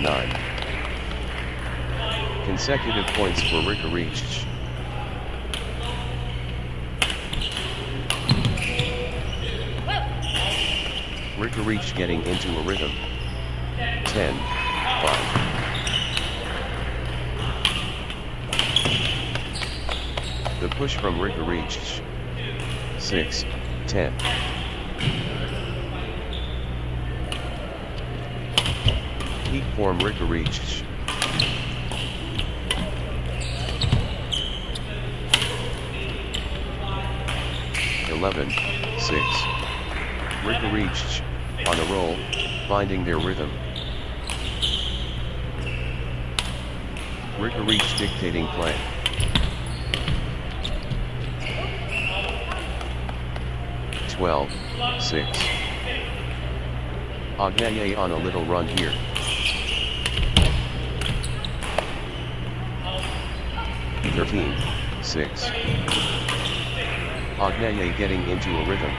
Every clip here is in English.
9. Consecutive points for Rika reached. Rika reached getting into a rhythm. 10, 5. The push from Rika reached. 6, 10. Peak form Rika reached. 11, 6. Rika reached, on a roll, finding their rhythm. Rika reached dictating play. 12, 6. Agnaye on a little run here. 13, 6. Agnaye getting into a rhythm.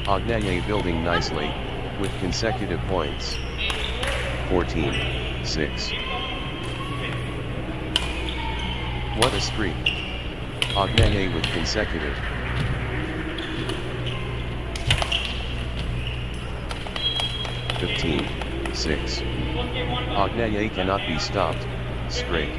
Agnaye building nicely, with consecutive points. 14, 6. What a streak. Agnaye with consecutive. 15, 6. Agnaye cannot be stopped, straight.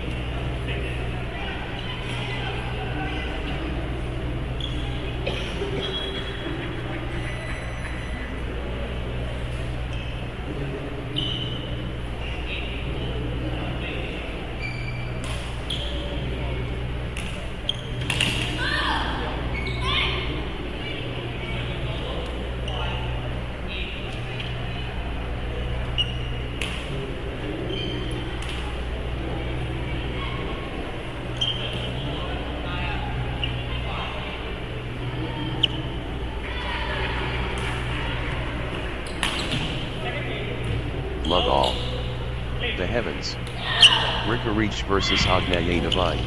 Love all. The heavens. Rika reached versus Agnaye divine.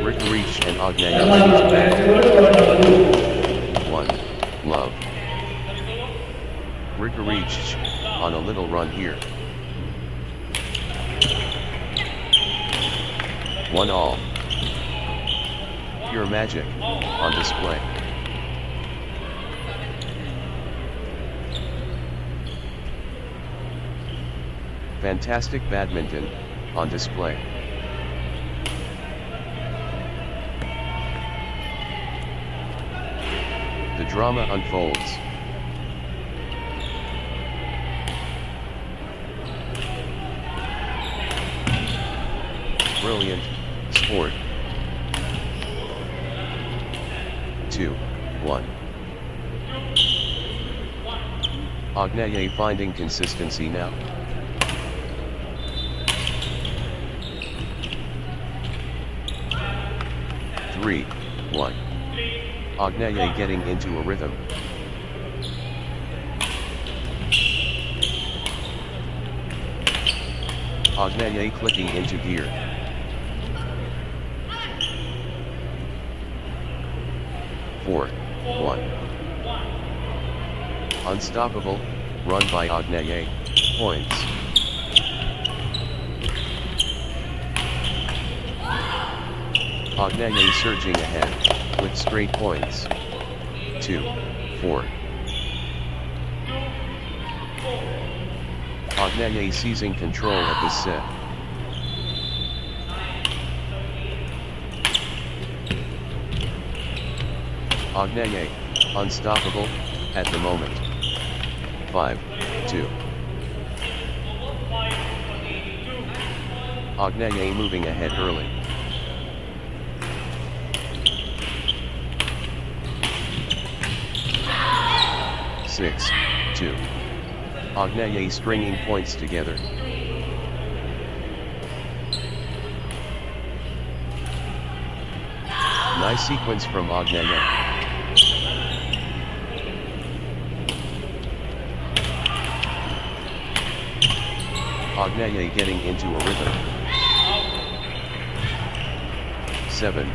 Rika reached and Agnaye. 1. Love. Rika reached, on a little run here. 1 all. Pure magic, on display. Fantastic badminton, on display. The drama unfolds. Brilliant, sport. 2, 1. Agnaye finding consistency now. 3, 1. Agnaye getting into a rhythm. Agnaye clicking into gear. 4, 1. Unstoppable, run by Agnaye, points. Agnaye surging ahead, with straight points. 2, 4. Agnaye seizing control of this set. Agnaye, unstoppable, at the moment. 5, 2. Agnaye moving ahead early. 6, 2. Agnaye stringing points together. Nice sequence from Agnaye. Agnaye getting into a rhythm. 7-2.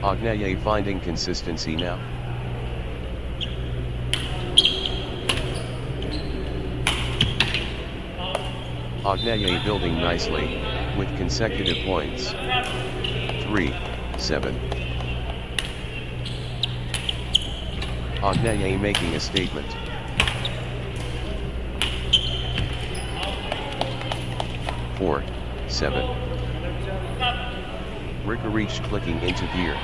Agnaye finding consistency now. Agnaye building nicely, with consecutive points. 3-7. Agnaye making a statement. Four, 7. Rikarich clicking into gear.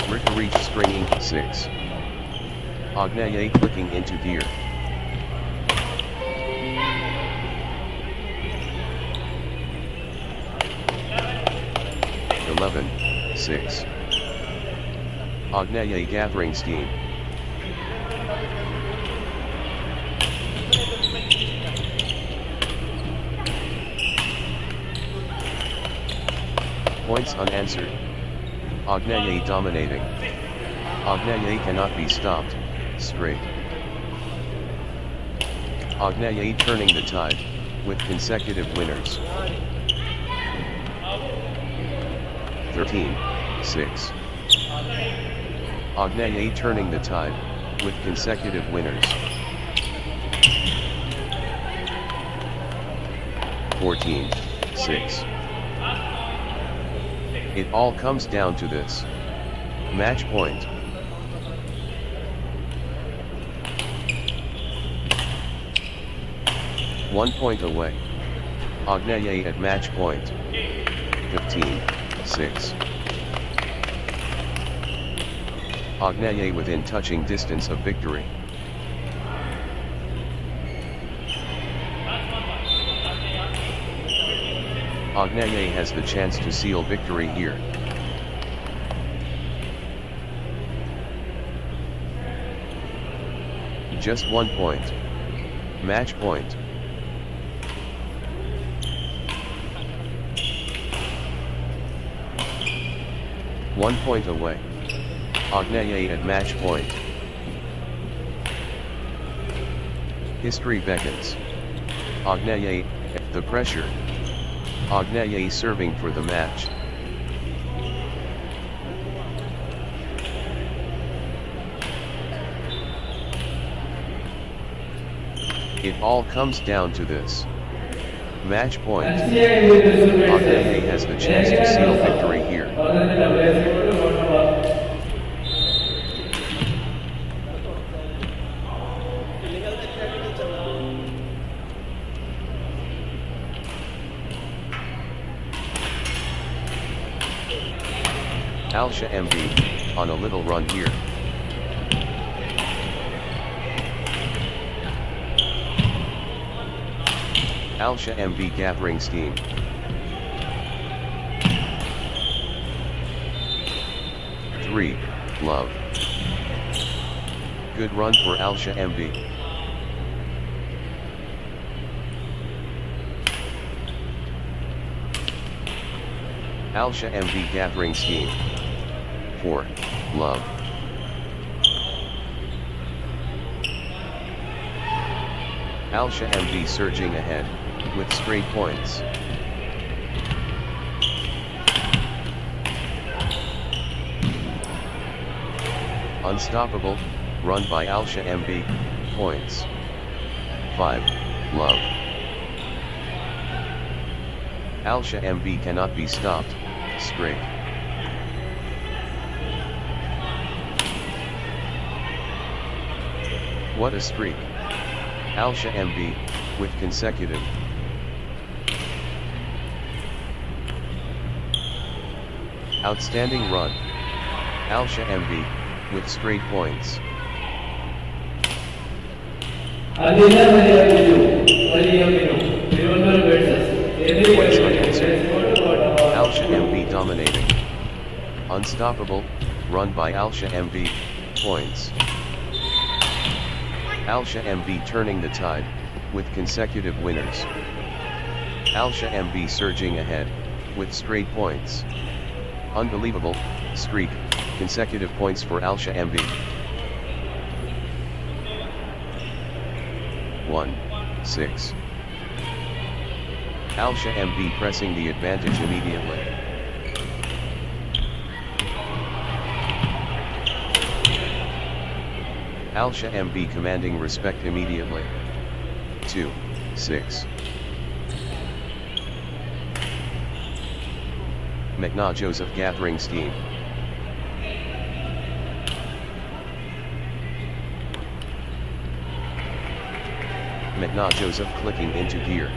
Rikarich stringing 6. Agnaye clicking into gear. Eleven, 6. Agnaye gathering steam. Points unanswered. Agnaye dominating. Agnaye cannot be stopped, straight. Agnaye turning the tide, with consecutive winners. 13-6. Agnaye turning the tide, with consecutive winners. 14-6. It all comes down to this. Match point. One point away. Agnaye at match point. 15-6. Agnaye within touching distance of victory. Agnaye has the chance to seal victory here. Just 1 point. Match point. One point away. Agnaye at match point. History beckons. Agnaye, the pressure. Agnaye serving for the match. It all comes down to this. Match point. Agnaye has the chance to seal victory here. Alsha MB, on a little run here. Alsha MB gathering steam. Three, love. Good run for Alsha MB. Alsha MB gathering steam. 4, love. Alsha MB surging ahead, with straight points. Unstoppable, run by Alsha MB, points. 5, love. Alsha MB cannot be stopped, straight. What a streak. Alsha MB, with consecutive. Outstanding run. Alsha MB, with straight points. Points unanswered. Alsha MB dominating. Unstoppable, run by Alsha MB, points. Alsha MB turning the tide, with consecutive winners. Alsha MB surging ahead, with straight points. Unbelievable streak, consecutive points for Alsha MB. 1, 6. Alsha MB pressing the advantage immediately. Alsha MB commanding respect immediately. 2, 6. McNaugh Joseph gathering steam. McNaugh Joseph clicking into gear.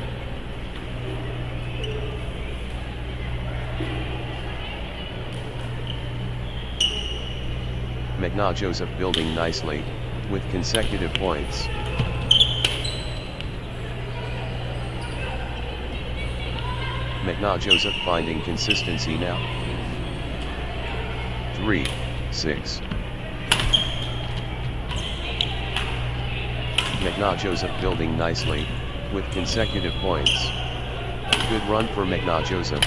McNaugh Joseph building nicely, with consecutive points. McNaugh Joseph finding consistency now. 3, 6. McNaugh Joseph building nicely, with consecutive points. Good run for McNaugh Joseph.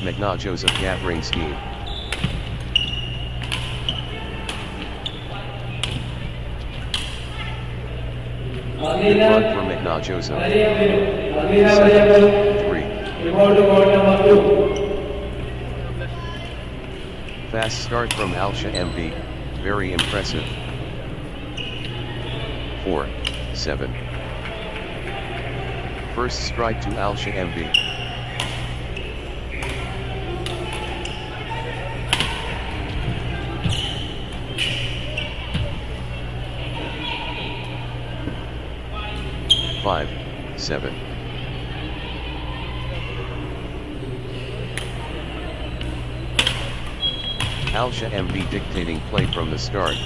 McNaugh Joseph gathering steam. Good run for McNaugh Joseph. 7, 3. Fast start from Alsha MB, very impressive. 4, 7. First strike to Alsha MB. Five, 7. Alsha MB dictating play from the start.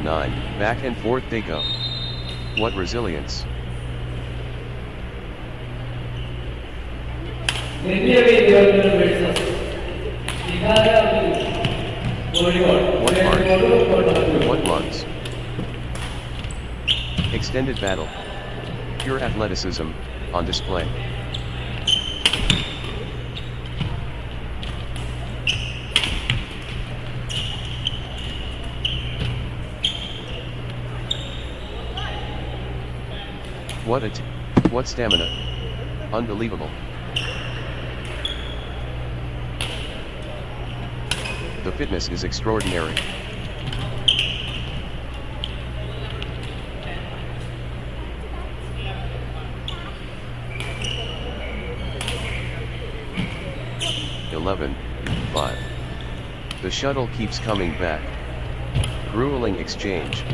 Nine, back and forth they go. What resilience. 1 heart, 1 lungs. Extended battle. Pure athleticism, on display. What stamina. Unbelievable. The fitness is extraordinary. (11, 5). The shuttle keeps coming back. Grueling exchange.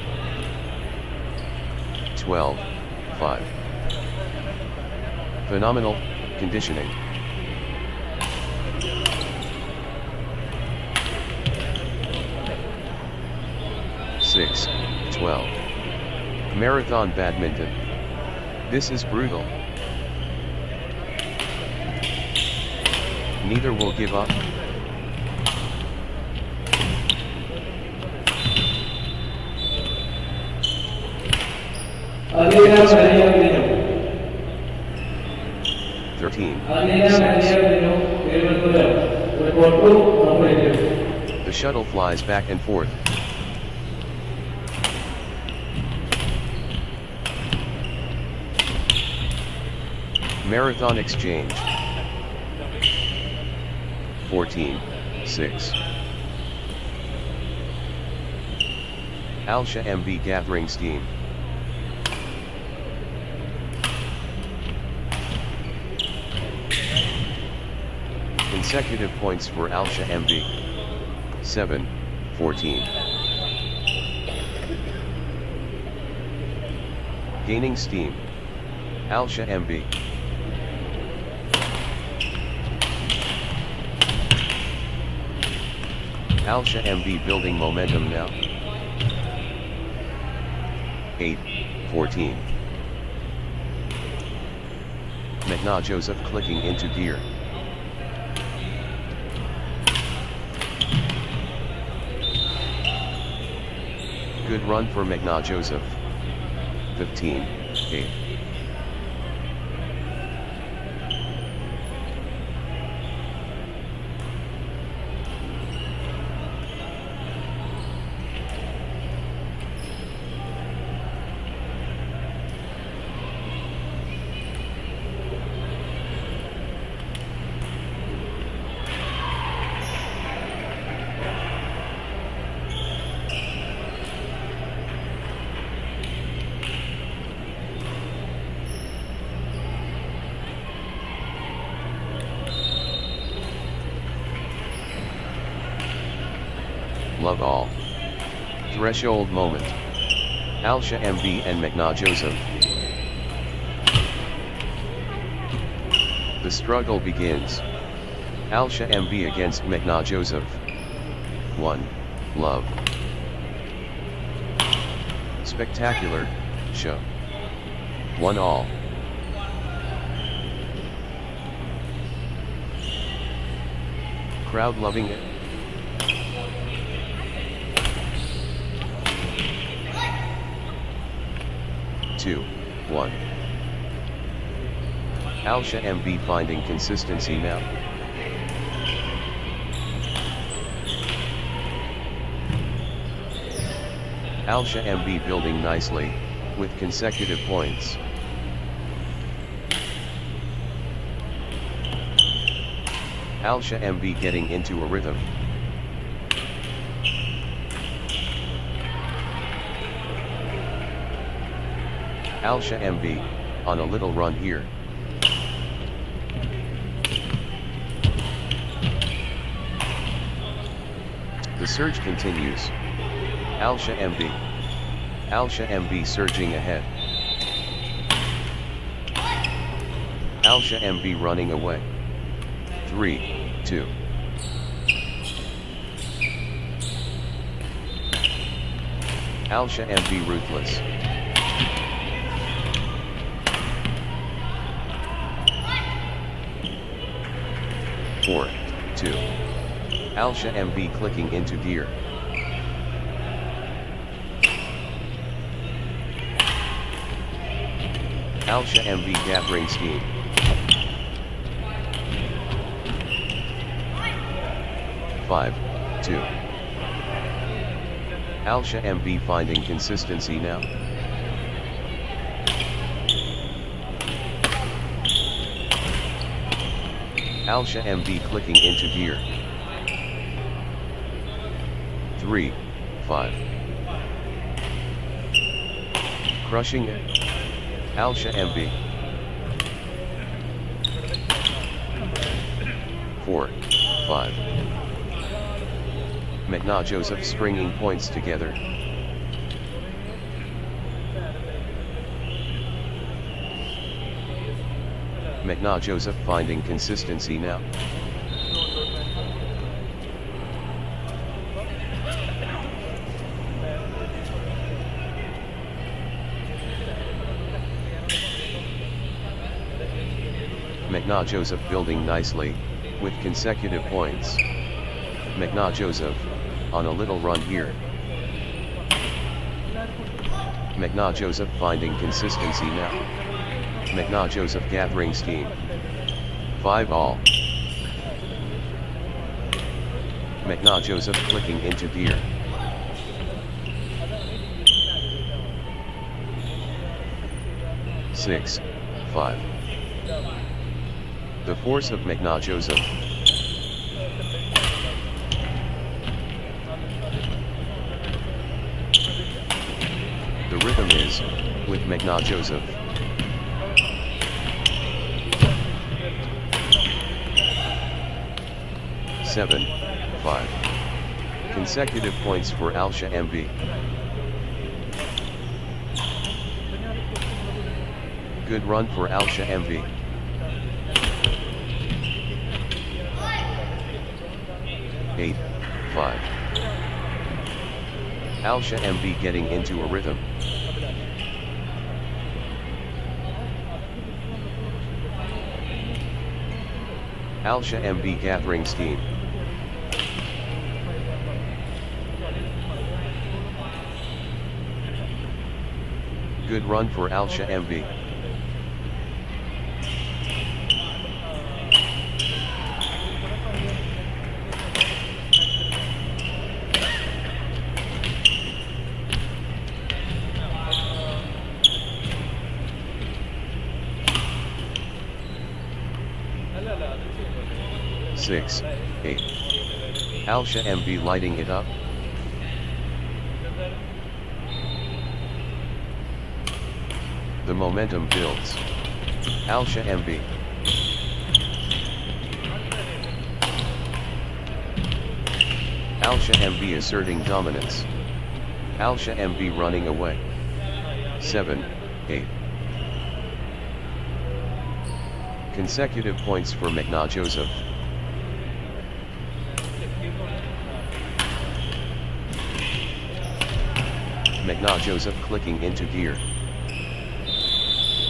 12, 5. Phenomenal conditioning. (6, 12). Marathon badminton. This is brutal. Neither will give up. The shuttle flies back and forth. Marathon exchange. 14, 6. Alsha MB gathering steam. Consecutive points for Alsha MB. 7, 14. Gaining steam. Alsha MB. Alsha MB building momentum now. 8-14. Mekna Joseph clicking into gear. Good run for Mekna Joseph. 15-8. Love all. Threshold moment. Alsha MB and Mekna Joseph. The struggle begins. Alsha MB against Mekna Joseph. 1. Love. Spectacular show. 1-all. Crowd loving it. Two, 1. Alsha MB finding consistency now. Alsha MB building nicely, with consecutive points. Alsha MB getting into a rhythm. Alsha MB, on a little run here. The surge continues. Alsha MB. Alsha MB surging ahead. Alsha MB running away. 3-2. Alsha MB ruthless. Four, 2. Alsha MB clicking into gear. Alsha MB gathering steam. 5-2. Alsha MB finding consistency now. Alsha MB clicking into gear. 3-5. Crushing it. Alsha MB. 4-5. Mekna Joseph stringing points together. Mekna Joseph finding consistency now. Mekna Joseph building nicely, with consecutive points. Mekna Joseph, on a little run here. Mekna Joseph finding consistency now. Mekna Joseph gathering steam. 5-all. Mekna Joseph clicking into gear. Six, 5. The force of Mekna Joseph. The rhythm is, with Mekna Joseph. 7-5. Consecutive points for Alsha MB. Good run for Alsha MB. Eight, 5. Alsha MB getting into a rhythm. Alsha MB gathering steam. Good run for Alsha MB. Six, 8. Alsha MB lighting it up. The momentum builds. Alsha MB. Alsha MB asserting dominance. Alsha MB running away. 7, 8. Consecutive points for Joseph. Joseph clicking into gear.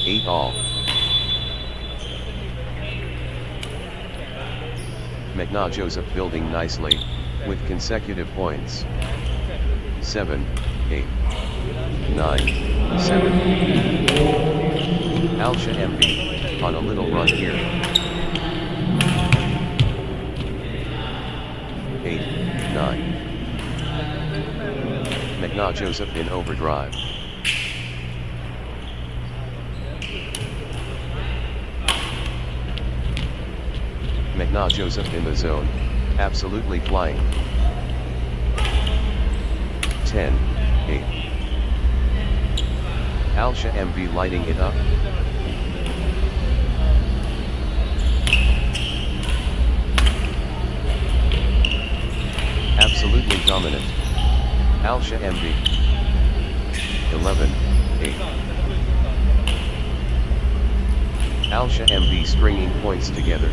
8 all. Joseph building nicely, with consecutive points. 7, 8, 9, 7. Alsha MB, on a little run here. 8, 9. Joseph in overdrive. Joseph in the zone, absolutely flying. 10, 8. Alsha MB lighting it up. Absolutely dominant. Alsha MB. 11, 8. Alsha MB stringing points together.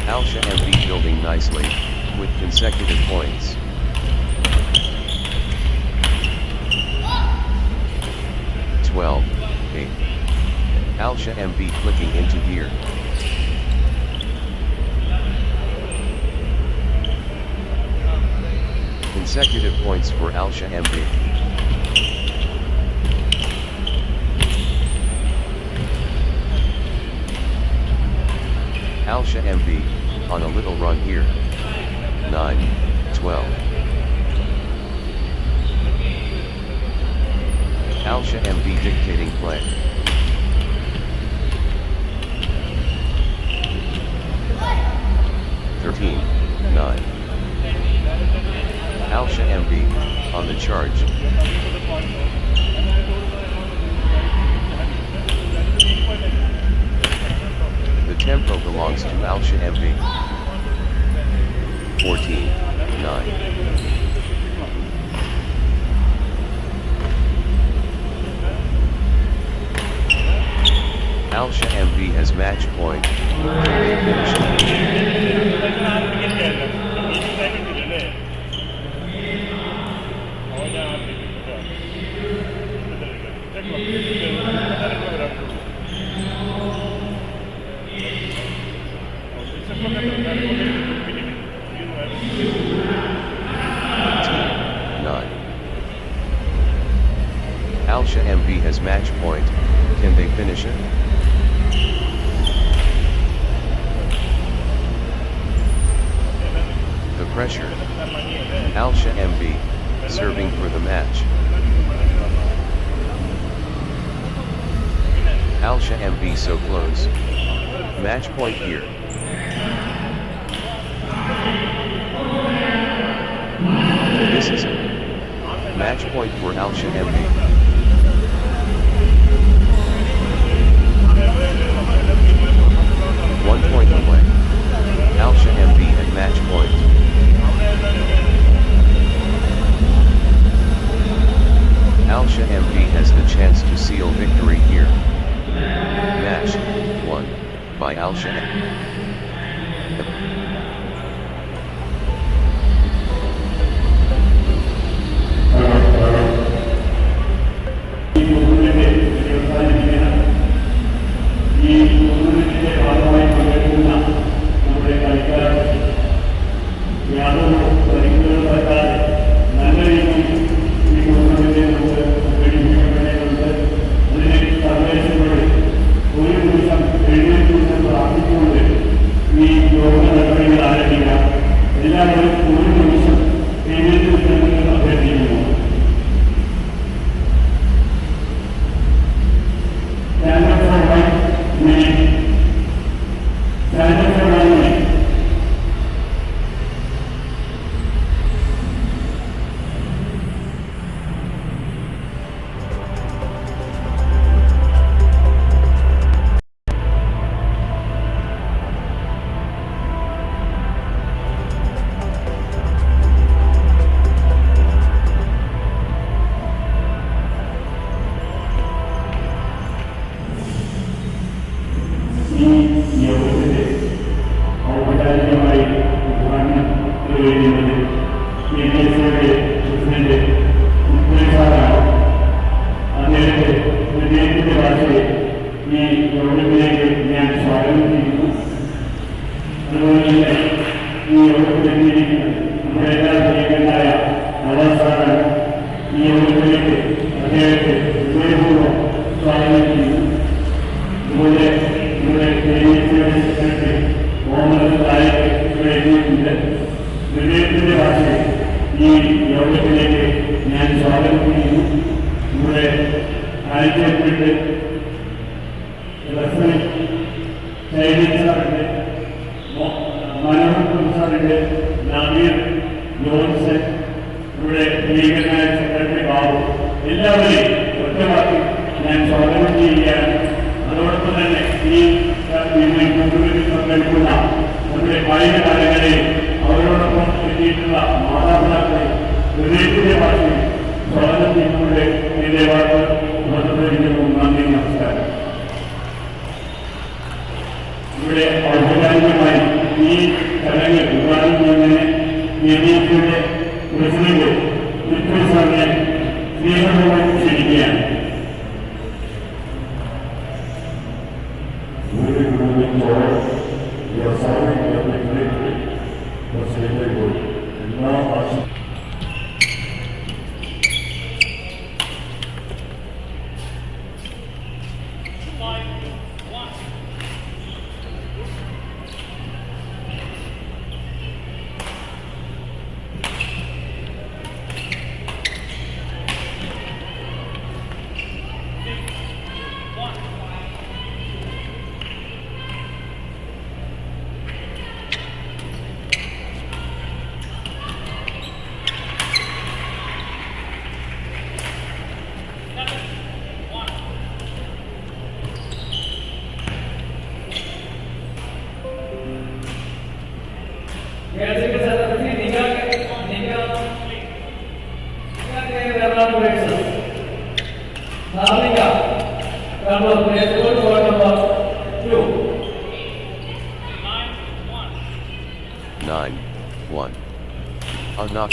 Alsha MB building nicely, with consecutive points. Twelve, 8. Alsha MB clicking into gear. Consecutive points for Alsha MB. Alsha MB, on a little run here. 9, 12. Alsha MB dictating play. Thirteen, 9. Alsha MB, on the charge. The tempo belongs to Alsha MB. 14, 9. Alsha MB has match point. Alsha MB has match point. Can they finish it? The pressure. Alsha MB, serving for the match. Alsha MB so close. Match point here. This is it. Match point for Alsha MB. 1 point away. Alsha MB at match point. Alsha MB has the chance to seal victory here. Match won by Alsha MB.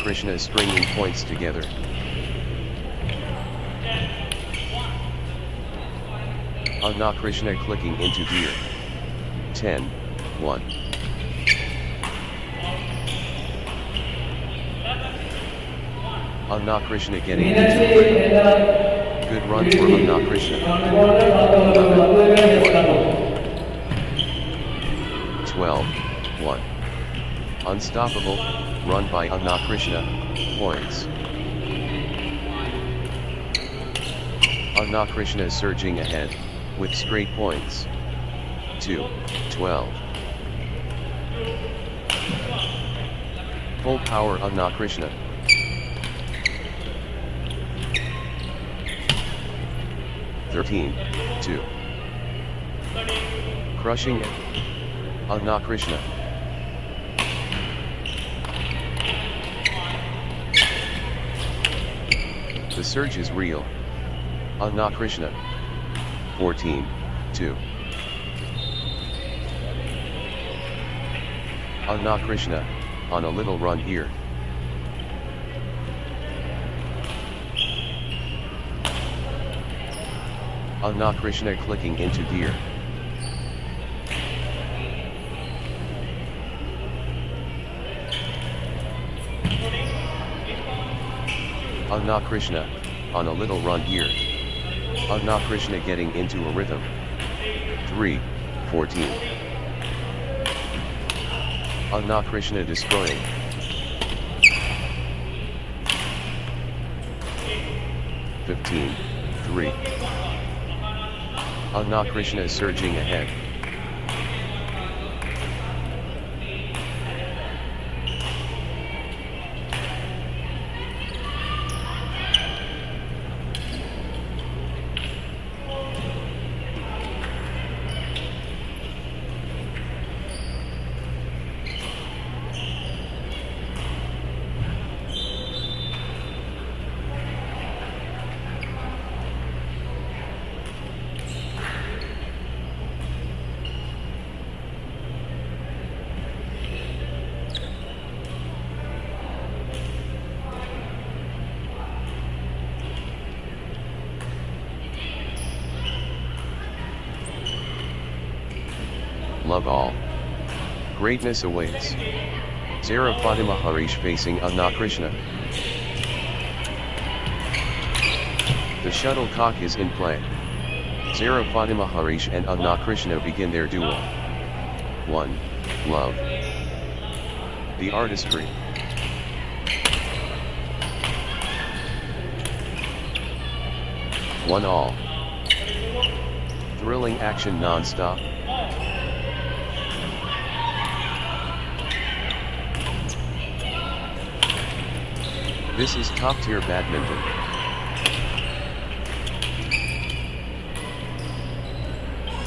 Krishna is stringing points together. Krishna clicking into gear. 10-1. Krishna getting into it. Good run for Krishna. 12-1. Unstoppable. Run by Krishna, points. Krishna is surging ahead, with straight points. 2-12. Full power Krishna. 13-2. Crushing Krishna. The surge is real. Krishna. 14-2. Krishna, on a little run here. Krishna clicking into gear. Krishna, on a little run here. Krishna getting into a rhythm. 3-14. Krishna destroying. 15-3. Krishna is surging ahead. Love all. Greatness awaits. Zara Fatima Harish facing Ernakulam. The shuttlecock is in play. Zara Fatima Harish and Ernakulam begin their duel. 1. Love. The artistry. One all. Thrilling action non-stop. This is top-tier badminton.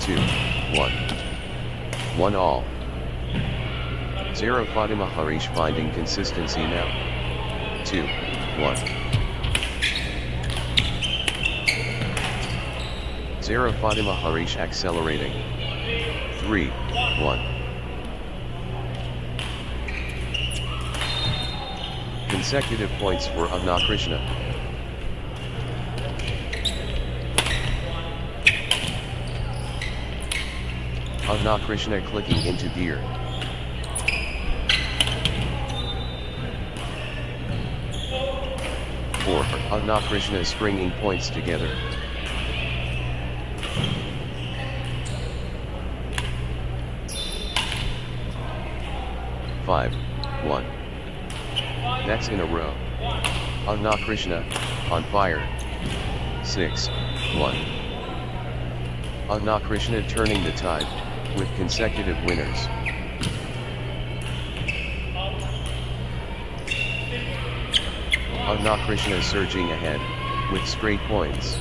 2. 1. 1 all. Zara Fatima Harish finding consistency now. 2. 1. Zara Fatima Harish accelerating. 3. 1. Consecutive points for Ernakulam. Ernakulam clicking into gear. 4. Ernakulam stringing points together. 5. 1. That's in a row. Ernakulam, on fire. 6. 1. Ernakulam turning the tide, with consecutive winners. Ernakulam surging ahead, with straight points.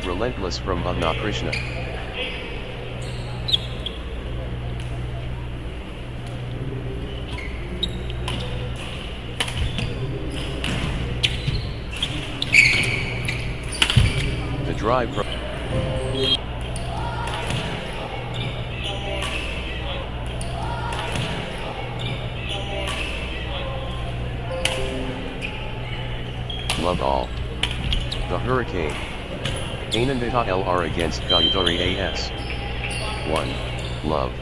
Relentless from Ernakulam. The drive from Love all. The Hurricane. Anandita LR against Gayatri AS. 1. Love.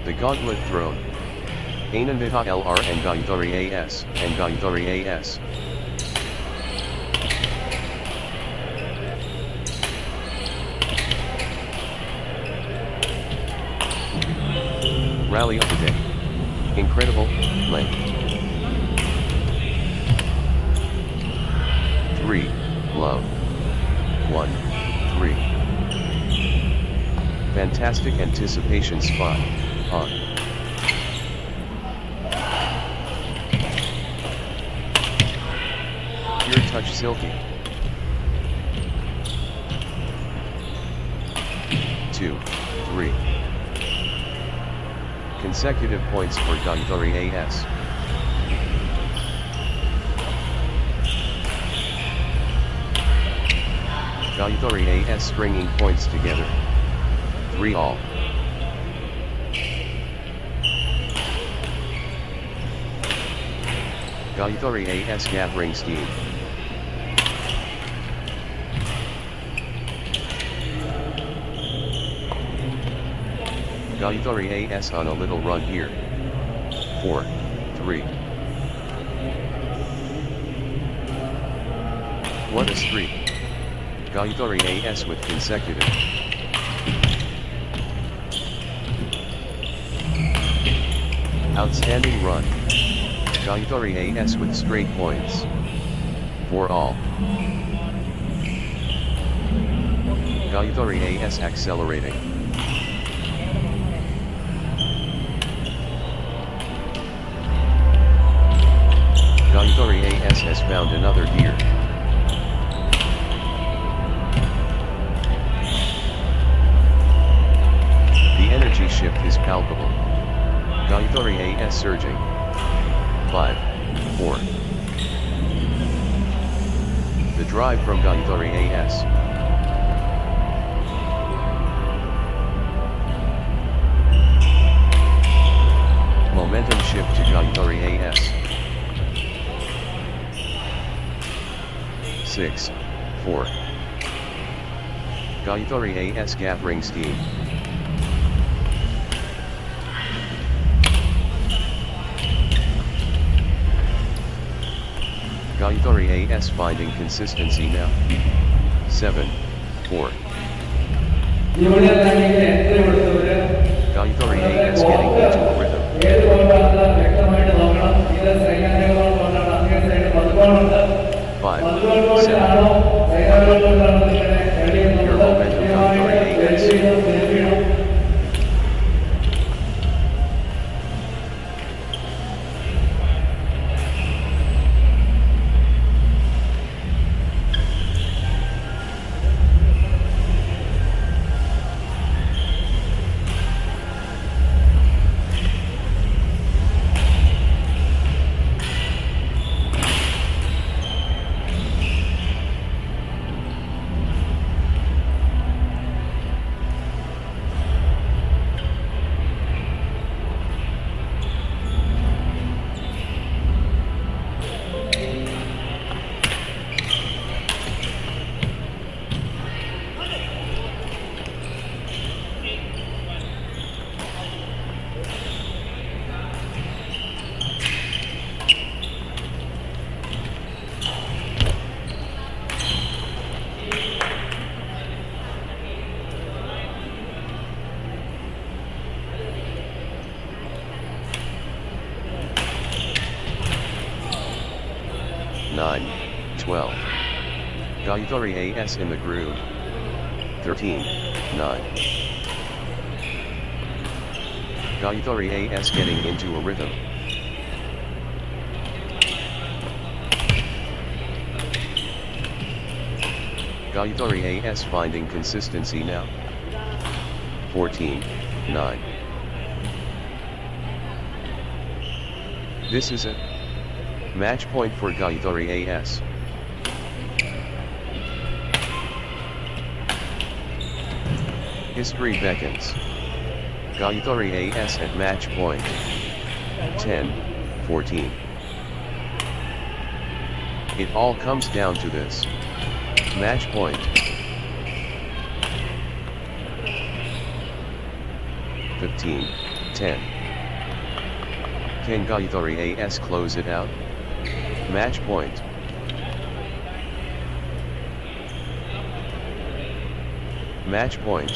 The Gauntlet Throne. Anandita LR and Gayatri AS, and Gayatri AS. Rally of the day. Incredible, length. 3. Love. 1. 3. Fantastic anticipation spot, on. Pure touch silky. 2. 3. Consecutive points for Gayatri AS. Gayatri AS stringing points together. 3 all. Gayatri AS gathering steam. Gayatri AS on a little run here. 4. 3. What a streak. Gayatri AS with consecutive. Outstanding run. Gayatri AS with straight points. 4 all. Gayatri AS accelerating. Gayatri AS has found another gear. Gayatri AS surging. 5, 4. The drive from Gayatri AS. Momentum shift to Gayatri AS. 6, 4. Gayatri AS gathering steam. Gayatri AS finding consistency now. 7, 4. Gayatri AS getting into a rhythm. 5, 7. Your momentum Gayatri AS. 9, 12. Gayatri AS in the groove. 13, 9. Gayatri AS getting into a rhythm. Gayatri AS finding consistency now. 14, 9. This is a match point for Gayatri AS. History beckons. Gayatri AS at match point. 10, 14. It all comes down to this. Match point. 15, 10. Can Gayatri AS close it out? Match point. Match point.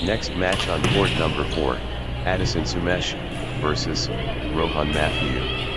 Next match on court number 4, Addison Sumesh versus Rohan Matthew.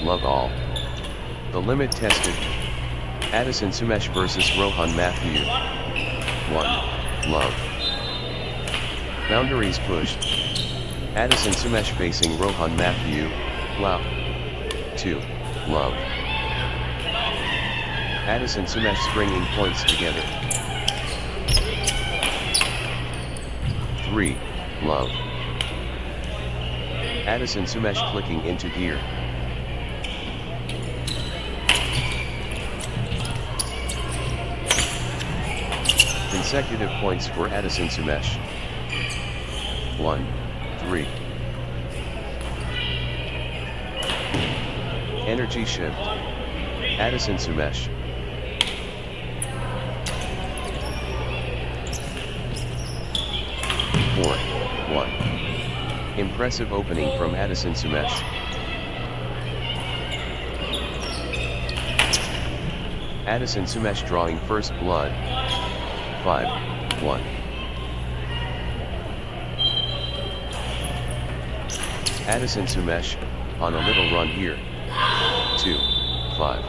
Love all. The limit tested. Addison Sumesh vs Rohan Matthew. 1. Love. Boundaries pushed. Addison Sumesh facing Rohan Matthew. Wow. 2. Love. Addison Sumesh stringing points together. 3. Love. Addison Sumesh clicking into gear. Consecutive points for Addison Sumesh. 1, 3. Energy shift. Addison Sumesh. 4, 1. Impressive opening from Addison Sumesh. Addison Sumesh drawing first blood. 5, 1. Addison Sumesh, on a little run here. 2, 5.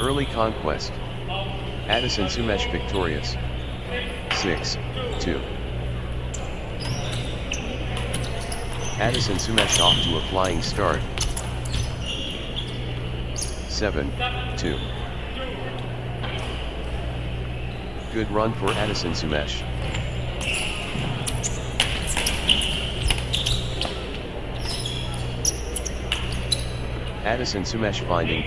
Early conquest. Addison Sumesh victorious. 6, 2. Addison Sumesh off to a flying start. 7, 2. Good run for Addison Sumesh. Addison Sumesh finding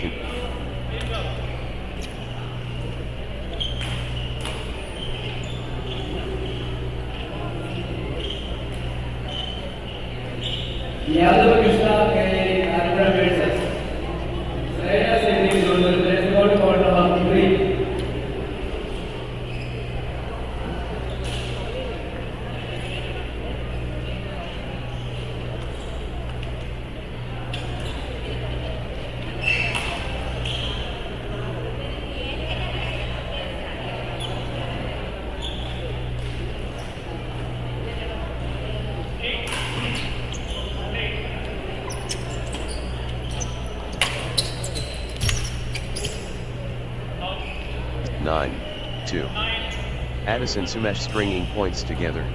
Addison Sumesh stringing points together.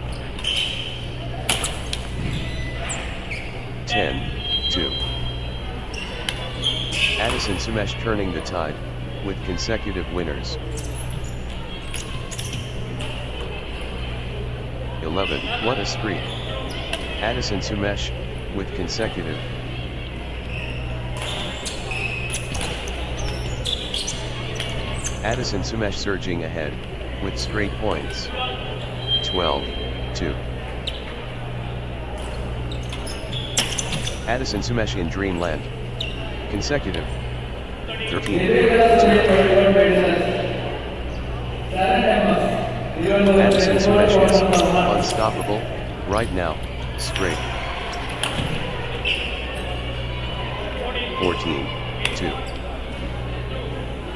10, 2. Addison Sumesh turning the tide, with consecutive winners. 11, what a streak. Addison Sumesh, with consecutive. Addison Sumesh surging ahead, with straight points. 12, 2. Addison Sumesh in Dreamland. Consecutive. 13, 2. Addison Sumesh is unstoppable, right now, straight. 14, 2.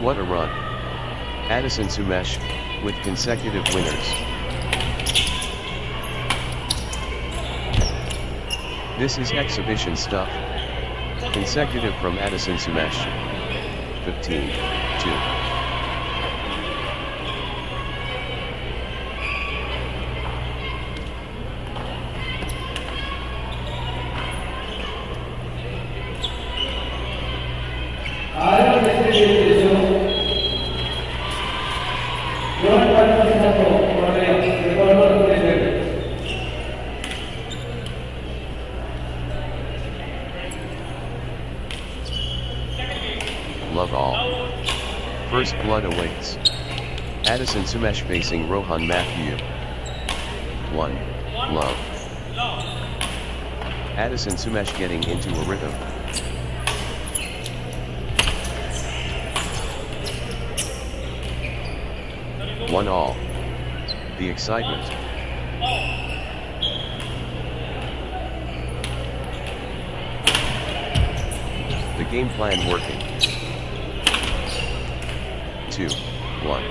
What a run. Addison Sumesh, with consecutive winners. This is exhibition stuff. Consecutive from Addison Sumesh. 15, 2. Love all. First blood awaits. Addison Sumesh facing Rohan Matthew. 1. Love. Addison Sumesh getting into a rhythm. One all. The excitement. The game plan working. 2, 1.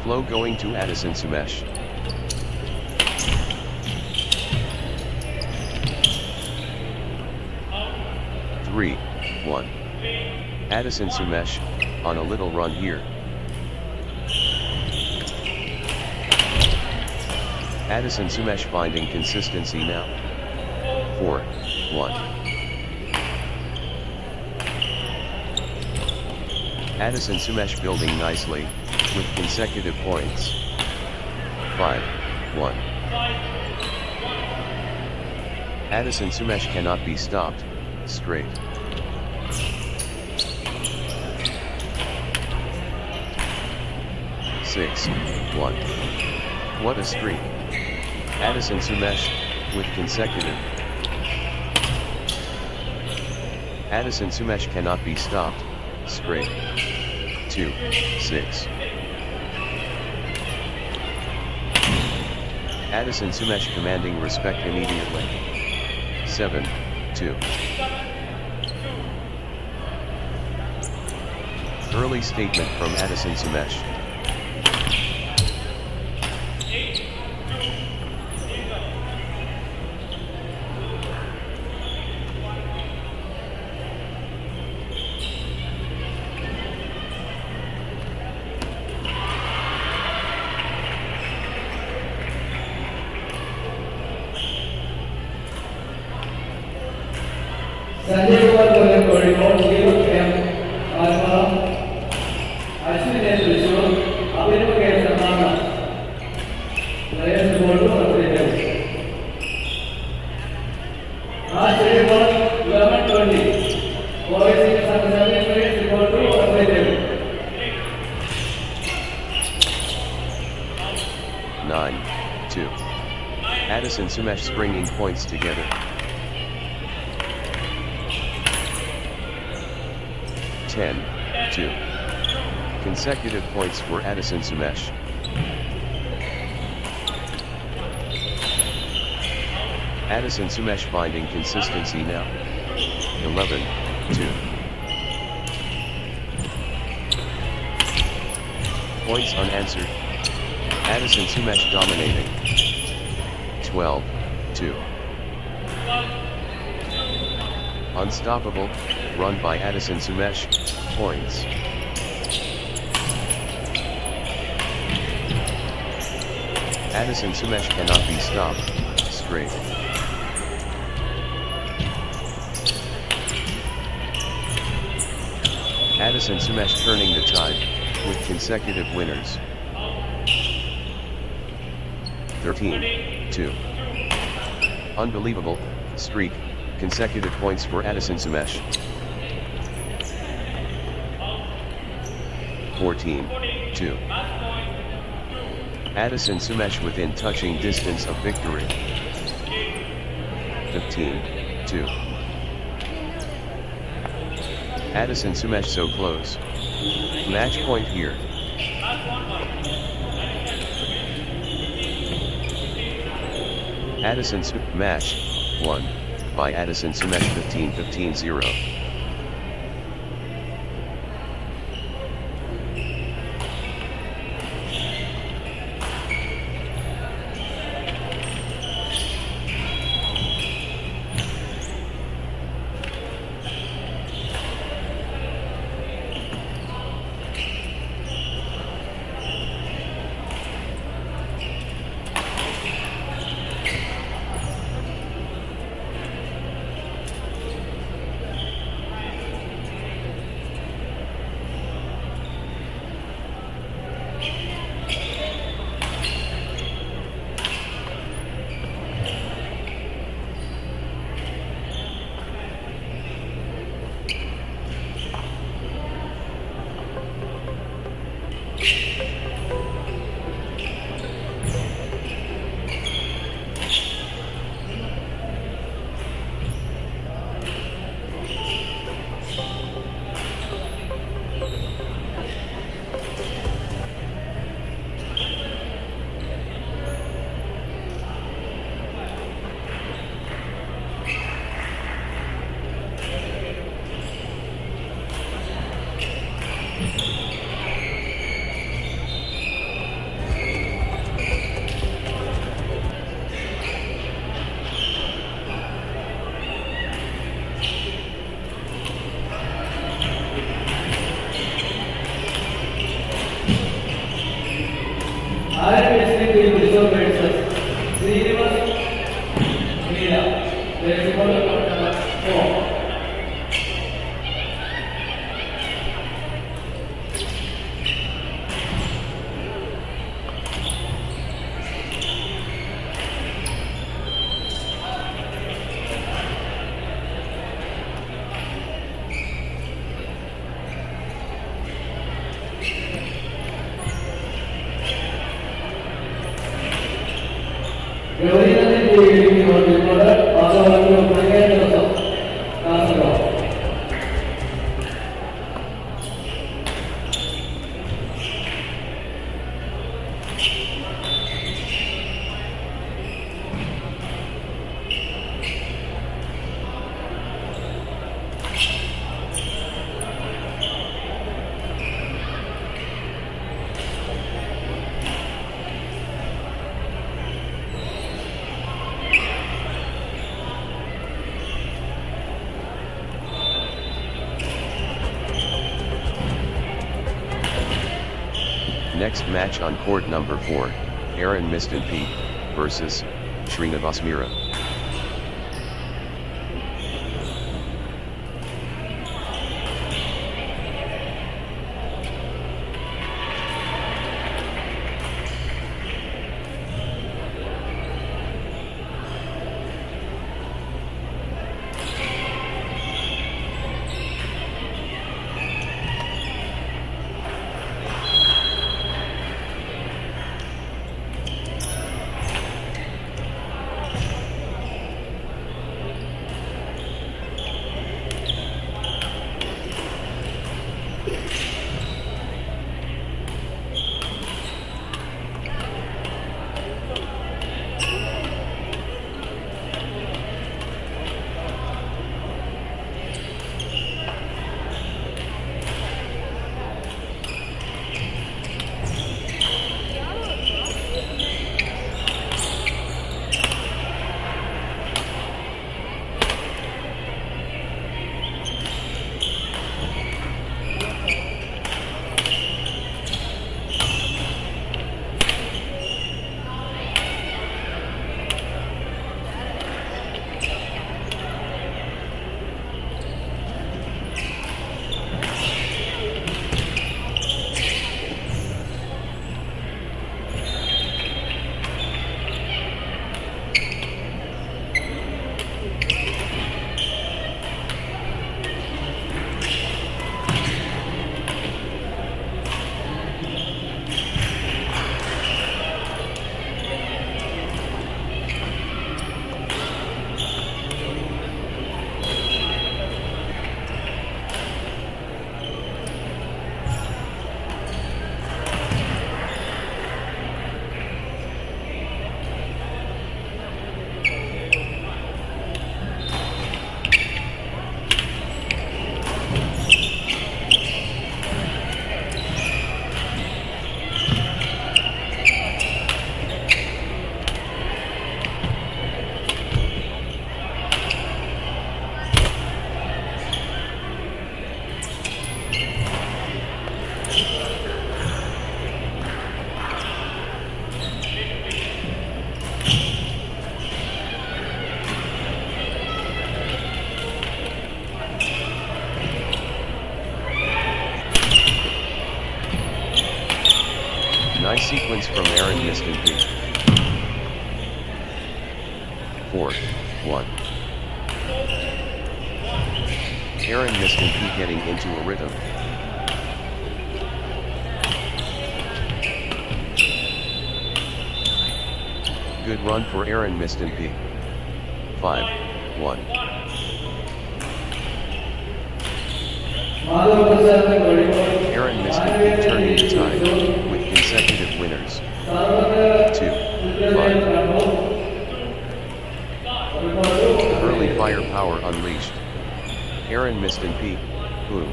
Flow going to Addison Sumesh. 3-1. Addison Sumesh, on a little run here. Addison Sumesh finding consistency now. 4-1. Addison Sumesh building nicely, with consecutive points. 5-1. Addison Sumesh cannot be stopped, straight. 6-1. What a streak. Addison Sumesh, with consecutive. Addison Sumesh cannot be stopped, straight. 2-6. Addison Sumesh commanding respect immediately. 7-2. Early statement from Addison Sumesh. Sunday over the corridor, 0 p.m. Ernakulam, Zeetius, Abhinavake Samana. Players go to operator. Last report 11:20. Boys in 7 minutes go to operator. 9-2. Addison Sumesh springing points together. 10-2. Consecutive points for Addison Sumesh. Addison Sumesh finding consistency now. 11-2. Points unanswered. Addison Sumesh dominating. 12-2. Unstoppable, run by Addison Sumesh, points. Addison Sumesh cannot be stopped, straight. Addison Sumesh turning the tide, with consecutive winners. 13-2. Unbelievable, streak, consecutive points for Addison Sumesh. 14-2. Addison Sumesh within touching distance of victory. 15-2. Addison Sumesh so close. Match point here. Addison match, won, by Addison Sumesh 15-15-0. Iron Wrestling will reserve versus Zeetius Mila. There is one number 4. Next match on court number 4, Ernakulam P versus Srinivas Mira. Nice sequence from Ernakulam P. 4-1. Ernakulam P getting into a rhythm. Good run for Ernakulam P. 5-1. Ernakulam P turning the tide with consecutive winners. 2-5. Early firepower unleashed. Ernakulam P. Boom.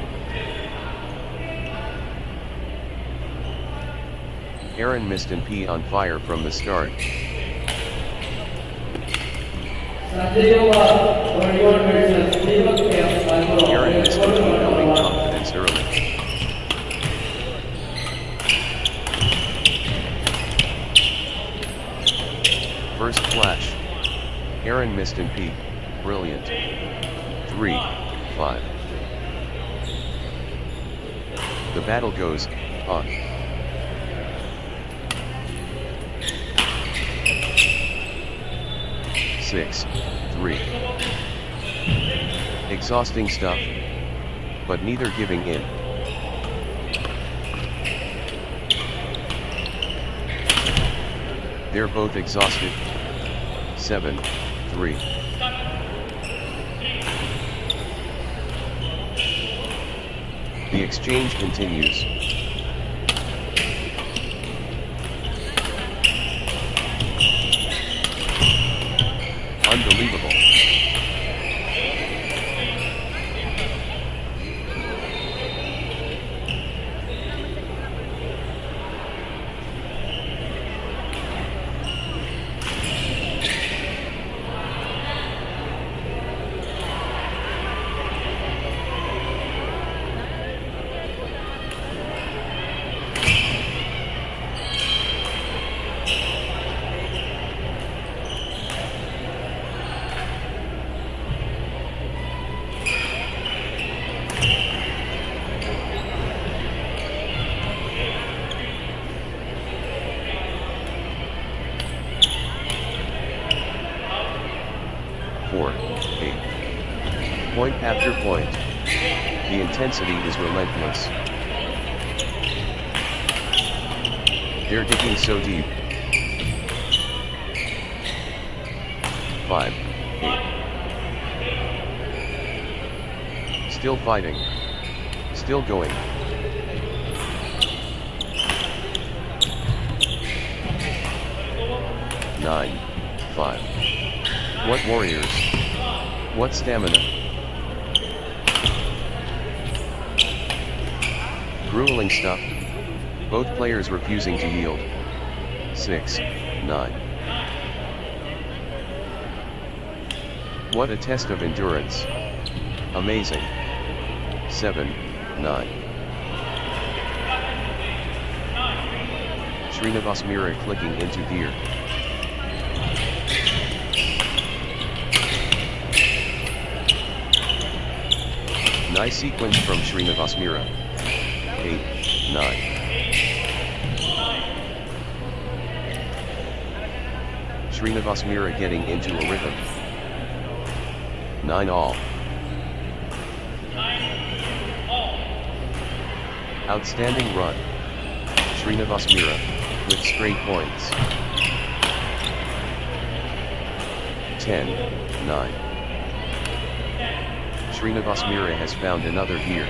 Ernakulam P on fire from the start. Ernakulam P building confidence early. First flash. Aaron missed and peak. Brilliant. 3-5. The battle goes on. Six, 3. Exhausting stuff, but neither giving in. They're both exhausted. 7-3. The exchange continues. Unbelievable. Point after point. The intensity is relentless. They're digging so deep. 5-8. Still fighting. Still going. Nine, 5. What warriors? What stamina? Grueling stuff. Both players refusing to yield. 6-9. What a test of endurance. Amazing. 7-9. Srinivasmira clicking into gear. Nice sequence from Srinivasmira. 8-9. Srinivasmira getting into a rhythm. 9-all. Outstanding run. Srinivasmira with straight points. 10-9. Srinivasmira has found another gear.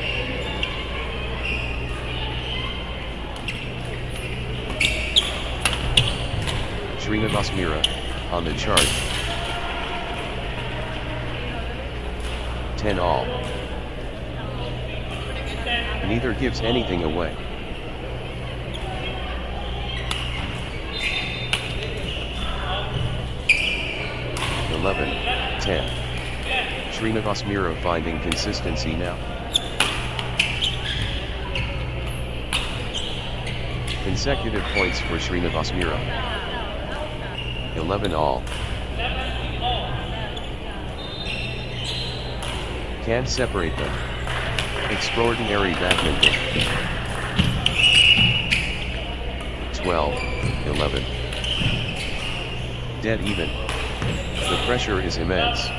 Srinivasmira on the charge. 10-all. Neither gives anything away. Eleven, 10. Srinivasmira finding consistency now. Consecutive points for Srinivasmira. 11-all. Can't separate them. Extraordinary badminton. 12-11. Dead even. The pressure is immense.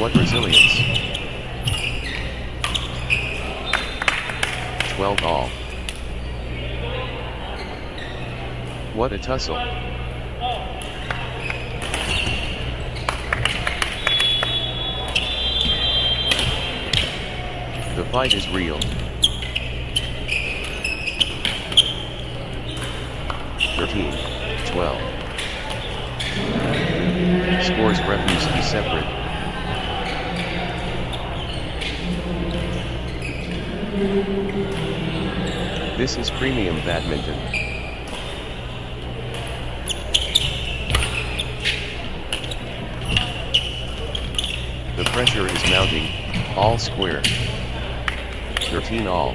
What resilience. 12-all. What a tussle. The fight is real. 13-12. Scores refuse to be separate. This is premium badminton. The pressure is mounting, all square. 13-all.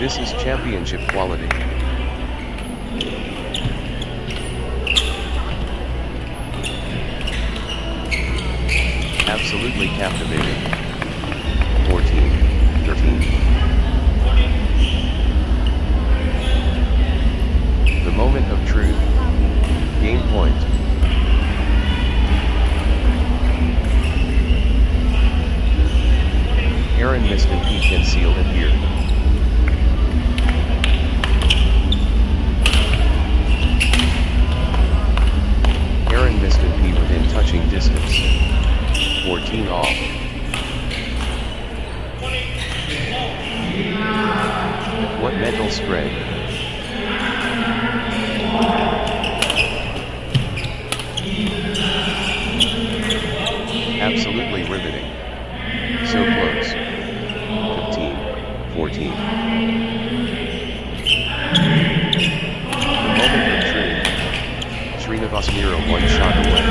This is championship quality. Absolutely captivating. 14-13. The moment of truth. Game point. Aaron missed and he can seal it here. Aaron missed and P within touching distance. 14 all. What mental spread. Absolutely riveting. So close. 15-14. The moment of truth. Srinivasmira one shot away.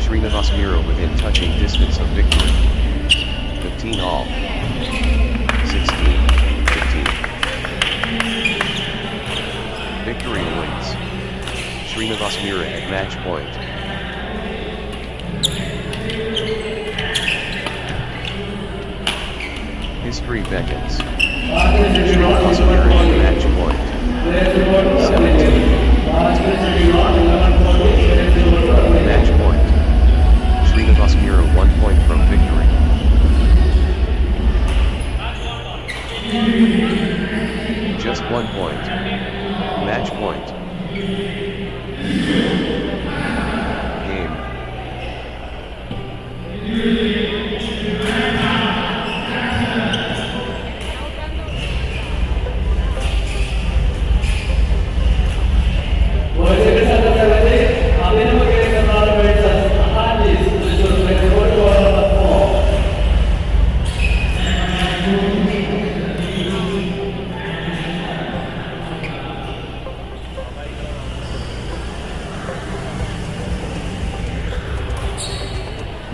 Srinivasmira within touching distance of victory. 15 all. 16-15. Victory awaits. Srinivasmira at match point. History beckons. Srinivasmira at match point. 17. Match point. Srinivasmira 1 point from victory. Just 1 point. Match point. Game.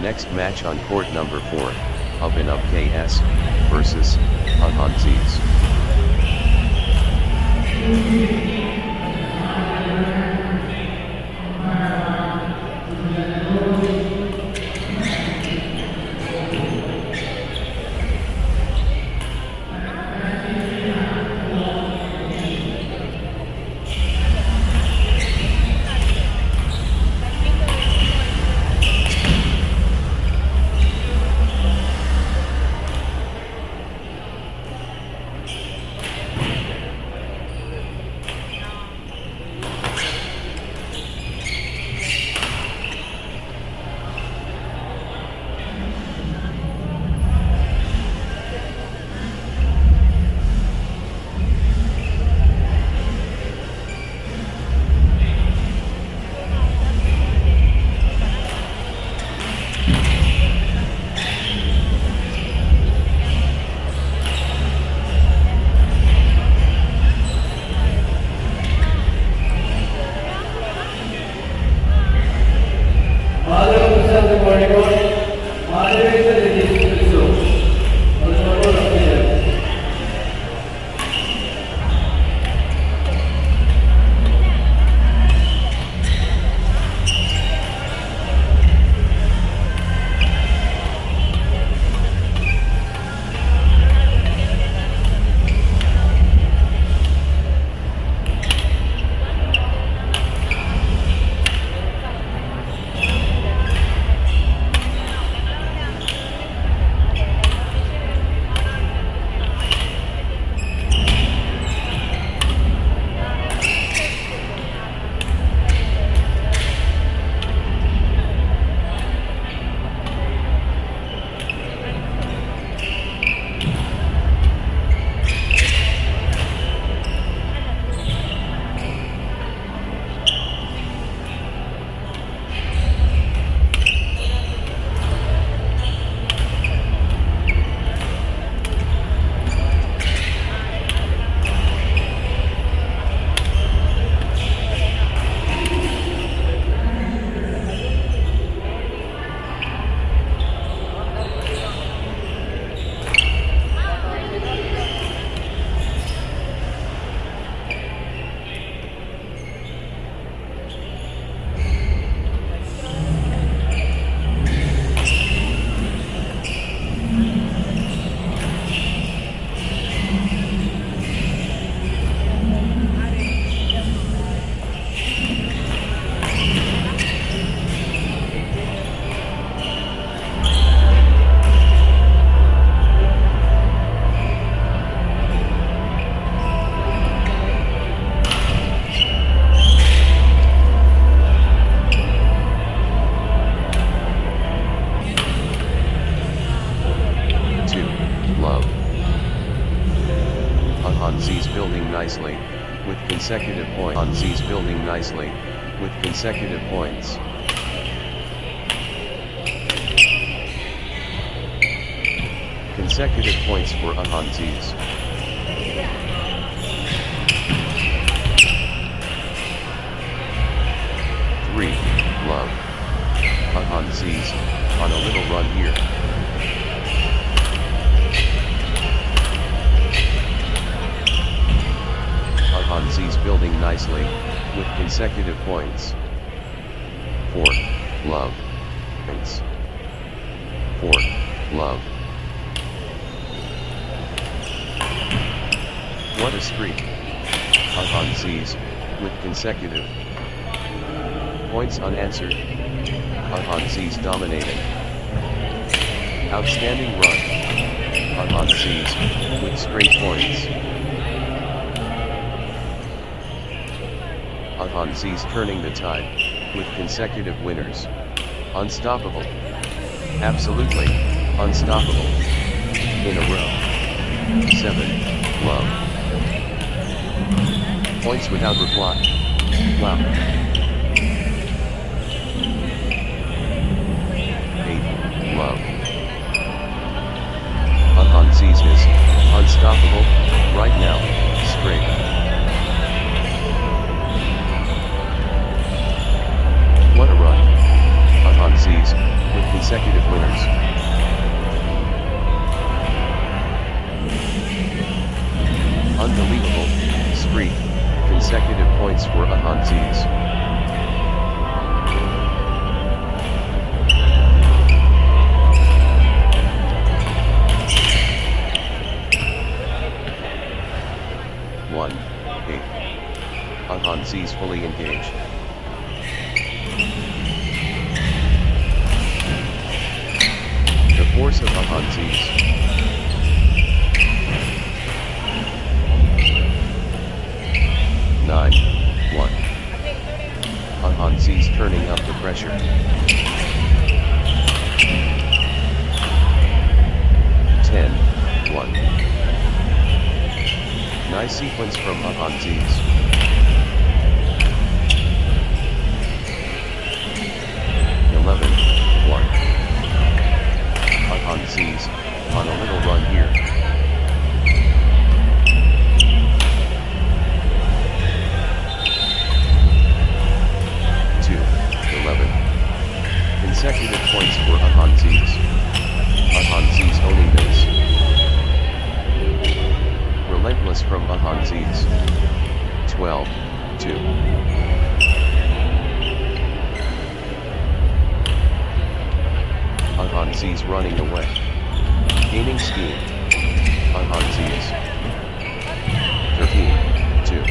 Next match on court number 4, Abhinav KS versus Zeetius. consecutive points. Hanzi's building nicely, with consecutive points. Consecutive points for Hanzi's. Three, love. Hanzi's, on a little run here. Hanzi's building nicely, with consecutive points. 4, love. Points. 4, love. What a streak. Hanzi's, with consecutive points unanswered. Hanzi's dominating. Outstanding run. Hanzi's, with straight points. Hanzi's turning the tide, with consecutive winners. Unstoppable. Absolutely, unstoppable. In a row. 7, love. Points without reply. Wow. 8, love. Hanzi's is unstoppable, right now, straight. What a run. Hanzi's, with consecutive winners. Unbelievable streak, consecutive points for Hanzi's. One, 8. Hanzi's fully engaged. The force of Hanzi's. 9, 1. Hanzi's turning up the pressure. 10, 1. Nice sequence from Hanzi's. 11, 1. Hanzi's, on a little run here. 2, 11. Consecutive points for Hanzi's. Hanzi's owning this. Relentless from Hanzi's. 12, 2. Hanzi's running away. Gaining steam. Hanzi's. 13, 2.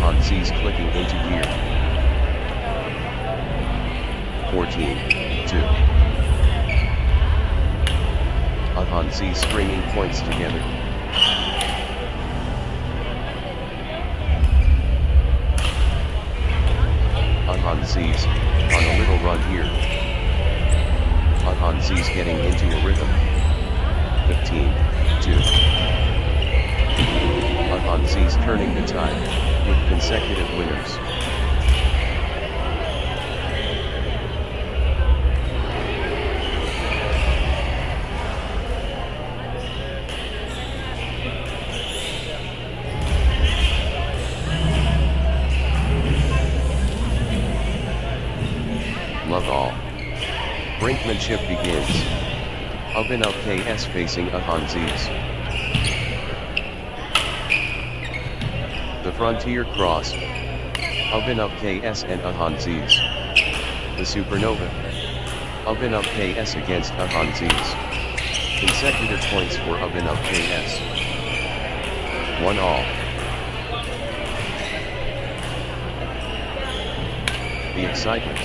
Hanzi's clicking into gear. 14, 2. Hanzi's stringing points together. Hanzi's, on a little run here. Hanzi's getting into a rhythm. 15, 2. Hanzi's turning the tide, with consecutive winners. Love all. Brinkmanship begins. Abhinav KS facing Hanzi's. The frontier cross. Abhinav KS and Hanzi's. The supernova. Abhinav KS against Hanzi's. Consecutive points for Abhinav KS. 1 all. The excitement.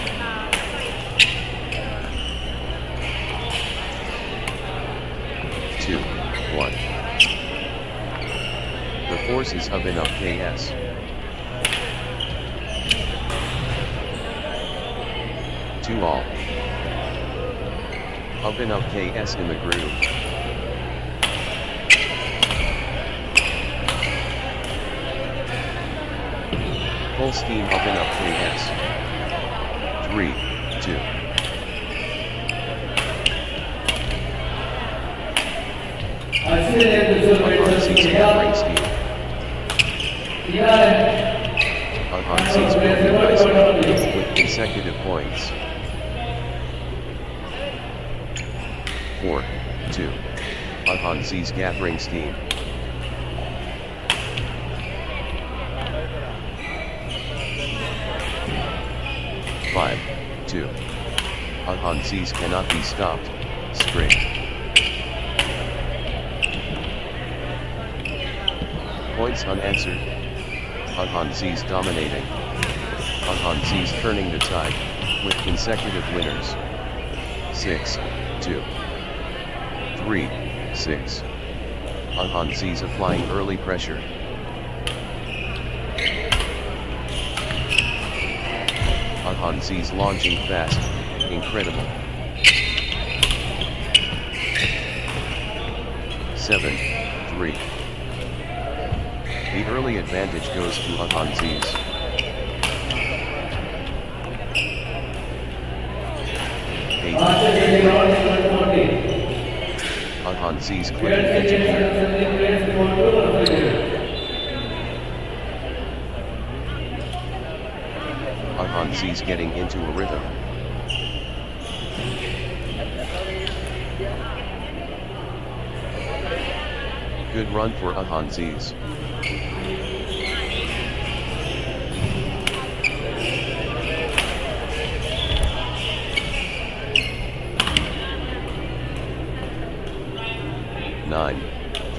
2, 1. The forces of Abhinav KS. 2 all. Abhinav KS in the groove. Full steam open up KS. 3, 2. Ahansi's gathering steam. Ahansi's building nicely, with consecutive points. 4, 2. Ahansi's gathering steam. Five, 2. Ahansi's cannot be stopped. Spring. Points unanswered. Ahansi's dominating. Ahansi's turning the tide, with consecutive winners. 6, 2. 3, 6. Ahansi's applying early pressure. Ahansi's launching fast, incredible. 7, 3. The early advantage goes to Ahansi's. 8. Ahansi's clicking into gear. Ahansi's getting into a rhythm. Good run for Ahansi's. Nine,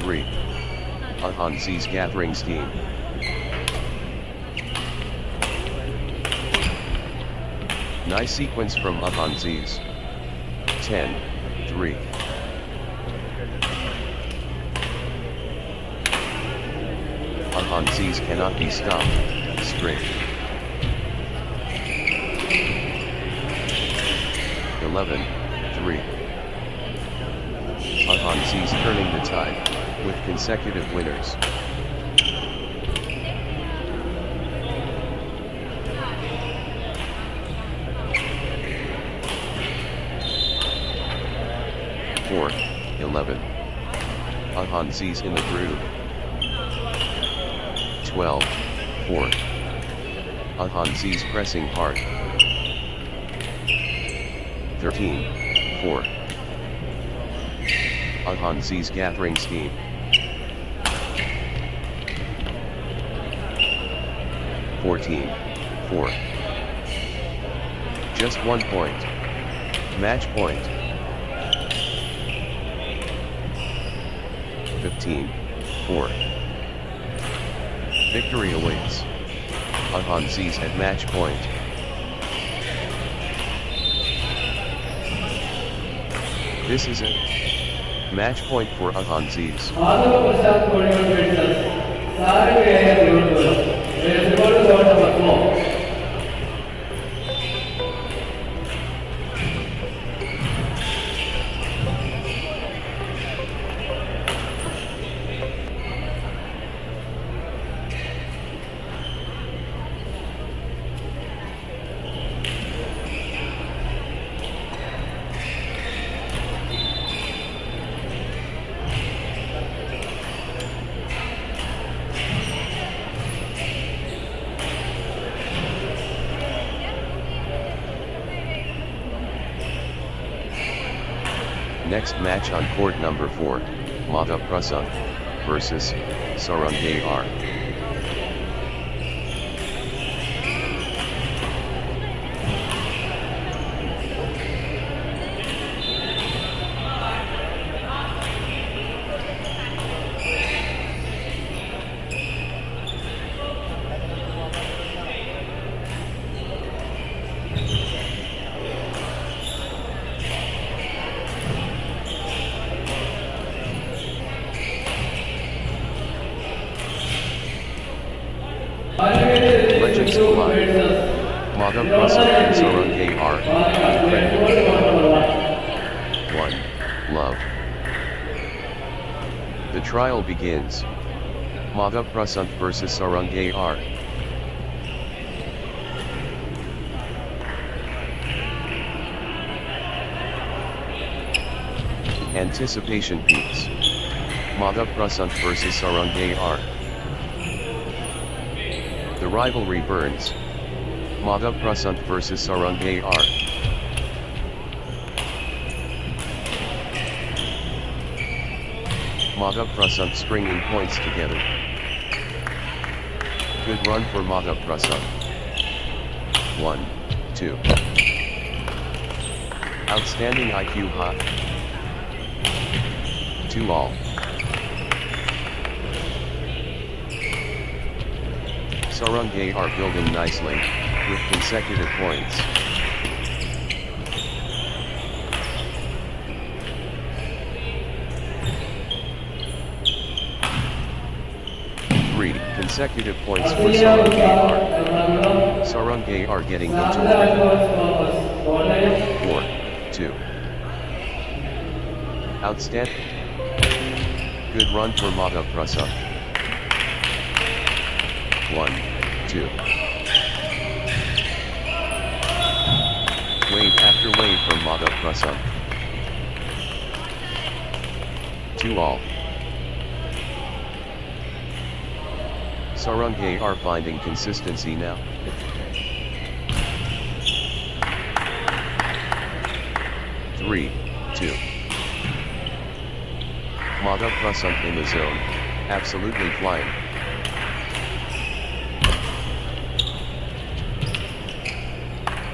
3. Ahansi's gathering steam. Nice sequence from Ahansi's. 10, 3. Ahansi's cannot be stopped. Straight. 11, 3. Ahansi's turning the tide, with consecutive winners. 4, 11. Ahansi's in the groove. 12, 4. Ahansi's pressing hard. 13, 4. Ahansi's gathering steam. 14, 4. Just 1 point. Match point. 15, 4. Victory awaits. Ahansi's at match point. This is it. Match point for Ahansi's. Next match on court number 4, Madhav Prasad versus Sarangayar. Legends collide. Madhav Prasad and Sarangayar. 1. Love. The trial begins. Madhav Prasad versus Sarangayar. Anticipation peaks. Madhya Prasanth versus Sarangayar. The rivalry burns. Madhya Prasanth versus Sarangayar. Madhya Prasanth stringing points together. Good run for Madhya Prasanth. 1, 2. Outstanding IQ hot. 2 all. Sarangay are building nicely, with consecutive points. Consecutive points for Sarangay. Sarangay are getting into rhythm. 4, 2. Outstanding. Good run for Madhya Prasanth. 1, 2. Wave after wave from Madhya Prasanth. 2 all. Sarangay are finding consistency now. 3, 2. Madhya Prasanth in the zone, absolutely flying.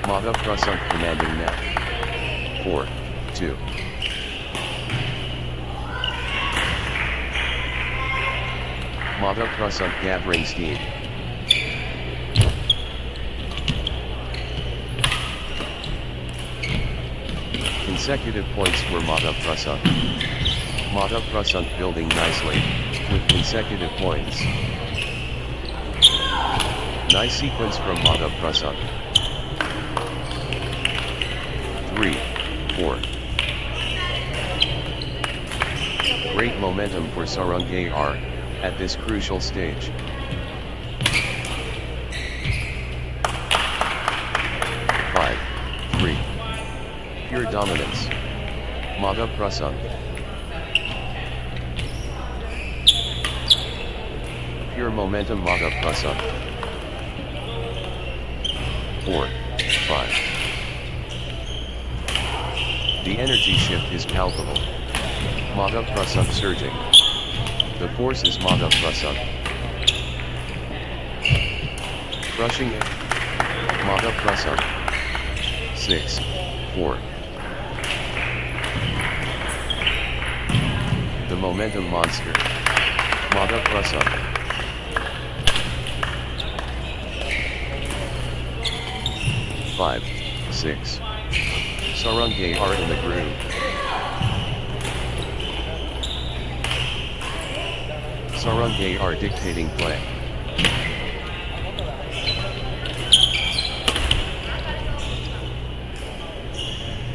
Madhya Prasanth commanding now. 4, 2. Madhya Prasanth gathering steam. Consecutive points for Madhya Prasanth. Madhya Prasanth building nicely, with consecutive points. Nice sequence from Madhya Prasanth. 3, 4. Great momentum for Sarangayar at this crucial stage. 5, 3. Pure dominance. Madhya Prasanth. Pure momentum Madhya Prasanth. 4, 5. The energy shift is palpable. Madhya Prasanth surging. The force is Madhya Prasanth. Crushing it. Madhya Prasanth. 6, 4. The momentum monster. Madhya Prasanth. 5, 6. Sarangay are in the groove. Sarangay are dictating play.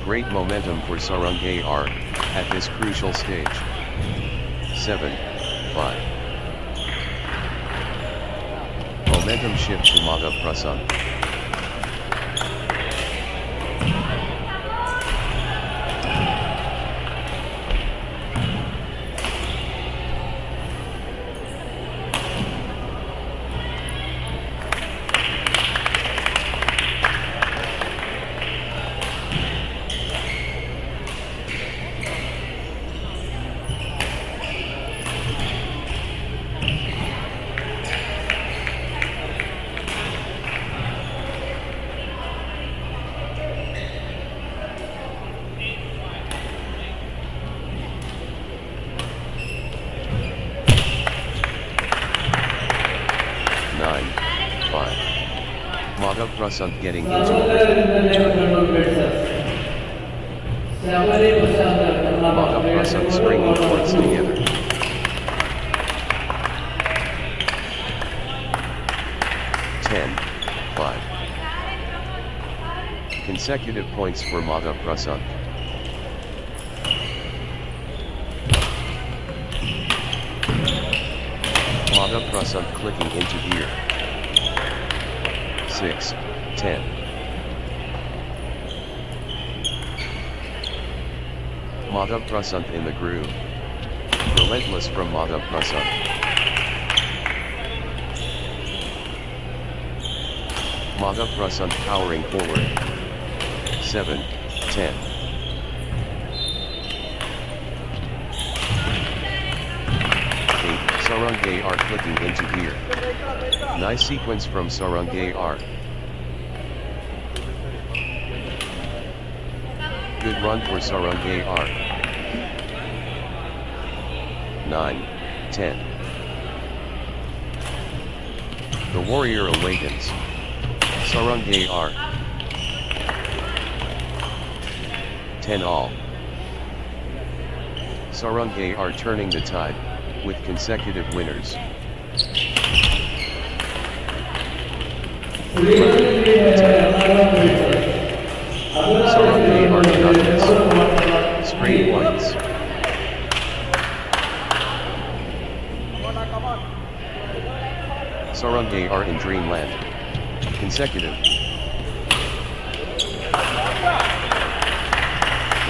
Great momentum for Sarangay are at this crucial stage. 7, 5. Momentum shift to Madhya Prasanth. Madhya Prasanth getting into Madhya Prasanth stringing points together. 10, 5. Consecutive points for Madhya Prasanth. Madhya Prasanth clicking into gear. 6, 10. Madhav Prasant in the groove. Relentless from Madhav Prasant. Madhav Prasant powering forward. 7, 10. Sarangay R clicking into gear. Nice sequence from Sarangay R. Good run for Sarangay R. 9, 10. The warrior awakens. Sarangay R. 10 all. Sarangay R turning the tide, with consecutive winners. Sarangay R got this. Straight points. Sarangay R in dreamland. Consecutive.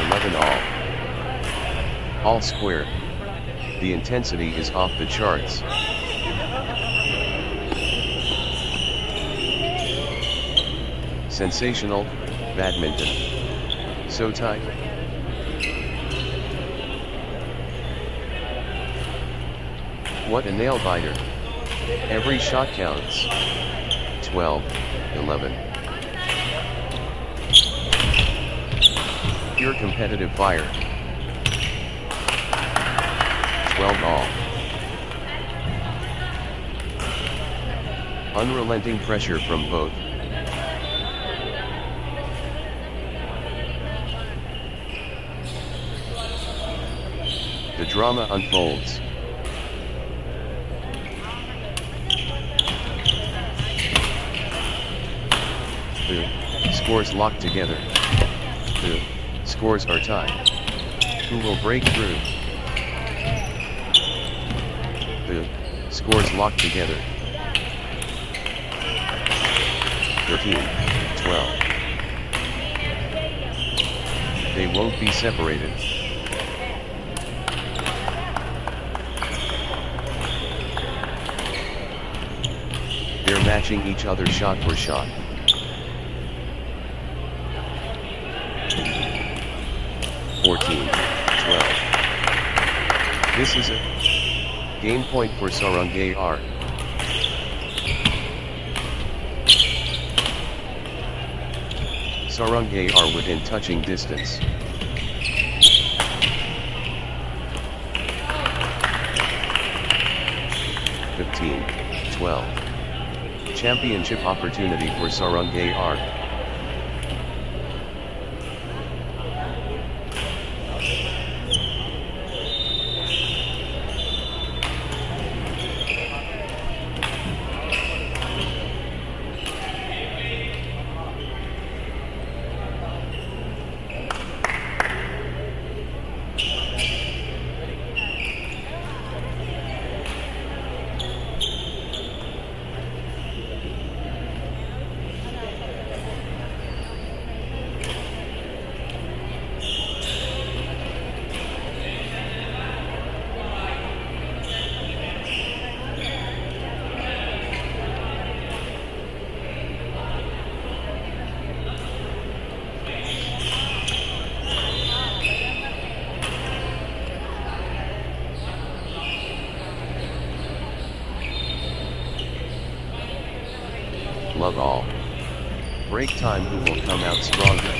11 all. All square. The intensity is off the charts. Sensational, badminton. So tight. What a nail biter. Every shot counts. 12, 11. Pure competitive fire. 12 all. Unrelenting pressure from both. The drama unfolds. The scores locked together. The scores are tied. Who will break through? The scores locked together. 13, 12. They won't be separated. They're matching each other shot for shot. 14, 12. This is a game point for Sarangay R. Sarangay R within touching distance. (15, 12). Championship opportunity for Sarangay R. Love all. Break time, who will come out stronger?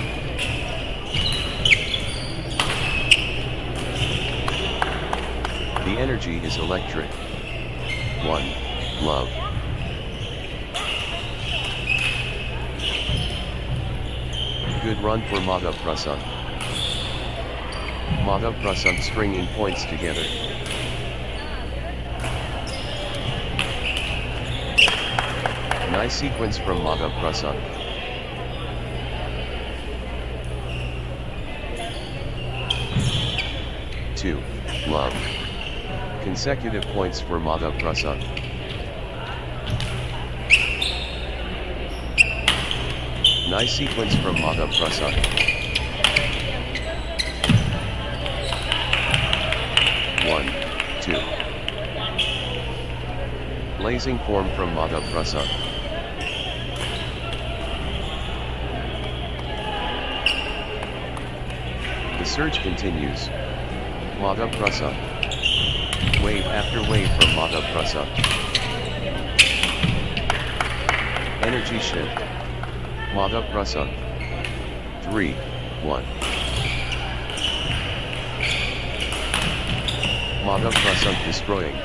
The energy is electric. 1. Love. Good run for Madhav Prasant. Madhav Prasant stringing points together. Nice sequence from Madhav Prasant. Two. Love. Consecutive points for Madhav Prasant. Nice sequence from Madhav Prasant. 2. Blazing form from Madhav Prasad. The surge continues. Madhav Prasad. Wave after wave from Madhav Prasad. Energy shift. Madhav Prasad. 3, 1. Madhav Prasad destroying.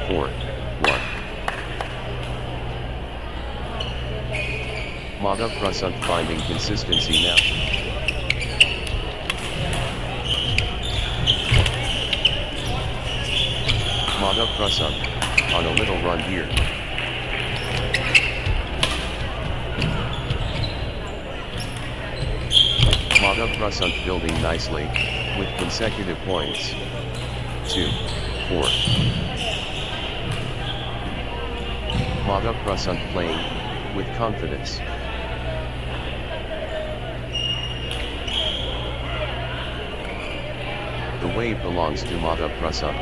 4, 1. Madhav Prasad finding consistency now. Madhav Prasad on a little run here. Madhav Prasad building nicely, with consecutive points. 2, 4. Madhav Prasad playing, with confidence. The wave belongs to Madhav Prasad.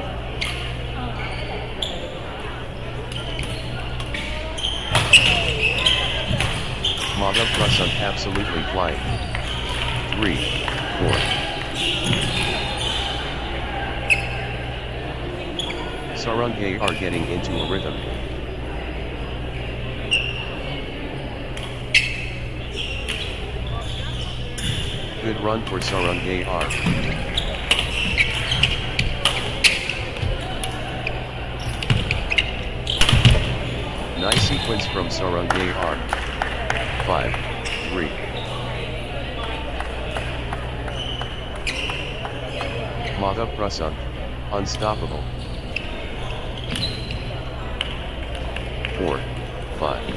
Madhav Prasad absolutely flying. 3, 4. Sarangay are getting into a rhythm. Good run for Sarangay R. Nice sequence from Sarangay R. 5, 3. Madhav Prasad, unstoppable. 4, 5.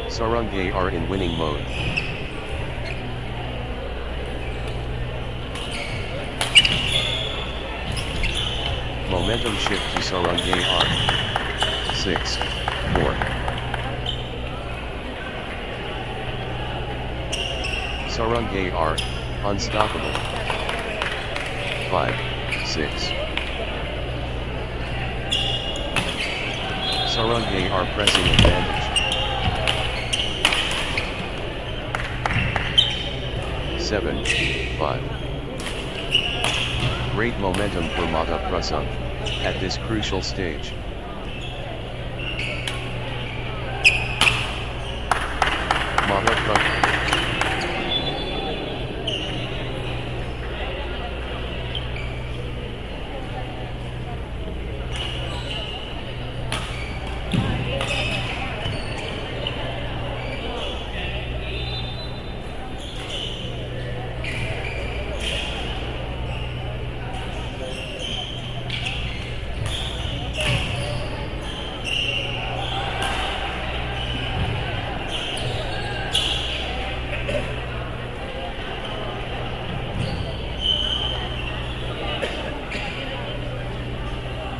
Sarangay are in winning mode. Momentum shift to Sarangay R. 6, 4. Sarangay R, unstoppable. 5, 6. Sarangay are pressing advantage. 7, 5. Great momentum for Madhav Prasad at this crucial stage. Madhav Prasad.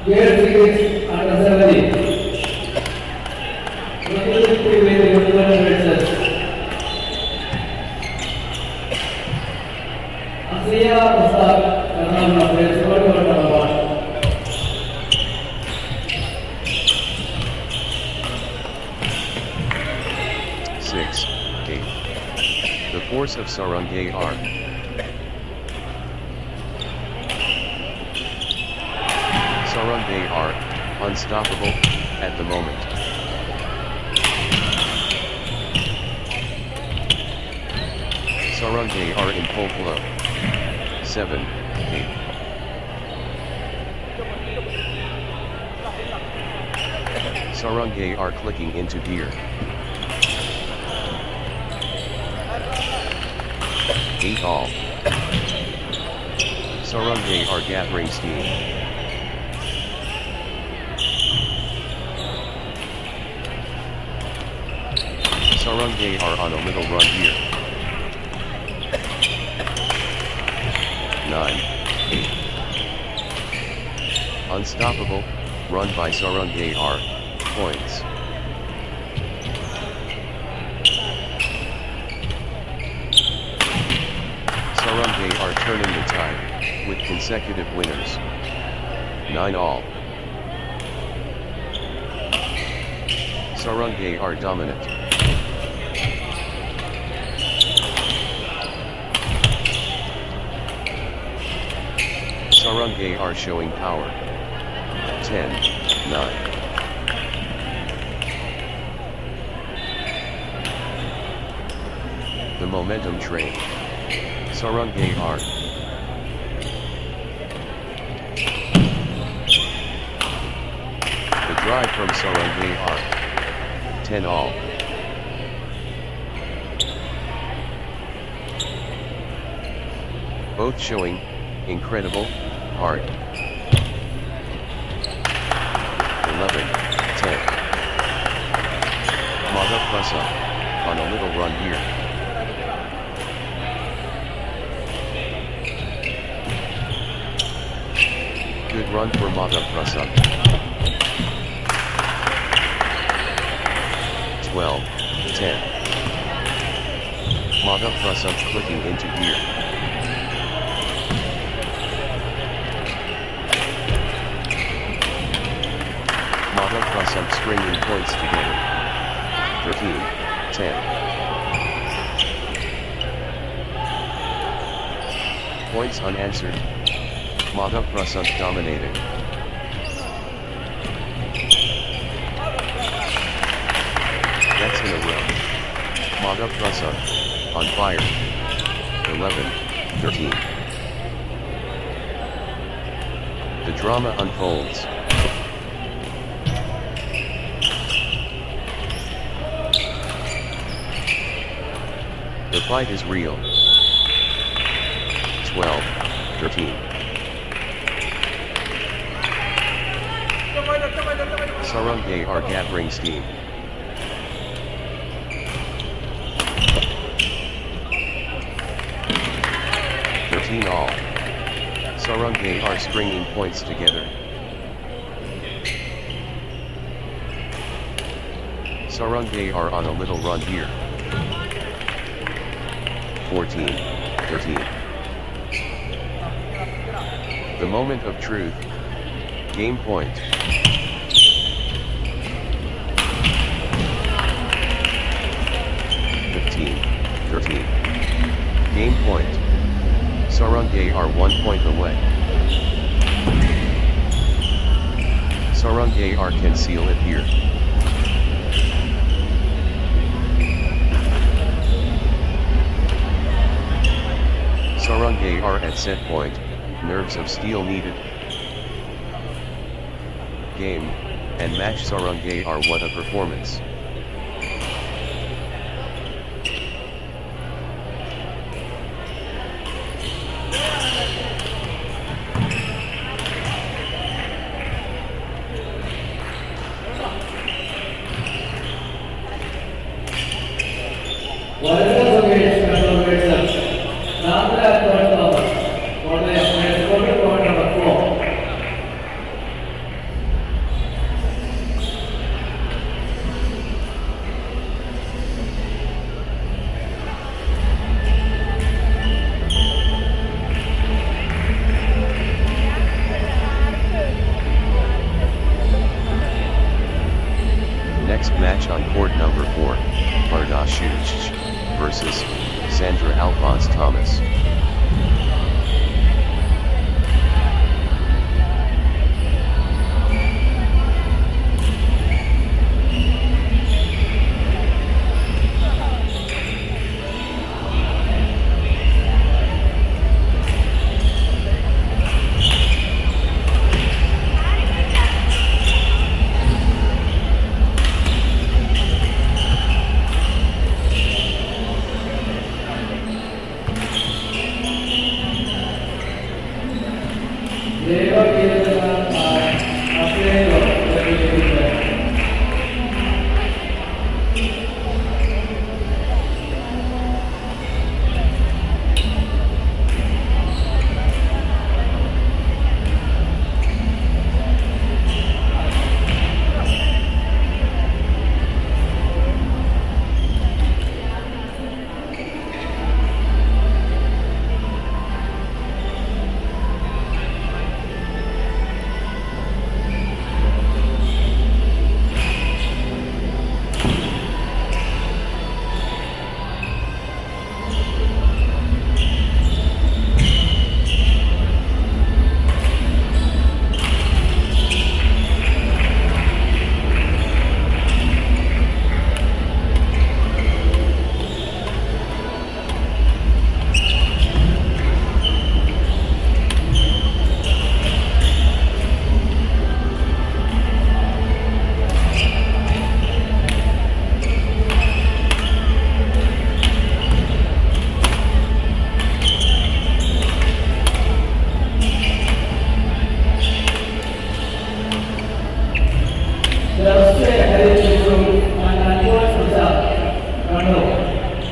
Here tickets under 70. Asriya Ustad Ernakulam plays world number 1. Six, 8. The force of Sarangay R. Sarangay are unstoppable at the moment. Sarangay are in full flow. 7, 8. Sarangay are clicking into gear. 8 all. Sarangay are gathering steam. Sarangay are on a little run here. 9, 8. Unstoppable, run by Sarangay R. Points. Sarangay are turning the tide. with consecutive winners. 9-all. Sarungay are dominant. Sarungay are showing power. 10-9. The momentum train. Sarungay are. The drive from Sarungay are. 10-all. Both showing incredible heart. 11-10. Madhav Prasad on a little run here. Good run for Madhav Prasad. 12-10. Madhav Prasad clicking into gear. Madhav Prasad stringing points together. 13-10. Points unanswered. Madhav Prasad dominating. That's in a row. Madhav Prasad on fire. 11-13. The drama unfolds. The fight is real. 12-13. Sarungay are gathering steam. All. Sarungay are stringing points together. Sarungay are on a little run here. 14-13. The moment of truth. Game point. 15-13. Game point. Sarungay are 1 point away. Sarungay are can seal it here. Sarungay are at set point, nerves of steel needed. Game, and match. Sarungay are what a performance. Next match on court number 4, Ernakulam versus Sandra Alphonse Thomas.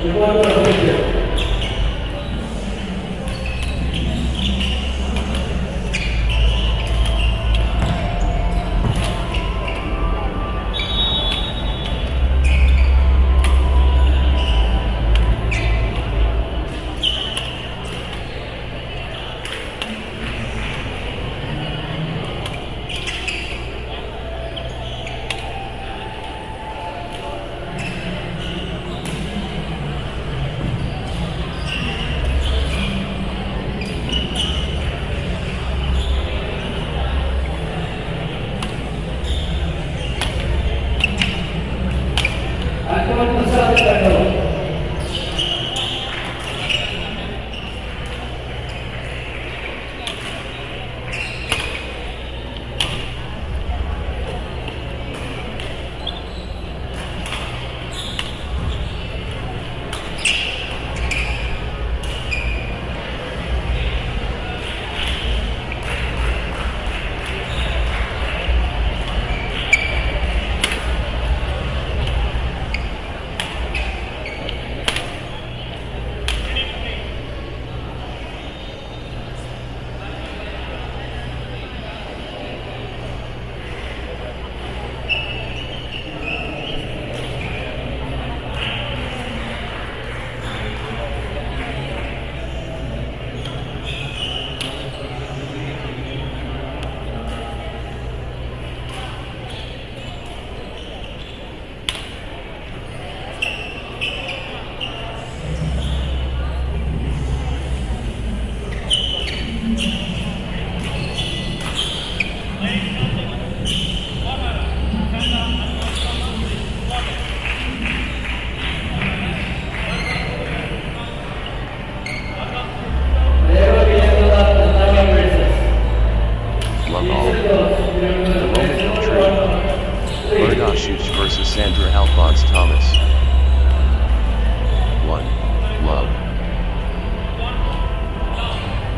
Report completed.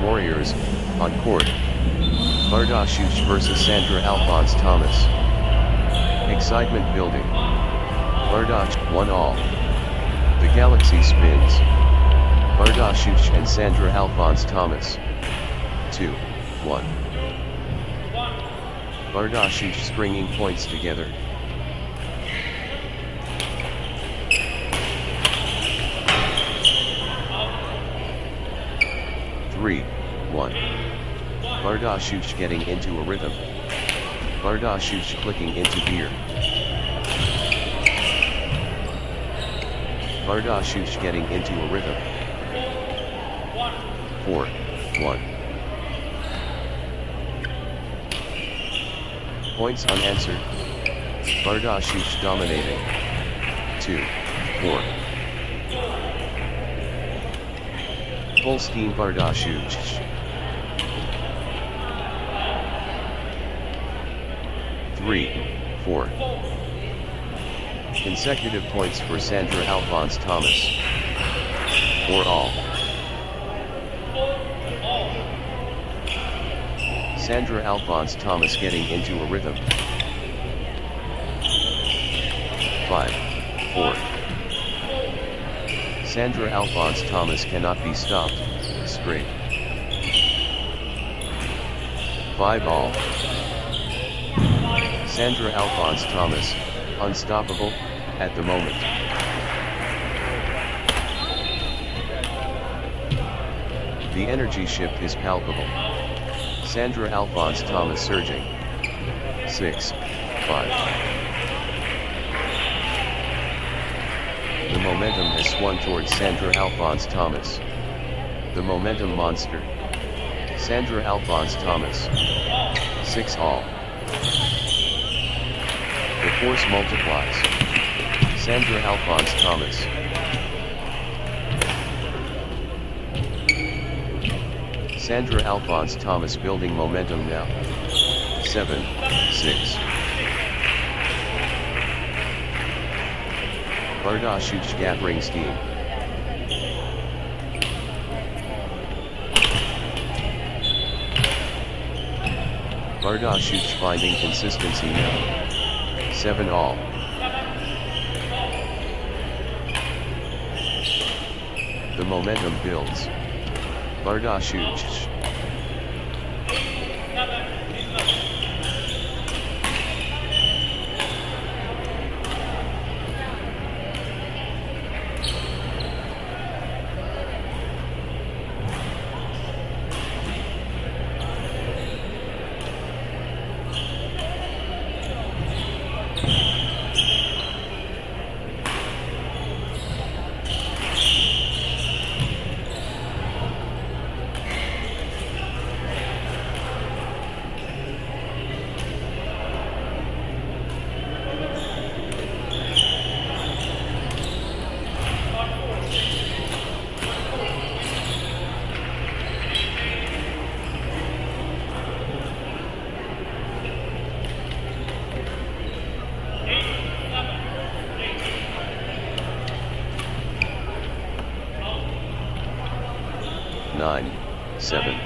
Warriors, on court. Bardashuch vs Sandra Alphonse Thomas. Excitement building. Bardach, 1-all. The galaxy spins. Bardashuch and Sandra Alphonse Thomas. 2-1. Bardashuch stringing points together. Three, 1. Bardashuch getting into a rhythm. Bardashuch clicking into gear. Bardashuch getting into a rhythm. 4-1. Points unanswered. Bardashuch dominating. 2-4. Full steam Bardashuch. 3-4. Consecutive points for Sandra Alphonse Thomas. 4-all. Sandra Alphonse Thomas getting into a rhythm. 5-4. Sandra Alphonse Thomas cannot be stopped, straight. 5-all. Sandra Alphonse Thomas, unstoppable, at the moment. The energy shift is palpable. Sandra Alphonse Thomas surging. 6-5. The momentum has swung towards Sandra Alphonse Thomas. The momentum monster. Sandra Alphonse Thomas. 6-all. The force multiplies. Sandra Alphonse Thomas. Sandra Alphonse Thomas building momentum now. 7-6. Bardashuch gathering steam. Bardashuch finding consistency now. 7-all. The momentum builds. Bardashuch. Nine, 7.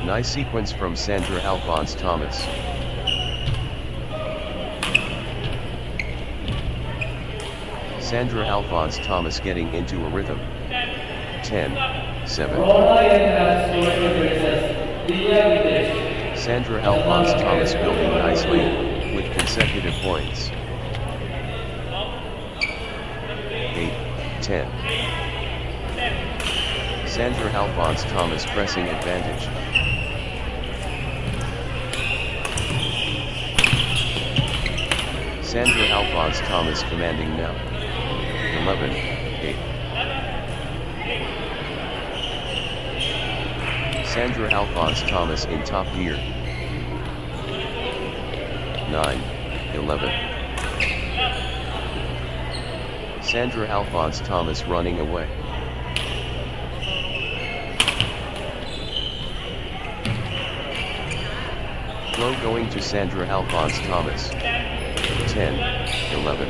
Nice sequence from Sandra Alphonse Thomas. Sandra Alphonse Thomas getting into a rhythm. 10, 7. Sandra Alphonse Thomas building nicely, with consecutive points. 8, 10. Sandra Alphonse Thomas pressing advantage. Sandra Alphonse Thomas commanding now. 11, 8. Sandra Alphonse Thomas in top gear. 9, 11. Sandra Alphonse Thomas running away. Flow going to Sandra Alphonse Thomas. 10, 11.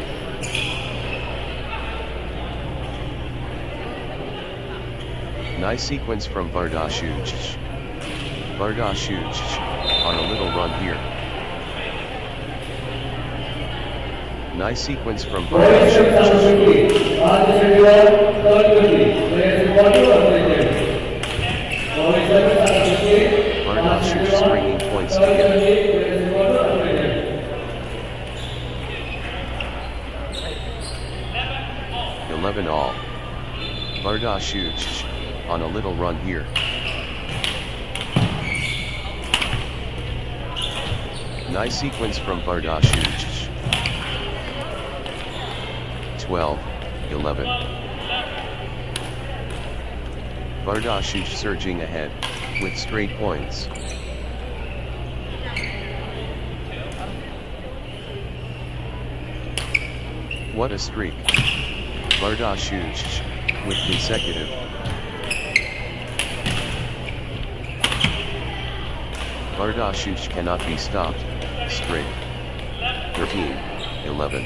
Nice sequence from Bardashuch. Bardashuch on a little run here. Nice sequence from Bardashuch. Bardashuch springing points together. 11 all. Bardashuch on a little run here. Nice sequence from Bardashuch. 12, 11. Bardashuch surging ahead, with straight points. What a streak. Bardashuch with consecutive. Bardashuch cannot be stopped. Straight. 13, 11.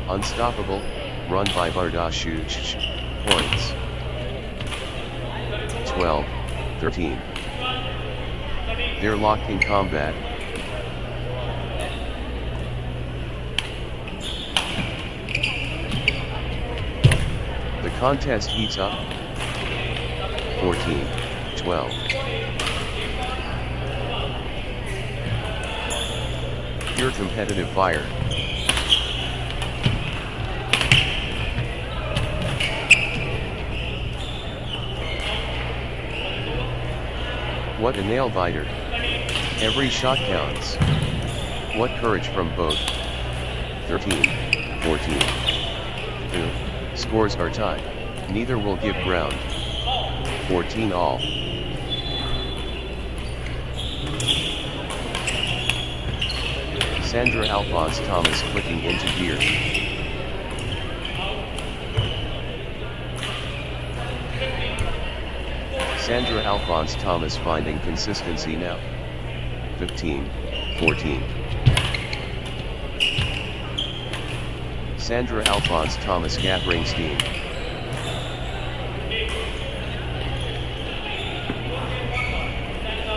Unstoppable, run by Bardashuch. Points. 12, 13. They're locked in combat. The contest heats up. 14, 12. Pure competitive fire. What a nail biter. Every shot counts. What courage from both. 13, 14. Scores are tied. Neither will give ground. 14 all. Sandra Alphonse Thomas clicking into gear. Sandra Alphonse Thomas finding consistency now. 15, 14. Sandra Alphonse Thomas gathering steam.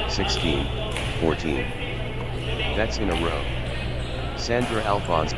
(16, 14). That's in a row. Sandra Alphonse.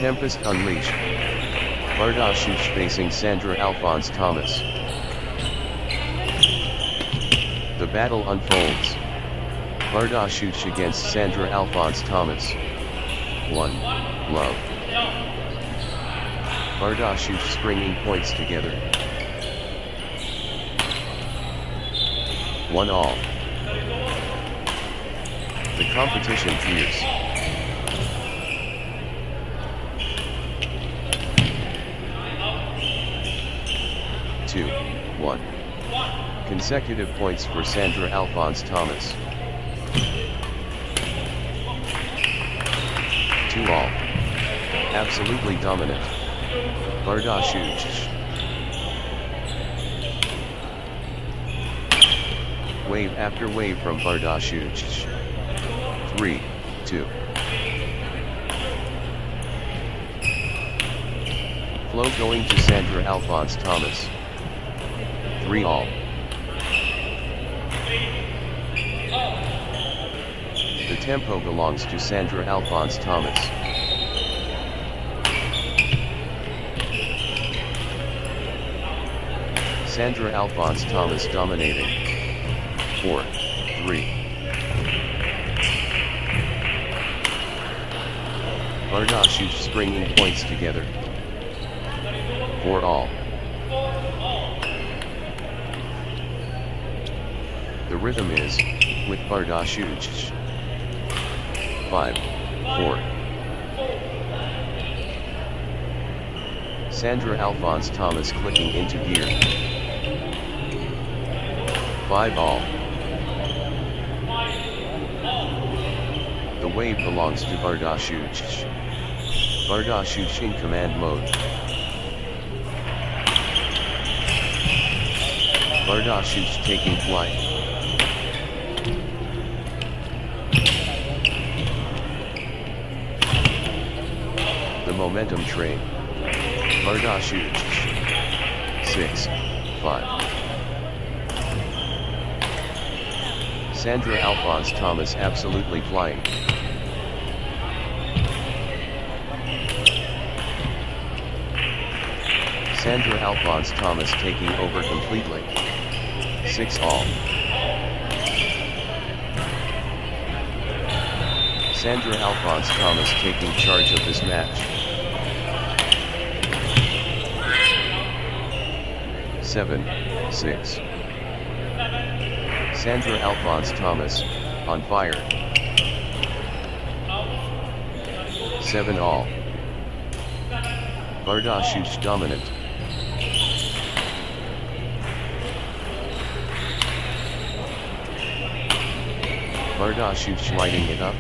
Tempest unleashed. Bardashush facing Sandra Alphonse Thomas. The battle unfolds. Bardashush against Sandra Alphonse Thomas. 1 love. Bardashush springing points together. 1 all. The competition fierce. Two, 1. Consecutive points for Sandra Alphonse Thomas. 2 all. Absolutely dominant. Bardashush. Wave after wave from Bardashush. 3, 2. Flow going to Sandra Alphonse Thomas. 3 all. The tempo belongs to Sandra Alphonse Thomas. Sandra Alphonse Thomas dominating. 4, 3. Bardashush springing points together. 4 all. The rhythm is, with Bardashush. 5, 4. Sandra Alphonse Thomas clicking into gear. 5 all. The wave belongs to Bardashush. Bardashush in command mode. Bardashush taking flight. The momentum train. Bardashush. 6, 5. Sandra Alphonse Thomas absolutely flying. Sandra Alphonse Thomas taking over completely. 6 all. Sandra Alphonse Thomas taking charge of this match. 7, 6. Sandra Alphonse Thomas, on fire. 7 all. Bardashush dominant. Bardashush lighting it up.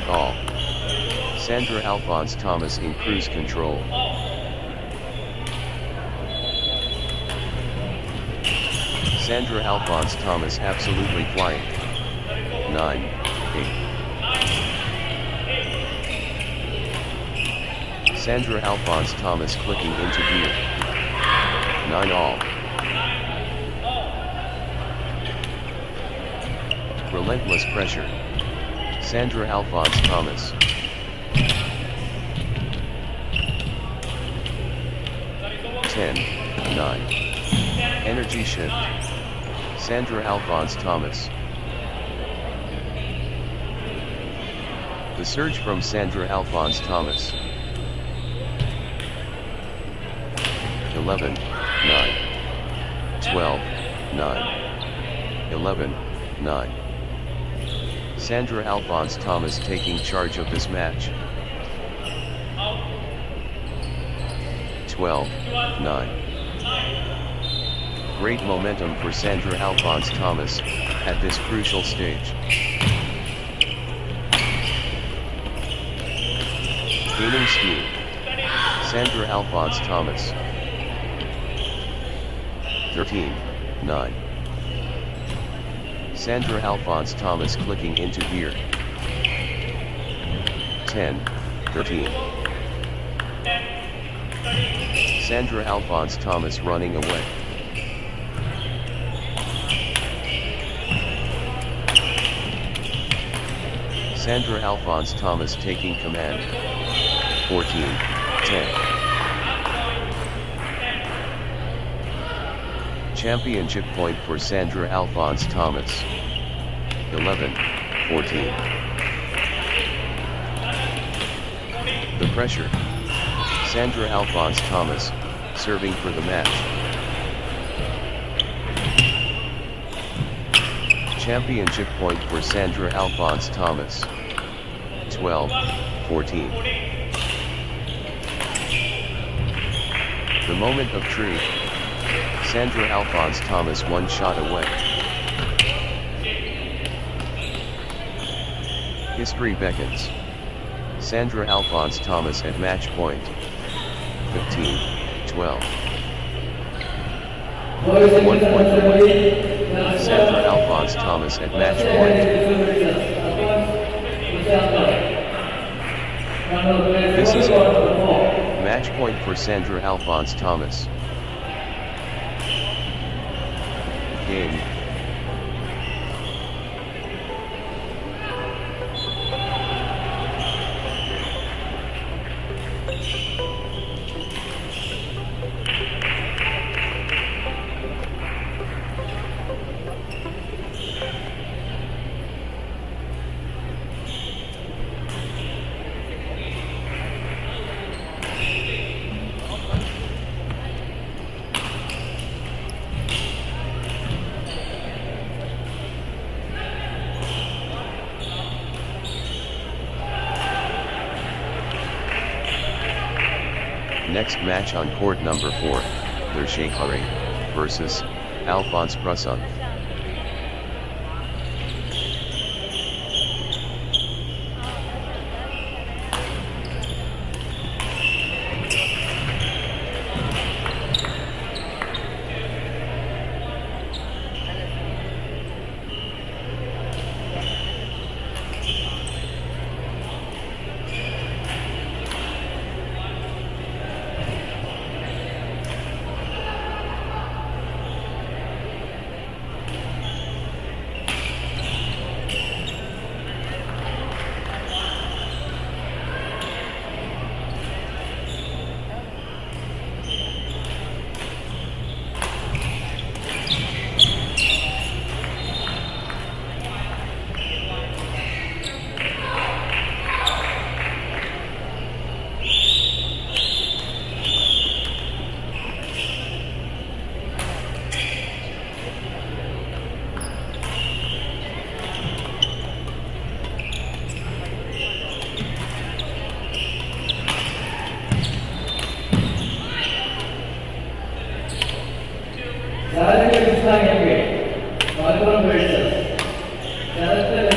All. Sandra Alphonse Thomas in cruise control. Sandra Alphonse Thomas absolutely flying. 9, 8. Sandra Alphonse Thomas clicking into gear. 9 all. Relentless pressure. Sandra Alphonse Thomas. 10, 9. Energy shift. Sandra Alphonse Thomas. The surge from Sandra Alphonse Thomas. 11, 9. 12, 9. 11, 9. Sandra Alphonse Thomas taking charge of this match. 12, 9. Great momentum for Sandra Alphonse Thomas at this crucial stage. Gaining speed. Sandra Alphonse Thomas. 13, 9. Sandra Alphonse Thomas clicking into gear. 10, 13. Sandra Alphonse Thomas running away. Sandra Alphonse Thomas taking command. 14, 10. Championship point for Sandra Alphonse Thomas. 11, 14. The pressure. Sandra Alphonse Thomas, serving for the match. Championship point for Sandra Alphonse Thomas. 12, 14. The moment of truth. Sandra Alphonse Thomas one shot away. History beckons. Sandra Alphonse Thomas at match point. 15, 12. 1 point away. Sandra Alphonse Thomas at match point. This is it. Match point for Sandra Alphonse Thomas. Game. Next match on court number 4, Lershekare versus Alphonse Prusson. Ernakulam versus Ernakulam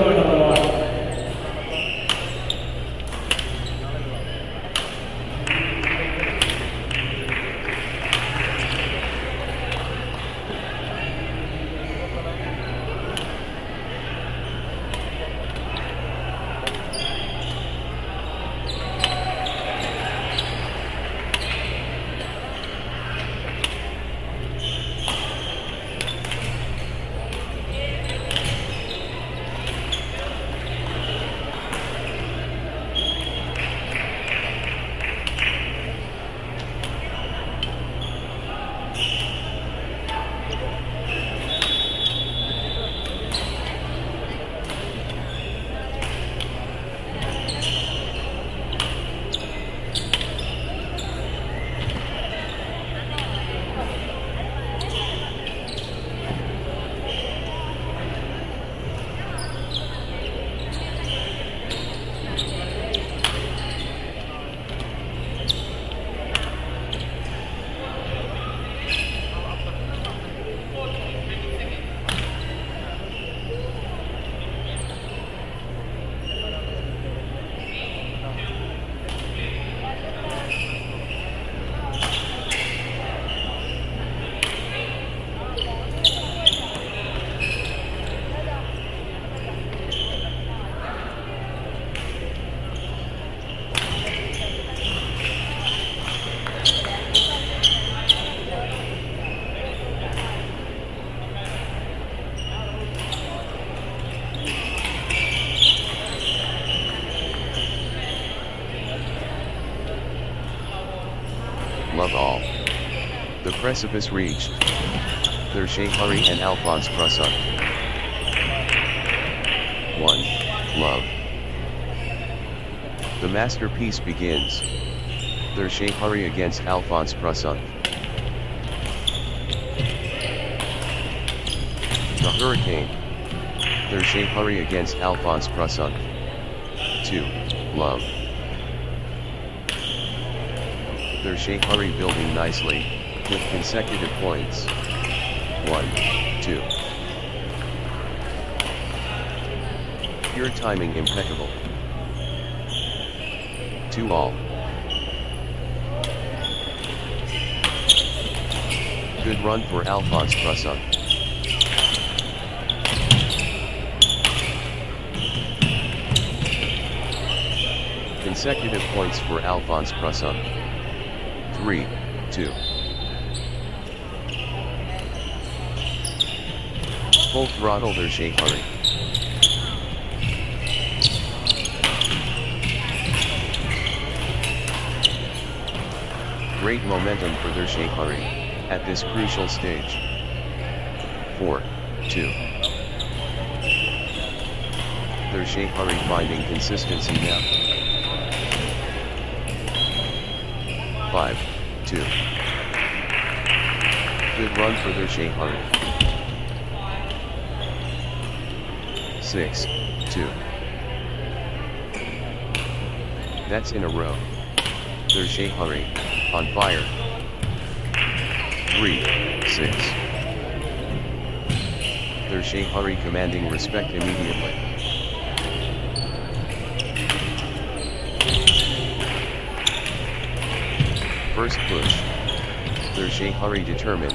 versus number 1. love all. The precipice reached. There Shehari and Alphonse Prasant. 1. Love. The masterpiece begins. There Shehari against Alphonse Prasant. The hurricane. There Shehari against Alphonse Prasant. 2. Love. There Shehari building nicely, with consecutive points. 1, 2. Pure timing impeccable. 2 all. Good run for Alphonse Prasant. Consecutive points for Alphonse Prasant. 3, 2. Full throttle there Shehari. Great momentum for their Shehari at this crucial stage. 4, 2. Their Shehari finding consistency now. 5, 2. Good run for their Shehari. 6, 2. That's in a row. Their Shehari, on fire. 3, 6. Their Shehari commanding respect immediately. First push. Their Shehari determined.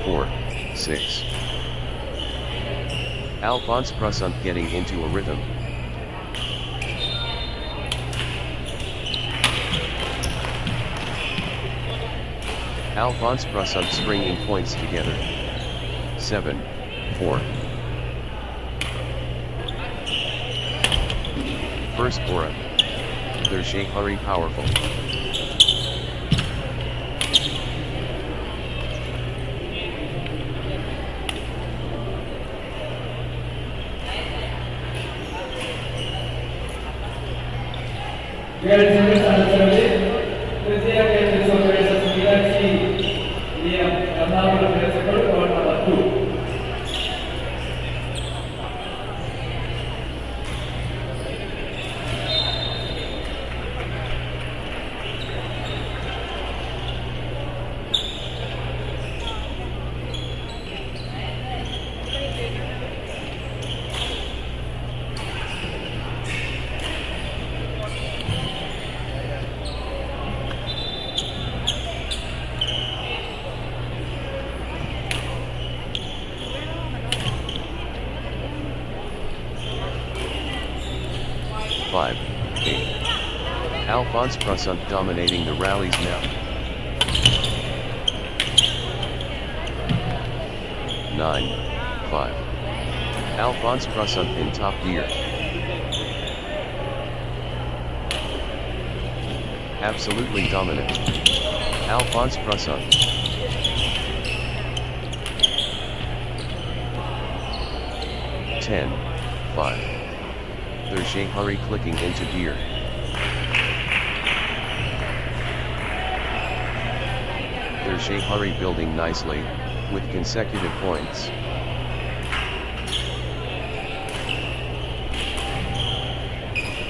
4, 6. Alphonse Prasant getting into a rhythm. Alphonse Prasant stringing points together. 7, 4. First aura. Their Shehari powerful. Five, 8. Alphonse Prasant dominating the rallies now. 9, 5. Alphonse Prasant in top gear. Absolutely dominant. Alphonse Prasant. 10, 5. Their Shehari clicking into gear. Their Shehari building nicely, with consecutive points.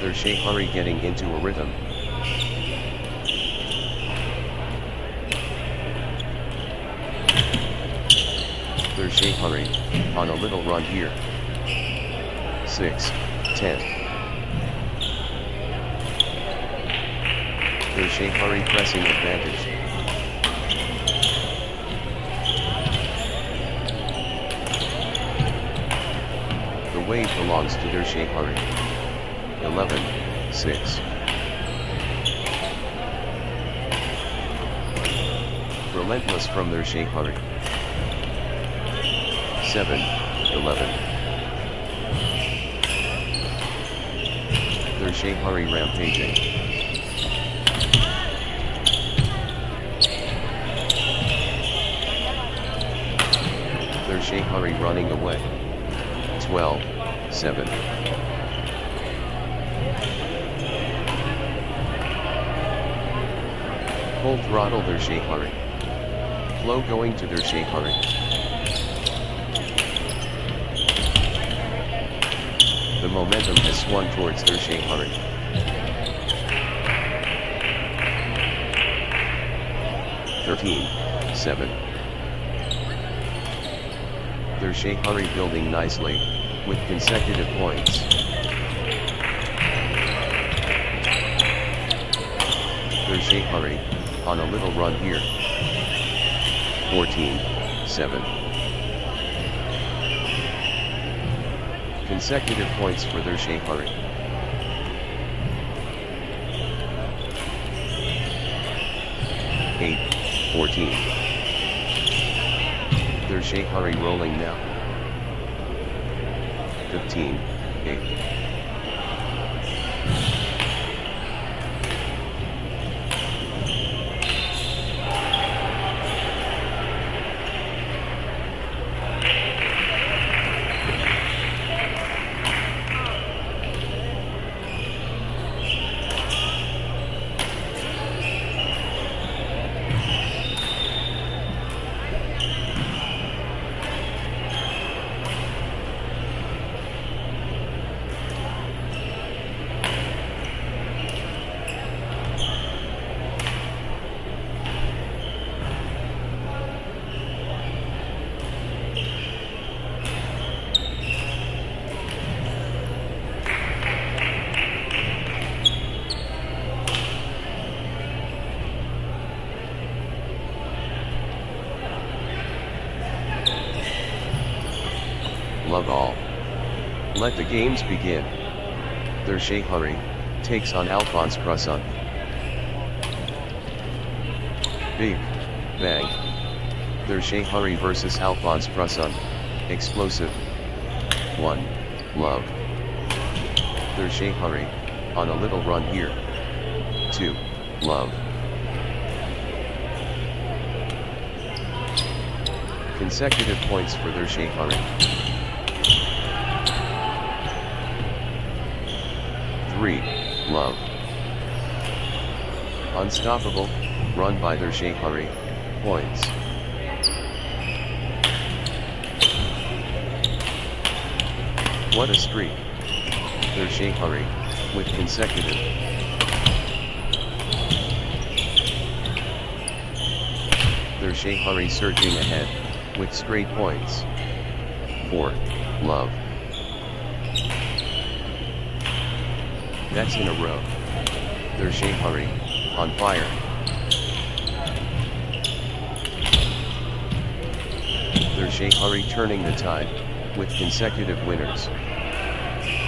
Their Shehari getting into a rhythm. Their Shehari, on a little run here. 6, 10. Their Shehari pressing advantage. The wave belongs to their Shehari. 11, 6. Relentless from their Shehari. 7, 11. Their Shehari rampaging. Their Shehari running away. 12-7. Full throttle their Shehari. Flow going to their Shehari. The momentum has swung towards their Shehari. Thirteen, 7. Their Shehari building nicely, with consecutive points. Their Shehari, on a little run here. 14-7. Consecutive points for their Shehari. Eight, 14. Their Shehari rolling now. 15-8. Love all. Let the games begin. Their Shehari takes on Alphonse Prusson. Big Bang. Their Shehari versus Alphonse Prusson. Explosive. 1. Love. Their Shehari on a little run here. 2. Love. Consecutive points for their Shehari. 3. Love. Unstoppable, run by their Shehari, points. What a streak. Their Shehari, with consecutive. Their Shehari surging ahead, with straight points. 4. Love. That's in a row. Their Shehari, on fire. Their Shehari turning the tide, with consecutive winners.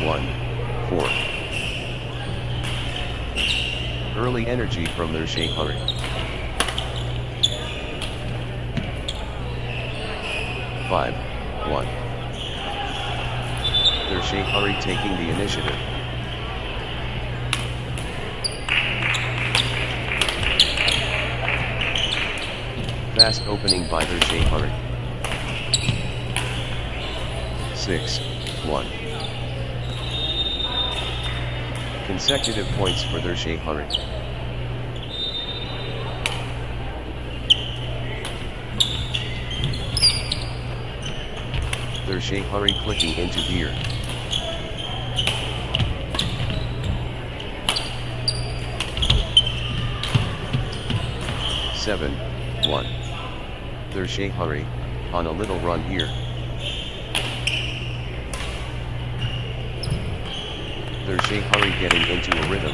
1-4. Early energy from their Shehari. 5-1. Their Shehari taking the initiative. Fast opening by their Shehari. 6-1. Consecutive points for their Shehari. Their Shehari clicking into gear. Seven, 1. Their Shehari, on a little run here. Their Shehari getting into a rhythm.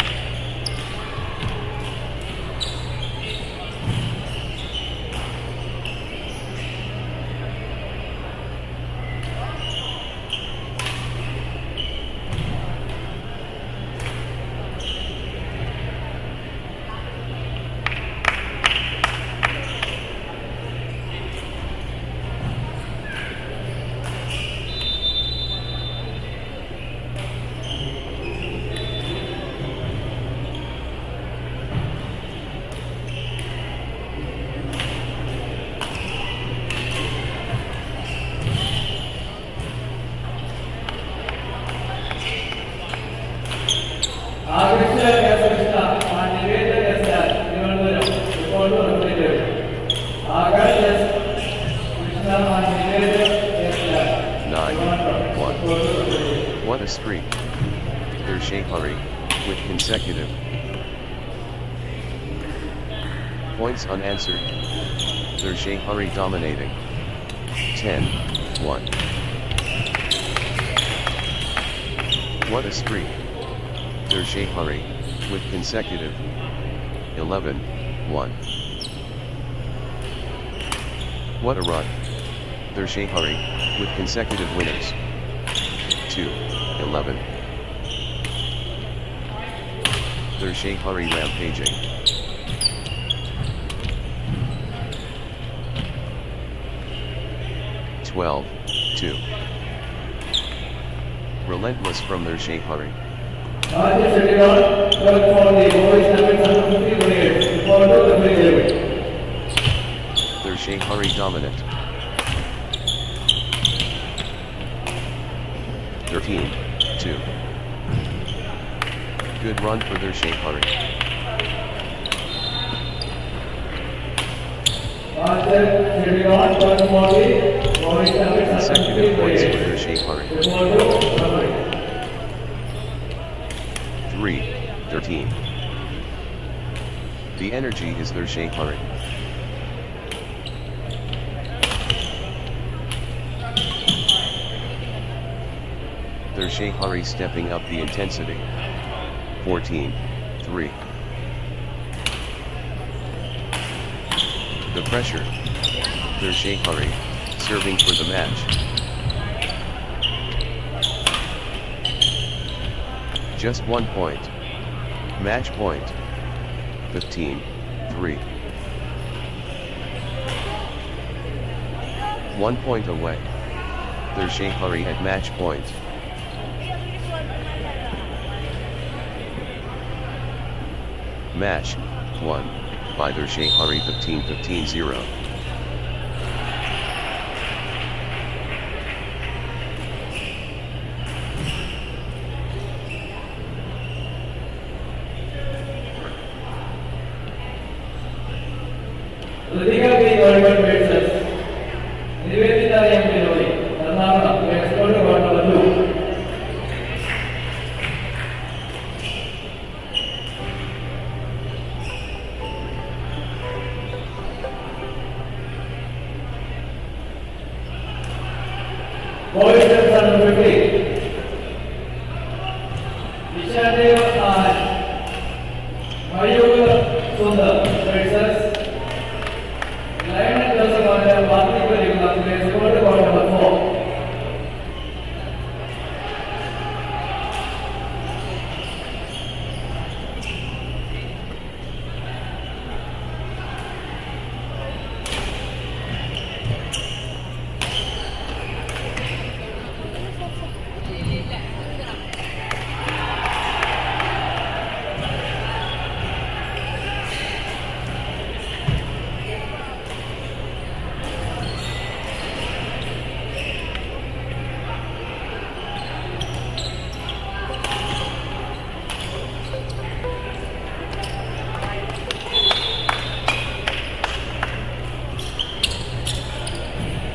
9-1. What a streak. Ernakulam, with consecutive points unanswered. Ernakulam dominating. 10-1. What a streak. Ernakulam, with consecutive 11-1. What a run. Ernakulam, with consecutive winners. 2-11. Ernakulam rampaging. 12-2. Relentless from Ernakulam. Ernakulam dominant. 13-2. Good run for Ernakulam. Consecutive points for Ernakulam. 3-13. The energy is Ernakulam. Ernakulam stepping up the intensity. 14-3. The pressure. Ernakulam serving for the match. Just 1 point. Match point. 15-3. 1 point away. Ernakulam at match point. Match won by Ernakulam 15-0.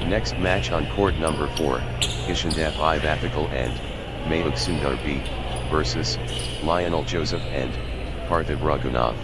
Next match on court number 4, Kishandev I Bathikal and Mayug Sundar B versus Lionel Joseph and Parthiv Raghunath.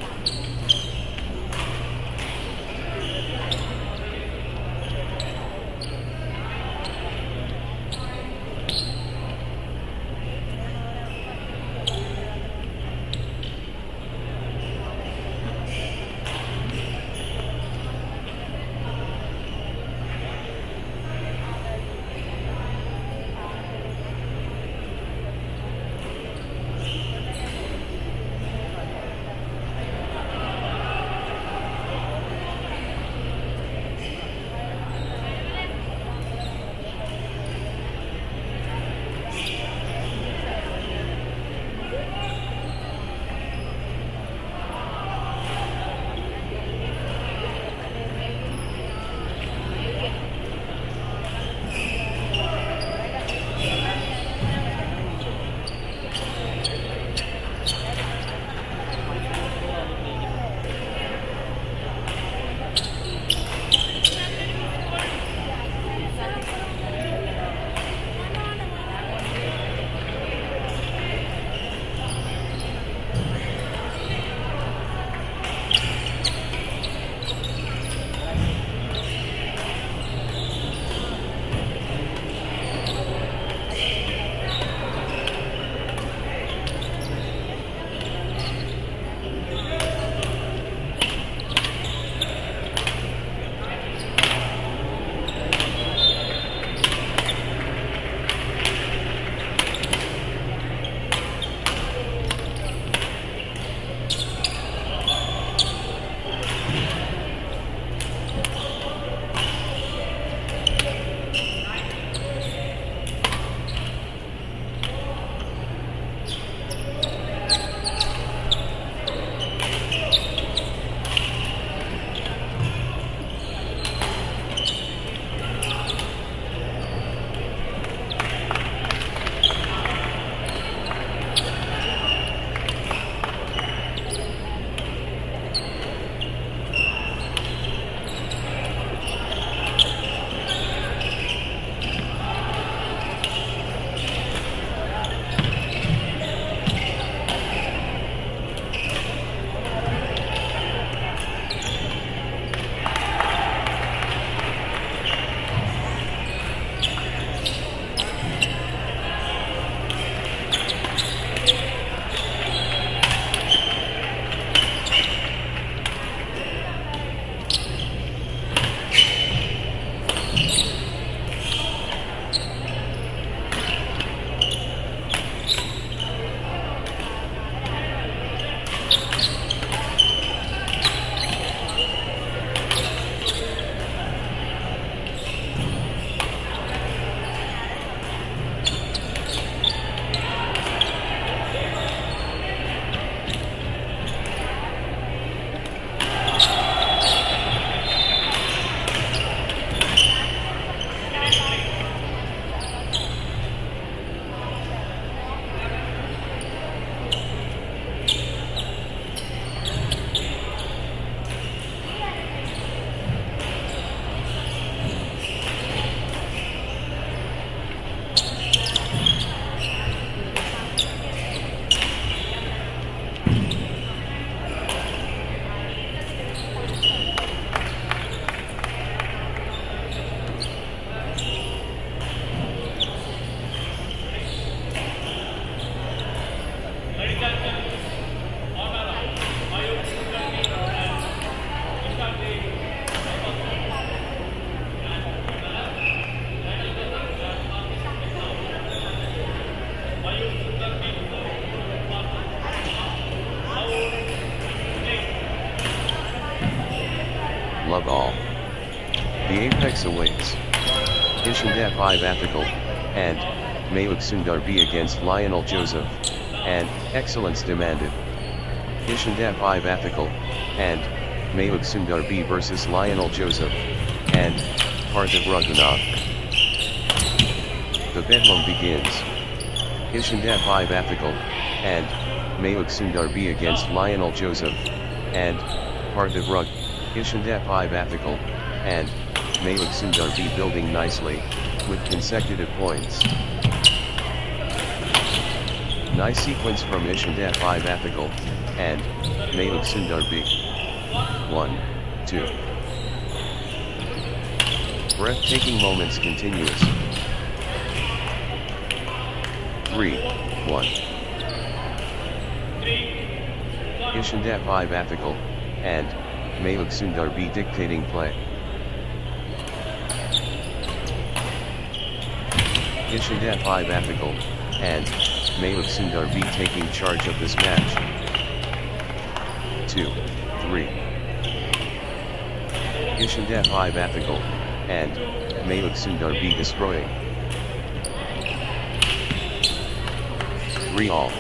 Ishanda 5 ethical, and Mayuk Sundar B against Lionel Joseph, and excellence demanded. Ishanda 5 ethical, and Mayuk Sundar B versus Lionel Joseph, and Parthiv Raghunath. The bedlam begins. Ishanda 5 ethical, and Mayuk Sundar B against Lionel Joseph, and Parthiv Rag. Ishanda 5 ethical, and Mayuk Sundar B building nicely, with consecutive points. Nice sequence from Ishanda 5 ethical, and Mayuk Sundar B. 1, 2. Breathtaking moments continuous. 3, 1. Ishanda 5 ethical, and Mayuk Sundar B dictating play. Ishanda 5 ethical, and Mayuk Sundar B taking charge of this match. 2, 3. Ishanda 5 ethical, and Mayuk Sundar B destroying. 3 all.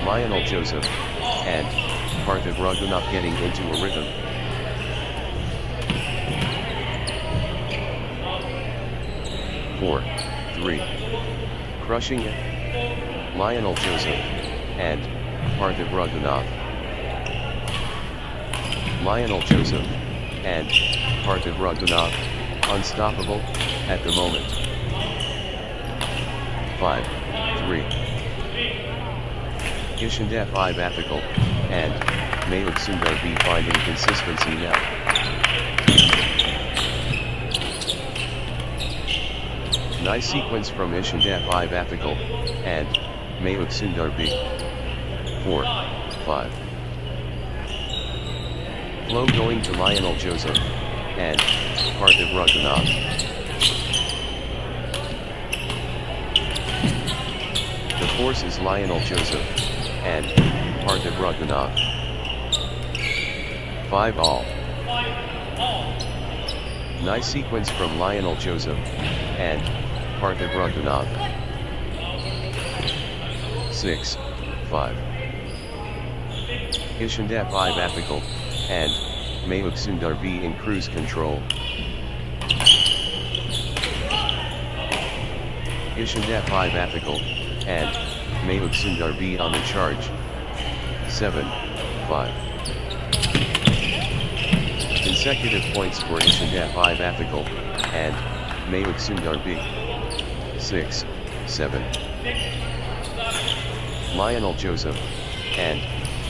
Lionel Joseph, and Parthiv Raghunath getting into a rhythm. 4, 3. Crushing it. Lionel Joseph, and Parthiv Raghunath. Lionel Joseph, and Parthiv Raghunath, unstoppable, at the moment. 5, 3. Ishanda 5 ethical, and Mayuk Sundar B finding consistency now. Nice sequence from Ishanda 5 ethical, and Mayuk Sundar B. 4, 5. Flow going to Lionel Joseph, and Parthiv Raghunath. The force is Lionel Joseph, and Parthiv Raghunath. 5 all. Nice sequence from Lionel Joseph, and Parthiv Raghunath. 6, 5. Ishanda 5 ethical, and Mayuk Sundar B in cruise control. Ishanda 5 ethical, and Mayuk Sundar B on the charge. 7, 5. Consecutive points for Ishanda 5 ethical, and Mayuk Sundar B. 6, 7. Lionel Joseph, and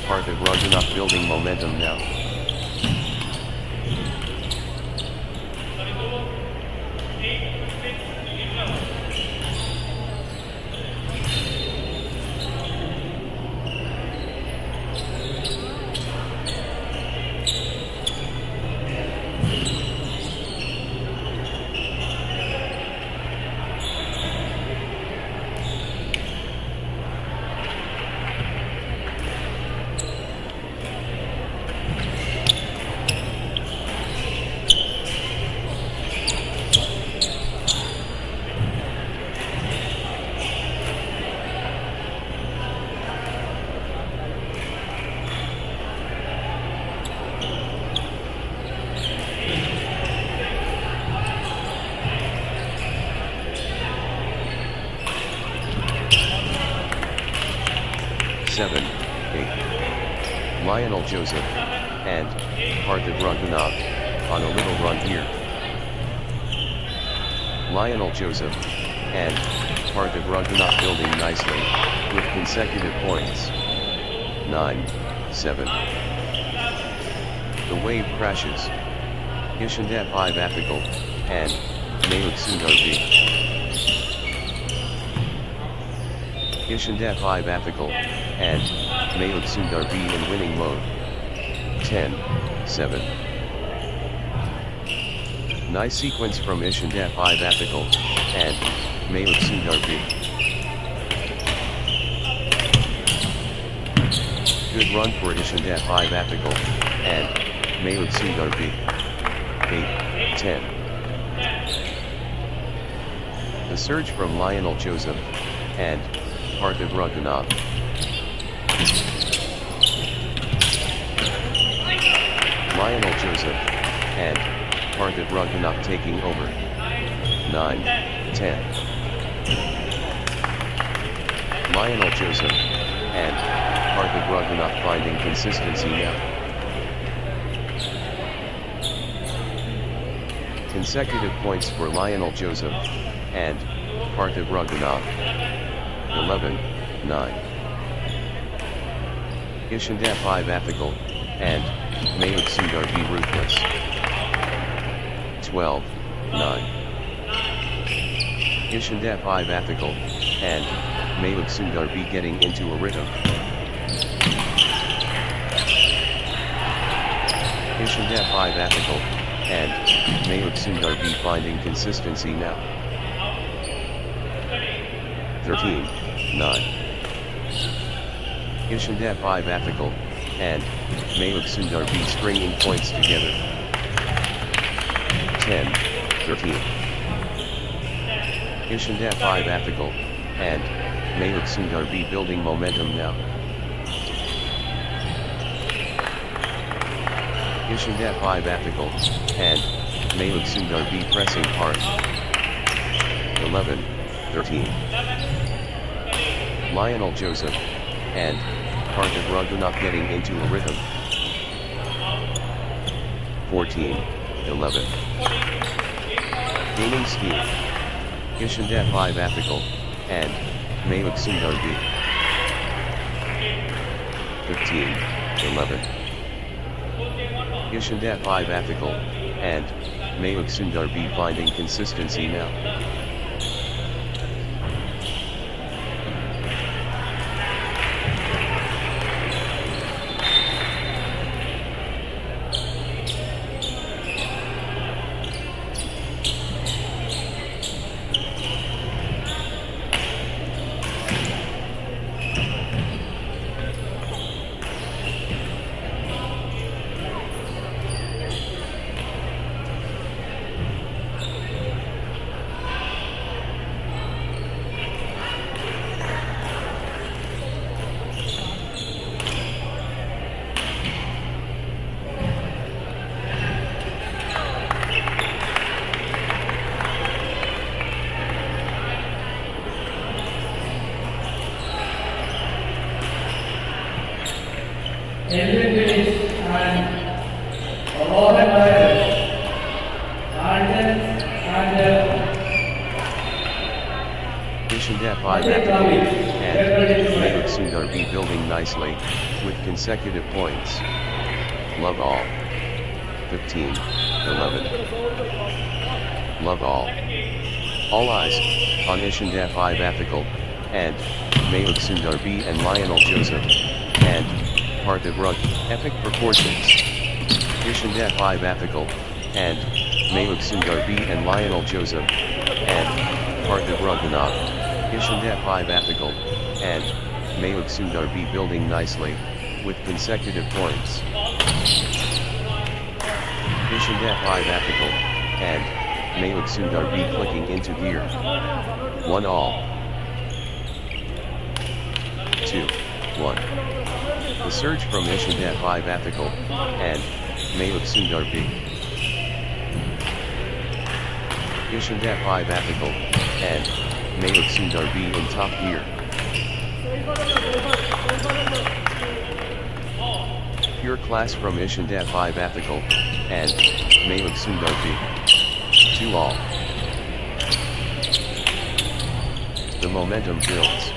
Parthiv Raghunath building momentum now. Seven, 8. Lionel Joseph, and Parthiv Raghunath, on a little run here. Lionel Joseph, and Parthiv Raghunath building nicely, with consecutive points. 9, 7. The wave crashes. Ishanda 5 ethical, and Mayuk Sundar B. Ishanda 5 ethical, and Mayuk Sundar B in winning mode. 10, 7. Nice sequence from Ishanda 5 ethical, and Mayuk Sundar B. Good run for Ishanda 5 ethical, and Mayuk Sundar B. 8, 10. surge from Lionel Joseph, and Parthiv Raghunath. Lionel Joseph, and Parthiv Raghunath taking over. 9-10. Lionel Joseph, and Parthiv Raghunath finding consistency now. Consecutive points for Lionel Joseph, and Parthiv Raghunath. 11-9. Ishandap 5 ethical, and Mayuk Sundar be ruthless. 12-9. Ishandap 5 ethical, and Mayuk Sundar be getting into a rhythm. Ishandap 5 ethical, and Mayuk Sundar be finding consistency now. 13-9. Ishandap 5 ethical, and Mayuk Sundar be stringing points together. 10-13. Ishandap 5 ethical, and Mayuk Sundar be building momentum now. Ishandap 5 ethical, and Mayuk Sundar be pressing hard. 11-13. Lionel Joseph, and Parthiv Raghunath getting into a rhythm. 14-11. Gaining speed. Ishandap 5 ethical, and Mayuk Sundar B. 15-11. Ishandap 5 ethical, and Mayuk Sundar B finding consistency now. Every village and all the players, sergeants and Ishandap 5 ethical, and Mayuk Sundar be building nicely, with consecutive points. Love all. 15-11. Love all. All eyes on Ishandap 5 ethical, and Mayuk Sundar B and Lionel Joseph, and Parthiv Rug, epic proportions. Ishandap 5 ethical, and Mayuk Sundar B and Lionel Joseph, and Parthiv Raghunath. Ishandap 5 ethical, and Mayuk Sundar B building nicely, with consecutive points. Ishandap 5 ethical, and Mayuk Sundar B clicking into gear. 1-all. 2-1. The surge from Ishandap 5 ethical, and Mayuk Sundar B. Ishandap 5 ethical, and Mayuk Sundar B in top gear. Pure class from Ishandap 5 ethical, and Mayuk Sundar B. 2-all. The momentum builds.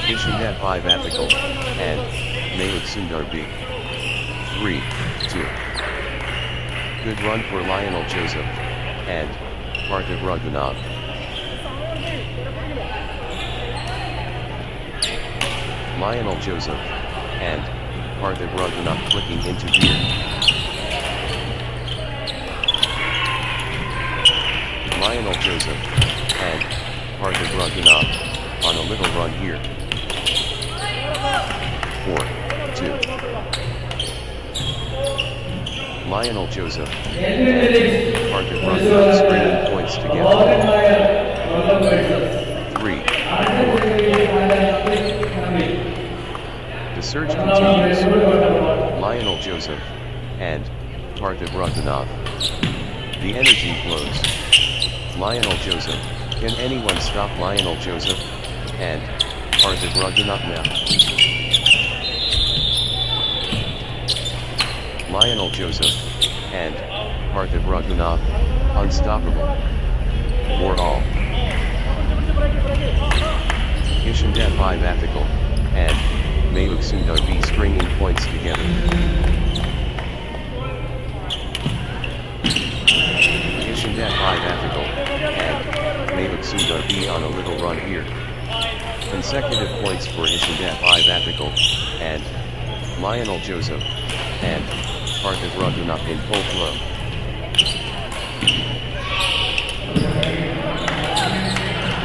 Ishandap 5 ethical, and Mayuk Sundar B. 3-2. Good run for Lionel Joseph, and Parthiv Raghunath. Lionel Joseph, and Parthiv Raghunath clicking into gear. Lionel Joseph, and Parthiv Raghunath, on a little run here. 4-2. Lionel Joseph, and Parthiv Raghunath stringing points together. Joseph, and Parthiv Raghunath. The energy flows. Lionel Joseph, can anyone stop Lionel Joseph? And Parthiv Raghunath now. Lionel Joseph, and Parthiv Raghunath, unstoppable. For all. Ishandat 5 ethical, and Mayuk Sundar B stringing points together. Ishandat 5 ethical, and Mayuk Sundar B on a little run here. Consecutive points for Ishandat 5 ethical, and Lionel Joseph, and Parthiv Raghunath in full flow.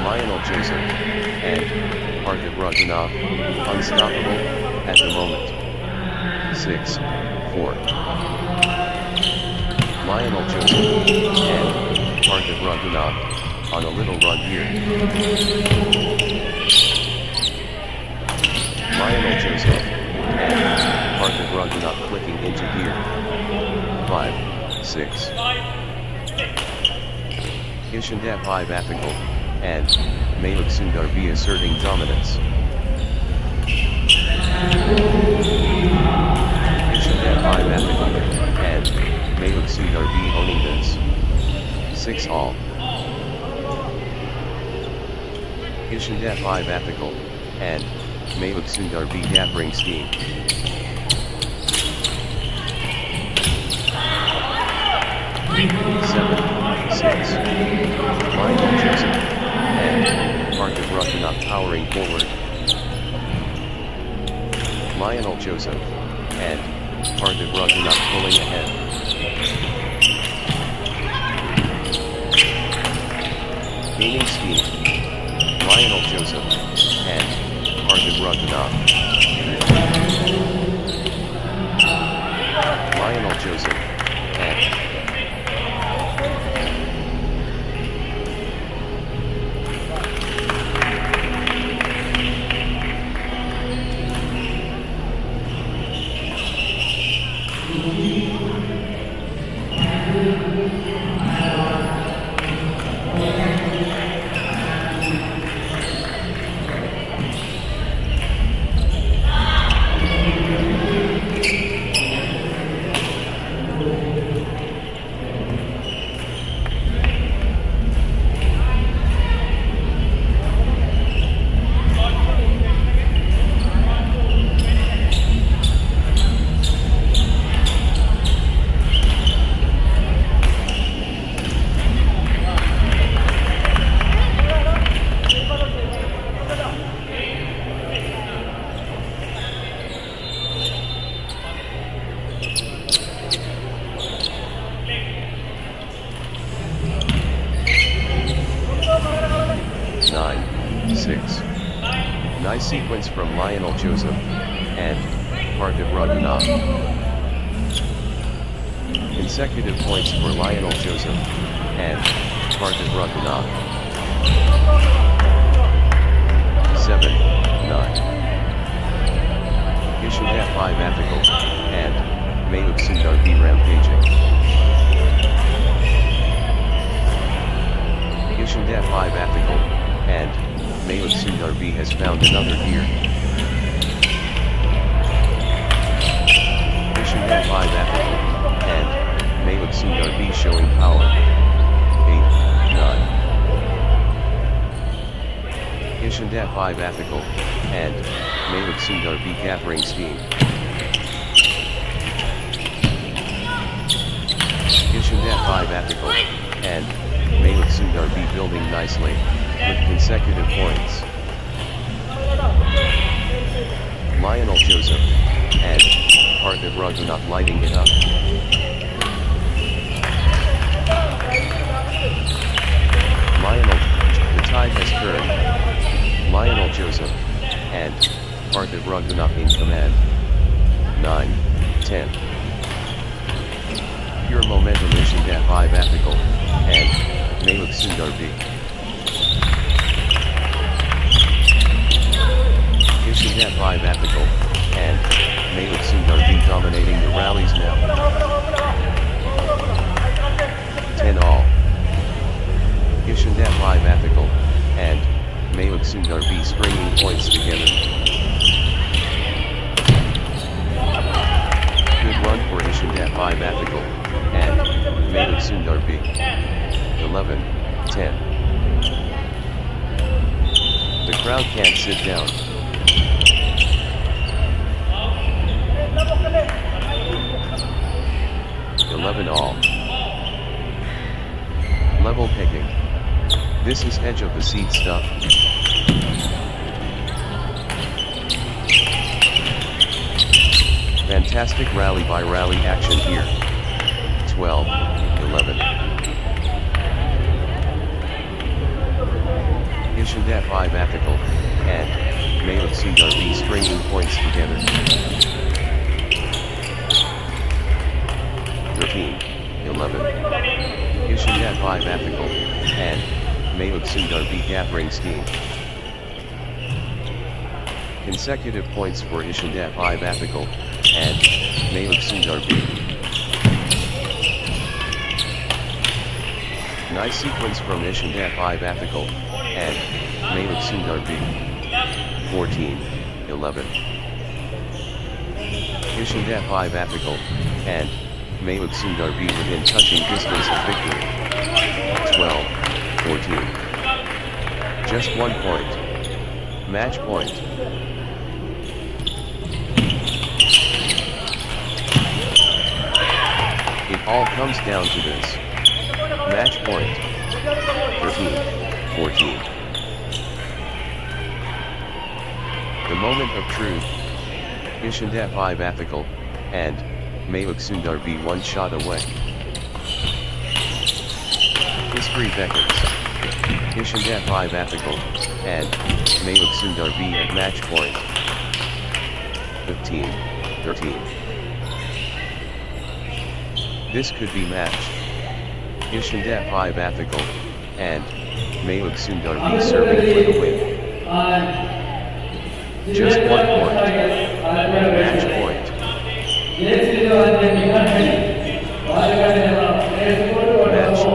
Lionel Joseph, and Parthiv Raghunath, unstoppable, at the moment. 6-4. Lionel Joseph, and Parthiv Raghunath, on a little run here. Lionel Joseph, and Parthiv Raghunath clicking into gear. 5-6. Ishandat 5 ethical, and Mayuk Sundar B asserting dominance. Ishandat 5 ethical, and Mayuk Sundar B owning this. 6-all. Ishandat 5 ethical, and Mayuk Sundar B gathering steam. Seven, 6. Lionel Joseph, and Parthiv Raghunath powering forward. Lionel Joseph, and Parthiv Raghunath pulling ahead. Gaining steam. Lionel Joseph, and Parthiv Raghunath. Lionel Joseph, and 9-6. Nice sequence from Lionel Joseph, and Parthiv Raghunath. Consecutive points for Lionel Joseph, and Parthiv Raghunath. 7-9. Ishandat 5 ethical, and Mayuk Sundar B rampaging. Ishandat 5 ethical, and Mayuk Sundar B has found another gear. Ishandat 5 ethical, and Mayuk Sundar B showing power. 8-9. Ishandat 5 ethical, and Mayuk Sundar B gathering steam. Ishandat 5 ethical, and Mayuk Sundar B building nicely, with consecutive points. Lionel Joseph, and Parthiv Raghunath lighting it up. Lionel, the tide has turned. Lionel Joseph, and Parthiv Raghunath in command. 9-10. Pure momentum Ishandat 5 ethical, and Mayuk Sundar B. Ishandat 5 ethical, and Yonex-Sunrise be dominating the rallies now. 10 all. Yonex 5 ethical, and Yonex-Sunrise be stringing points together. Good run for Yonex 5 ethical, and Yonex-Sunrise be 11-10. The crowd can't sit down. 11 all. Level picking. This is edge of the seat stuff. Fantastic rally by rally action here. 12-11. Yonex 5 ethical, and Yonex-Sunrise be stringing points together. 13-11. Yonex 5 ethical, and Yonex-Sunrise be gathering steam. Consecutive points for Yonex 5 ethical, and Yonex-Sunrise be. Nice sequence from Yonex 5 ethical, and Yonex-Sunrise be. 14-11. Yonex 5 ethical, and Yonex-Sunrise be within touching distance of victory. 12-14. Just 1 point. Match point. It all comes down to this. Match point. 13-14. The moment of truth. Yonex 5 ethical, and Yonex-Sunrise be 1 shot away. History beckons. Yonex 5 ethical, and Yonex-Sunrise be at match point. 15-13. This could be matched. Yonex 5 ethical, and Yonex-Sunrise be serving for the win. Just 1 point. Match point. Match 1.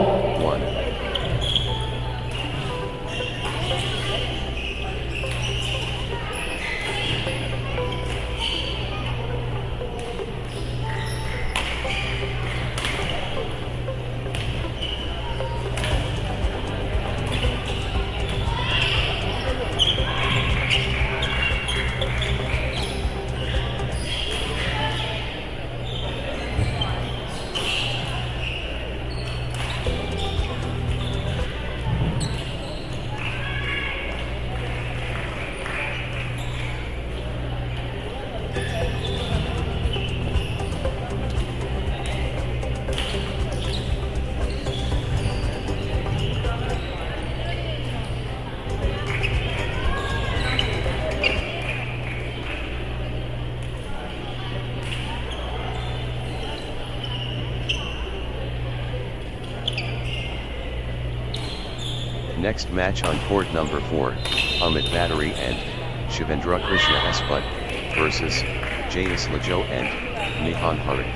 Next match on court number 4, Amit Battery and Shivendra Krishna Esput versus Zeetius Lajo and Nihan Hari.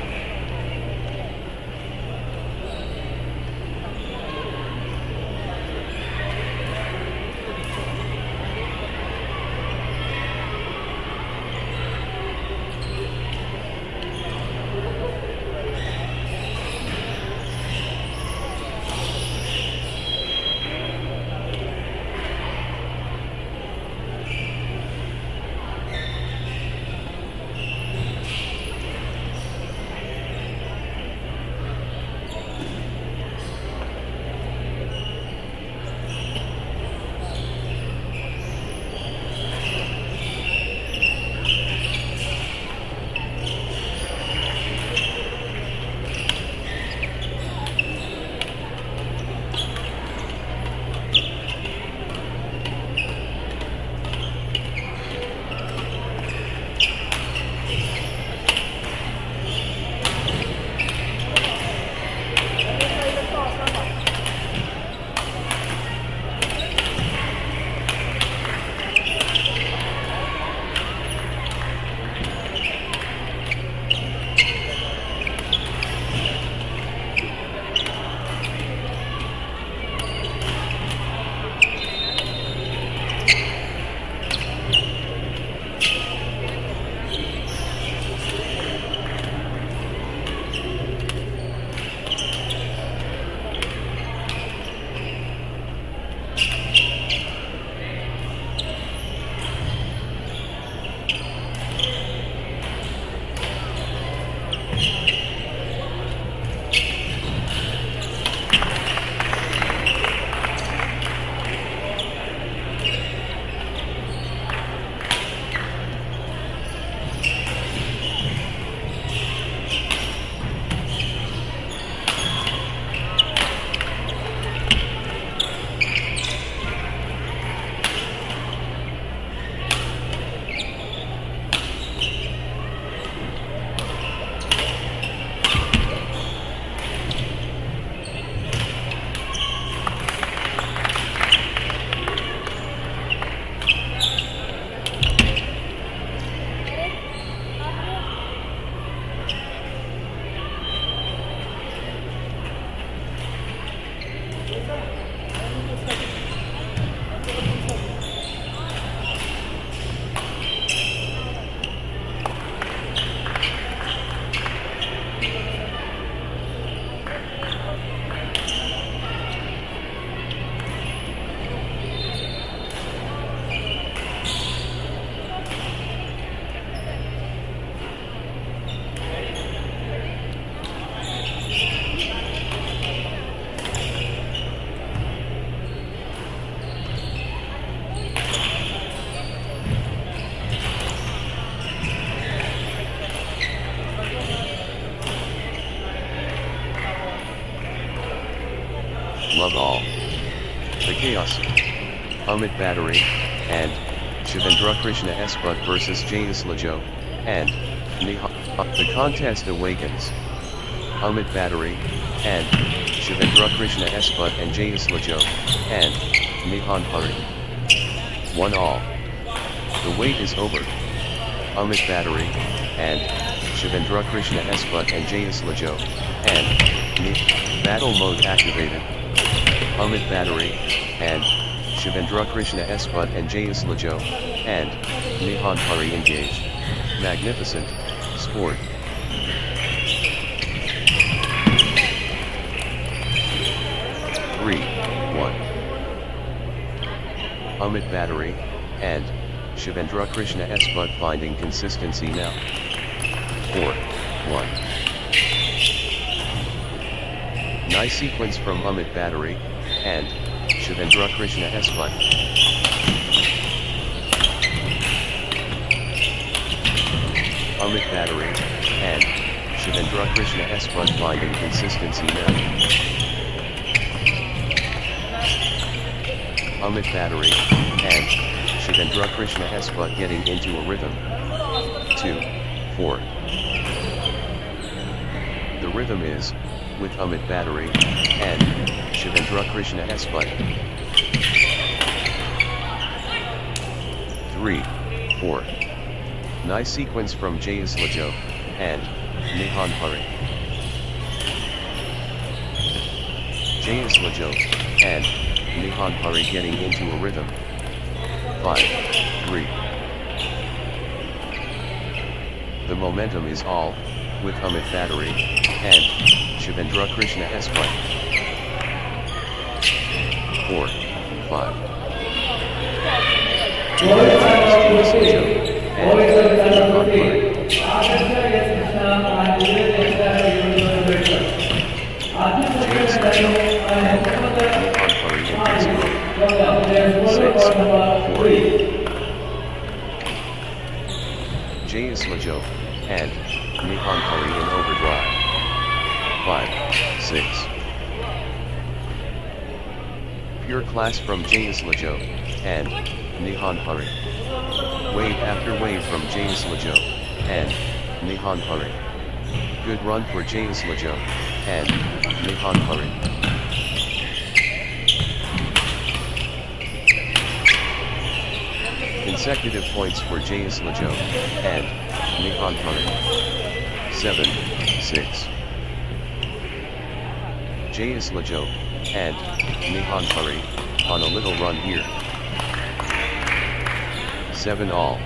chaos. Amit Battery, and Shivendra Krishna Espat versus Jayus Lajo, and Nihan. The contest awakens. Amit Battery, and Shivendra Krishna Espat and Jayus Lajo, and Nihan Hari. 1-all. The wait is over. Amit Battery, and Shivendra Krishna Espat and Jayus Lajo, and battle mode activated. Amit Battery, and Shivendra Krishna Espat and Jayus Lajo, and Nihan Hari engaged. Magnificent sport. Three, 1. Amit Battery, and Shivendra Krishna Espat finding consistency now. 4, 1. Nice sequence from Amit Battery, and Shivendra Krishna Espat. Amit Battery, and Shivendra Krishna Espat finding consistency now. Amit Battery, and Shivendra Krishna Espat getting into a rhythm. 2, 4. The rhythm is, with Amit Battery, and Shivendra Krishna Espat. 3, 4. Nice sequence from Jayus Lajo, and Nihan Hari. Jayus Lajo, and Nihan Hari getting into a rhythm. 5, 3. The momentum is all, with Amit Battery, and Shivendra Krishna Espat. 4, 5. Jayus Lajo, and Nihan Hari. Jayus Lajo, and Nihan Hari in 6, 4. Jayus Lajo, and Nihan Hari in overdrive. 5, 6. Pure class from Jayus Lajo, and Nihan Hari. Wave after wave from Jayus Lajo, and Nihan Hari. Good run for Jayus Lajo, and Nihan Hari. Consecutive points for Jayus Lajo, and Nihan Hari. 7, 6. Jayus Lajo, and Nihan Hari, on a little run here. 7-all.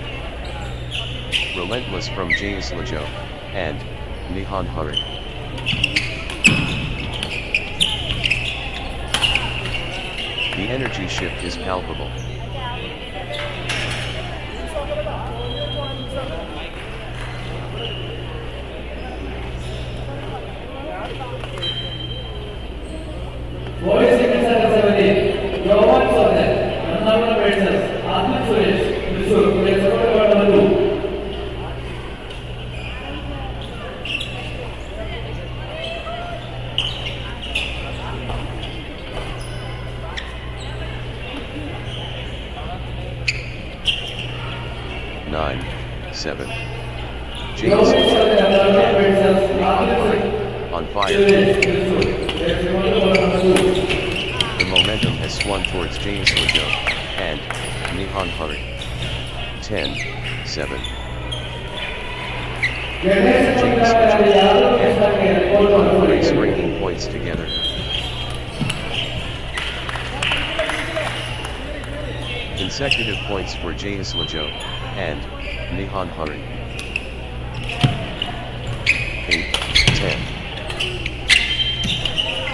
Relentless from Jayus Lajo, and Nihan Hari. The energy shift is palpable. Boys in the Ernakulam versus Zeetius. Let's go to number 2. Nine, 7. Jayus on fire. The momentum has swung towards Jayus Lajo, and Nihan Hari. 10, 7. Jayus Lajo, and Nihan Hari springing points together. Consecutive points for Jayus Lajo, and Nihan Hari. 8, 10.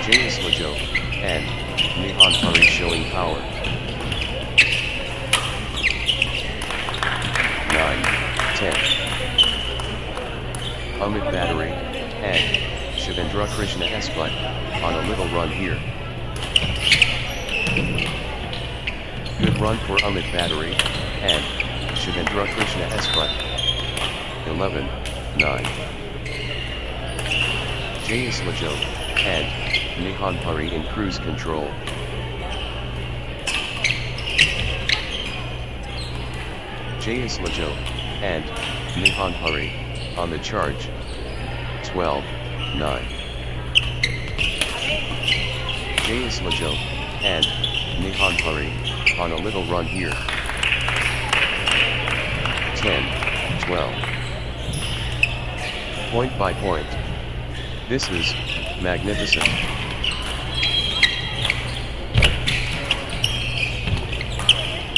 Jayus Lajo, and Nihan Hari showing power. 9, 10. Amit Battery, and Shivendra Krishna Espat, on a little run here. Good run for Amit Battery, and Shivendra Krishna Espat. 11, 9. Jayus Lajo, and Nihan Hari in cruise control. Zeetius and Nihon Hari on the charge. 12-9. Zeetius and Nihon Hari on a little run here. 10-12. Point by point. This is magnificent.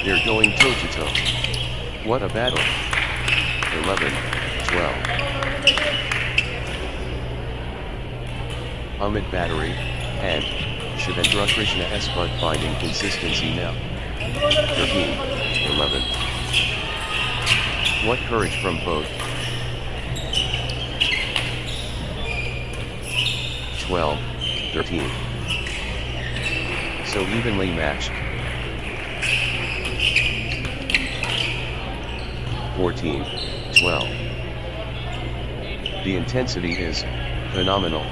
They're going toe to toe. What a battle. 11-12. Amit Battery and Shivendra Krishna Esbud finding consistency now. 13-11. What courage from both. 12-13. So evenly matched. 14-12. The intensity is phenomenal.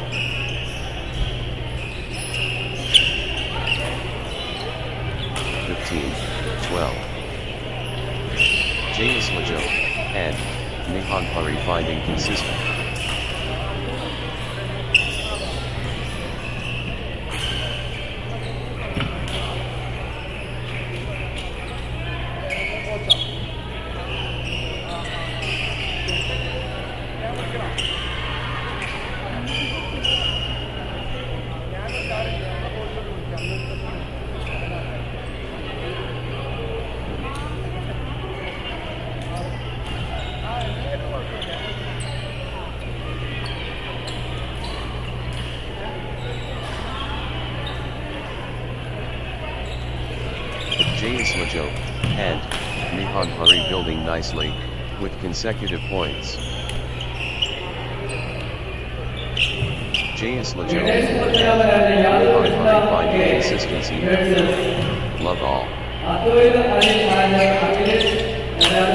15-12. Zeetius and Nihon Hari finding consistent. Zeetius and Nihon Hari building nicely, with consecutive points. Zeetius and Nihon Hari finding consistency. Love all.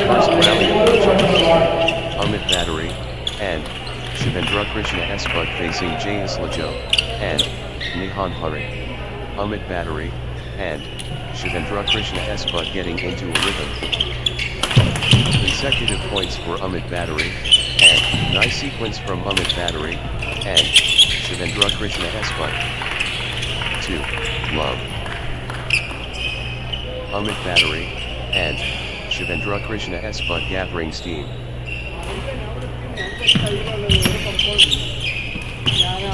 First rally of the charge. Amit Battery and Shivendra Krishna Esbud facing Zeetius and Nihon Hari. Amit Battery and Shivendra Krishna Esbud getting into a rhythm. Consecutive points for Amit Battery, and nice sequence from Amit Battery, and Shivendra Krishna Esbud. 2. Love. Amit Battery, and Shivendra Krishna Esbud gathering steam.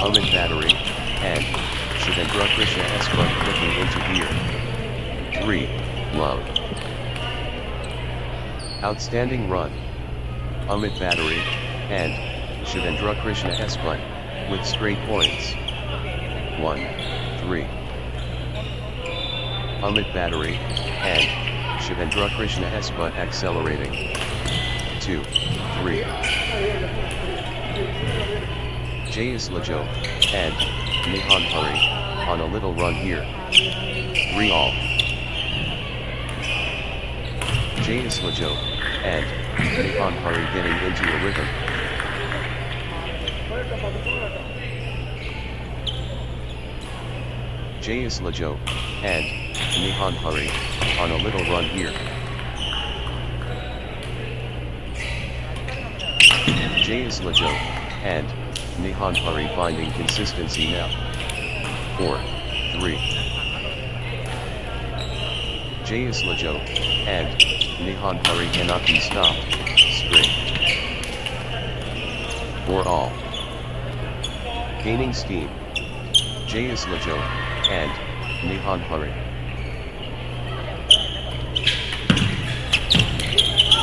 Amit Battery, and Shivendra Krishna Esbud looking into gear. 3. Love. Outstanding run. Amit Battery and Shivendra Krishna Esbud with straight points. 1-3. Amit Battery and Shivendra Krishna Esbud accelerating. 2-3. Zeetius and Nihon Hari on a little run here. 3-all. Zeetius and Nihon Hari getting into a rhythm. Zeetius and Nihon Hari on a little run here. Zeetius and Nihon Hari finding consistency now. 4-3. Zeetius and Nihon Hari cannot be stopped. Straight. 4-all. Gaining steam. Zeetius and Nihon Hari.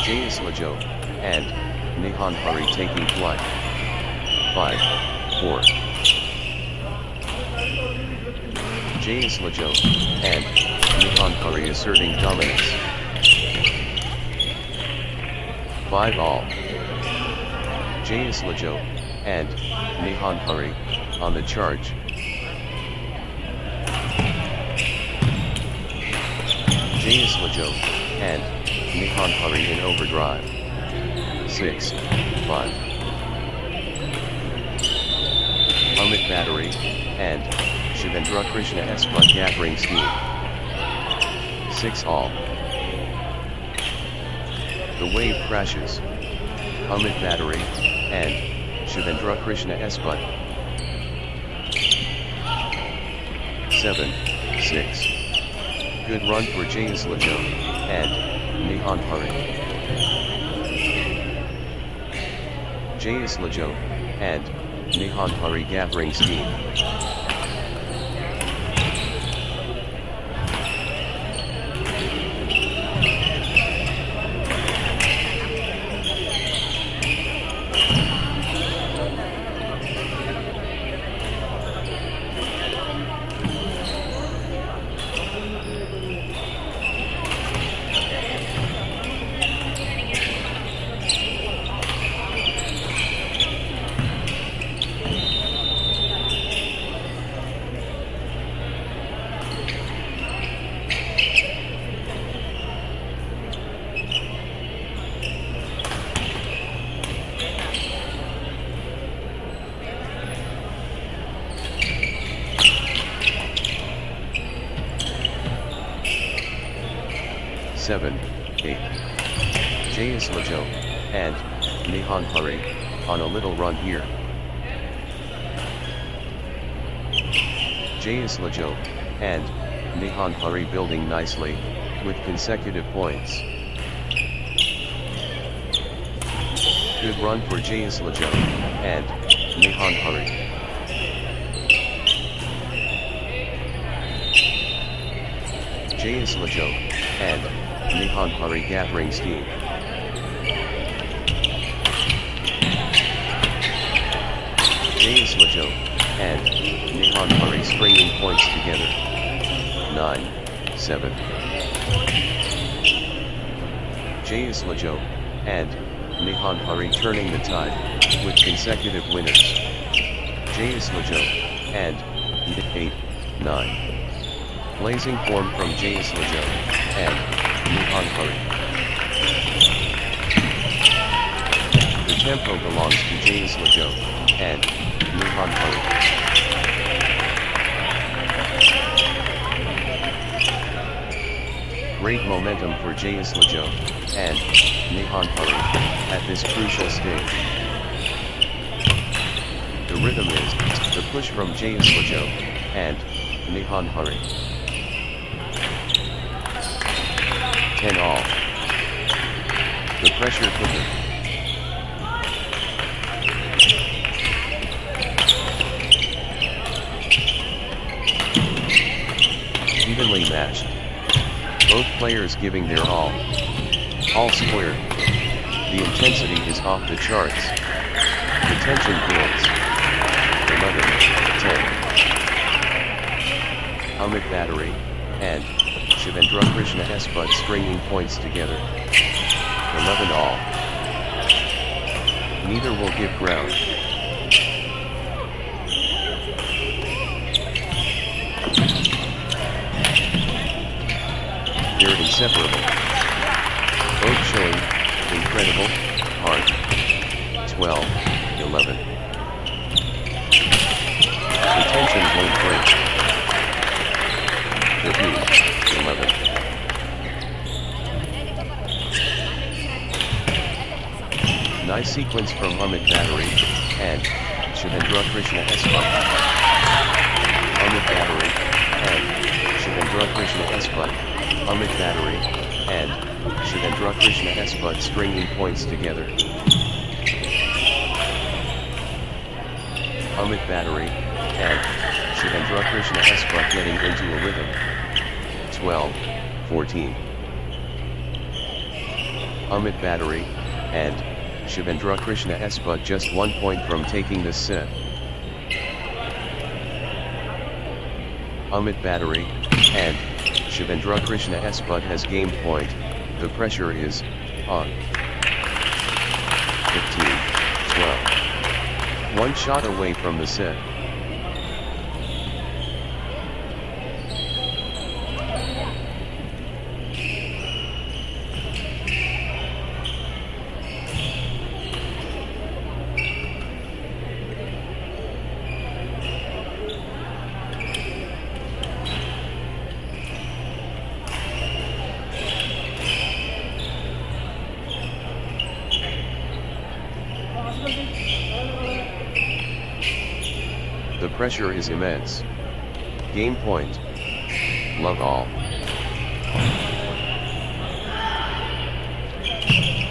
Zeetius and Nihon Hari taking flight. 5-4. Zeetius and Nihon Hari asserting dominance. 5-all. Zeetius and Nihon Hari on the charge. Zeetius and Nihon Hari in overdrive. 6-5. Amit Battery and Shivendra Krishna Esbud gathering steam. 6-all. The wave crashes. Amit Battery, and Shivendra Krishna S. Butt. 7-6. Good run for Zeetius and Nihan Hari. Zeetius and Nihan Hari gathering steam. Seven, 8. Zeetius and Nihan Hari on a little run here. Zeetius and Nihan Hari building nicely with consecutive points. Good run for Zeetius and Nihan Hari. Zeetius and Nihan Hari gathering steam. Zeetius and Nihan Hari stringing points together. 9-7. Zeetius and Nihan Hari turning the tide with consecutive winners. Zeetius and 8-9. Blazing form from Zeetius and Nihan Hari. The tempo belongs to Zeetius and Nihan Hari. Great momentum for Zeetius and Nihan Hari at this crucial stage. The rhythm is the push from Zeetius and Nihan Hari. 10-all. The pressure cooker. Evenly matched. Both players giving their all. All squared. The intensity is off the charts. The tension builds. 11-10. Amit Battery and Shivendra Krishna S. Butt stringing points together. 11-all. Neither will give ground. They're inseparable. Both showing incredible heart. 12-11. The tension won't break. 15-11. Nice sequence from Amit Battery and Shivendra Krishna S. Butt. Amit Battery and Shivendra Krishna S. Butt. Amit Battery and Shivendra Krishna S. Butt stringing points together. Amit Battery and Shivendra Krishna S. Butt getting into a rhythm. 12-14. Amit Battery and Shivendra Krishna S. Butt just 1 point from taking this set. Amit Battery and Shivendra Krishna S. Butt has game point. The pressure is on. 15-12. 1 shot away from the set. Pressure is immense. Game point. Love all.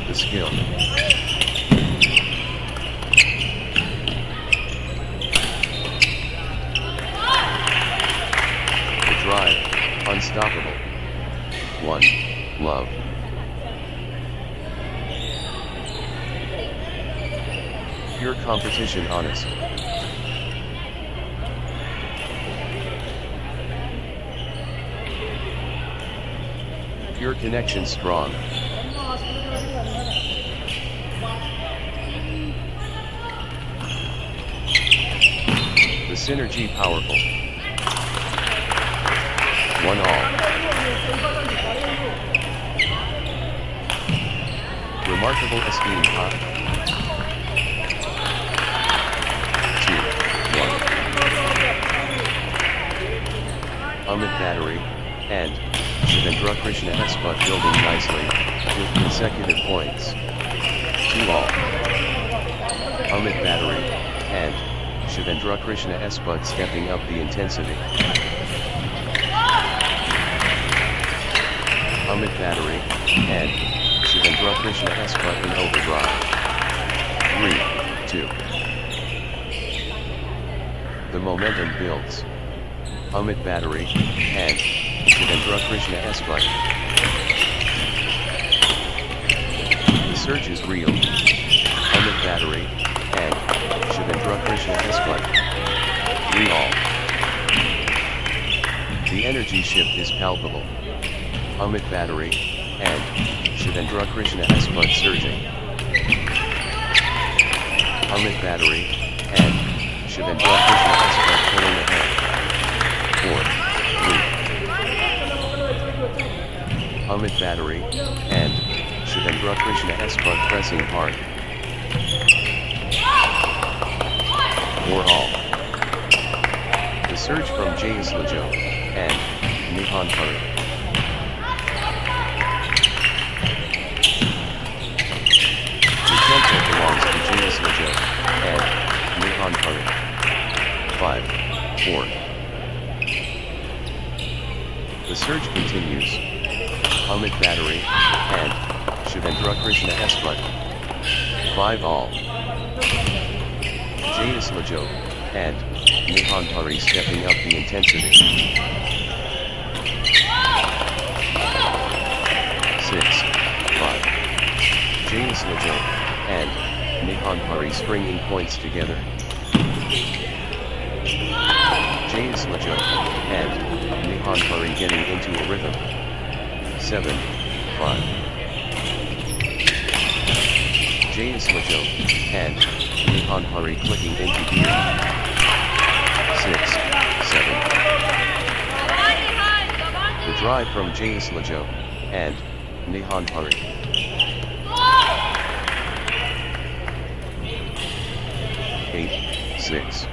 The skill. The drive, unstoppable. 1. Love. Pure competition honest. Pure connection strong. The synergy powerful. 1 all. Remarkable esteem hot. 2, 1. Amit Battery, and Shivendra Krishna Espat building nicely, with consecutive points. 2 all. Amit Battery, and Shivendra Krishna Espat stepping up the intensity. Amit Battery, and Shivendra Krishna Espat in overdrive. 3, 2. The momentum builds. Amit Battery, and Kadavanthara Krishna Espat. The surge is real. Amit Battery, and Kadavanthara Krishna Espat. 3 all. The energy shift is palpable. Amit Battery, and Kadavanthara Krishna Espat surging. Amit Battery, and Kadavanthara Krishna Espat pulling ahead. 4, 3. Amit Battery, and Shivendra Krishna Espat pressing hard. 4 all. The surge from Zeetius and Ernakulam. The tempo belongs to Zeetius and Ernakulam. 5, 4. The surge continues. Amit Battery, and Shivendra Krishna Espat. 5 all. Zeetius and Ernakulam stepping up the intensity. 6, 5. Zeetius and Ernakulam springing points together. Zeetius and Ernakulam getting into a rhythm. 7, 5. Zeetius and Ernakulam clicking into gear. 6, 7. The drive from Zeetius and Ernakulam. 8, 6.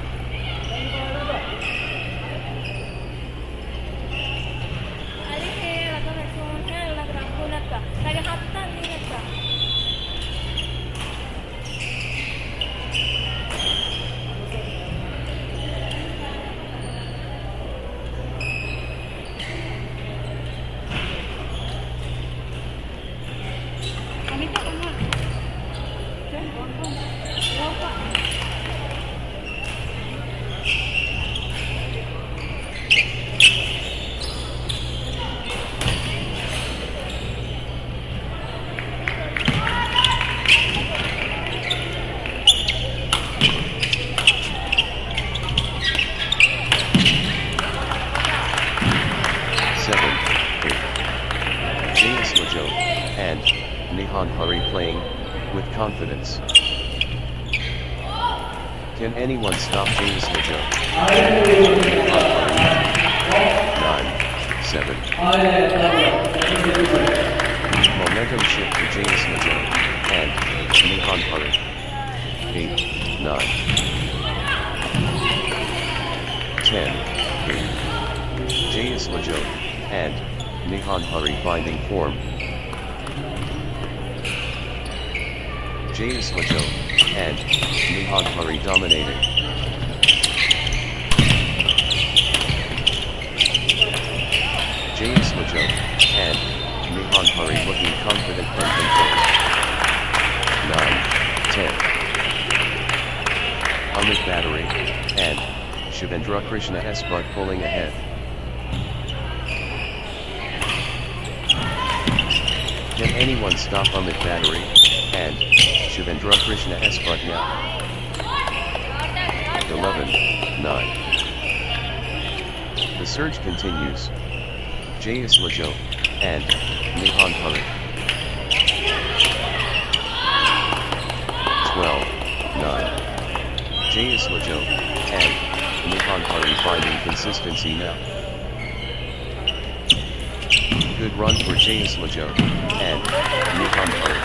And Ernakulam playing with confidence. Can anyone stop Zeetius? 9, 7. Momentum shift to Zeetius and Ernakulam. 8, 9. 10, 8. Zeetius and Ernakulam finding form. Zeetius and Ernakulam dominating. Lajo, and Nihanpari looking confident and composed. 9-10. Amit Battery, and Shivendra Krishna Esbut pulling ahead. Can anyone stop Amit Battery, and Shivendra Krishna Esbut now? 11-9. The surge continues. Zeetius Lajo, and Nihanpari. 12-9. Zeetius Lajo, and Nihanpari finding consistency now. Good run for Zeetius Lajo, and Nihanpari.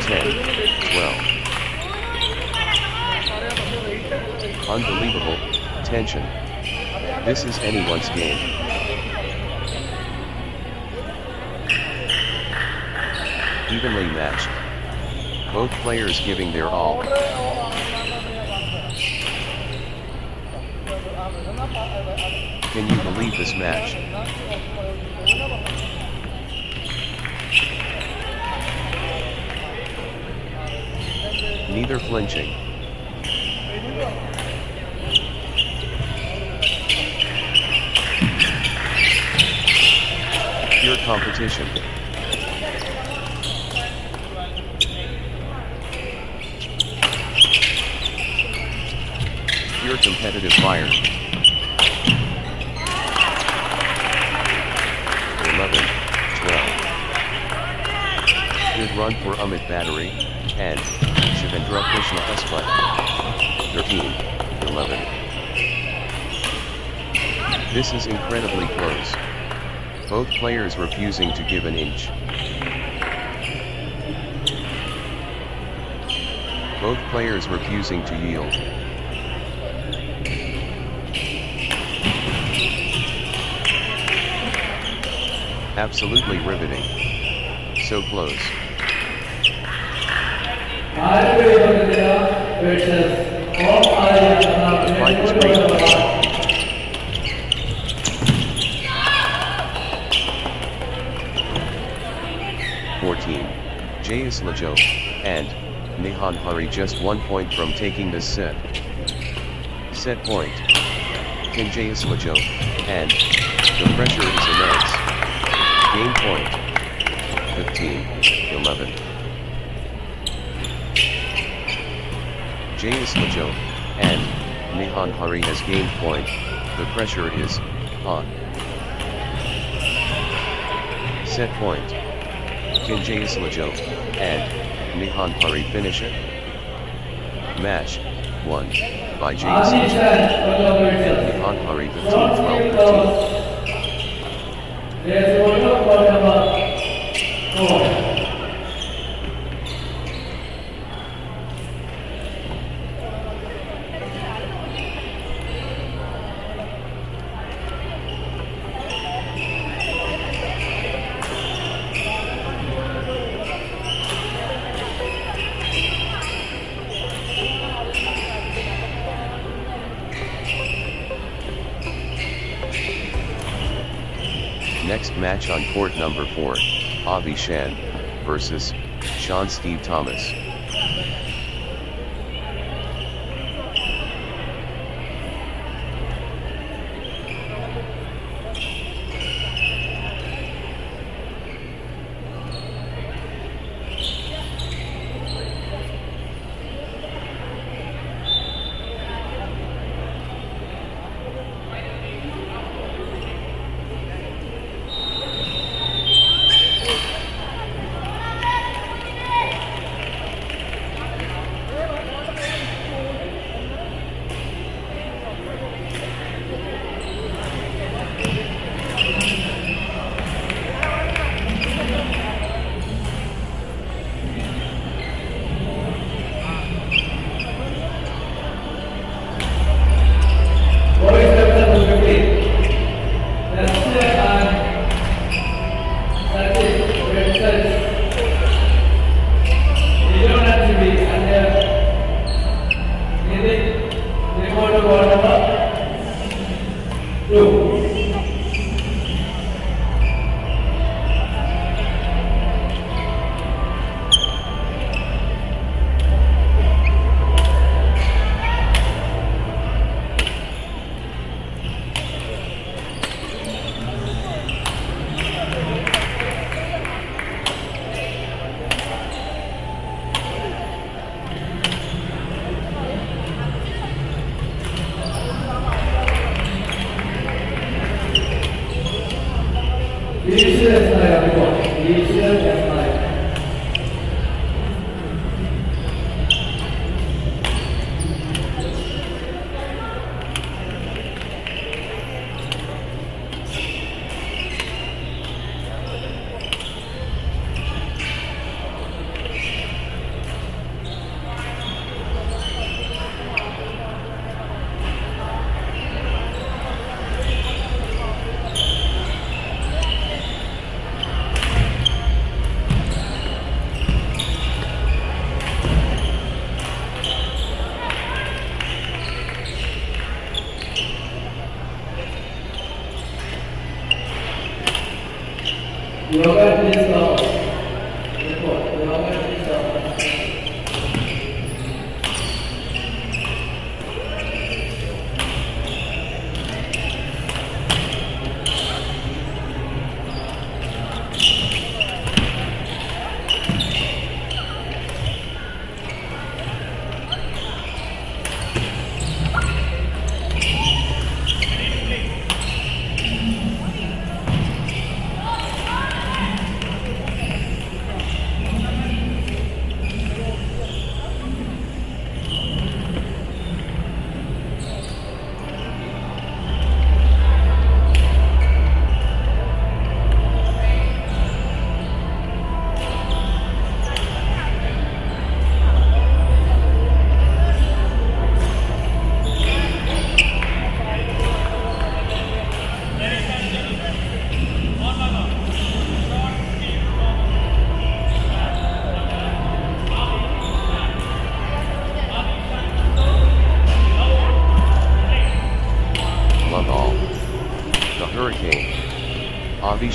10-12. Unbelievable tension. This is anyone's game. Evenly matched. Both players giving their all. Can you believe this match? Neither flinching. Pure competition. Pure competitive fire. 11-12. Good run for Amit Battery, and Shivendra Krishna Esbut. 13-11. This is incredibly close. Both players refusing to give an inch. Both players refusing to yield. Absolutely riveting. So close. The fight is great. 14. Zeetius Lajo, and Nihanpari just 1 point from taking this set. Set point. Can Zeetius Lajo, and the pressure is immense. Game point. 15-11. Zeetius Lajo, and Nihanpari has gained point. The pressure is on. Set point. Can Zeetius Lajo, and Nihanpari finish it? Match won by Zeetius Lajo. Nihanpari 15-12-15. There's one more for number 4. Next match on court number 4, Avi Shan versus Sean Steve Thomas.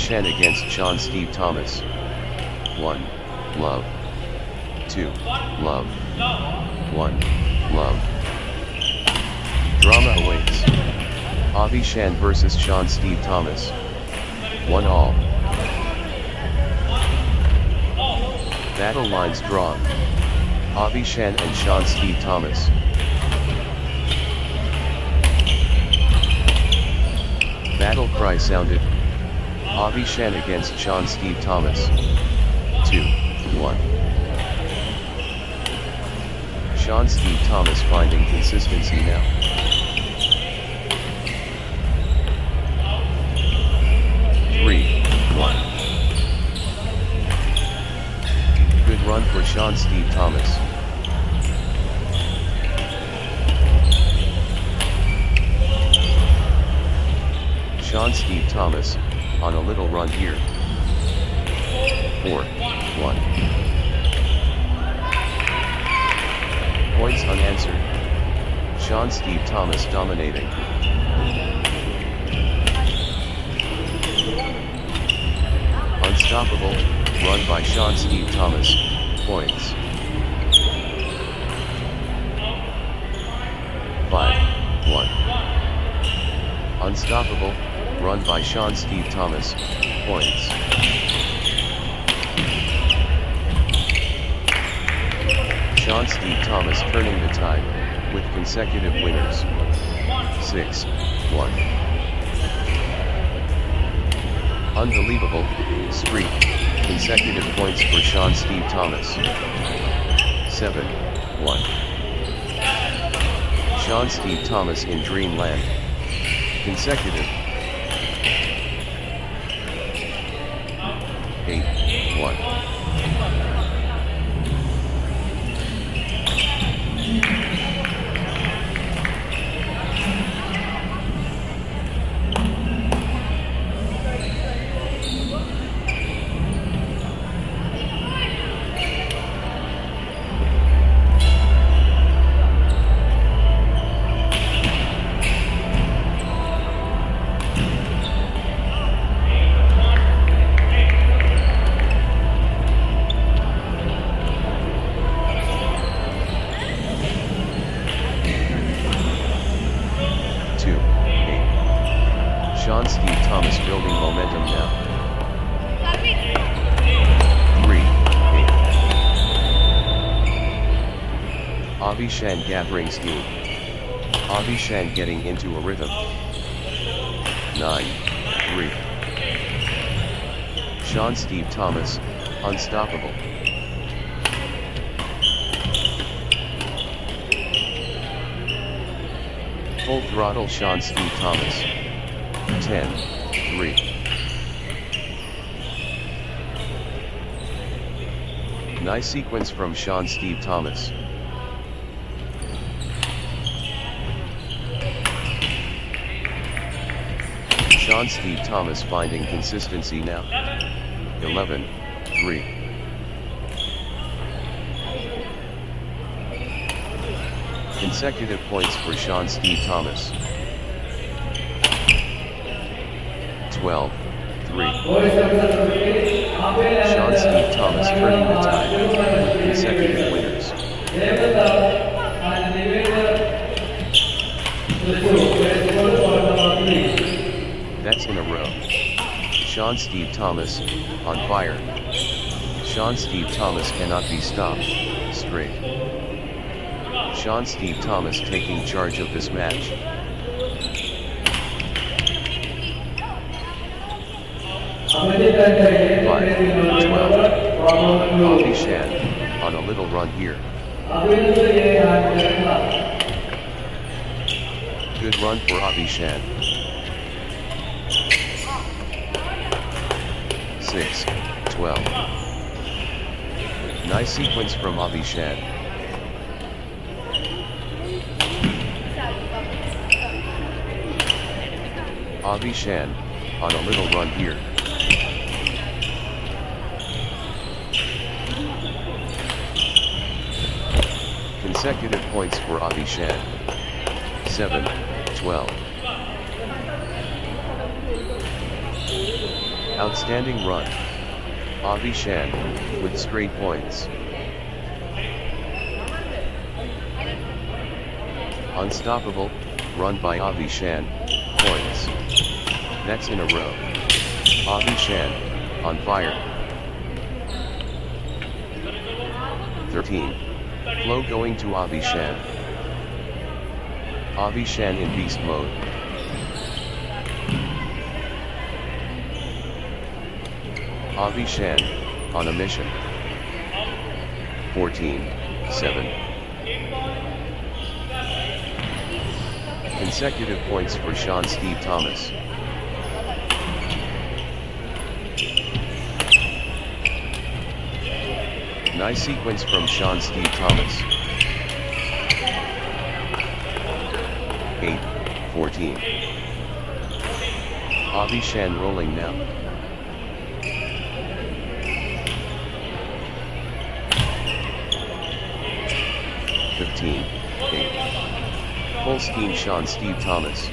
Shan against Sean Steve Thomas. 1. Love. 2. Love. 1. Love. Drama awaits. Avi Shan versus Sean Steve Thomas. 1-all. Battle lines drawn. Avi Shan and Sean Steve Thomas. Battle cry sounded. Avi Shan against Sean Steve Thomas. 2-1. Sean Steve Thomas finding consistency now. Three, 1. Good run for Sean Steve Thomas. Sean Steve Thomas, on a little run here. 4-1. Points unanswered. Sean Steve Thomas dominating. Unstoppable, run by Sean Steve Thomas, points. 5-1. Unstoppable, run by Sean Steve Thomas, points. Sean Steve Thomas turning the tide, with consecutive winners. 6-1. Unbelievable streak, consecutive points for Sean Steve Thomas. 7-1. Sean Steve Thomas in Dreamland. Consecutive. 8-1. Sean Steve Thomas building momentum now. 3-8. Avi Shan gathering steam. Avi Shan getting into a rhythm. 9-3. Sean Steve Thomas, unstoppable. Full throttle Sean Steve Thomas. 10-3. Nice sequence from Sean Steve Thomas. Sean Steve Thomas finding consistency now. 11-3. Consecutive points for Sean Steve Thomas. 12-3. Sean Steve Thomas turning the tide with consecutive winners. That's in a row. Sean Steve Thomas, on fire. Sean Steve Thomas cannot be stopped, straight. Sean Steve Thomas taking charge of this match. Five, 12. Avi Shan, on a little run here. Good run for Avi Shan. 6-12. Nice sequence from Avi Shan. Avi Shan, on a little run here. Consecutive points for Avi Shan. 7-12. Outstanding run. Avi Shan, with straight points. Unstoppable, run by Avi Shan, points. That's in a row. Avi Shan, on fire. 13. Flow going to Avi Shan. Avi Shan in beast mode. Avi Shan, on a mission. 14-7. Consecutive points for Sean Steve Thomas. Nice sequence from Sean Steve Thomas. 8-14. Avi Shan rolling now. Full steam Sean Steve Thomas.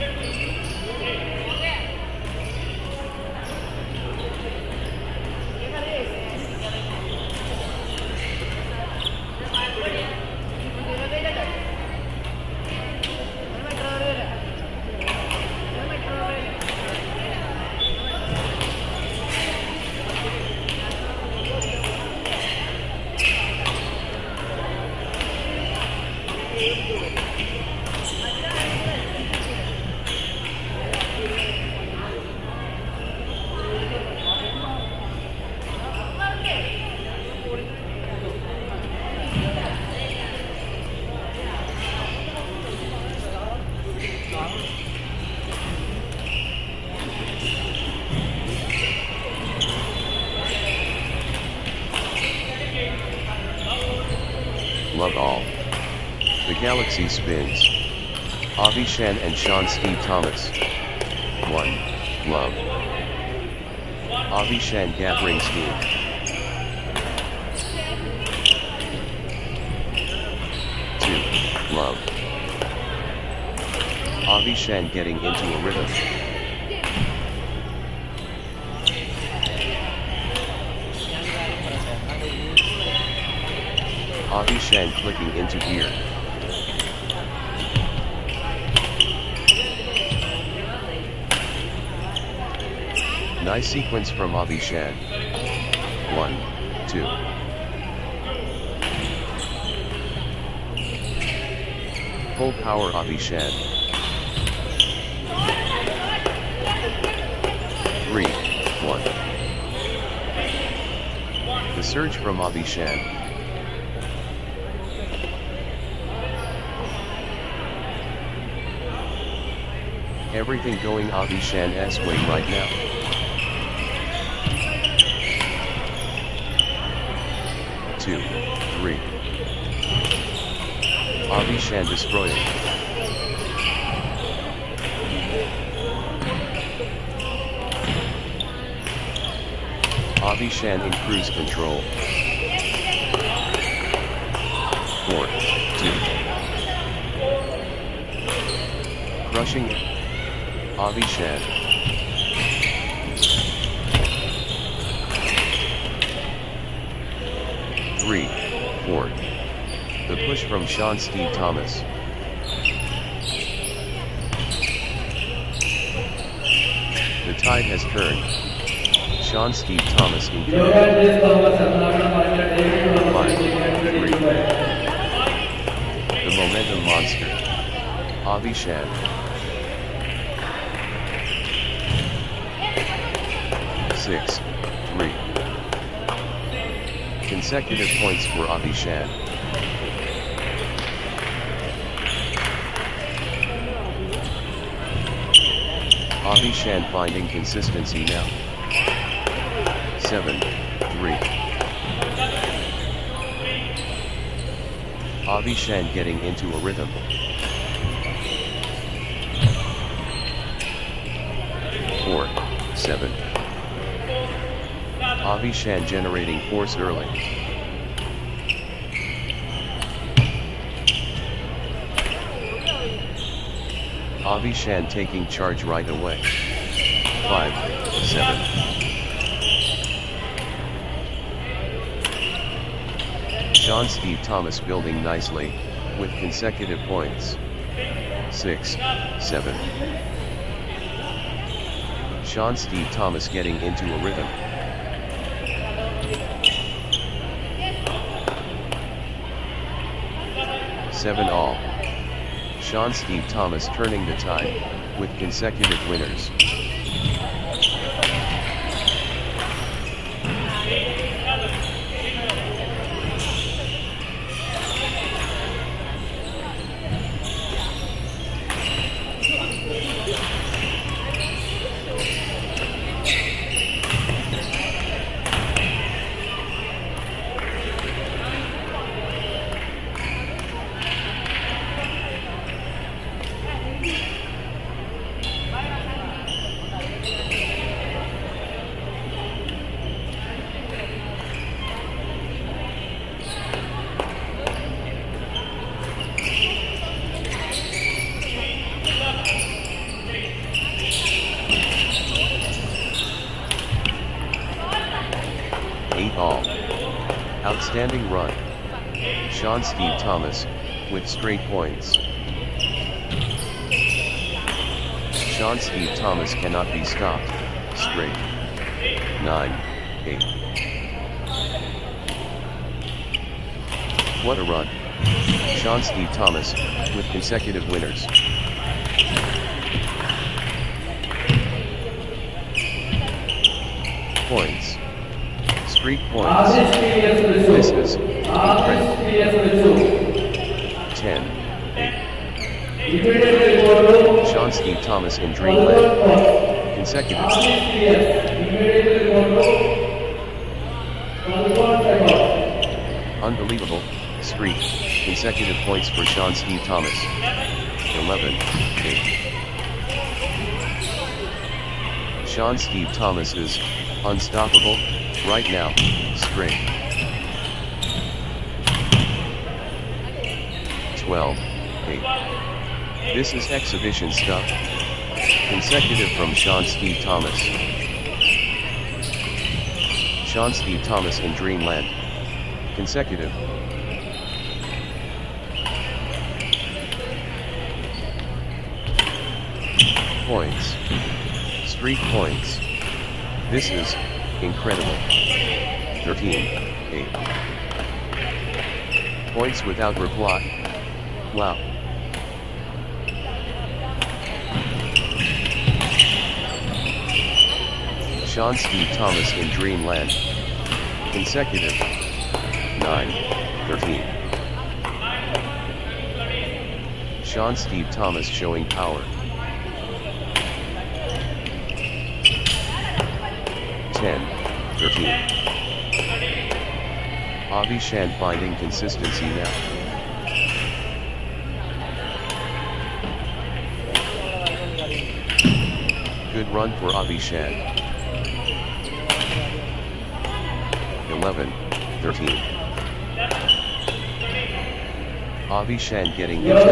Love all. The galaxy spins. Avi Shan and Sean Steve Thomas. 1. Love. Avi Shan gathering steam. 2. Love. Avi Shan getting into a rhythm. Avi Shan clicking into gear. Nice sequence from Avi Shan. 1, 2. Full power Avi Shan. 3, 1. The surge from Abhishan. Everything going Abhishan's way right now. Two, three. Abhishan destroying. Abhishan in cruise control. 4, 2. Crushing Abhishan. 3, 4. The push from Sean Steve Thomas. The tide has turned. Sean Steve Thomas in control. 5, 3. The momentum monster. Abhishan. 6, 3. Consecutive points for Abhishan. Abhishan finding consistency now. 7, 3. Abhishan getting into a rhythm. 4, 7. Abhishan generating force early. Abhishan taking charge right away. 5, 7. Sean Steve Thomas building nicely, with consecutive points. 6, 7. Sean Steve Thomas getting into a rhythm. 7 all. Sean Steve Thomas turning the tide, with consecutive winners. All. Outstanding run. Sean Steve Thomas, with straight points. Sean Steve Thomas cannot be stopped, straight. 9, 8. What a run. Sean Steve Thomas, with consecutive winners. Points. Street points. This is incredible. 10, 8. Sean Steve Thomas in Dreamland. Consecutive. Unbelievable. Streak. Consecutive points for Sean Steve Thomas. 11, 8. Sean Steve Thomas is unstoppable. Right now, straight. 12, 8. This is exhibition stuff. Consecutive from Sean Steve Thomas. Sean Steve Thomas in Dreamland. Consecutive. Points. Streak points. This is incredible. 13, 8. Points without reply. Wow. Sean Steve Thomas in Dreamland. consecutive. 9-13. Sean Steve Thomas showing power. 10-13. Avi Shan finding consistency now. Good run for Avi Shan. 11-13. Avi Shan getting into it.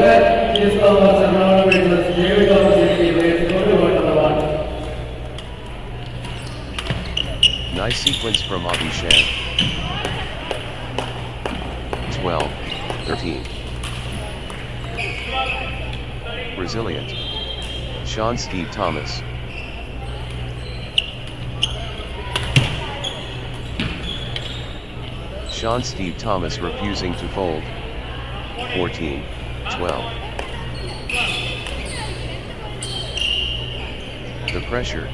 Nice sequence from Avi Shan. 12-13. Resilient. Sean Steve Thomas. Sean Steve Thomas refusing to fold. 14-12. The pressure.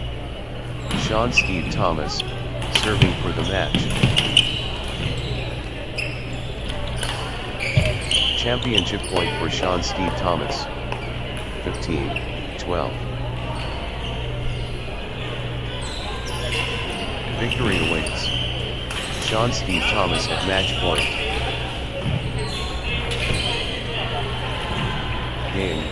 Sean Steve Thomas, serving for the match. Championship point for Sean Steve Thomas. 15-12. Victory awaits. Sean Steve Thomas at match point. Game.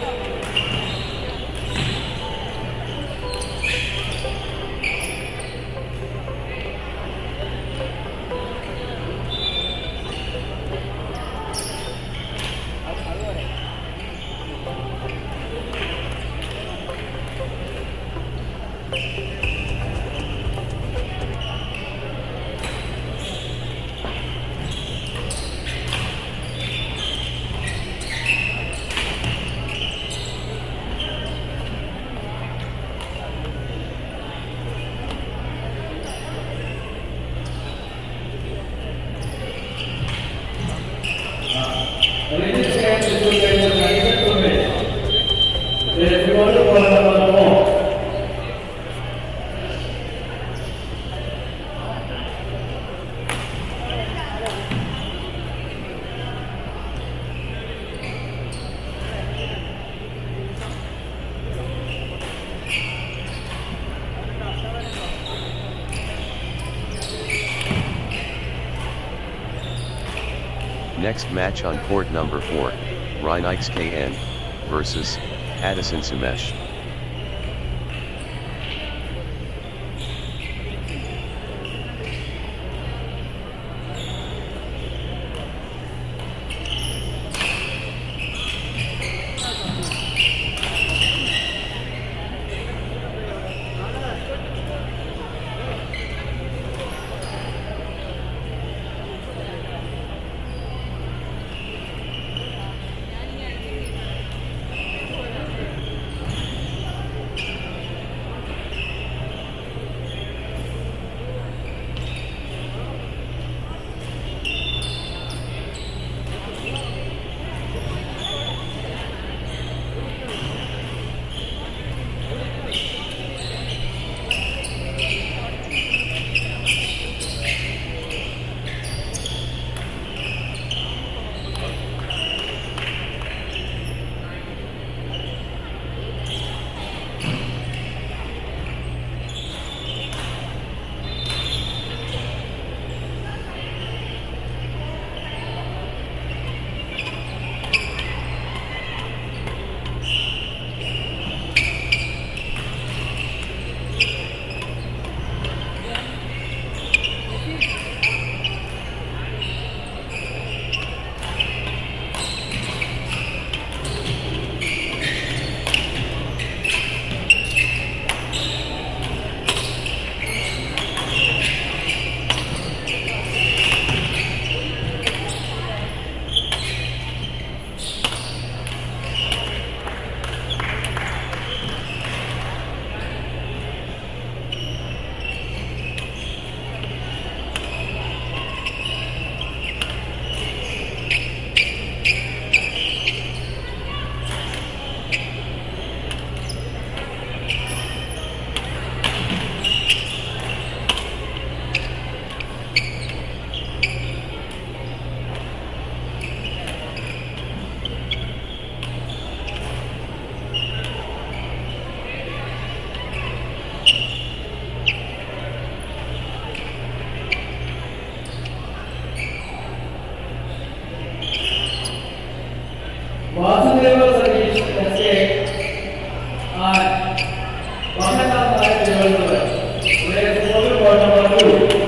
Next match on court number 4, Yonex-KN versus Addison Sumesh. Vasudeva Satish escape and Kadavanthara developer. Where is the ball number 2?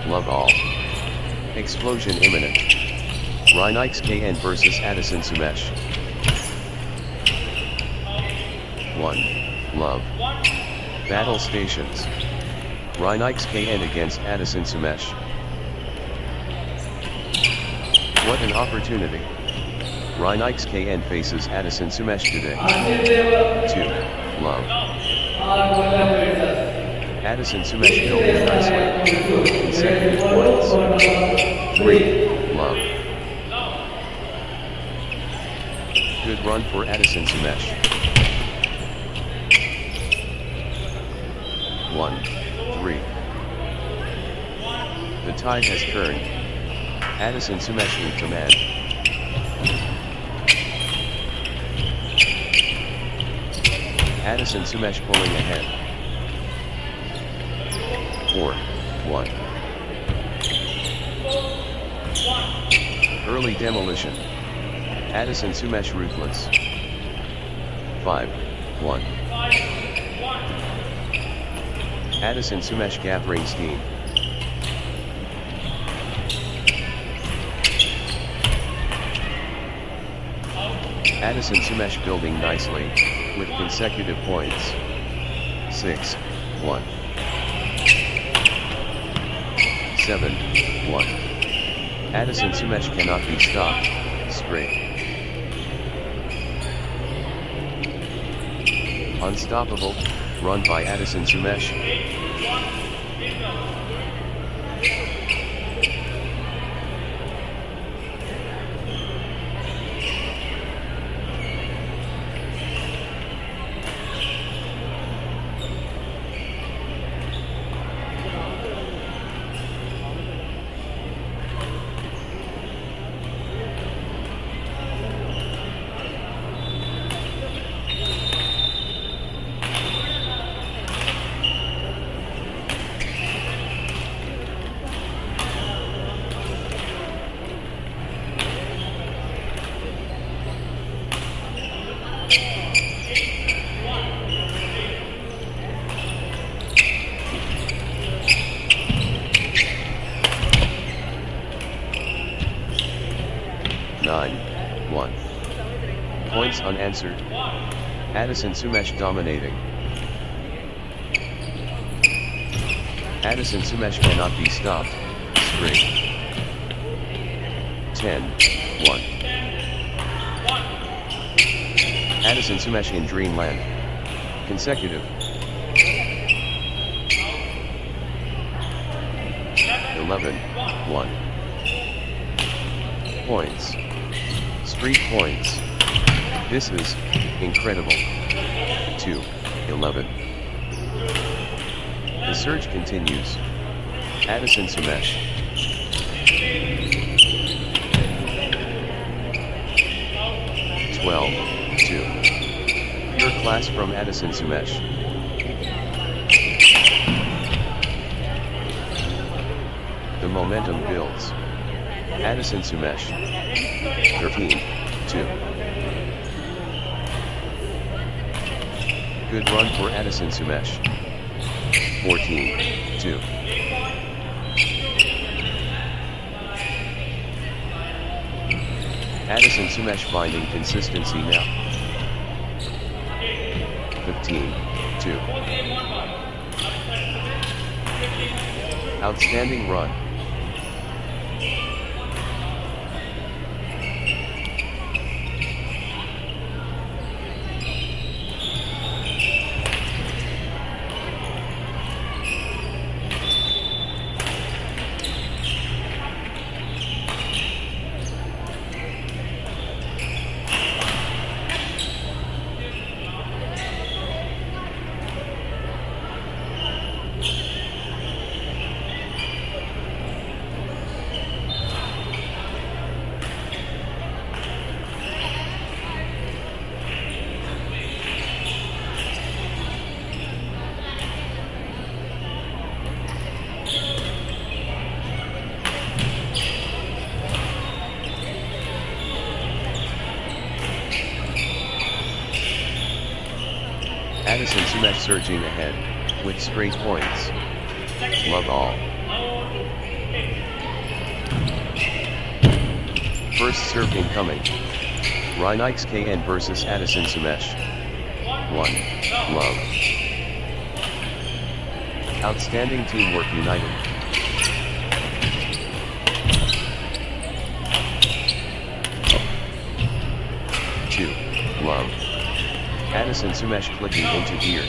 Love all. Explosion imminent. Yonex-KN versus Addison Sumesh. 1. Love. Battle stations. Yonex-KN against Addison Sumesh. What an opportunity. Yonex-KN faces Addison Sumesh today. 2. Love. Addison Sumesh building nicely. Consecutive points. 3. Love. Good run for Addison Sumesh. 1. 3. The tide has turned. Addison Sumesh in command. Addison Sumesh pulling ahead. 4. 1. Early demolition. Addison Sumesh ruthless. 5. 1. Addison Sumesh gathering steam. Addison Sumesh building nicely, with consecutive points. 6. 1. 7. 1. Addison Sumesh cannot be stopped. Straight. Unstoppable. Run by Addison Sumesh. Points unanswered. Addison Sumesh dominating. Addison Sumesh cannot be stopped. Straight. 10. 1. Addison Sumesh in dreamland. Consecutive. 11. 1. Points. Street points. This is incredible. 2. 11. The surge continues. Addison Sumesh. 12. 2. Pure class from Addison Sumesh. momentum builds. Addison Sumesh. 13-2. Good run for Addison Sumesh. 14-2. Addison Sumesh finding consistency now. 15-2. Outstanding run. Addison Sumesh surging ahead, with straight points. Love all. First serve incoming. Yonex-KN versus Addison Sumesh. 1. Love. Outstanding teamwork united. Two. Love. Addison Sumesh clicking into gear.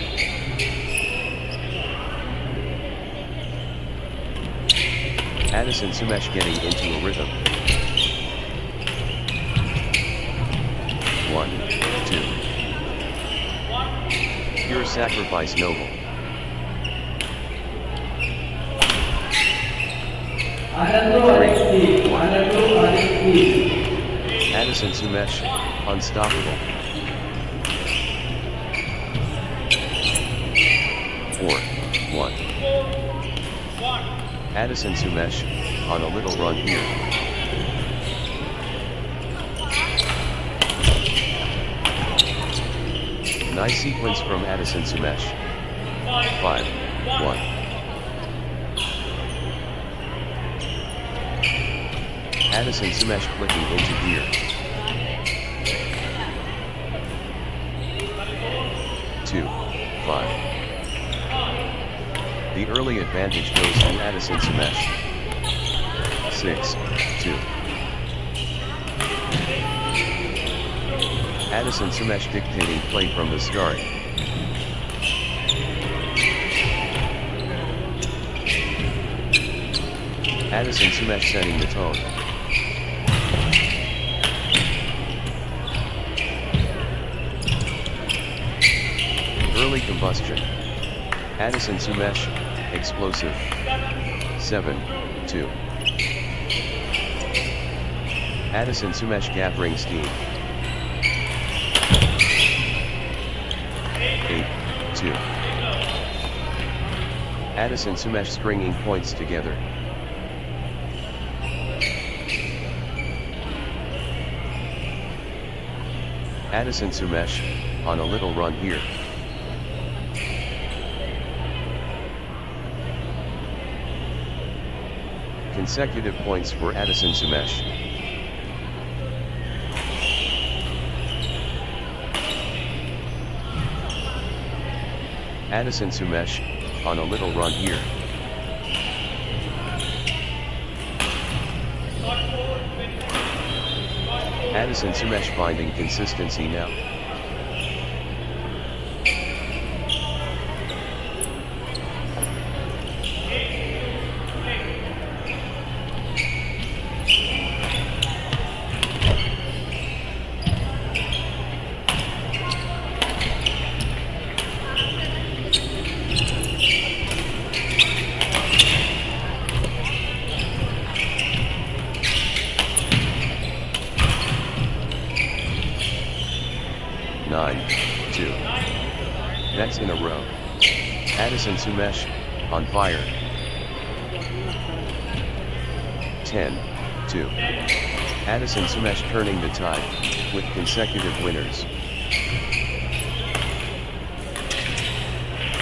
Addison Sumesh getting into a rhythm. 1, 2. Pure sacrifice noble. Addison Sumesh, unstoppable. 4, 1. Addison Sumesh, on a little run here. Nice sequence from Addison Sumesh. 5, 1. Addison Sumesh clicking into gear. 2, 5. The early advantage goes to Addison Sumesh. 6, 2. Addison Sumesh dictating play from the start. Addison Sumesh setting the tone. Early combustion. Addison Sumesh, explosive. 7, 2. Addison Sumesh gathering steam. 8, 2. Addison Sumesh stringing points together. Addison Sumesh, on a little run here. Consecutive points for Addison Sumesh. Addison Sumesh, on a little run here. Addison Sumesh finding consistency now. Nets in a row. Addison Sumesh, on fire. 10-2. Addison Sumesh turning the tide, with consecutive winners.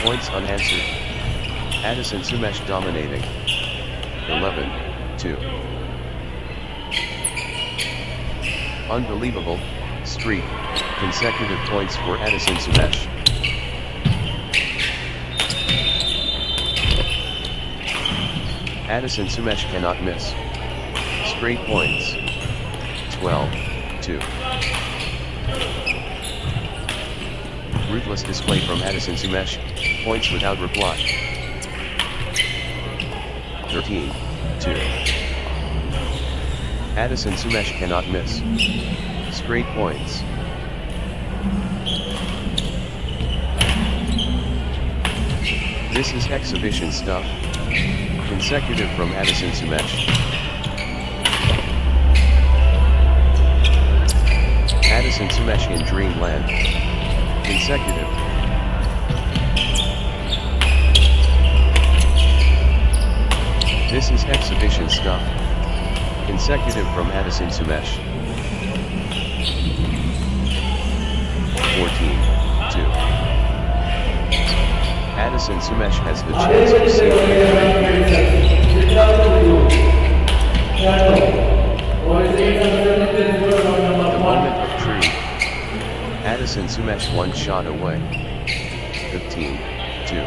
Points unanswered. Addison Sumesh dominating. 11-2. Unbelievable streak, consecutive points for Addison Sumesh. Addison Sumesh cannot miss. Straight points. 12-2. Ruthless display from Addison Sumesh, points without reply. 13-2. Addison Sumesh cannot miss. Straight points. This is exhibition stuff. Consecutive from Addison Sumesh. Addison Sumesh in dreamland. Consecutive. This is exhibition stuff. Consecutive from Addison Sumesh. 14-2. Addison Sumesh has the chance to seal the moment of truth. Addison Sumesh one shot away. 15-2.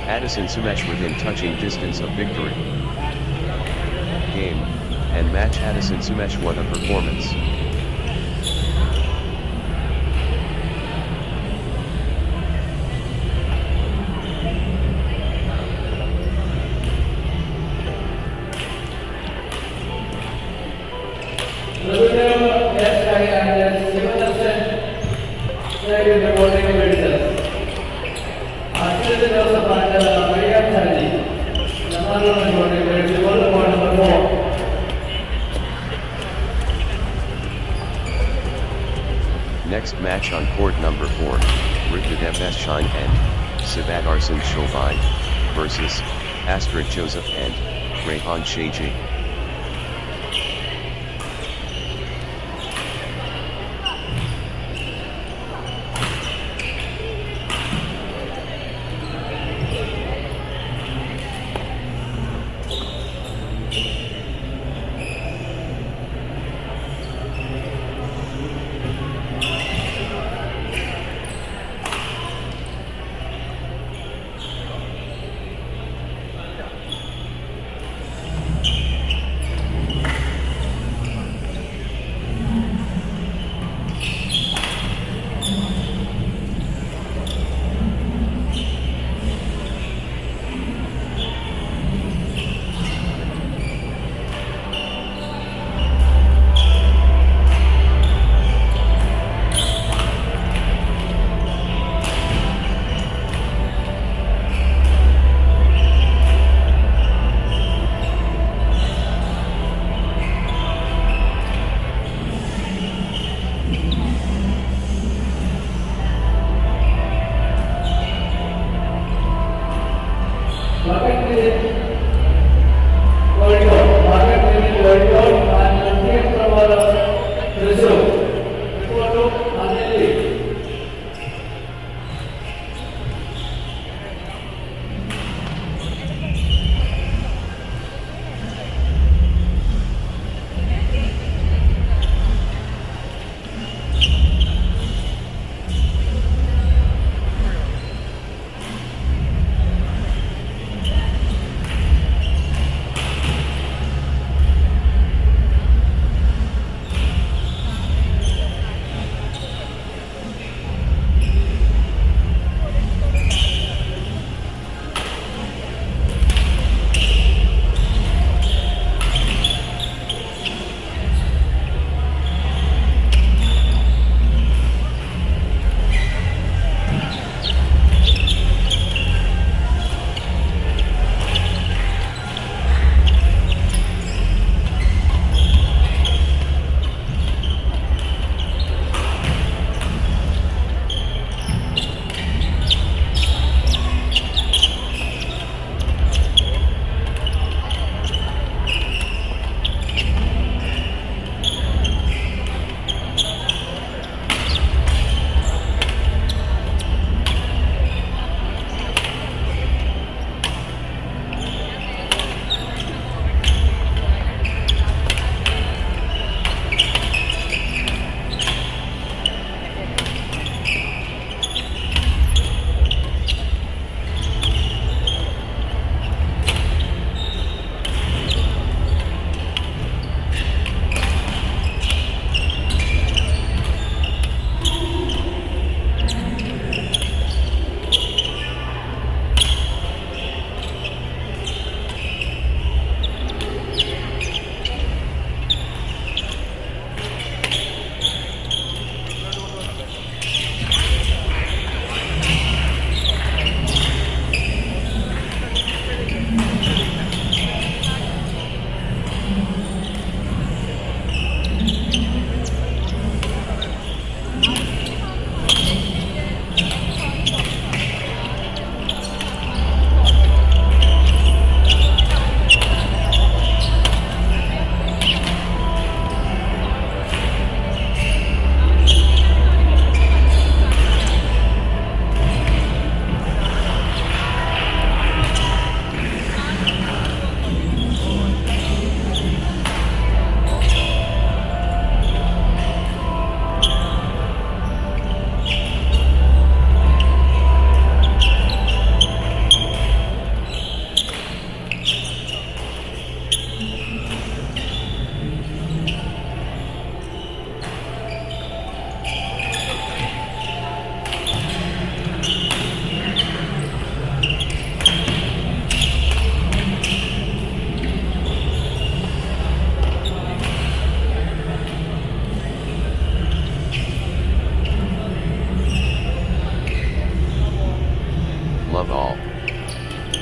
Addison Sumesh within touching distance of victory. Game and match. Addison Sumesh what a performance. Next match on court number 4, Riktadev Shine and Sivadarsan Shobai versus Astrid Joseph and Rehan Shaji.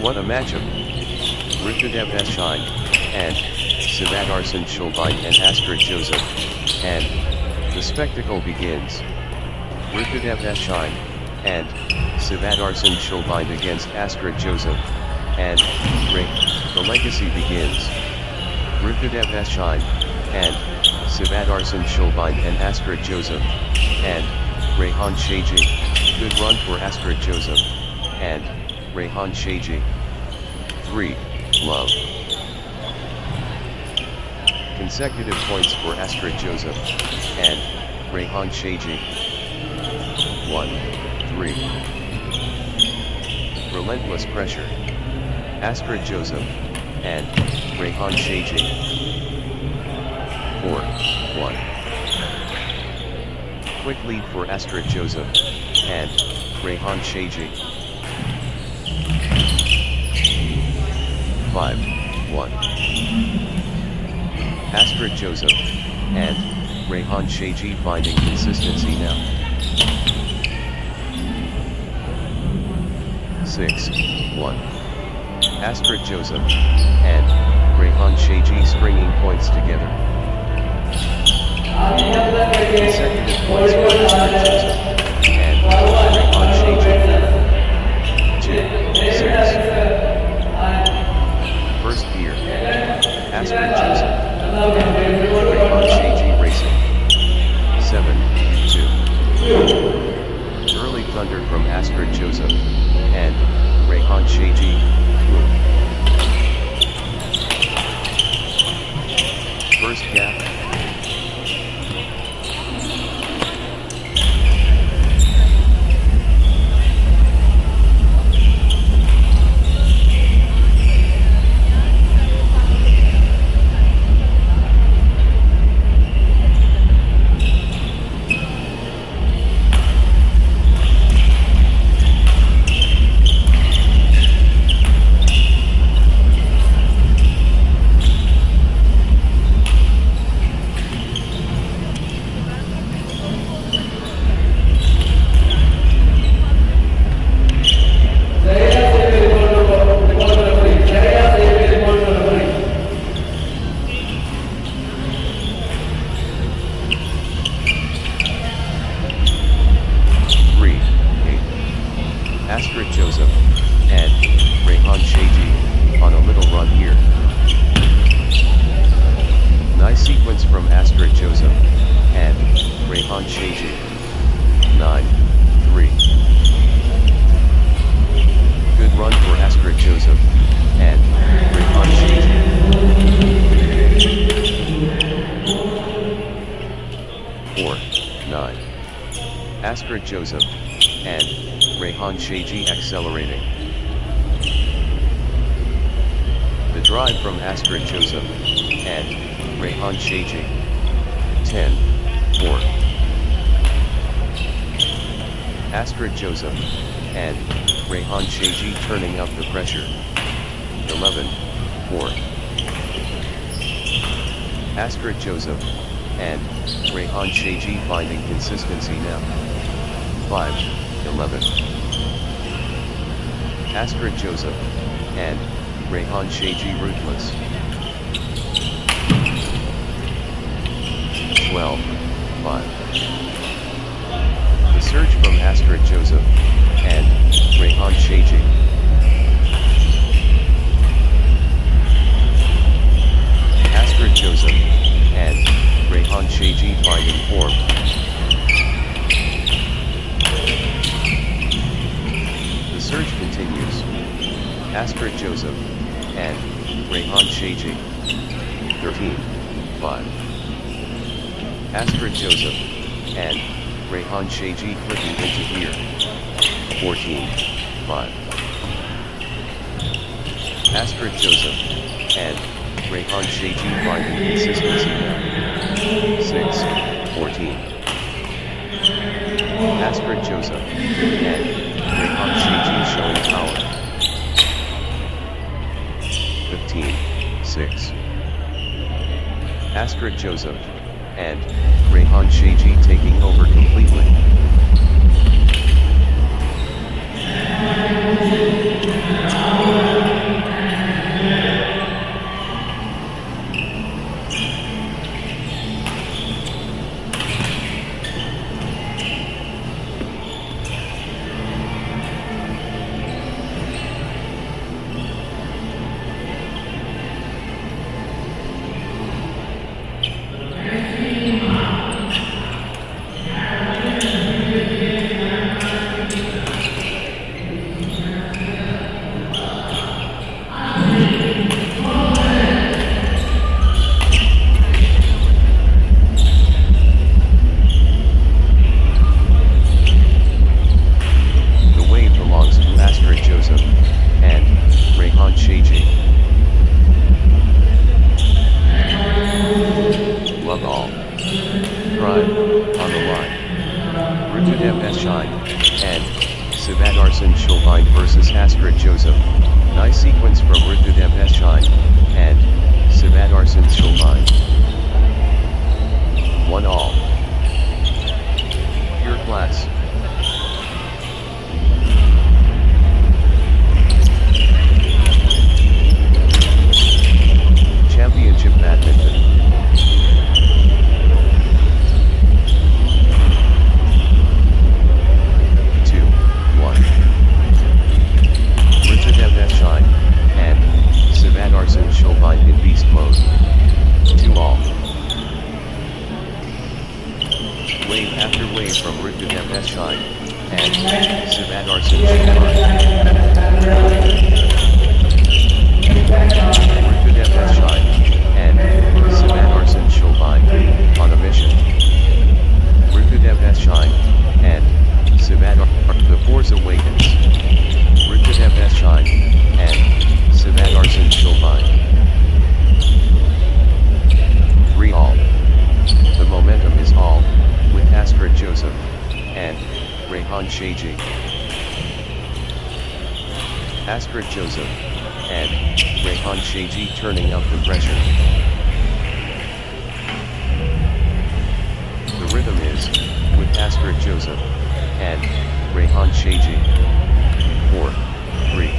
What a matchup! Rukadev Shine, and Sivadarsan Shulbine and Astrid Joseph, and the spectacle begins. Rukadev Shine, and Sivadarsan Shulbine against Astrid Joseph, and the legacy begins. Rukadev Shine, and Sivadarsan Shulbine and Astrid Joseph, and Rehan Shaji, good run for Astrid Joseph, and Rehan Shaji. 3. Love. Consecutive points for Astrid Joseph, and Rehan Shaji. 1-3. Relentless pressure. Astrid Joseph, and Rehan Shaji. 4-1. Quick lead for Astrid Joseph, and Rehan Shaji. 5-1. Astrid Joseph, and Rehan Shaji finding consistency now. 6-1. Astrid Joseph, and Rehan Shaji stringing points together. Consecutive points for Astrid Joseph, and Rehan Shaji. 2-6. First gear, Astrid Joseph, Rehan Shaji racing. 7-2. Early thunder from Astrid Joseph, and Rehan Shaji. First gap. 3-8. Astrid Joseph, and Rehan Shaji, on a little run here. Nice sequence from Astrid Joseph, and Rehan Shaji. 9-3. Good run for Astrid Joseph, and Rehan Shaji. 4-9. Astrid Joseph, and Rehan Shaji accelerating. The drive from Astrid Joseph, and Rehan Shaji. 10-4. Astrid Joseph, and Rehan Shaji turning up the pressure. 11-4. Astrid Joseph, and Rehan Shaji finding consistency now. 5-11. Astrid Joseph, and Rehan Shaji ruthless. 12-5. The surge from Astrid Joseph, and Rehan Shaji. Astrid Joseph, and Rehan Shaji finding form. The surge continues. Astrid Joseph, and Rehan Shaji. 13-5. Astrid Joseph, and Rehan Shaji flipping into gear. 14-5. Astrid Joseph, and Rehan Shaji finding consistency now. 6-14. Astrid Joseph, and Rehan Shaji showing power. 15-6. Astrid Joseph, and Rehan Shaji taking over completely. Ritudev S. Shine, and Sivat Arsen Shulbind vs Astrid Joseph. Nice sequence from Ritudev S. Shine, and Sivat Arsen Shulbind. 1-all. Pure class. Championship Badminton. 2-1. Ritudev S. Shine, and Sivat Arsen Shulbind in beast mode. 2-all. Wave after wave from Ritudev S. Shine, and Sivat Arsen Shulbind. Ritudev S. Shine, and Sivat Arsen Shulbind, on a mission. Ritudev S. Shine, and Sivat Arsen, the Force Awakens. Ritudev S. Shine, and Sivat Arsen Shulbind. 3-all. The momentum is all, with Astrid Joseph, and Rehan Shaji. Astrid Joseph, and Rehan Shaji turning up the pressure. The rhythm is, with Astrid Joseph, and Rehan Shaji. 4-3.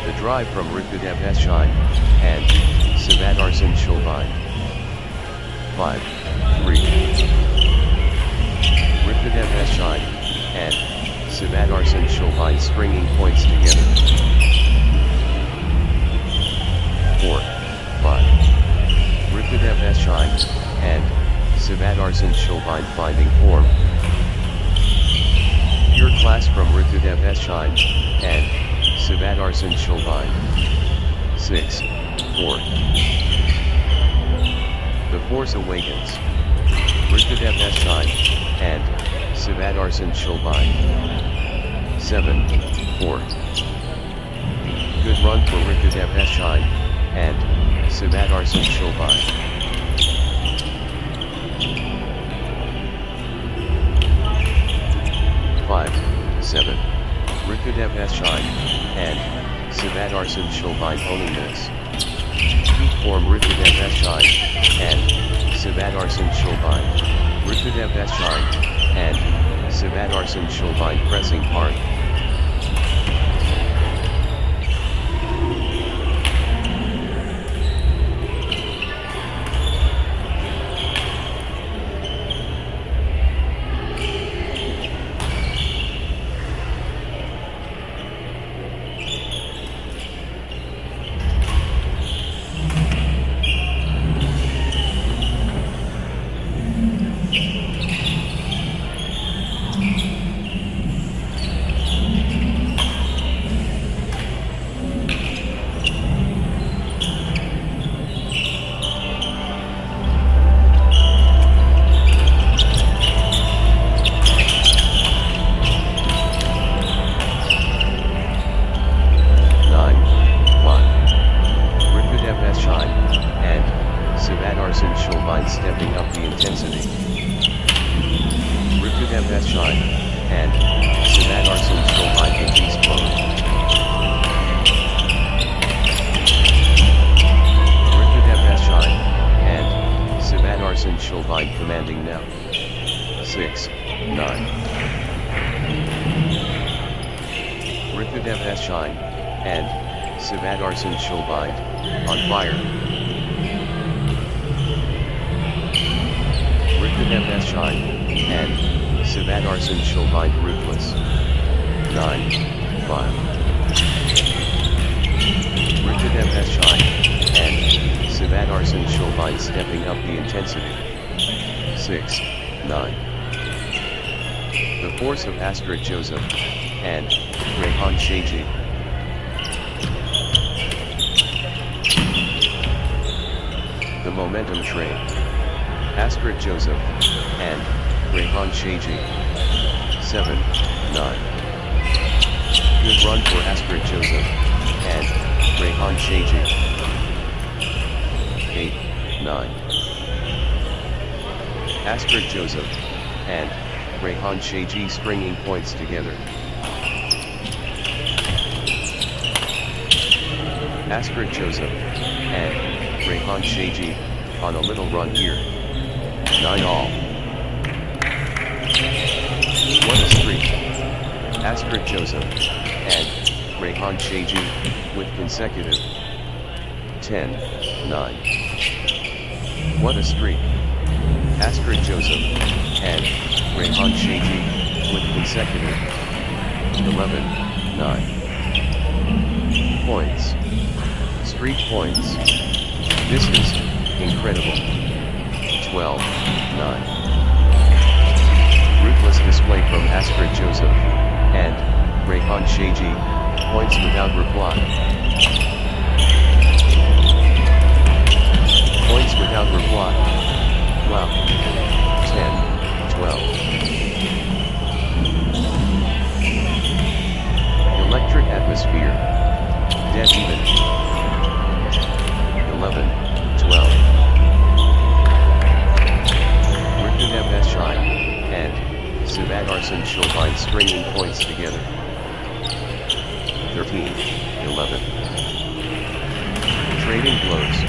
The drive from Ritudev S. Shine, and Sivat Arsen Shulbind. 5-3. Ritudev S. Shine, and Sivat Arsen Shulbind stringing points together. 4-5. Ritudev S. Shine, and Sivat Arsen Shulbind finding form. Pure class from Ritudev S. Shine, and Sivat Arsen Shulbind. 6-4. The Force Awakens. Ritudev S. Shine, and Sivat Arsen Shulbind. 7-4. Good run for Ritudev S. Shine, and Sivat Arsen Shulbind. 5-7. Ritudev S. Shine, and Sivat Arsen Shulbind owning this. Peak form Ritudev S. Shine, and Sivat Arsen Shulbind. Ritudev S. Shine, and Sivat Arsen Shulbind pressing hard. Stepping up the intensity. Ritudev S. Shine, and Sivat Arsen Shulbind in beast mode. Ritudev S. Shine, and Sivat Arsen Shulbind commanding now. 6-9. Ritudev S. Shine, and Sivat Arsen Shulbind, on fire. Ritudev S. Shine, and Sivat Arsen Shulbind ruthless. 9-5. Ritudev S. Shine, and Sivat Arsen Shulbind stepping up the intensity. 6-9. The force of Astrid Joseph, and Rehan Shaji. The momentum train. Astrid Joseph, and Rehan Shaji. 7-9. Good run for Astrid Joseph, and Rehan Shaji. 8-9. Astrid Joseph, and Rehan Sheji stringing points together. Astrid Joseph and Rehan Sheji on a little run here. 9-all. What a streak. Astrid Joseph and Rehan Sheji with consecutive 10-9. What a streak. Astrid Joseph and Rehan Sheji with consecutive 11-9 points. Streak points. This is incredible. 12-9. Ruthless display from Astrid Joseph and Rehan Sheji, points without reply. Points without reply. Wow. 10-12. Electric atmosphere. Dead even. 11-12. Rikudev Eshai and Sivat Arsen Shulvine stringing points together. 13-11. Trading blows.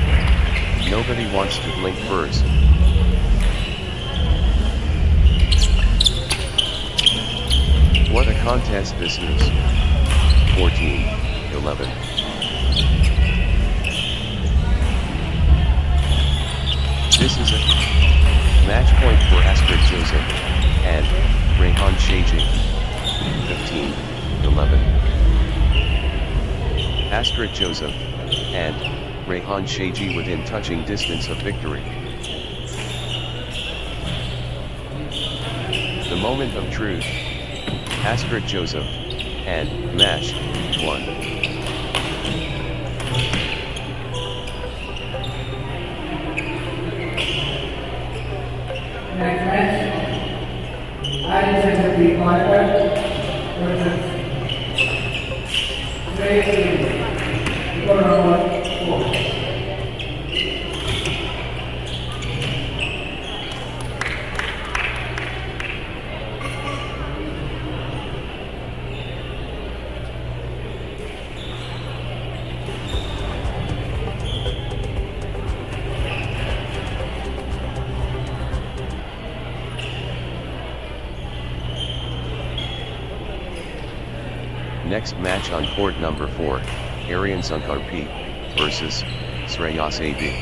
Nobody wants to blink first. What a contest this is. 14-11. This is a match point for Astrid Joseph and Rehan Sheji. 15-11. Astrid Joseph and Rehan Sheji within touching distance of victory. The moment of truth. Astrid Joseph and match 1. Next match, Alexander Badminton versus Zeetius. Score number 4. Next match on court number 4, Aryan Sunkar P versus Sreyas AB.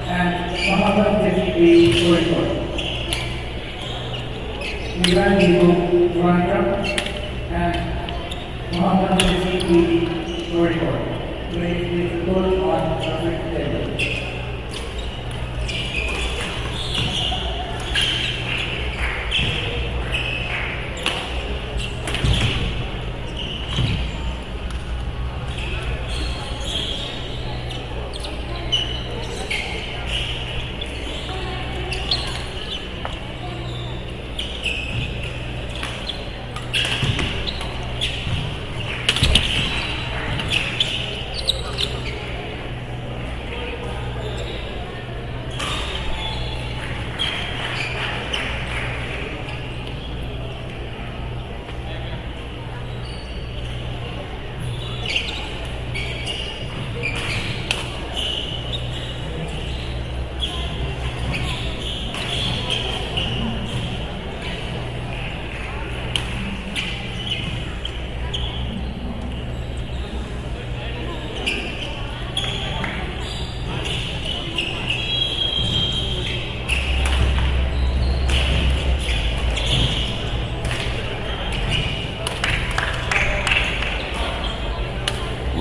And Mohammed Zeetius Corridor. Iran Dibu Rwanda and Mohammed Zeetius Corridor. Place is goal on subject table.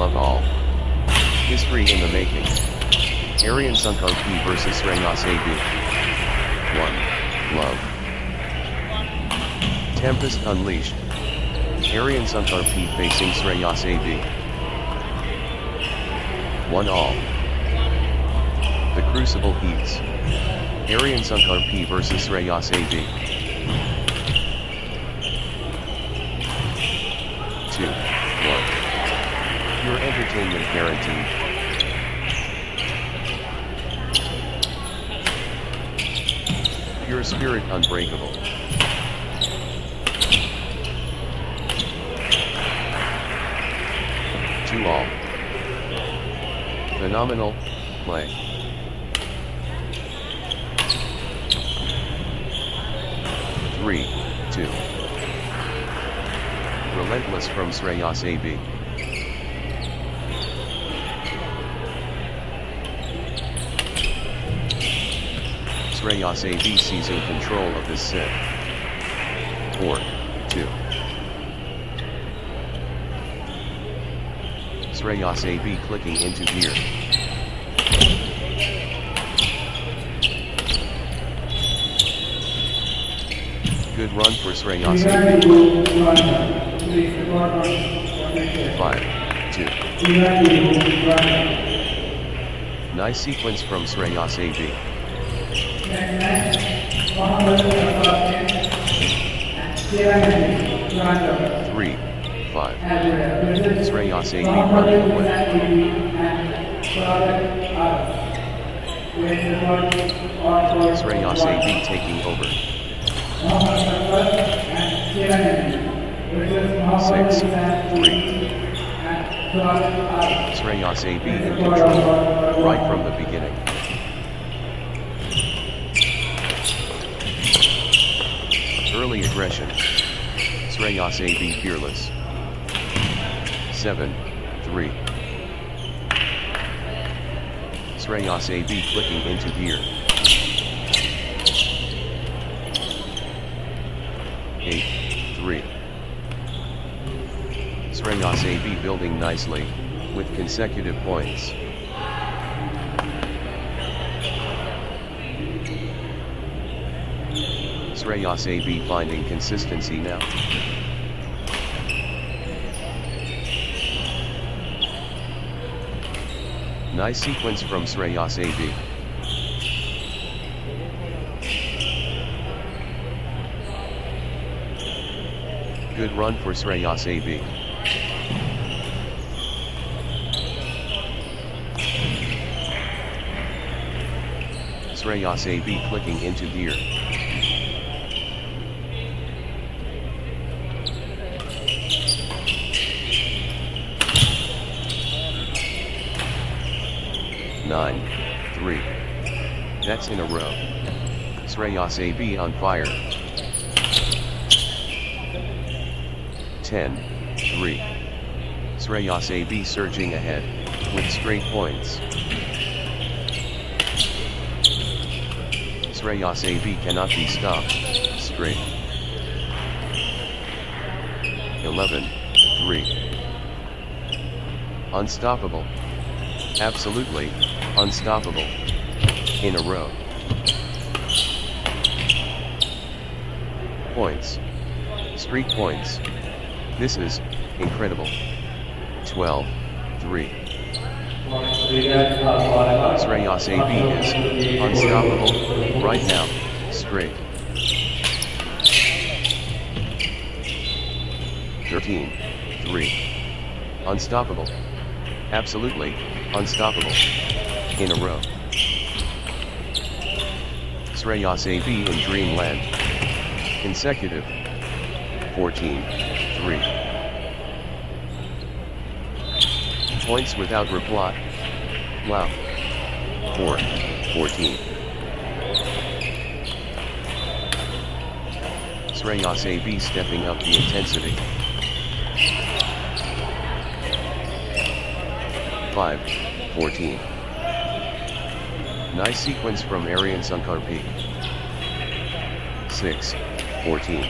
love all. History in the making. Aryan Sunkar P versus Shreyas AB. 1. Love. Tempest Unleashed. Aryan Sunkar P facing Shreyas AB. 1 all. The Crucible Heats. Aryan Sunkar P versus Shreyas AB. 2. 1. Pure entertainment guaranteed. Pure spirit unbreakable. To all. Phenomenal play. 3, 2. Relentless from Shreyas AB. Shreyas AB seizing control of this set. 4, 2. Shreyas AB clicking into gear. Good run for Shreyas AB. 5, 2. Nice sequence from Shreyas AB. 3, 5. Shreyas AB running away. Shreyas AB taking over. 6, 3. Shreyas AB in control, right from the beginning. Early aggression. Shreyas AB fearless. 7, 3. Shreyas AB clicking into gear. 8, 3. Shreyas AB building nicely, with consecutive points. Shreyas AB finding consistency now. Nice sequence from Shreyas AB. Good run for Shreyas AB. Shreyas AB clicking into gear. Nine, 3. That's in a row. Shreyas AB on fire. 10, 3. Shreyas AB surging ahead, with straight points. Shreyas AB cannot be stopped, straight. 11, 3. Unstoppable. Absolutely, unstoppable. In a row. Points. Streak points. This is incredible. 12, 3. Shreyas AB is unstoppable right now, straight. 13, 3. Unstoppable. Absolutely, unstoppable. In a row. Shreyas AB in Dreamland. Consecutive. 14, 3. Points without reply. Wow. 4, 14. Shreyas AB stepping up the intensity. 5, 14. Nice sequence from Aryan Sunkar P. 6, 14.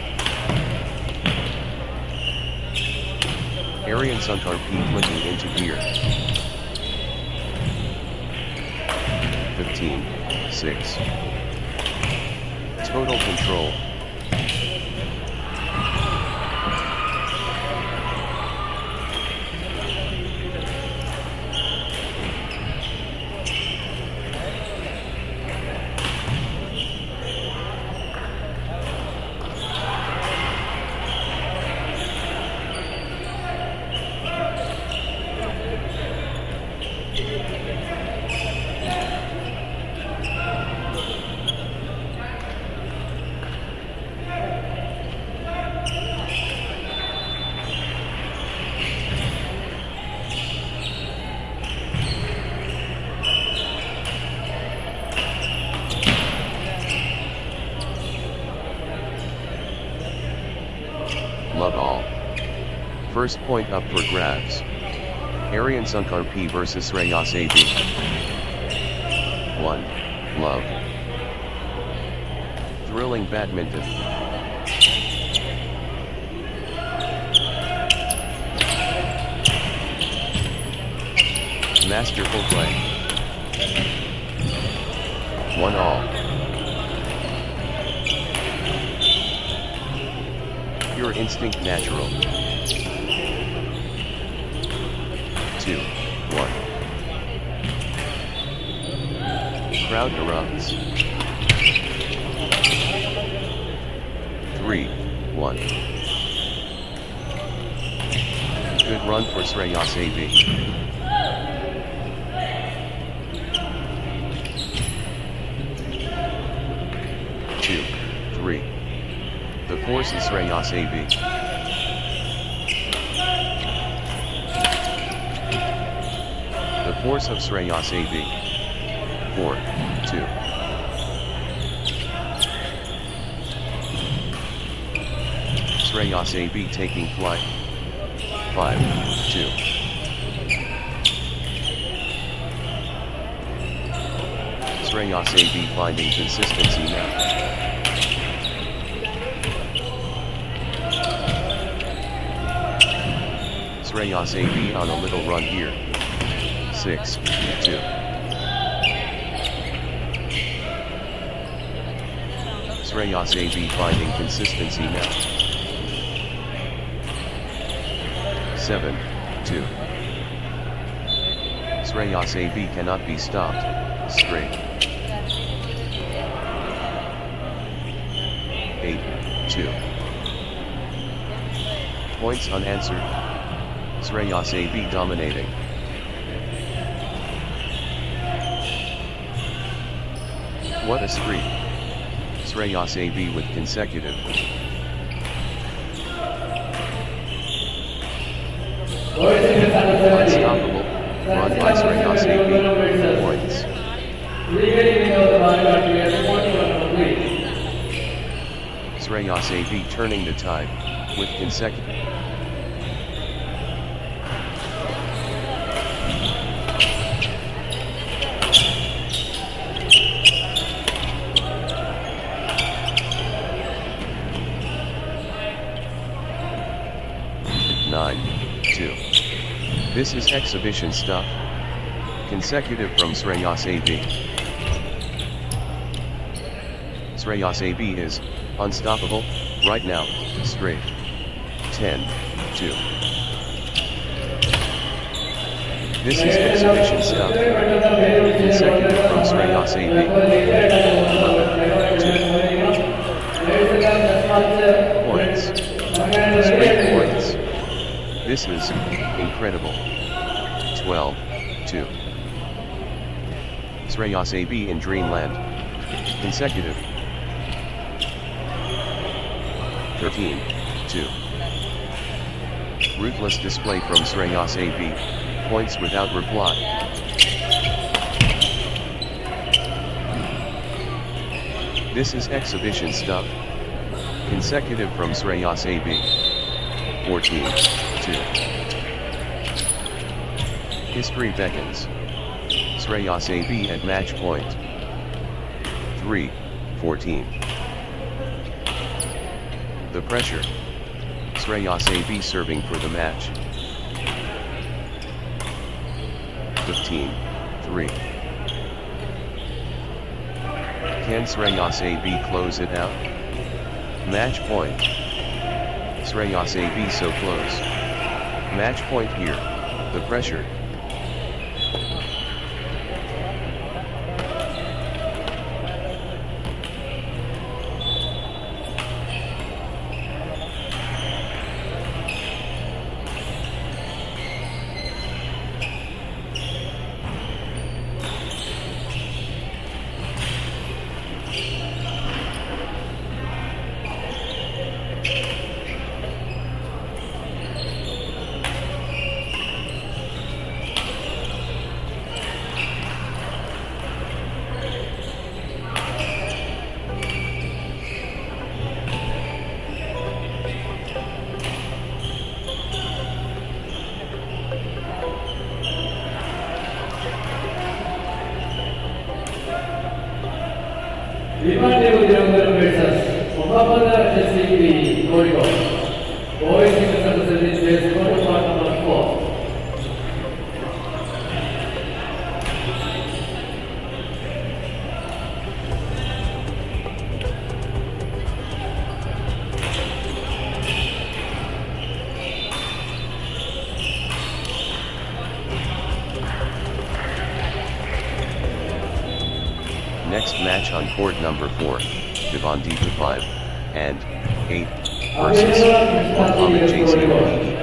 Aryan Sunkar P flicking into gear. 15-6. Total control. Love all. First point up for grabs. Aryan Sunkar P versus Shreyas AB. 1. Love. Thrilling badminton. Masterful play. 1 all. Pure instinct natural. 2, 1. Crowd erupts. 3, 1. Good run for Shreyas AB. 2, 3. The force is Shreyas AB. The force of Shreyas AB. 4, 2. Shreyas AB taking flight. 5, 2. Shreyas AB finding consistency now. Shreyas AB on a little run here. 6, 2. Shreyas AB finding consistency now. 7, 2. Shreyas AB cannot be stopped. Straight. 8, 2. Points unanswered. Shreyas AB dominating. What a streak. Shreyas AB with consecutive. Unstoppable. Run by Shreyas AB. Points. Shreyas AB turning the tide with consecutive. This is exhibition stuff. Consecutive from Shreyas AB. Shreyas AB is unstoppable right now. Straight. 10, 2. This is exhibition stuff. Consecutive from Shreyas AB. 11, 2. Points. Straight points. This is incredible. 12, 2. Shreyas AB in dreamland. Consecutive. 13, 2. Ruthless display from Shreyas AB. Points without reply. This is exhibition stuff. Consecutive from Shreyas AB. 14, 2. History beckons. Shreyas AB at match point. 3, 14. The pressure. Shreyas AB serving for the match. 15-3. Can Sreyas AB close it out? Match point. Sreyas AB so close. Match point here. The pressure. Badminton versus Kadavanthara SCB volleyball. Boys in the semifinals, quarter part number 4. Next match on court number 4, Devandita 5 and 8 versus Mohammed JC.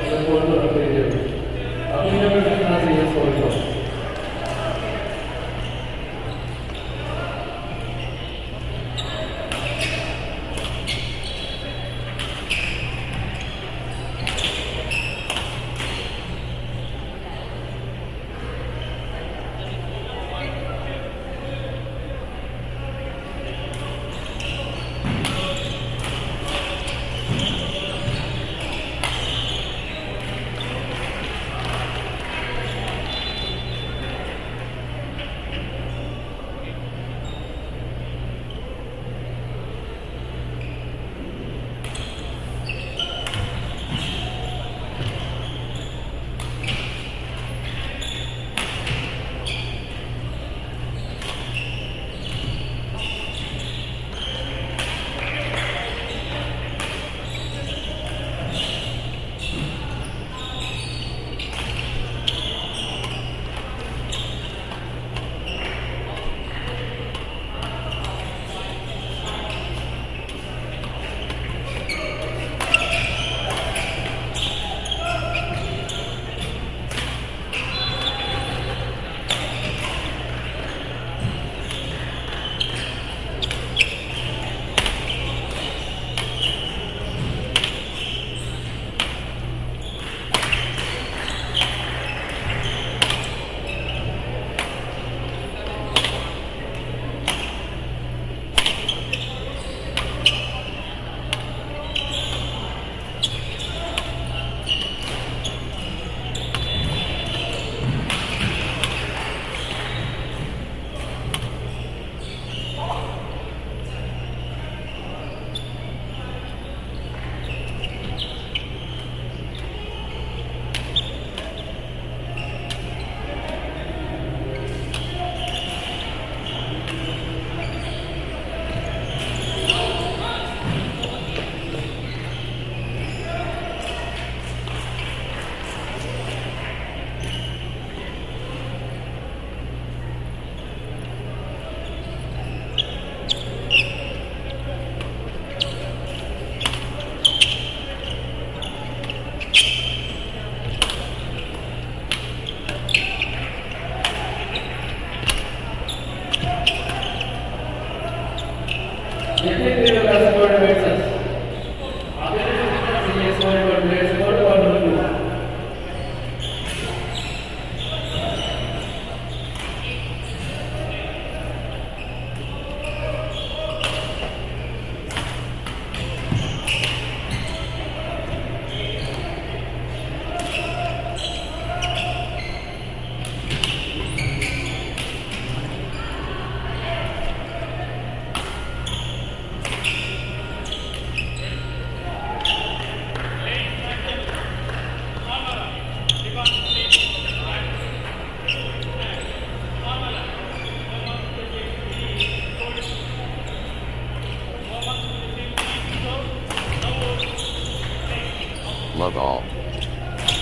love all.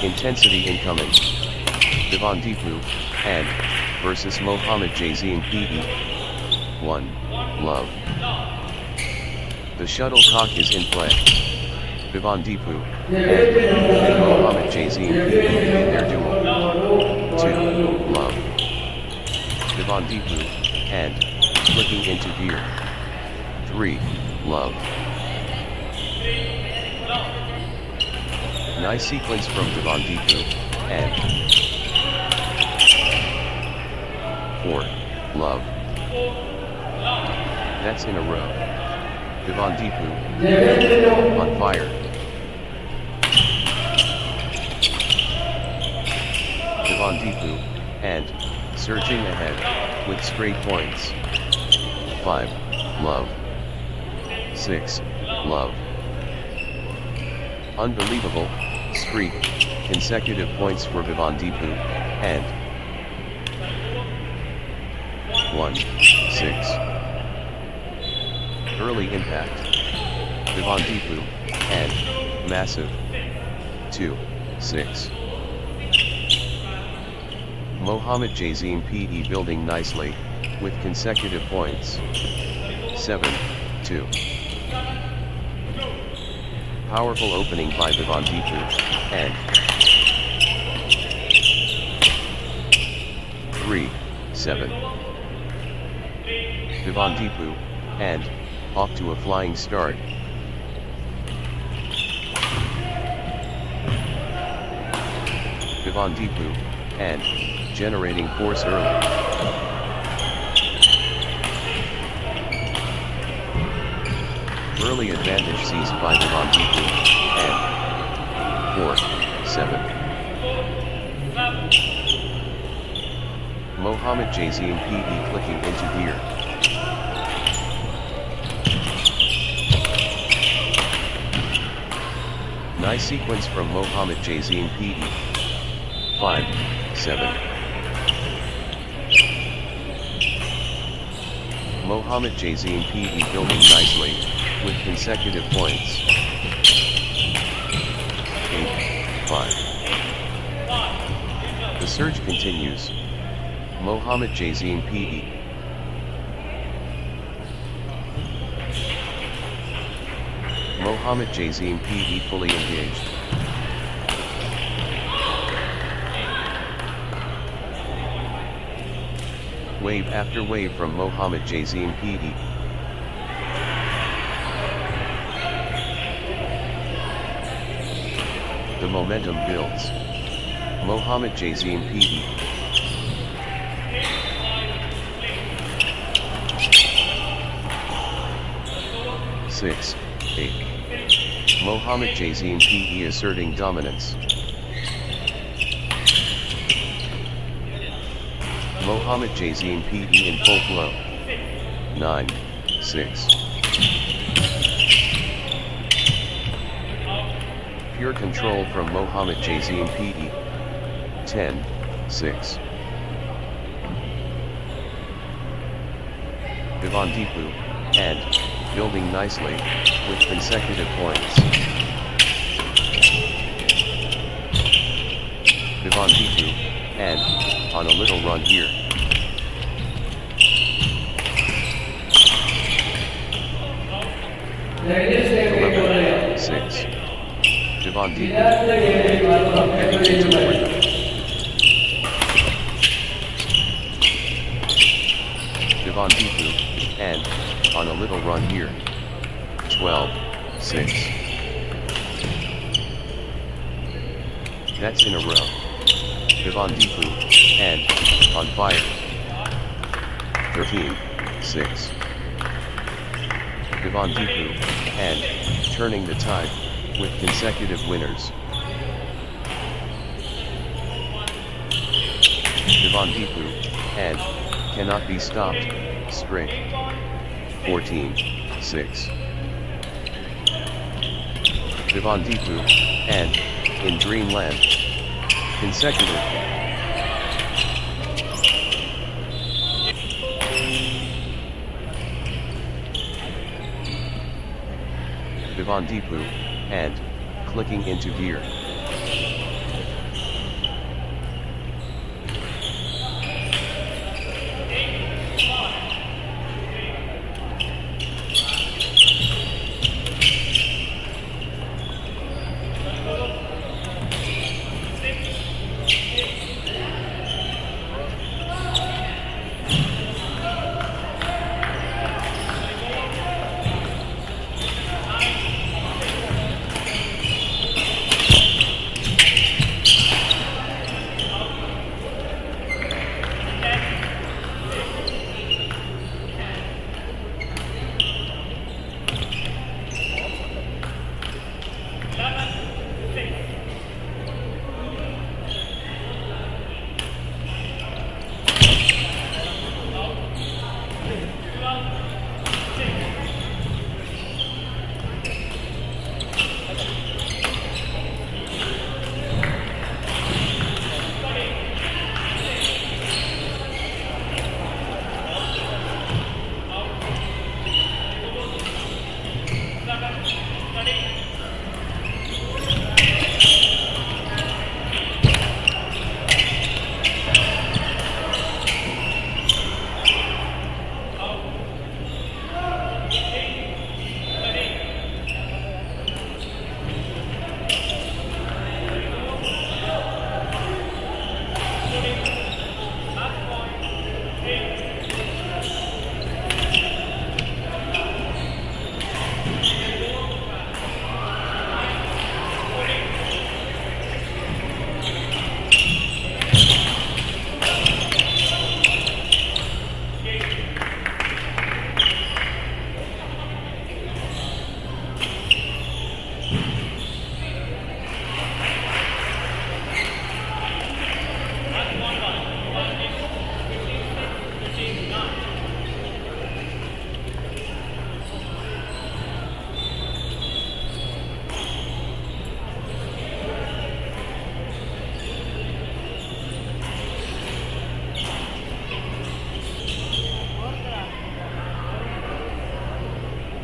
Intensity incoming. Kadavanthara, and, versus Mohammed Jazim PE. 1, love. The shuttlecock is in play. Kadavanthara, and Mohammed Jazim PE in their duel. 2, love. Kadavanthara, and, flicking into gear. 3, love. Nice sequence from Kadavanthara, and 4, love. That's in a row. Kadavanthara, on fire. Kadavanthara, and, surging ahead, with straight points. 5, love. 6, love. Unbelievable streak, consecutive points for Kadavanthara, and 1, 6. Early impact. Kadavanthara, and massive. 2, 6. Mohammed Jazim PE building nicely, with consecutive points. 7, 2. Powerful opening by Kadavanthara, and 3, 7. Kadavanthara, and, off to a flying start. Kadavanthara, and, generating force early. Early advantage seized by Kadavanthara, and 4, 7. Mohammed Jazim PE clicking into gear. Nice sequence from Mohammed Jazim PE. 5, 7. Mohammed Jazim PE building nicely, with consecutive points. 8, 5. The surge continues. Mohammed Jazim PE. Mohammed Jazim PE fully engaged. Wave after wave from Mohammed Jazim PE. The momentum builds. Mohammed Jazim PE. Six, 8. Mohammed Jazim PE asserting dominance. Mohammed Jazim PE in full flow. 9, 6. Pure control from Mohammed Jazim PE. 10, 6. Kadavanthara, and, building nicely, with consecutive points. Kadavanthara, and, on a little run here. Kadavanthara, 6. Kadavanthara, heading into the window. Kadavanthara, and, on a little run here. 12, 6. That's in a row. Kadavanthara, and, on fire. 13, 6. Kadavanthara, and, turning the tide, with consecutive winners. Kadavanthara, and, cannot be stopped, straight. 14, 6. Kadavanthara, and, in dreamland. Consecutive. Kadavanthara, and, clicking into gear.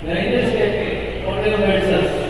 The Indian state hotel versus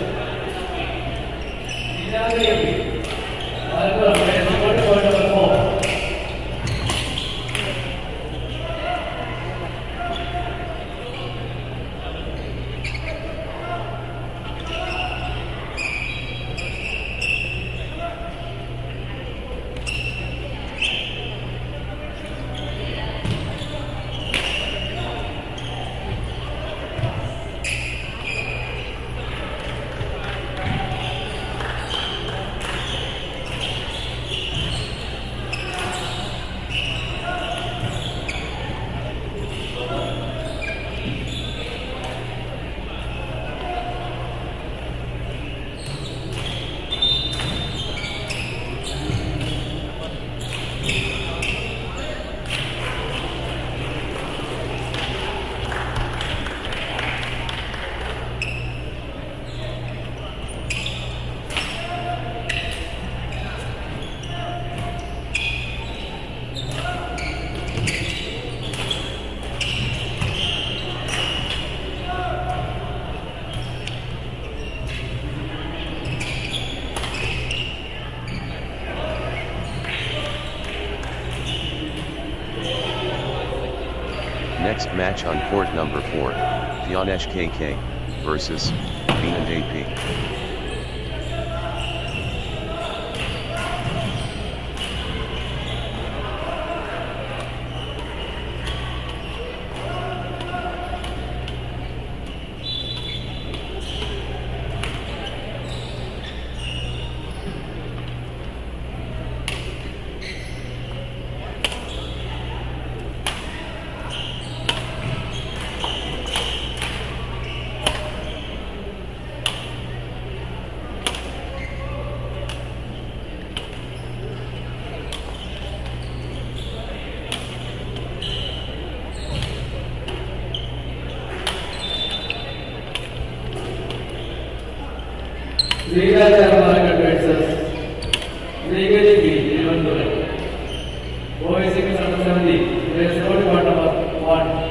Next match on court number 4, Yonex-KK versus Badminton AP. Zeetius versus Ernakulam. Boys 6 under 70. There is no court number 1.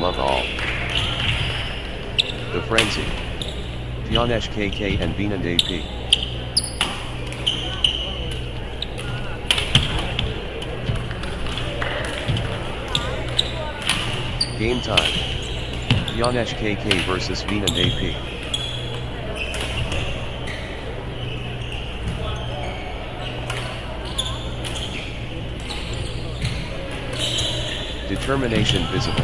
love all. The Frenzy. Yonex-KK and Binand AP. Game time. Yonex-KK versus Binand AP. Determination visible.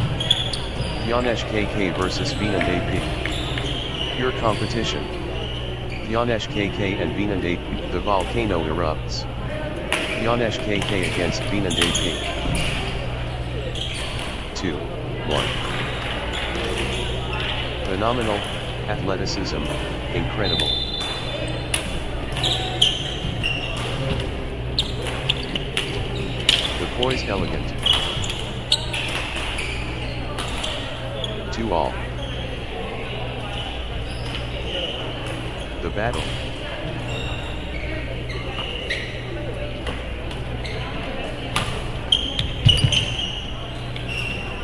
Yonex-KK versus Binand AP. Pure competition. Yonex-KK and Binand AP. The volcano erupts. Yonex-KK against Binand AP. 2-1. Phenomenal, athleticism, incredible. The poise elegant. 2-all. The battle.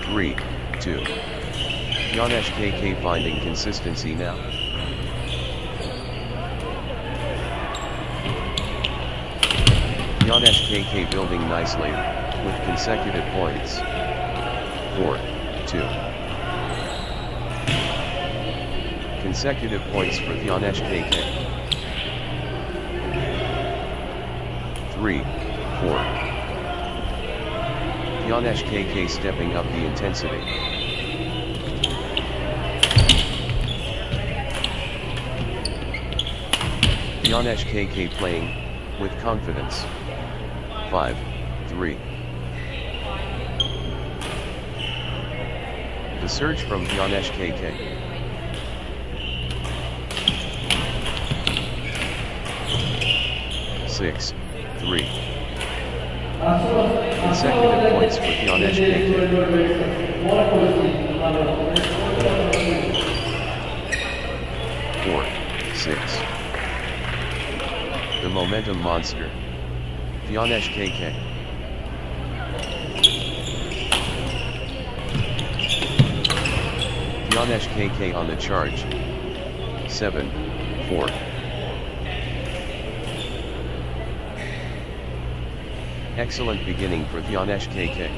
Three, 2. Yonex-KK finding consistency now. Yonex-KK building nicely, with consecutive points. 4-2. Consecutive points for Yonex-KK. 3-4. Yonex-KK stepping up the intensity. Yonex-KK playing with confidence. 5-3. The surge from Yonex-KK. Six, 3. Consecutive points for Yonex-KK. 4-6. The momentum monster. Yonex-KK. Yonex-KK on the charge. 7-4. Excellent beginning for Yonex-KK.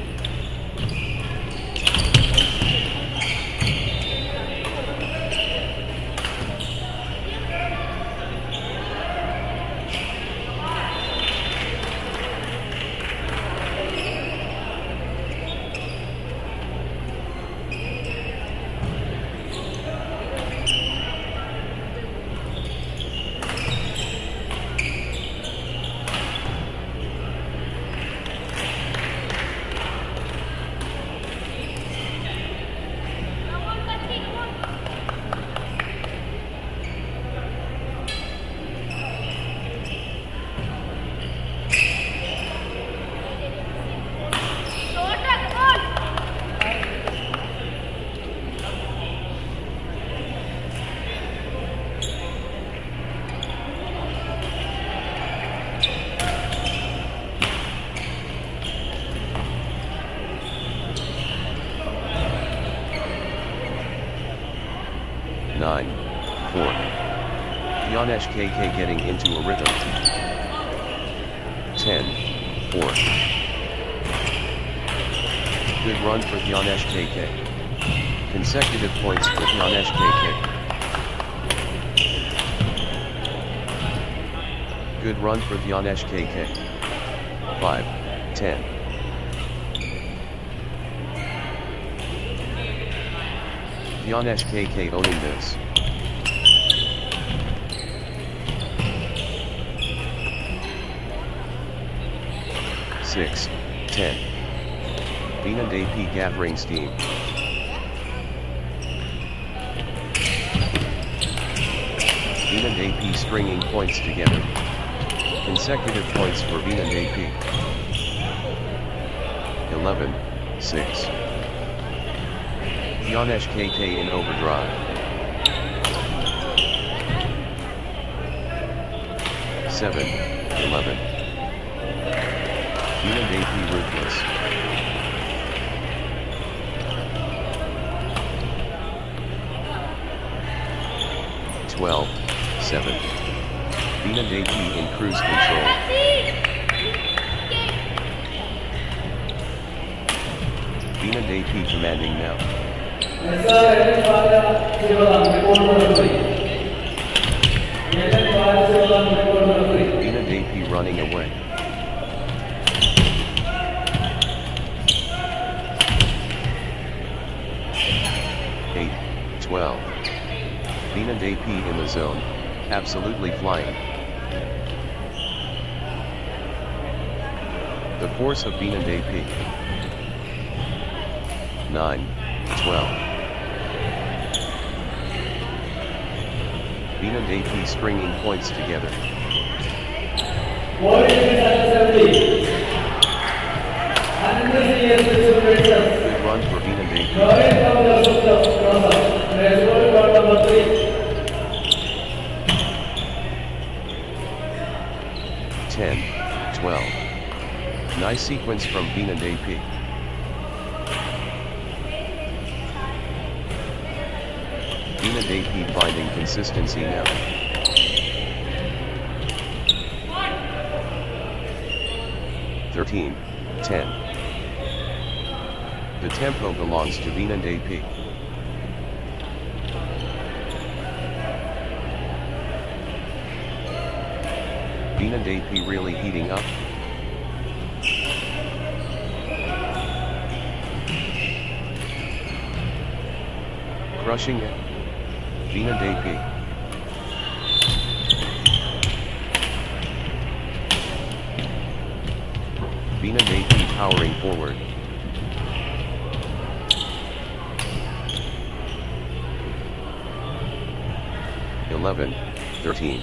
Yonex-KK getting into a rhythm. 10-4. Good run for Yonex-KK. Consecutive points for Yonex-KK. Good run for Yonex-KK. 5-10. Yonex-KK owning this. 6-10. Binand AP gathering steam. Binand AP stringing points together. Consecutive points for Binand AP. 11-6. Yonex-KK in overdrive. 7-11. Binand AP ruthless. cruise control. Venant AP commanding now. Venant AP running away. Eight, 12. Venant AP in the zone, absolutely flying. The force of Venant AP. 9, 12. Venant AP stringing points together. Good run for Venant AP. 10, 12. Nice sequence from Venant AP. Venant AP finding consistency now. (13, 10). The tempo belongs to Venant AP. Venant AP really heating up. Crushing it. Venant AP. Venant AP powering forward. (11, 13).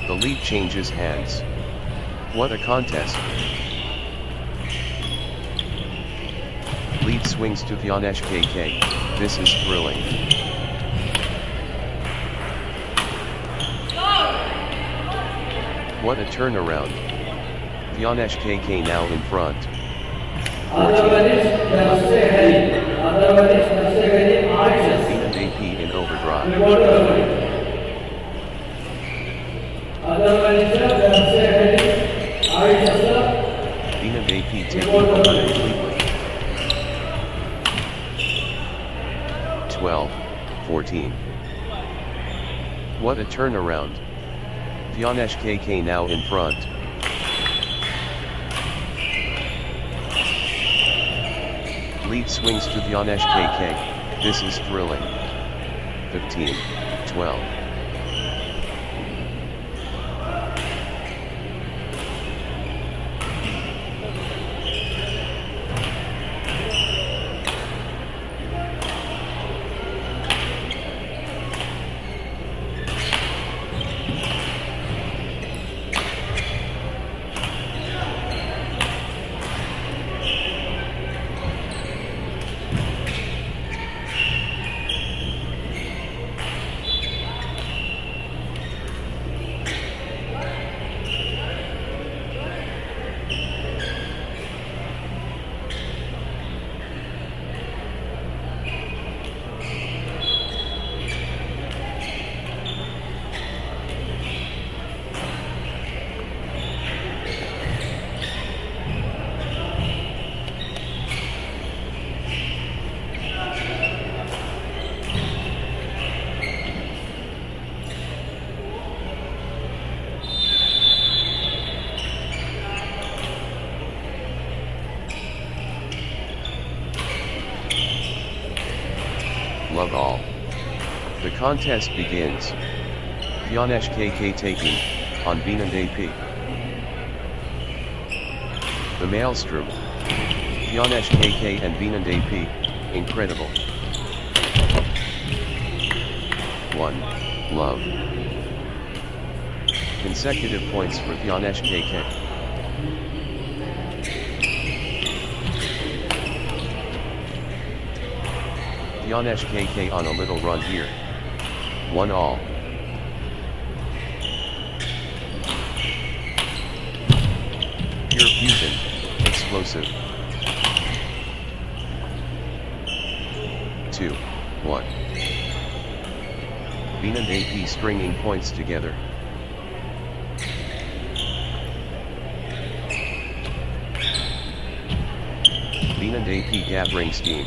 The lead changes hands. What a contest. Lead swings to Yonex-KK. This is thrilling. What a turnaround. Yonex-KK now in front. 14. Venant AP in overdrive. Venant AP taking over completely. 12, 14. What a turnaround. Yonex-KK now in front. Lead swings to Yonex-KK. This is thrilling. 15, 12. Love all. The contest begins. Yonex-KK taking on Venant AP. The maelstrom. Yonex-KK and Venant AP, incredible. 1, love. Consecutive points for Yonex-KK. Yonex-KK on a little run here. 1-all. Pure fusion, explosive. 2, 1. Venant AP stringing points together. Venant AP gathering scheme.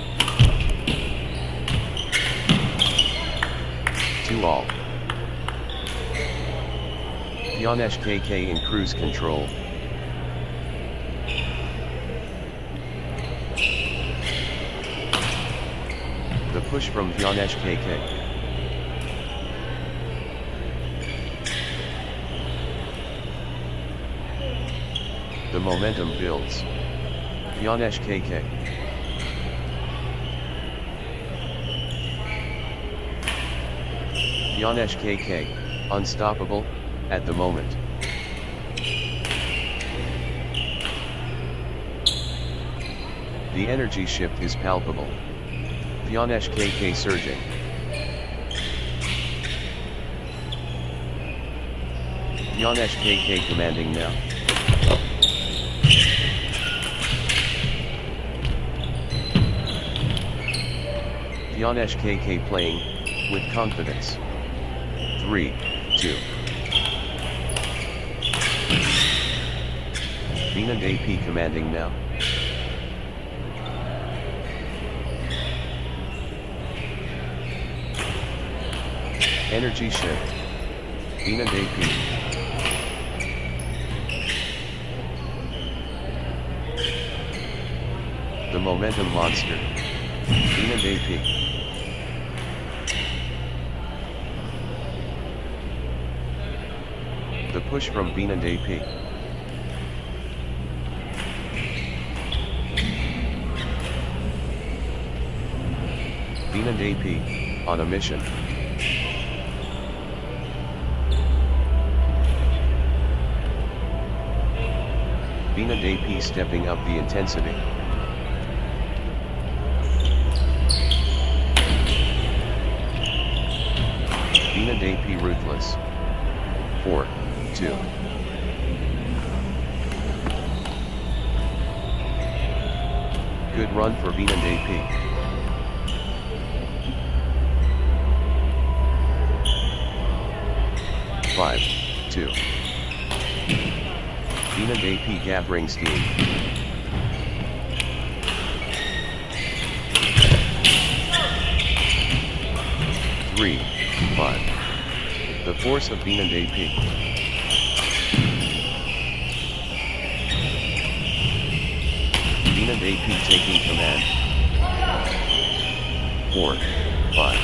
2 all. Yonex KK in cruise control. The push from Yonex KK. The momentum builds. Yonex KK. Yonex KK, unstoppable, at the moment. The energy shift is palpable. Yonex KK surging. Yonex KK commanding now. Yonex KK playing, with confidence. 3, 2. Venant AP commanding now. Energy shift. Venant AP. The momentum monster. Venant AP. The push from Venant AP. Venant AP, on a mission. Venant AP stepping up the intensity. Venant AP ruthless. 4, 2. Good run for Venant AP. Five, 2. Venant AP gathering steam. Three, 5. The force of Venant AP. Venant AP taking command. 4, 5.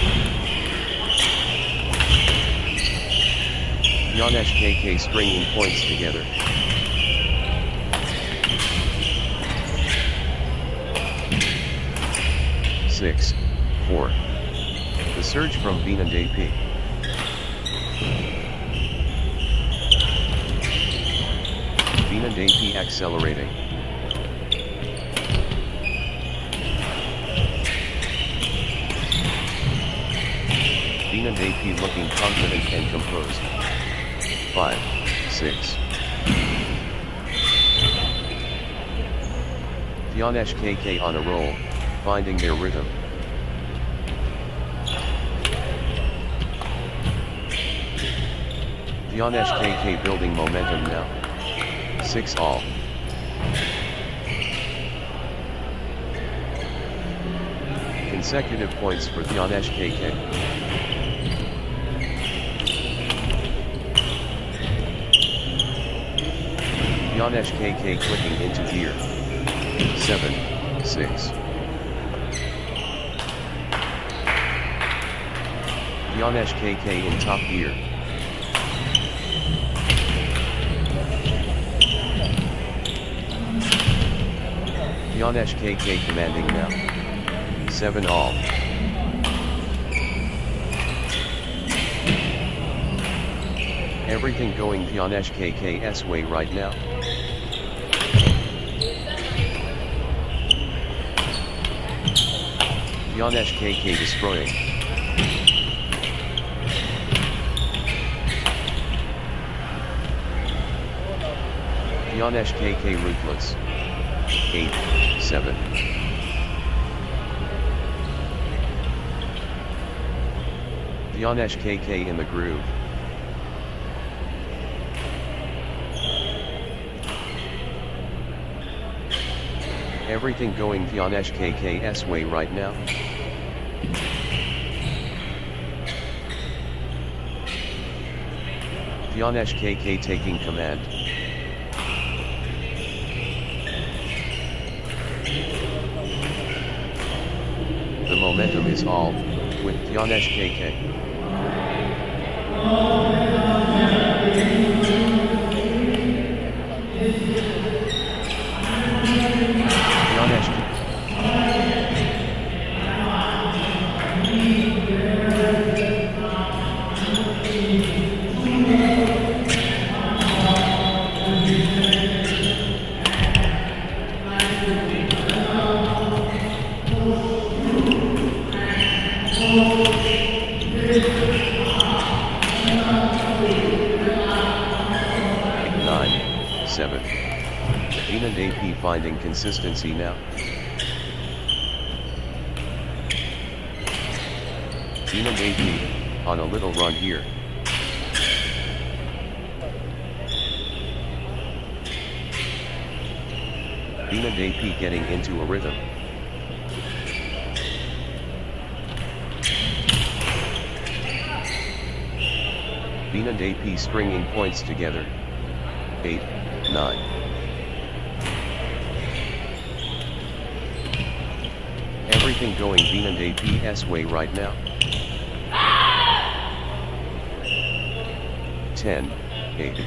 Yonex KK stringing points together. Six, 4. The surge from Venant AP. Venant AP accelerating. Venant AP looking confident and composed. 5, 6. Yonex KK on a roll, finding their rhythm. Yonex KK building momentum now. 6 all. Consecutive points for Yonex KK. Yonex KK clicking into gear. 7, 6. Yonex KK in top gear. Yonex KK commanding now. 7 all. Everything going Yonex KK's way right now. Yonex KK destroying. Yonex KK ruthless. 8, 7. Yonex KK in the groove. Everything going Yonex KK's way right now. Yonex KK taking command. The momentum is all with Yonex KK. And AP finding consistency now. And AP on a little run here. And AP getting into a rhythm. And AP stringing points together. 8, 9. Everything going and AP's way right now. 10, 8.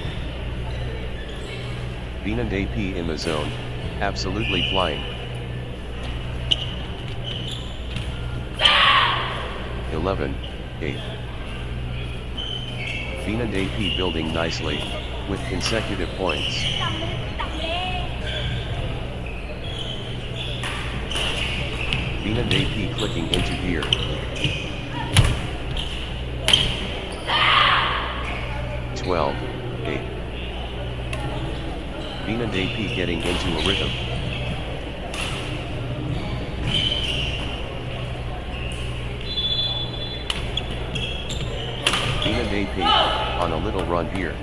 And AP in the zone, absolutely flying. 11, 8. And AP building nicely, with consecutive points. And AP clicking into gear. 12, 8. And AP getting into a rhythm. And AP on a little run here.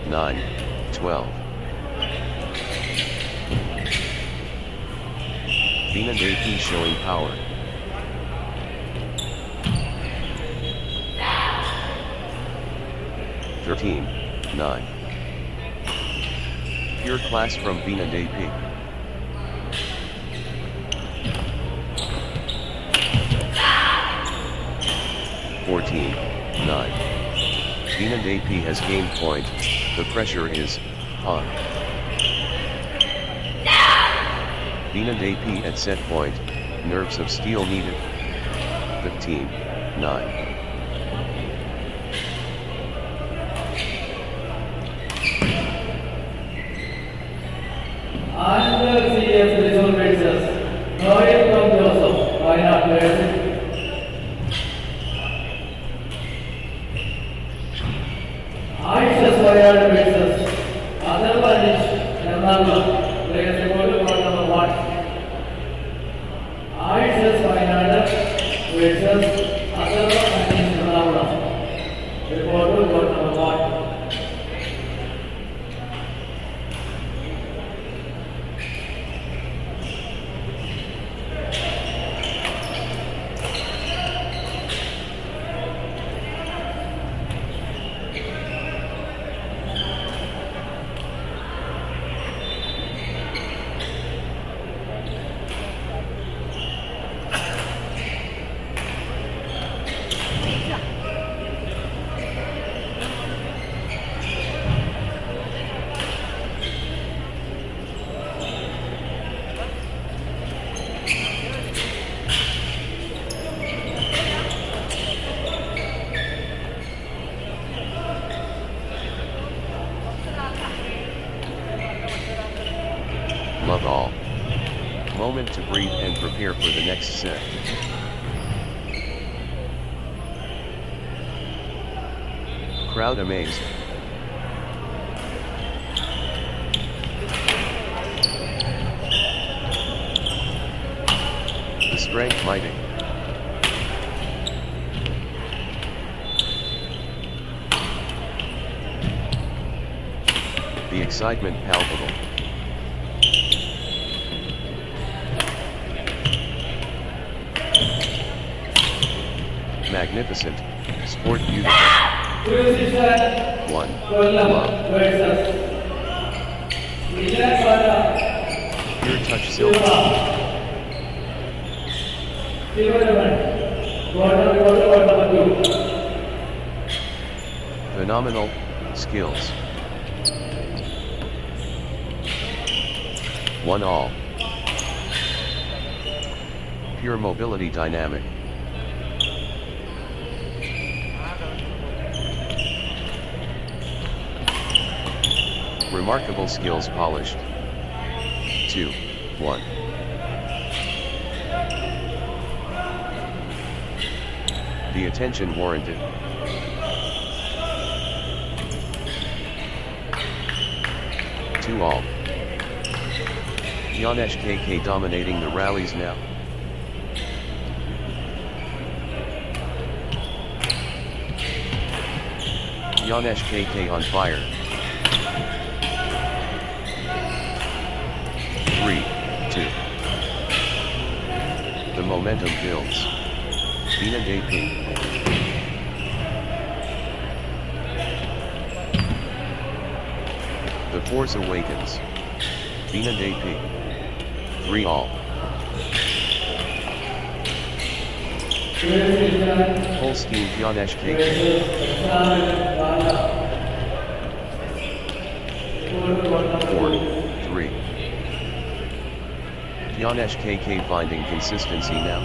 9, 12. And AP showing power. 13, 9. Pure class from and AP. 14, 9. And AP has gained point, the pressure is on. And AP at set point, nerves of steel needed. 15, 9. And Zeetius result races. Royal from Joseph. Why not players? Aisha's Royal races. Other one is Ernakulam. Players report to court number 1. Aisha's Royal races. Other one is Ernakulam. Report to court number 1. Love all. Moment to breathe and prepare for the next set. Crowd amazed. The strength mighty. The excitement palpable. magnificent, sport beautiful. 1. Kollam Love. versus Vijayawada Pure touch silver. Silver event. Quarter number 2. Phenomenal, skills. 1 all. Pure mobility dynamic. Remarkable skills polished. 2, 1. The attention warranted. 2 all. Yonex-KK dominating the rallies now. Yonex-KK on fire. 3, 2. The momentum builds. Bina AP. The force awakens. Bina AP. 3 all. Holstein Yonex-KK. 4, 3. Yonex-KK finding consistency now.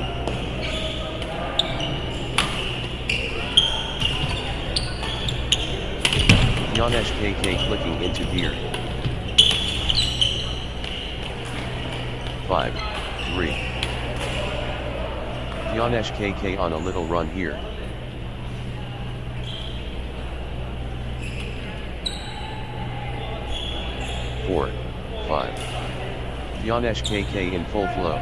Yonex-KK clicking into gear. 5, 3. Yonex-KK on a little run here. Four, 5. Yonex-KK in full flow.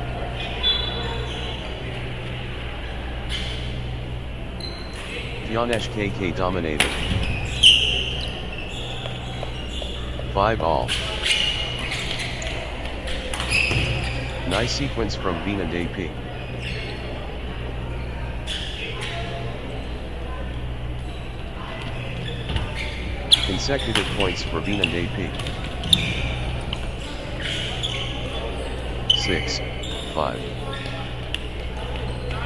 Yonex-KK dominated. 5 all. Nice sequence from Bina DP. Consecutive points for Bina DP. 6, 5.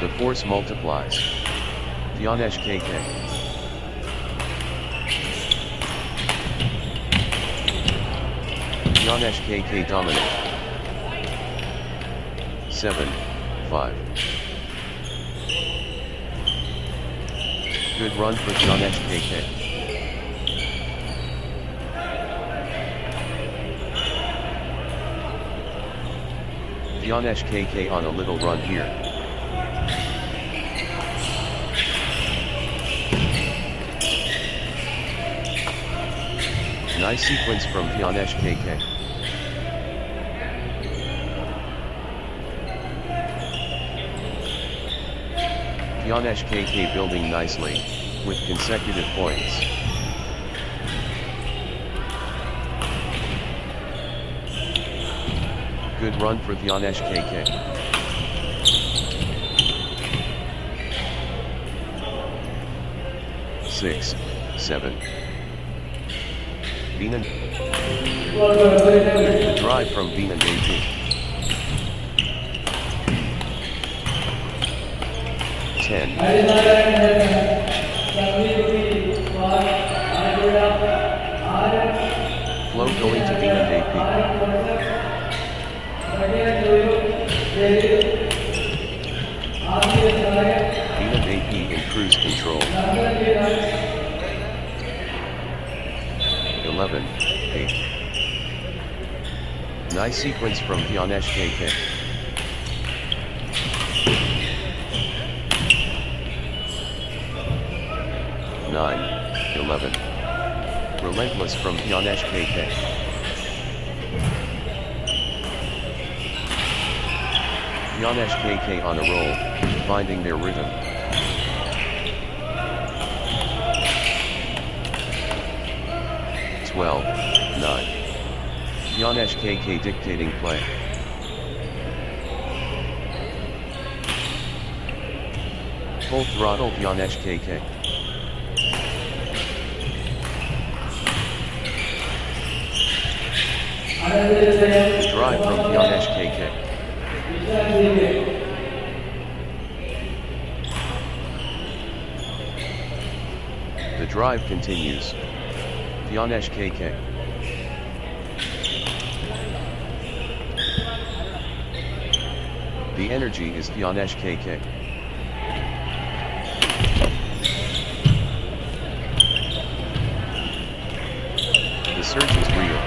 The force multiplies. Yonex-KK. Yonex-KK dominate. 7, 5. Good run for Yonex-KK. Yonex-KK on a little run here. Nice sequence from Yonex-KK. Yonex-KK building nicely, with consecutive points. Good run for Yonex-KK. Six, 7. Bina. Drive from Bina DP. 10. Flow going to Bina DP. Bina DP in cruise control. 11, 8. Nice sequence from Yonex-KK. 9, 11. Relentless from Yonex-KK. Yonex-KK on a roll, finding their rhythm. 12, 9. Yonex-KK dictating play. Full throttle Yonex-KK. The drive from Yonex-KK. The drive continues. Yonex-KK. The energy is Yonex-KK. The surge is real.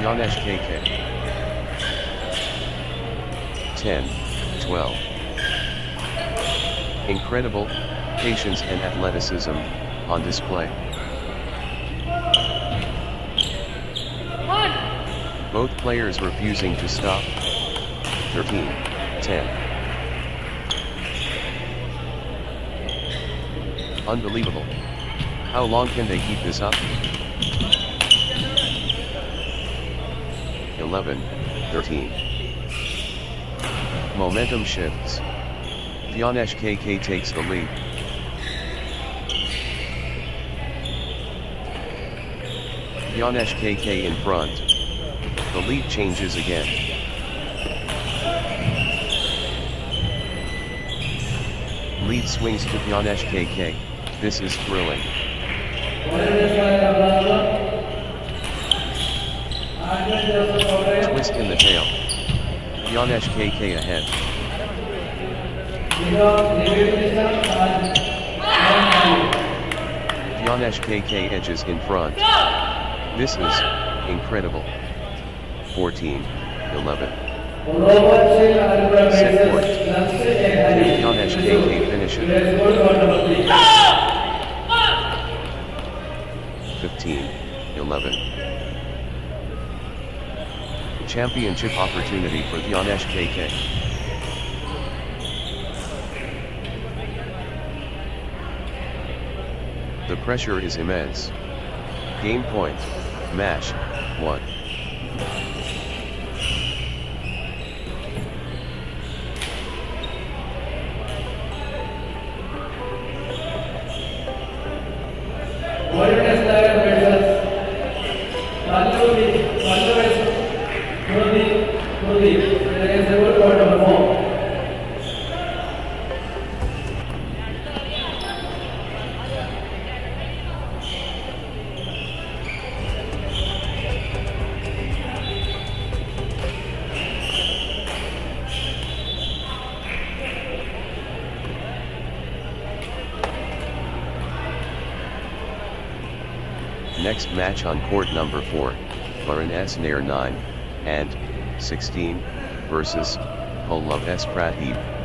Yonex-KK. 10, 12. Incredible patience and athleticism on display. Both players refusing to stop. 13, 10. Unbelievable. How long can they keep this up? 11, 13. Momentum shifts. Yonex-KK takes the lead. Yonex-KK in front. The lead changes again. Lead swings to Yonex-KK. This is thrilling. Twist in the tail. Yonex-KK ahead. Yonex-KK edges in front. This is incredible. 14, 11. Set point. Yonex-KK finishes. 15, 11. Championship opportunity for Yonex-KK. The pressure is immense. Game point. Match 1. Next match on court number 4, Varan 9 and 16 versus Pallav Pradeep.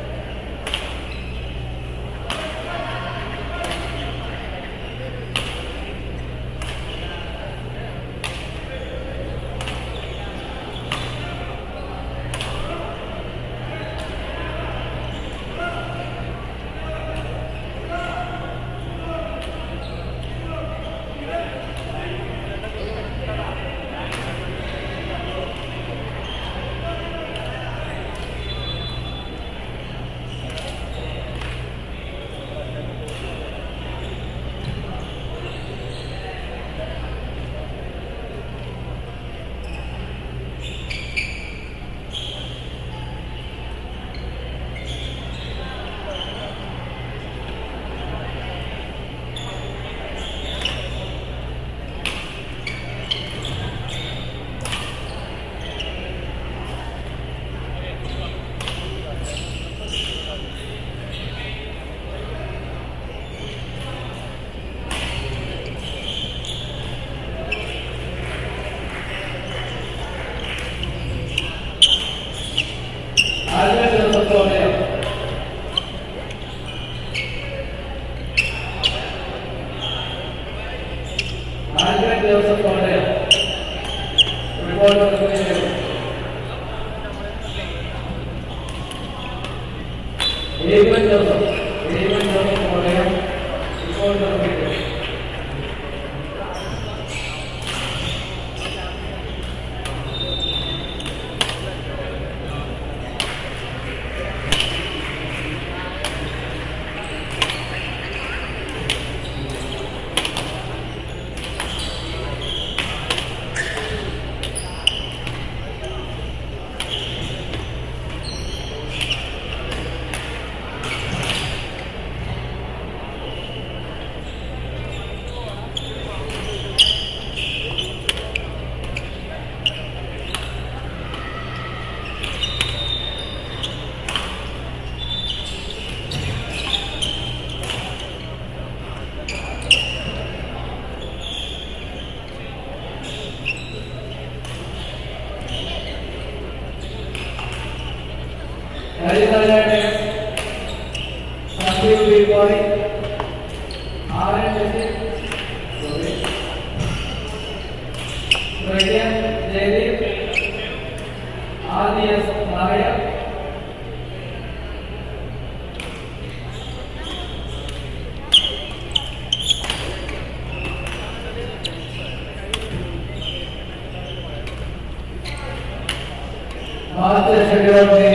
Master schedule में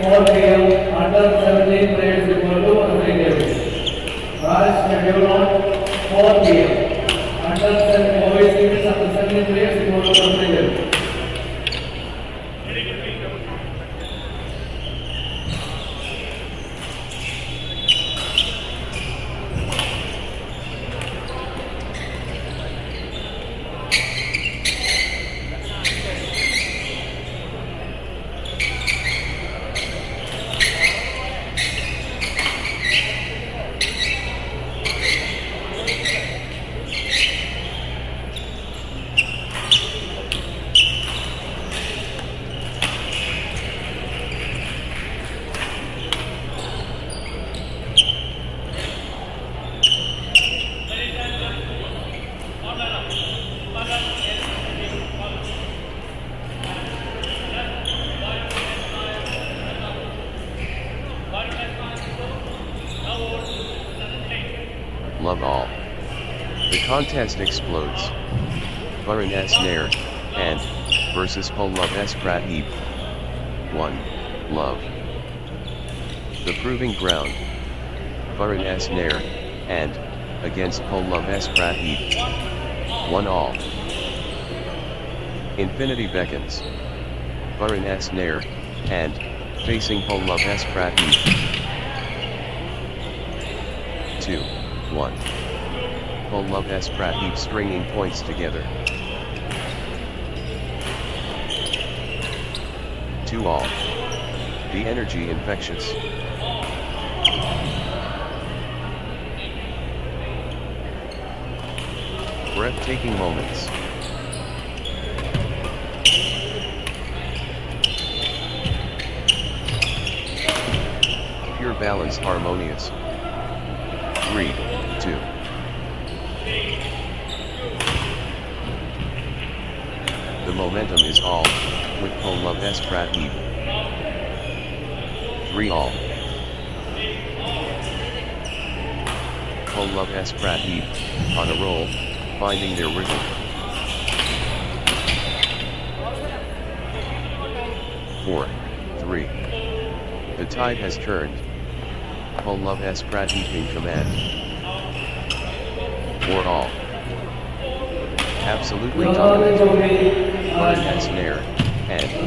4 PM under 17 players equal to 1 game. Last schedule on 4 PM under 17 players equal to 1 game. Love all. The contest explodes. Varun S. Nair, and, versus Polav S. Pradeep. 1. Love. The Proving Ground. Varun S. Nair, and, against Polav S. Pradeep. 1 all. Infinity Beckons. Varun S. Nair, and, facing Polav S. Pradeep. 2. 1. Polav S. Pradeep stringing points together. 2 all. The energy infectious. Breathtaking moments. Pure balance harmonious. 3, 2. The momentum is all, with Polav S. Pradeep. 3 all. Polav S. Pradeep, on a roll, finding their rhythm. 4, 3. The tide has turned. Polav S. Pradeep in command. 4 all. Absolutely dominant. Varun S. Nair, and 5,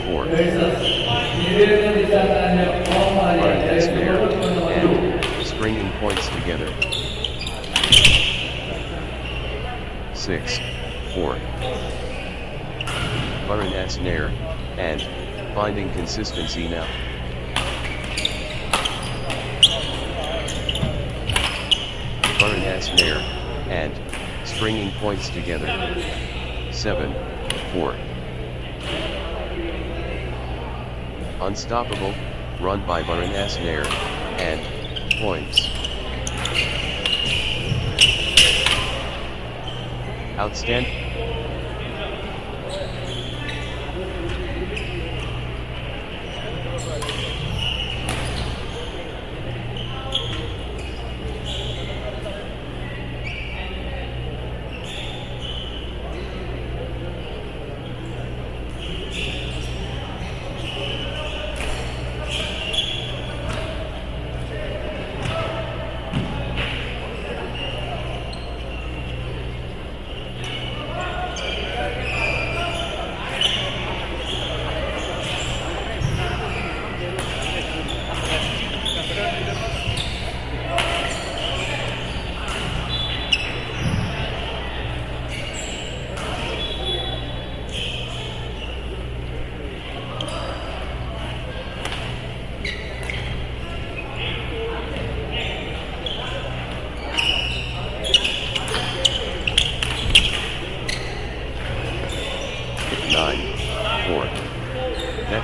4. Varun S. Nair, and stringing points together. 6, 4. Varun S. Nair, and finding consistency now. Varun S. Nair, and stringing points together. 7, 4. Unstoppable, run by Varun S. Nair, and points. Outstanding.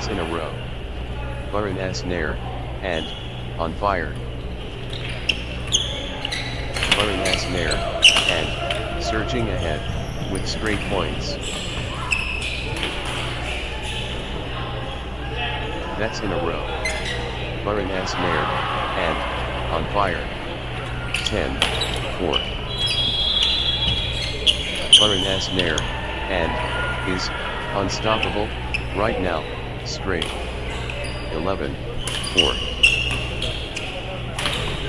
In a row. Varun S. Nair, and, on fire. Varun S. Nair, and, surging ahead, with straight points. That's in a row. Varun S. Nair, and, on fire. 10-4. Varun S. Nair, and, is, unstoppable, right now, straight. 11-4.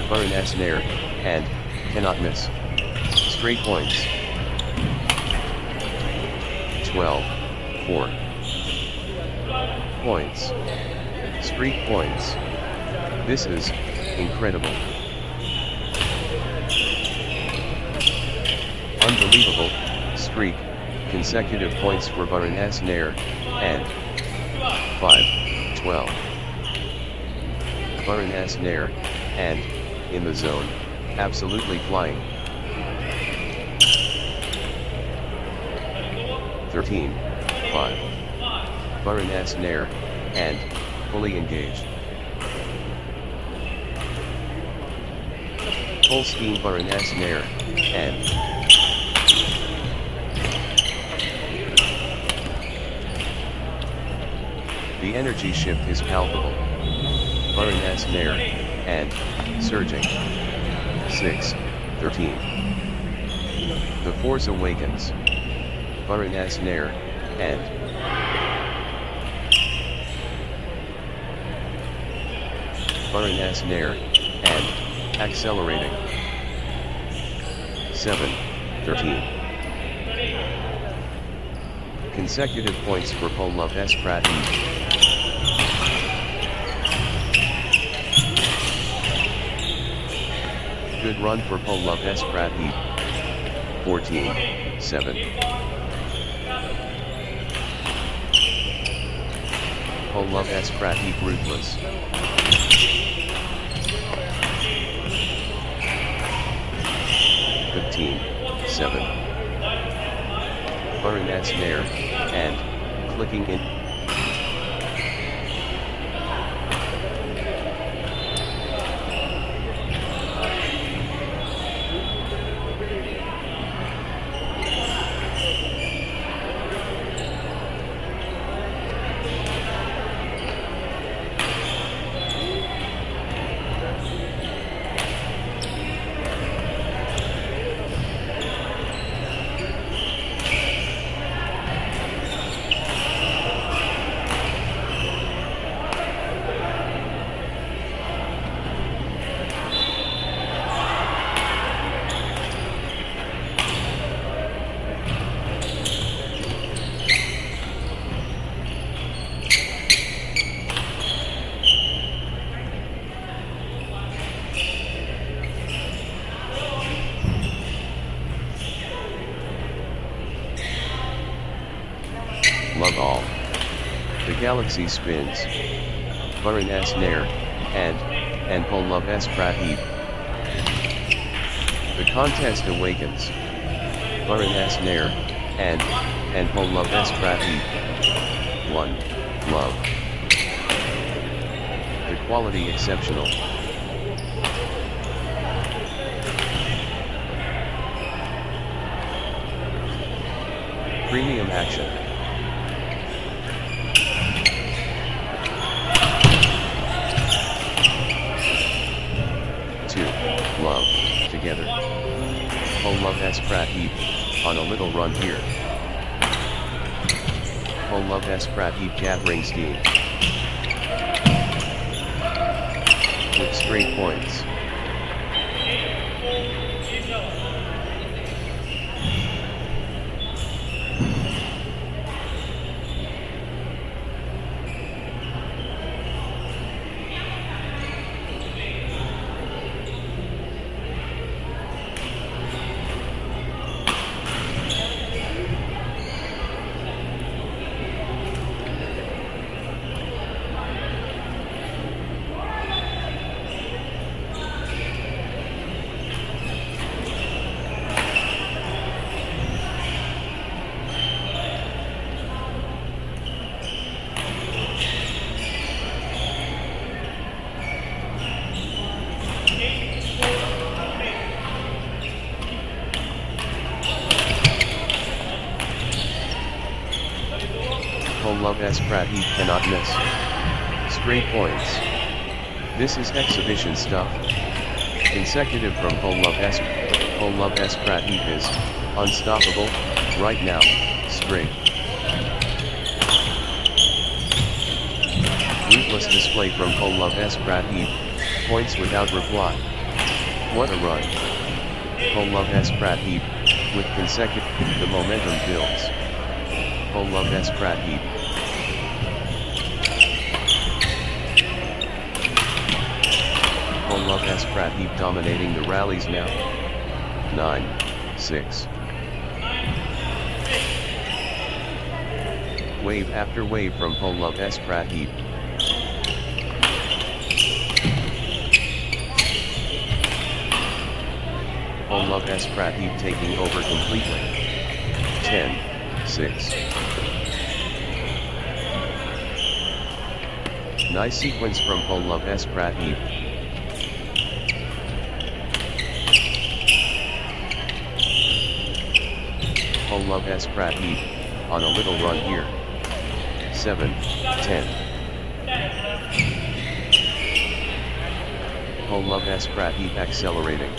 Varun S. Nair, and, cannot miss. Straight points. 12-4. Points. Streak points. This is, incredible. Unbelievable, streak, consecutive points for Varun S. Nair, and 5-12. Varun S. Nair, and, in the zone, absolutely flying. 13-5. Varun S. Nair, and, fully engaged. Full steam Varun S. Nair, and, the energy shift is palpable. Varun S. Nair, and, surging. 6-13. The force awakens. Varun S. Nair, and, Varun S. Nair, and, accelerating. 7-13. Consecutive points for Pallav S. Pradeep. Good run for Pallav S. Pradeep. 14-7. Pallav S. Pradeep ruthless. 15-7. Varun S. Nair, and, clicking in. Love all. The galaxy spins. Varun S. Nair, and Pallav S. Pradeep. The contest awakens. Varun S. Nair, and Pallav S. Pradeep. 1. Love. The quality exceptional. Premium action. 2. Love, together. Pallav S. Pradeep, on a little run here. Pallav S. Pradeep gathering steam. With straight points. S. Pradeep cannot miss. Straight points. This is exhibition stuff. Consecutive from Polav S. Pradeep is unstoppable, right now, straight. Ruthless display from Polav S. Pradeep, points without reply. What a run. Polav S. Pradeep, with consecutive, the momentum builds. Polav S. Pradeep. Polav S. Pradeep dominating the rallies now. 9-6. Wave after wave from Polav S. Pradeep. Polav S. Pradeep taking over completely. 10-6. Nice sequence from Polav S. Pradeep. Polav S. Pradeep, on a little run here. 7-10. Polav S. Pradeep accelerating.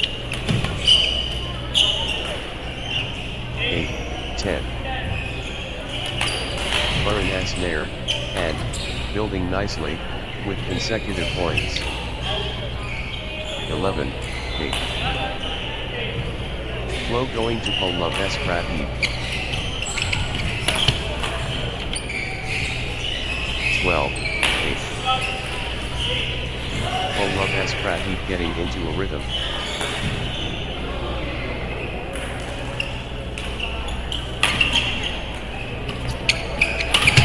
8-10. Varun S. Nair, and, building nicely, with consecutive points. 11-8. Flow going to Polav S. Pradeep. 12-8. Polav S. Pradeep getting into a rhythm.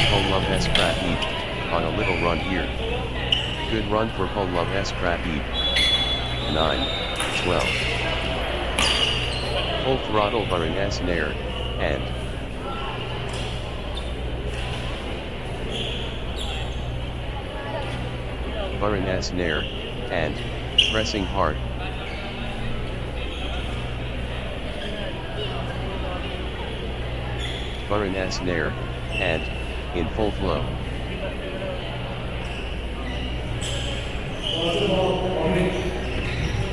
Polav S. Pradeep, on a little run here. Good run for Polav S. Pradeep. 9-12. Full throttle Varun S. Nair, and Varun S. Nair, and pressing hard. Varun S. Nair, and in full flow.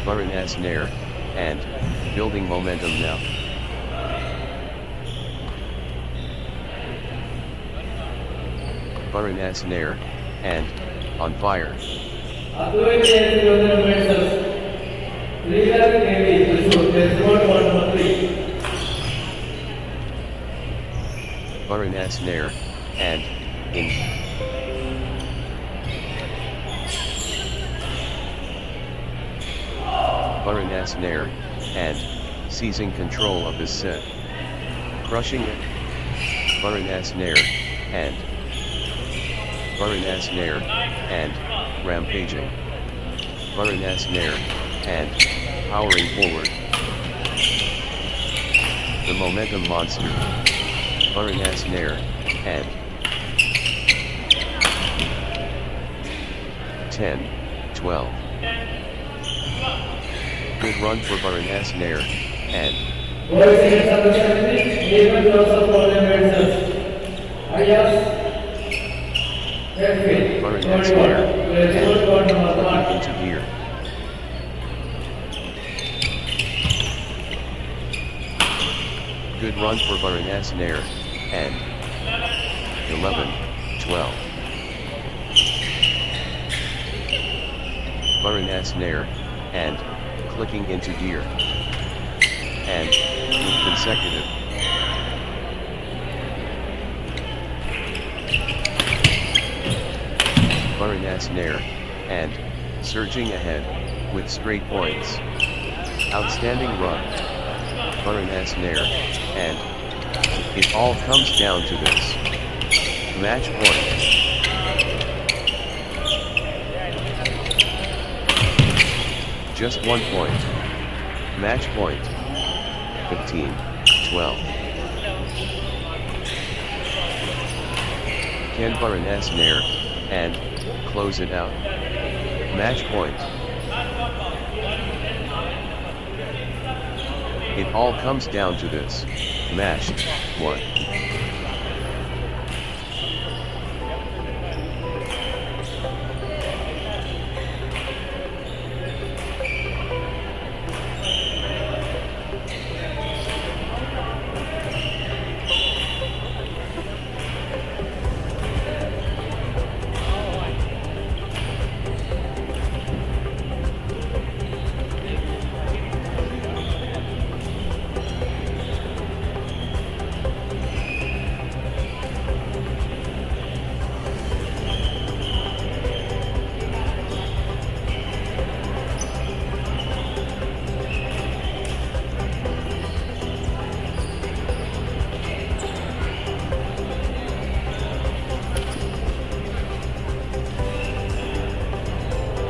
Varun S. Nair, and building momentum now. Varun S. Nair, and on fire. Varun S. Nair, and in Varun S. Nair, and seizing control of this set. Crushing it. Varun S. Nair, and Varun S. Nair, and rampaging. Varun S. Nair, and powering forward. The momentum monster. Varun S. Nair, and 10-12. Good run for Varun S. Nair, and Varun S. Nair, and into gear. Good run for Varun S. Nair, and 11-12. Varun S. Nair, and clicking into gear. And with consecutive. Varun S. Nair, and surging ahead with straight points. Outstanding run. Varun S. Nair, and it all comes down to this. Match point. Just 1 point. Match point. 15-12. Can Varun S. Nair, and close it out. Match point. It all comes down to this. Match 1.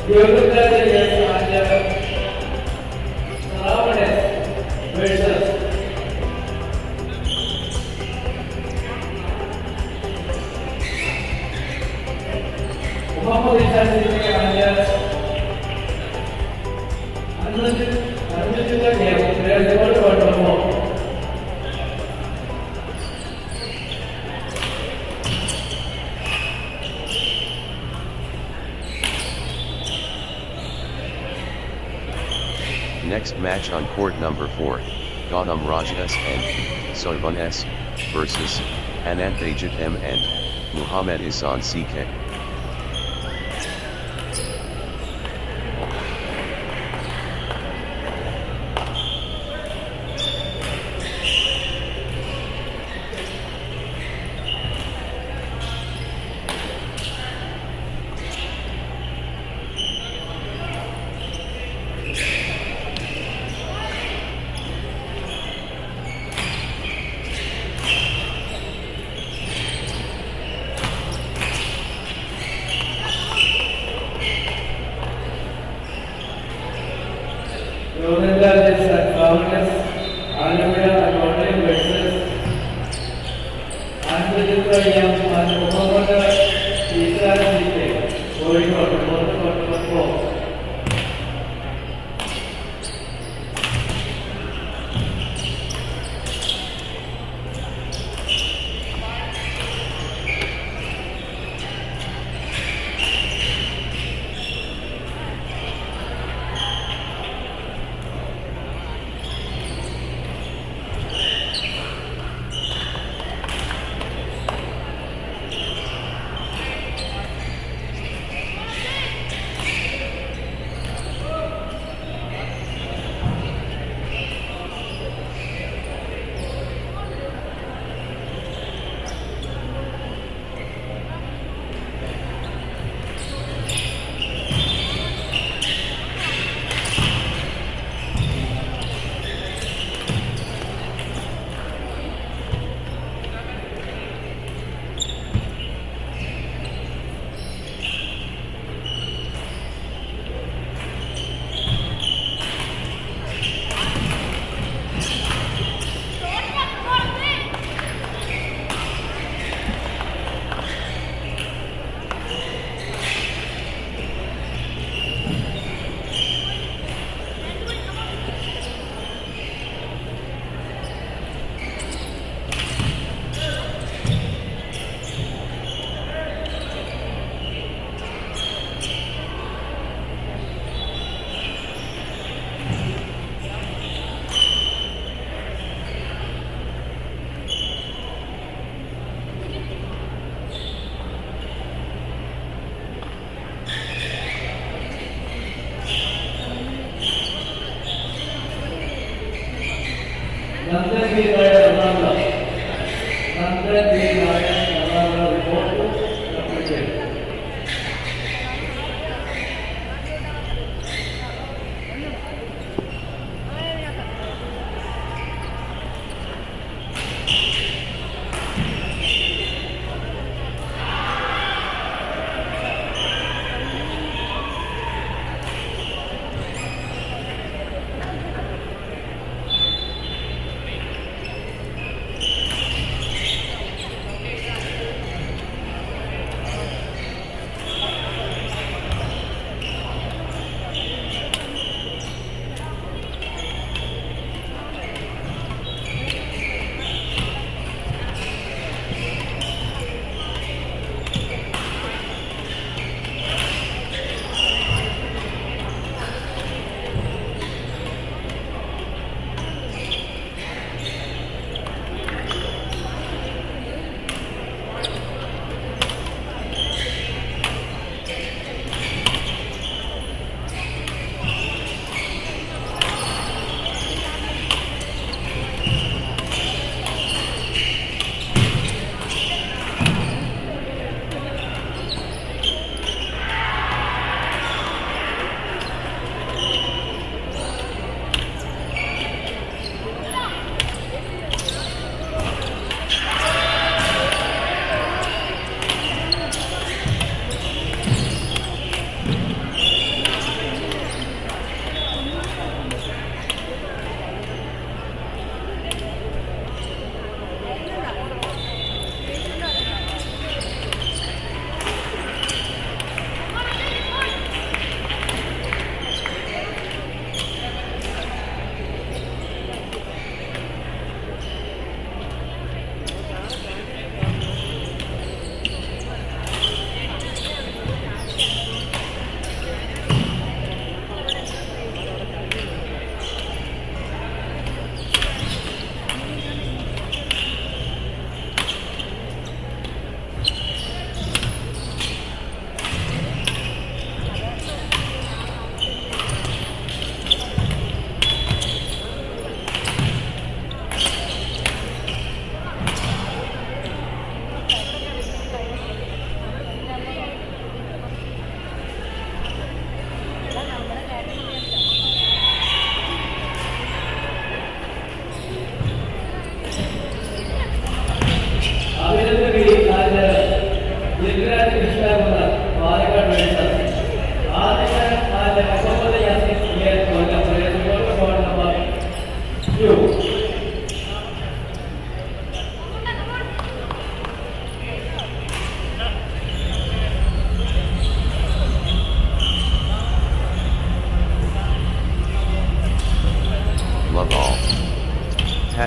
Yonex-Sunrise versus Next match on court number 4, Gautam Raj S and Sovan S versus Anant Ajit M and Muhammad Isan CK.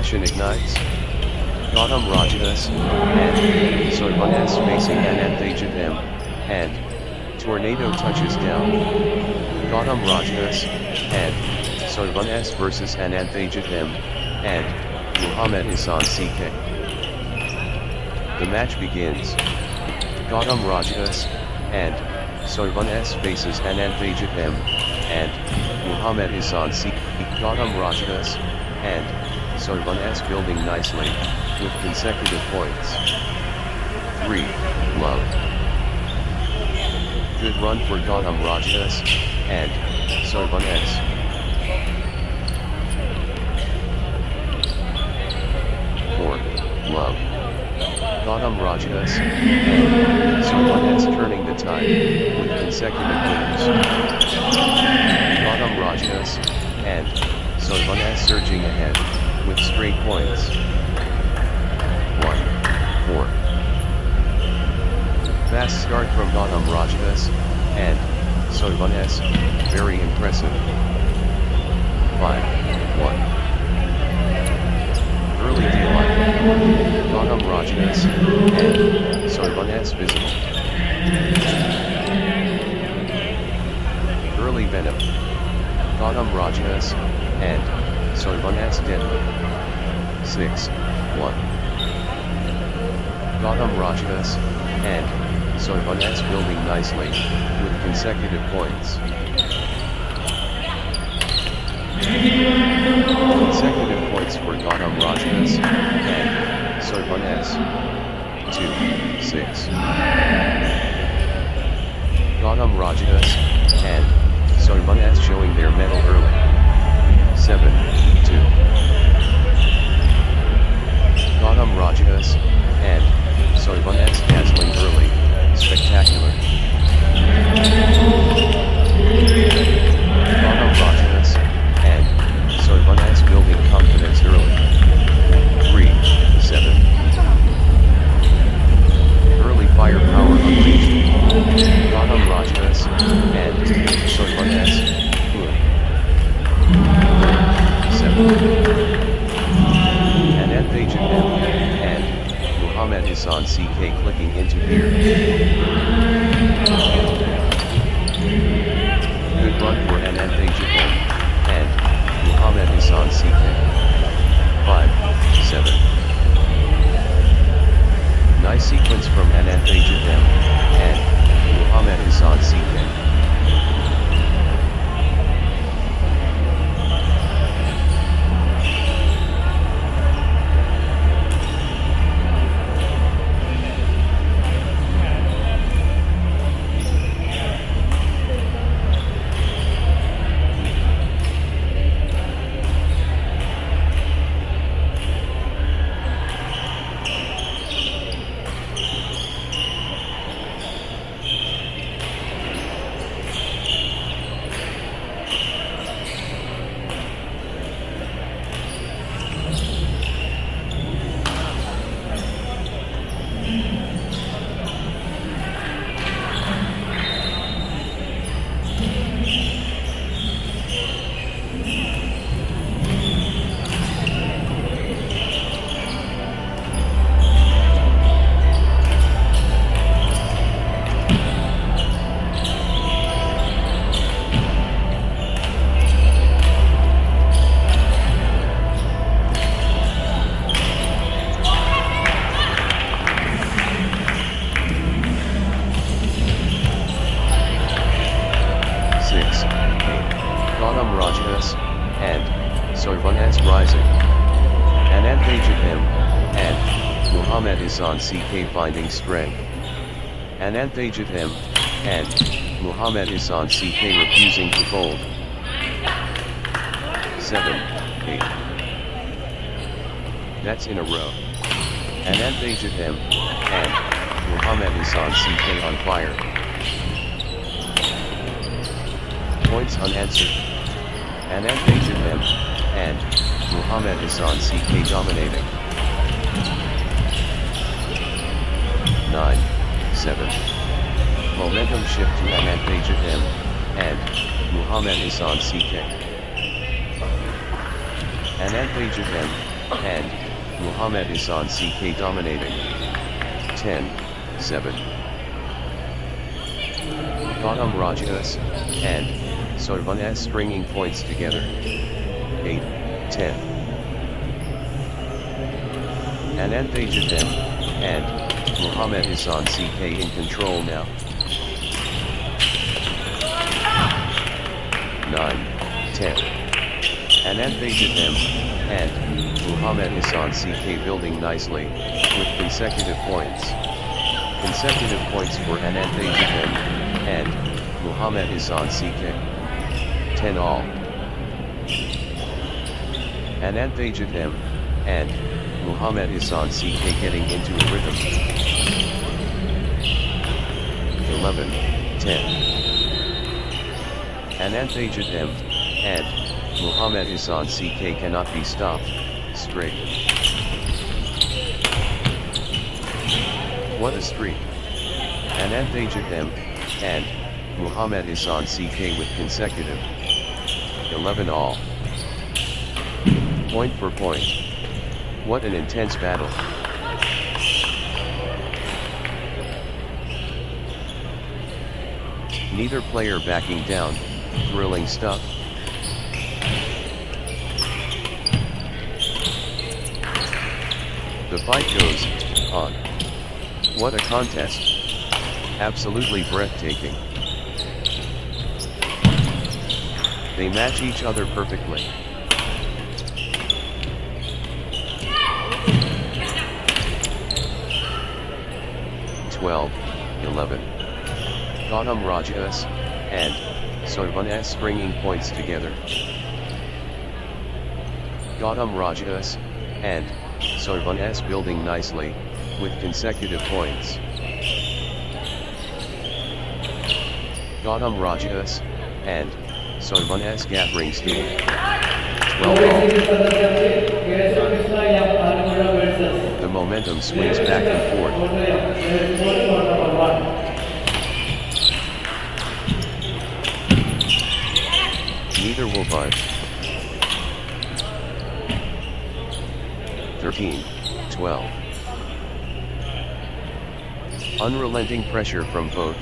Passion ignites. Gautam Rajas, and Soyman S facing Anand Thejadam, and Tornado touches down. Gautam Rajas, and Soyman S versus Anand Thejadam, and Muhammad Hassan CK. The match begins. Gautam Rajas, and Soyman S faces Anand Thejadam, and Muhammad Hassan CK. Gautam Rajas, and Soyman S building nicely, with consecutive points. 3. Love. Good run for Gautam Rajas, and Soyman S. 4. Love. Gautam Rajas, and Soyman S turning the tide, with consecutive wins. Gautam Rajas, and Soyman S surging ahead, with straight points. 1-4. Fast start from Gautam Rajas, and Soyman S, very impressive. 5-1. Early daylight. Gautam Rajas, and Soyman S visible. Early venom. Gautam Rajas, and Soyman S deadly. 6-1. Gautam Rajas, and Soyman S building nicely, with consecutive points. Consecutive points for Gautam Rajas, and Soyman S. 2-6. Gautam Rajas, and Soyman S showing their mettle early. 7-2. Gautam Rajas, and Soyman S dazzling early, spectacular. Gautam Rajas, and Soyman S building confidence early. 3-7. Early firepower unleashed. Gautam Rajas, and Soyman S. 7. Anand Thejadam, and Muhammad Hassan CK clicking into gear. Good run for Anand Thejadam, and Muhammad Hassan CK. 5-7. Nice sequence from Anand Thejadam, and Muhammad Hassan CK. Hassan CK finding strength. Anand Thejadam, and Muhammad Hassan CK refusing to fold. 7-8. That's in a row. Anand Thejadam, and Muhammad Hassan CK on fire. Points unanswered. Anand Thejadam, and Muhammad Hassan CK dominating. 9-7. Momentum shift to Anand Thejadam, and Muhammad Hassan CK. Anand Thejadam, and Muhammad Hassan CK dominating. 10-7. Gautam Rajas and Sarvan S stringing points together. 8-10. Anand Thajadem and Muhammad Hassan CK in control now. 9-10. Anand Thajadem and Muhammad Hassan CK building nicely, with consecutive points. Consecutive points for Anand Thajadem and Muhammad Hassan CK. 10 all. Anand Thajadem and Muhammad Hassan CK getting into a rhythm. 11-10. Anand Thajadem and Muhammad Hassan CK cannot be stopped. Straight. What a streak. Anand Thajadem and Muhammad Hassan CK with consecutive 11 all. Point for point. What an intense battle. Neither player backing down. Thrilling stuff. The fight goes on. What a contest. Absolutely breathtaking. They match each other perfectly. Twelve, 11. Gautam Rajas and Sarvan S bringing points together. Gautam Rajas and Sarvan S building nicely, with consecutive points. Gautam Rajas and Sarvan S gathering steam. 12 all. The momentum swings back and forth. Neither will budge. 13-12. Unrelenting pressure from both.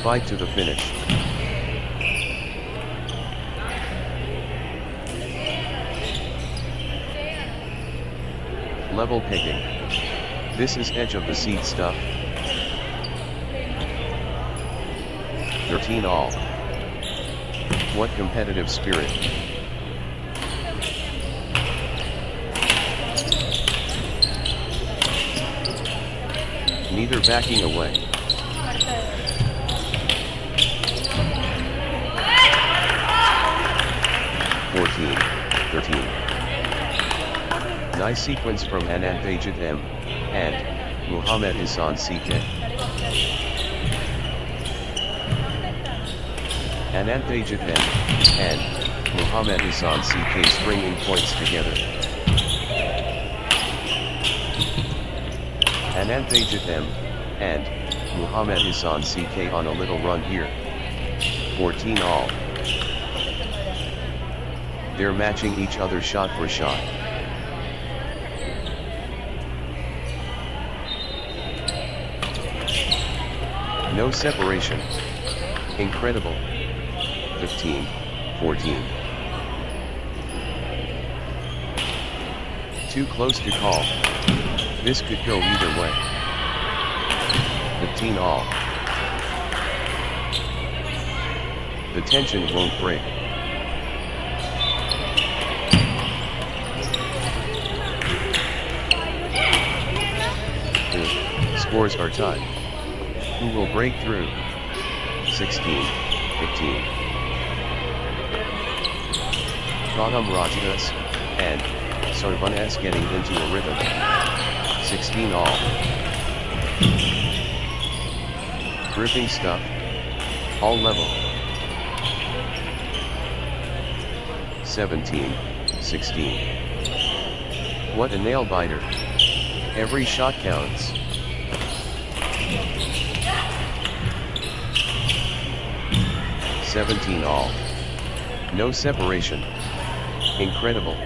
Fight to the finish. Level pegging. This is edge of the seat stuff. 13 all. What competitive spirit. Neither backing away. (14, 13). Nice sequence from Anand Thajadem and Muhammad Hassan CK. Anand Thajadem and Muhammad Hassan CK stringing points together. Anand Thajadem and Muhammad Hassan CK on a little run here. 14 all. They're matching each other shot for shot. No separation. Incredible. 15, 14. Too close to call. This could go either way. 15 all. The tension won't break. The scores are tied. Who will break through? 16, 15. Gautam Rajas and Sarvan S getting into a rhythm. 16 all. Gripping stuff. All level. 17, 16. What a nail biter. Every shot counts. 17 all. No separation. Incredible.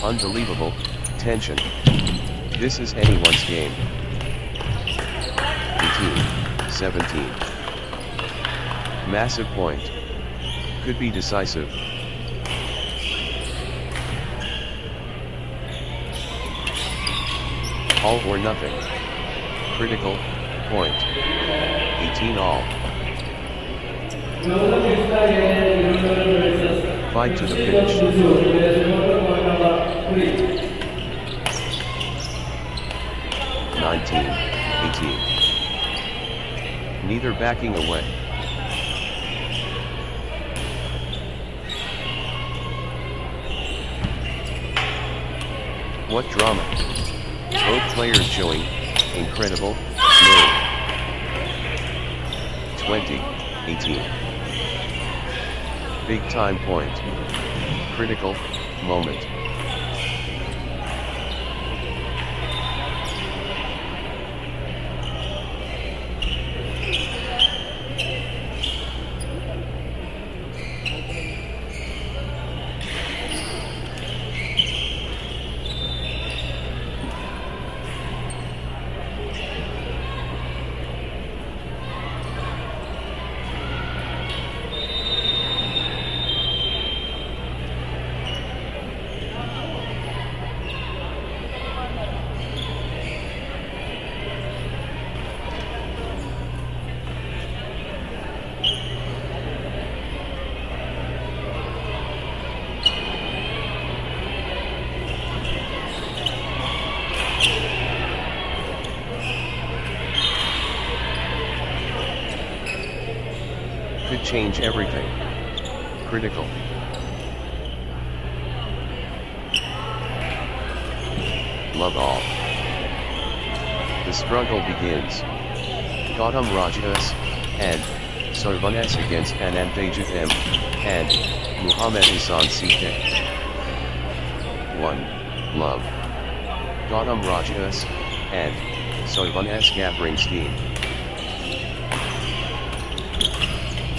Unbelievable. Tension. This is anyone's game. 18, 17. Massive point. Could be decisive. All or nothing. Critical. Point. 18 all. Fight to the finish. 19, 18. Neither backing away. What drama? Both players showing incredible. No. 20, 18. Big time point. Critical moment. Could change everything. Critical. Love all. The struggle begins. Kadavanthara and Zeetius against Ernakulam and Muhammad Hassan CK. 1. Love. Kadavanthara and Zeetius gathering steam.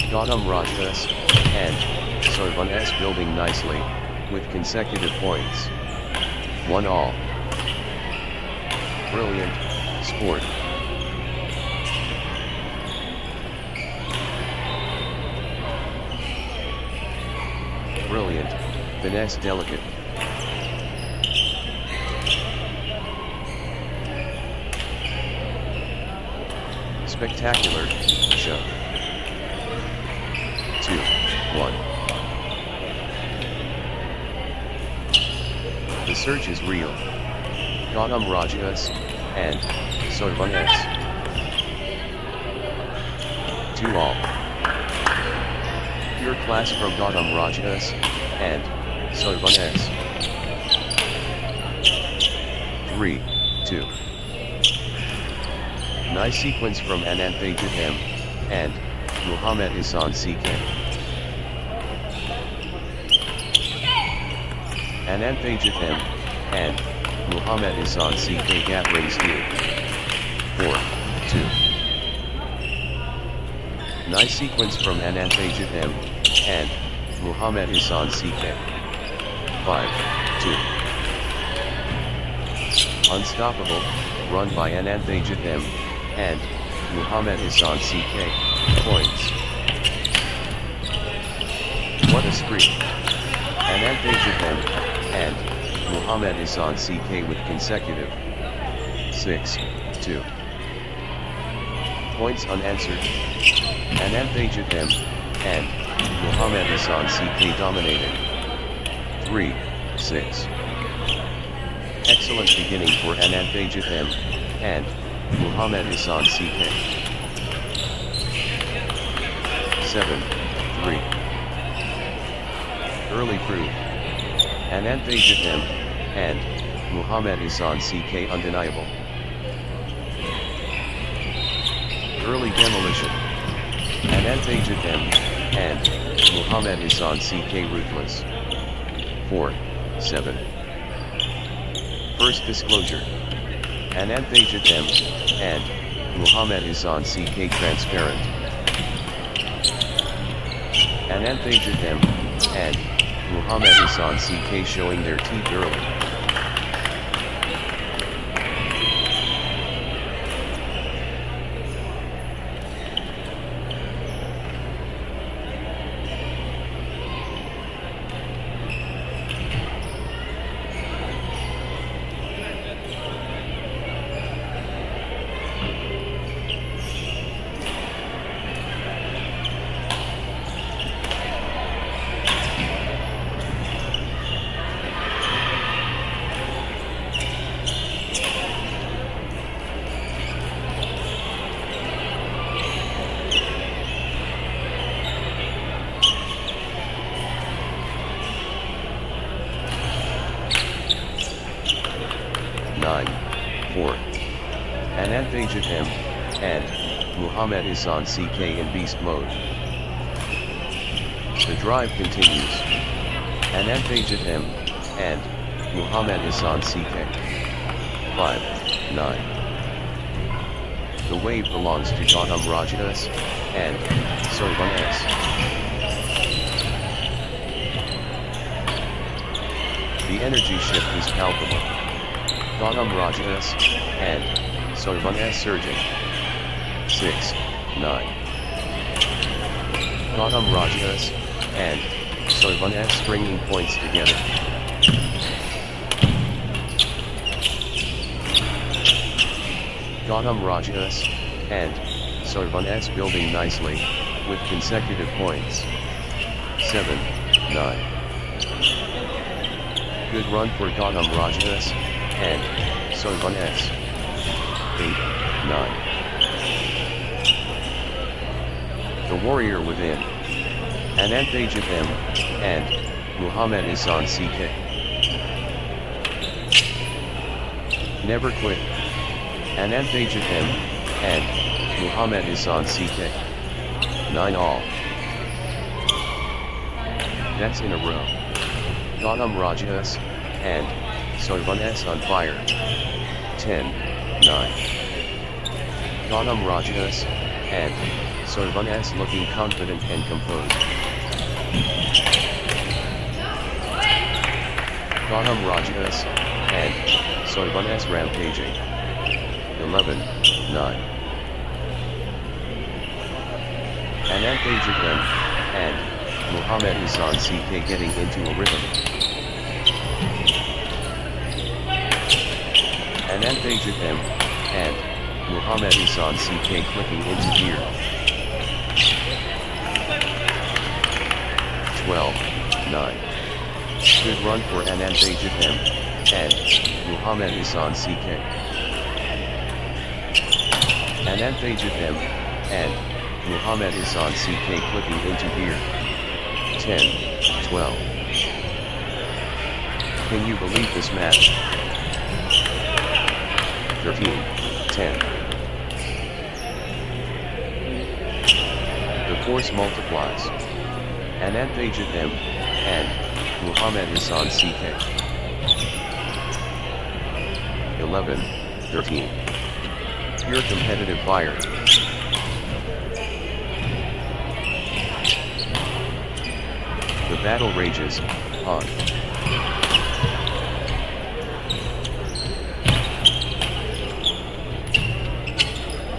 Kadavanthara and Zeetius building nicely, with consecutive points. 1 all. Brilliant sport. Brilliant, finesse delicate. Spectacular show. 2, 1. The surge is real. Kadavanthara and Zeetius. 2 all. Pure class from Kadavanthara and Zeetius. 3, 2. Nice sequence from Ernakulam and Muhammad Hassan CK. Ernakulam and Muhammad Hassan CK gathering steam. 4, 2. Nice sequence from Ernakulam and Muhammad Hassan CK. 5, 2. Unstoppable, run by Ernakulam and Muhammad Hassan CK. Points. What a streak. Ernakulam and Muhammad Hassan CK with consecutive 6, 2. Points unanswered. Ernakulam and Muhammad Hassan CK dominating. 3, 6. Excellent beginning for Ernakulam and Muhammad Hassan CK. 7, 3. Early proof. Ernakulam and Muhammad Hassan CK undeniable. Early demolition. Ernakulam and Muhammad Hassan CK ruthless. 4, 7. First disclosure. Ernakulam and Muhammad Hassan CK transparent. Anand Ajit and Muhammad Hassan CK showing their teeth early. Anand Ajit and Muhammad Hassan CK in beast mode. The drive continues. Anand Ajit and Muhammad Hassan CK. 5-9. The wave belongs to Gautam Rajas and Sovan S. The energy shift is palpable. Gautam Rajas and Sovan S surging. 6-9. Gautam Rajas and Sovan S bringing points together. Gautam Rajas and Sovan S building nicely with consecutive points. 7-9. Good run for Gautam Rajas and Sovan S. 8-9. The warrior within. Anand Ajit and Muhammad Hassan CK. Never quit. Anand Ajit and Muhammad Hassan CK. 9-all. That's in a row. Gautam Rajas and Sovan S on fire. 10-9. Gautam Rajas and Sovan S looking confident and composed. Gautam Rajas and Sovan S rampaging. 11-9. Anand Ajit and Muhammad Hassan CK getting into a rhythm. Anand Ajit and Muhammad Hassan CK clicking into gear. 12-9. Good run for Anand Ajit and Muhammad Hassan CK. Anand Ajit and Muhammad Hassan CK clicking into gear. 10-12. Can you believe this match? 13-10. The force multiplies. Anand Ajit and Muhammad Hassan CK. 11-13. Pure competitive fire. The battle rages on.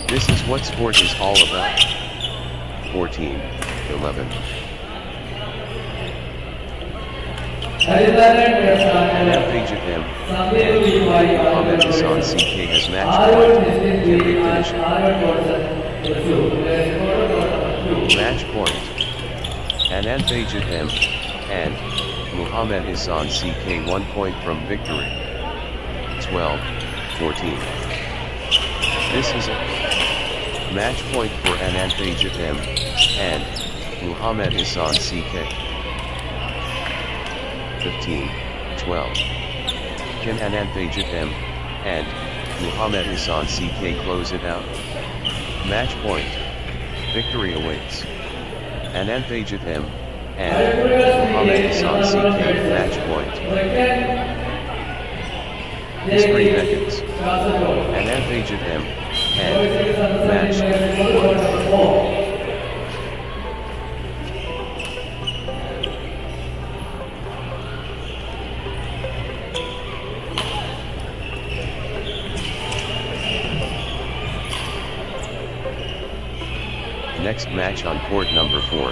This is what sport is all about. 14-11. Anand Ajit and Muhammad Hassan CK has match point. Can they finish it? Match point. Anand Ajit and Muhammad Hassan CK 1 point from victory. 12-14. This is a match point for Anand Ajit and Muhammad Hassan CK. 15-12. Can Anand Ajit and Muhammad Hassan CK close it out? Match point. Victory awaits. Anand Ajit and Muhammad Hassan CK match point. History beckons. Anand Ajit and Boys series under 17 match. players equal to court number 4. Next match on court number 4,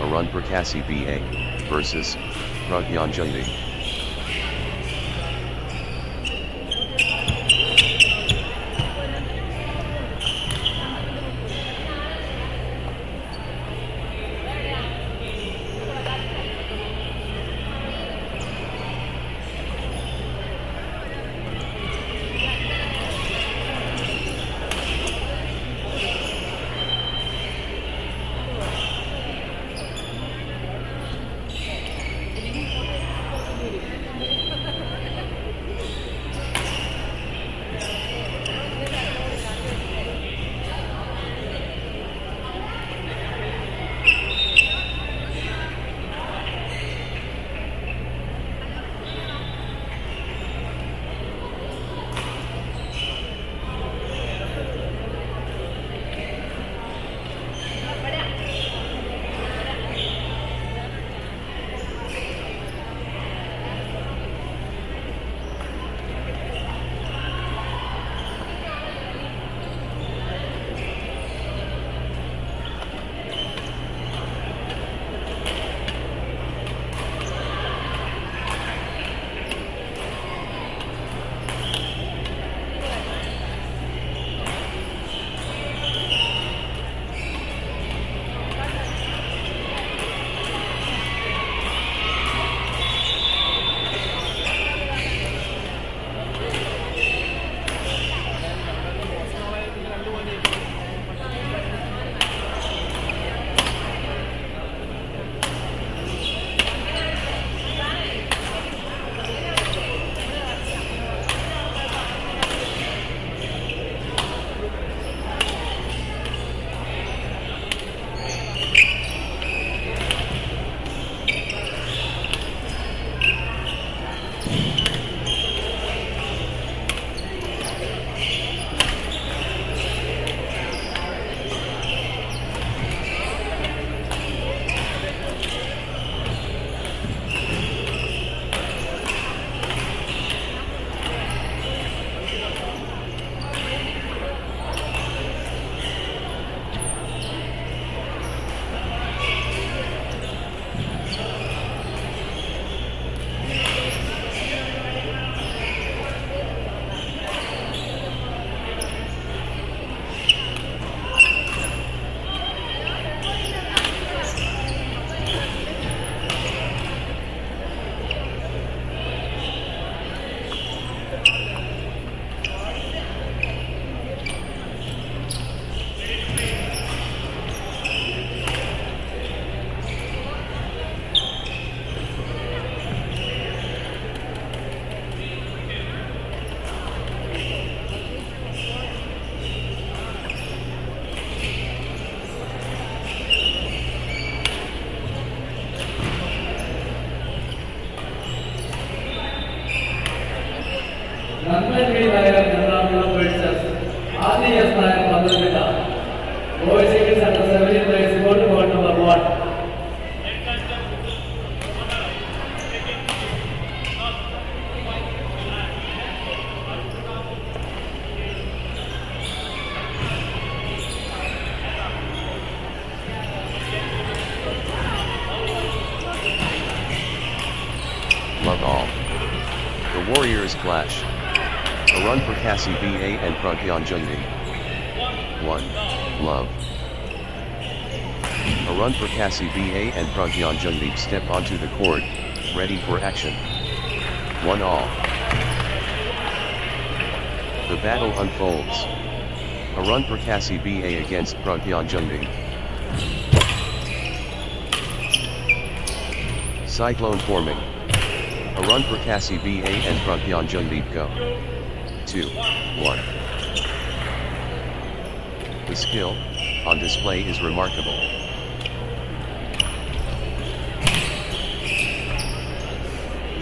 Arun Prakasi BA versus Pragyan Jundi. Ernakulam versus RDS Badminton. Boys series under 17 players equal to court number 1. Love all. The Warriors clash. Arun Prakasi BA and Pragyan Jundi. 1. Love. Arun Prakasi BA and Pragyan Jundi step onto the court, ready for action. 1 all. The battle unfolds. Arun Prakasi BA against Pragyan Jundi. Cyclone forming. Arun Prakasi BA and Pragyan Jundi go. 2, 1. The skill on display is remarkable.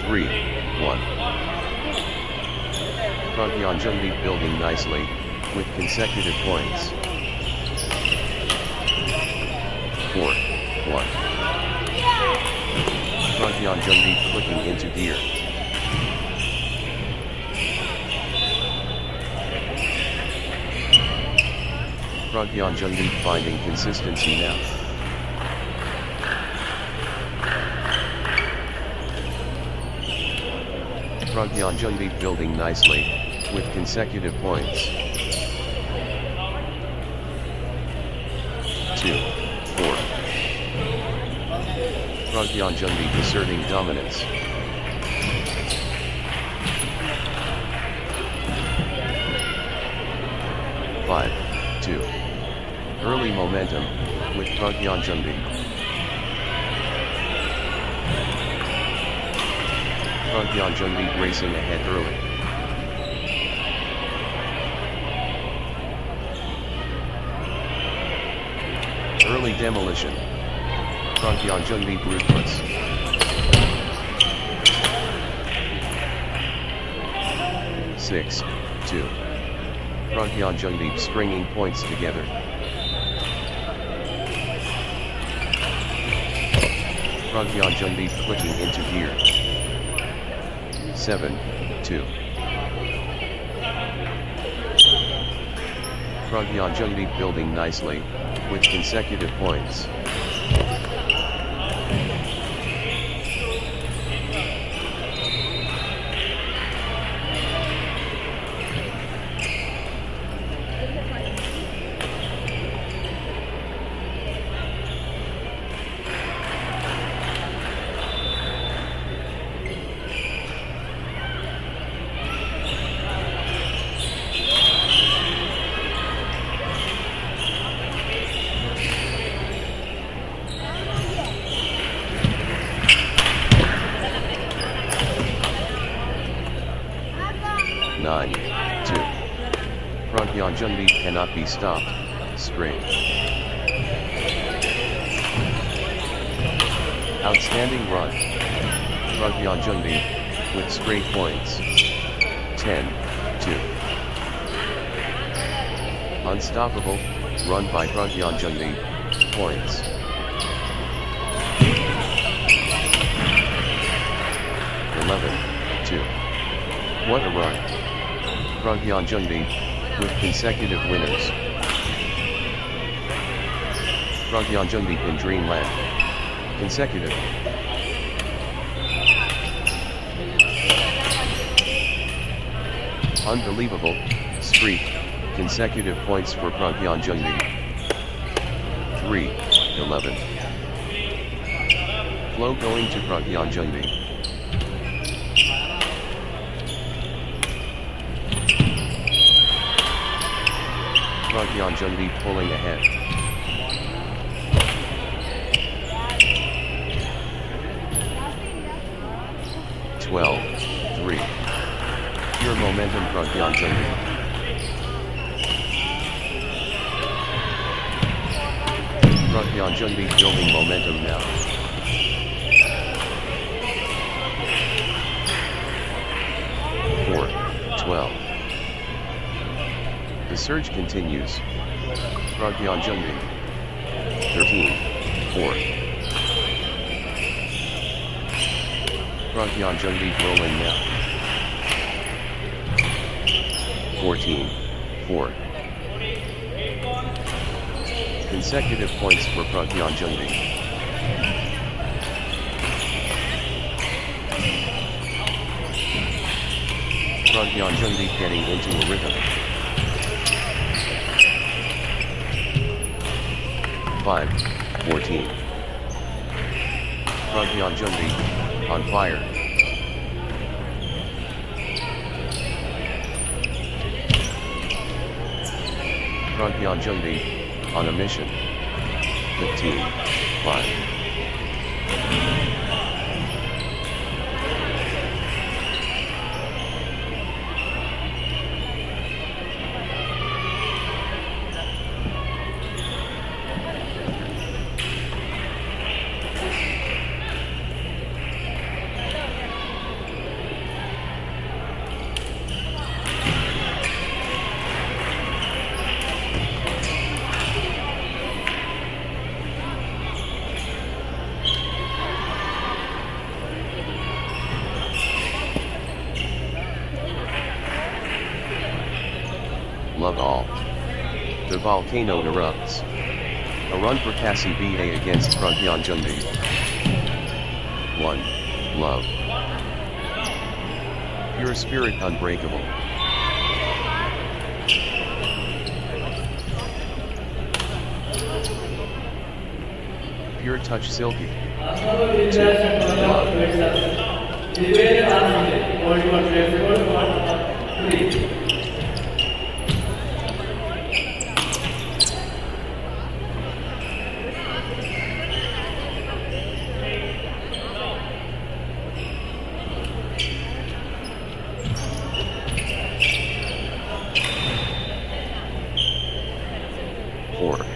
Three, 1. Pragyan Jundi building nicely, with consecutive points. 4-1. Pragyan Jungdeep clicking into gear. Pragyan Jungdeep finding consistency now. Pragyan Jungdeep building nicely, with consecutive points. 2-4. Pragyan Jungdeep asserting dominance. 5-2. Early momentum, with Pragyan Jungdeep. Pragyan Jungdeep racing ahead early. Early demolition. Pragyan Jungdeep ruthless. 6-2. Pragyan Jungdeep stringing points together. Pragyan Jungdeep clicking into gear. 7-2. Pragyan Jungdeep building nicely, with consecutive points. Pragyan Jungdeep cannot be stopped. Straight. Outstanding run. Pragyan Jungdeep, with straight points. 10-2. Unstoppable, run by Pragyan Jungdeep. Points. 11-2. What a run. Pragyan Jungdeep, with consecutive winners. Pragyan Jungdeep in dreamland. Consecutive. Unbelievable, streak, consecutive points for Pragyan Jungdeep. 3-11. Flow going to Pragyan Jungdeep. Pragyan Jungdeep pulling ahead. Twelve, 3. Pure momentum Pragyan Jungdeep. Pragyan Jungdeep building momentum now. Four, 12. The surge continues. Pragyan Jungdeep. 13-4. Pragyan Jungdeep rolling now. 14-4. Consecutive points for Pragyan Jungdeep. Pragyan Jungdeep getting into a rhythm. 5-14. Pragyan Jungdeep, on fire. Pragyan Jungdeep, on a mission. 15-5. love all. The volcano erupts. A run for Kasi BA against Pragyanjunbi. 1. Love. Pure spirit unbreakable. Pure touch silky. 2. Love.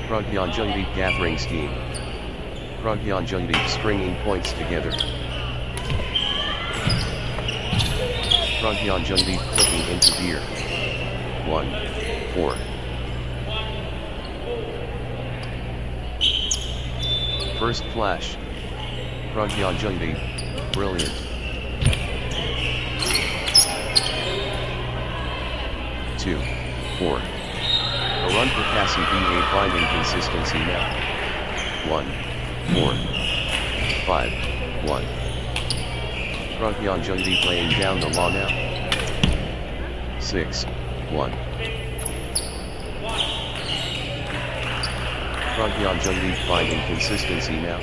Pragyanjundeep gathering scheme. Pragyanjundeep stringing points together. Pragyanjundeep clicking into gear. 1, 4. First flash. Pragyanjundeep, brilliant. 2, 4. A run for Kasi BA finding consistency now. 1, 4, 5, 1. Pragyanjundeep laying down the law now. 6, 1. Pragyanjundeep finding consistency now.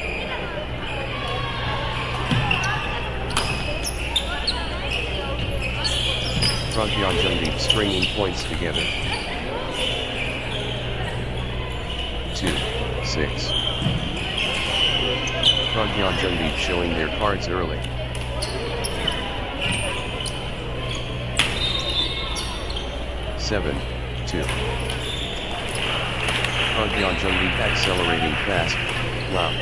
Pragyanjundeep stringing points together. 2, 6. Pragyanjundeep showing their cards early. 7, 2. Pragyanjundeep accelerating fast. Wow.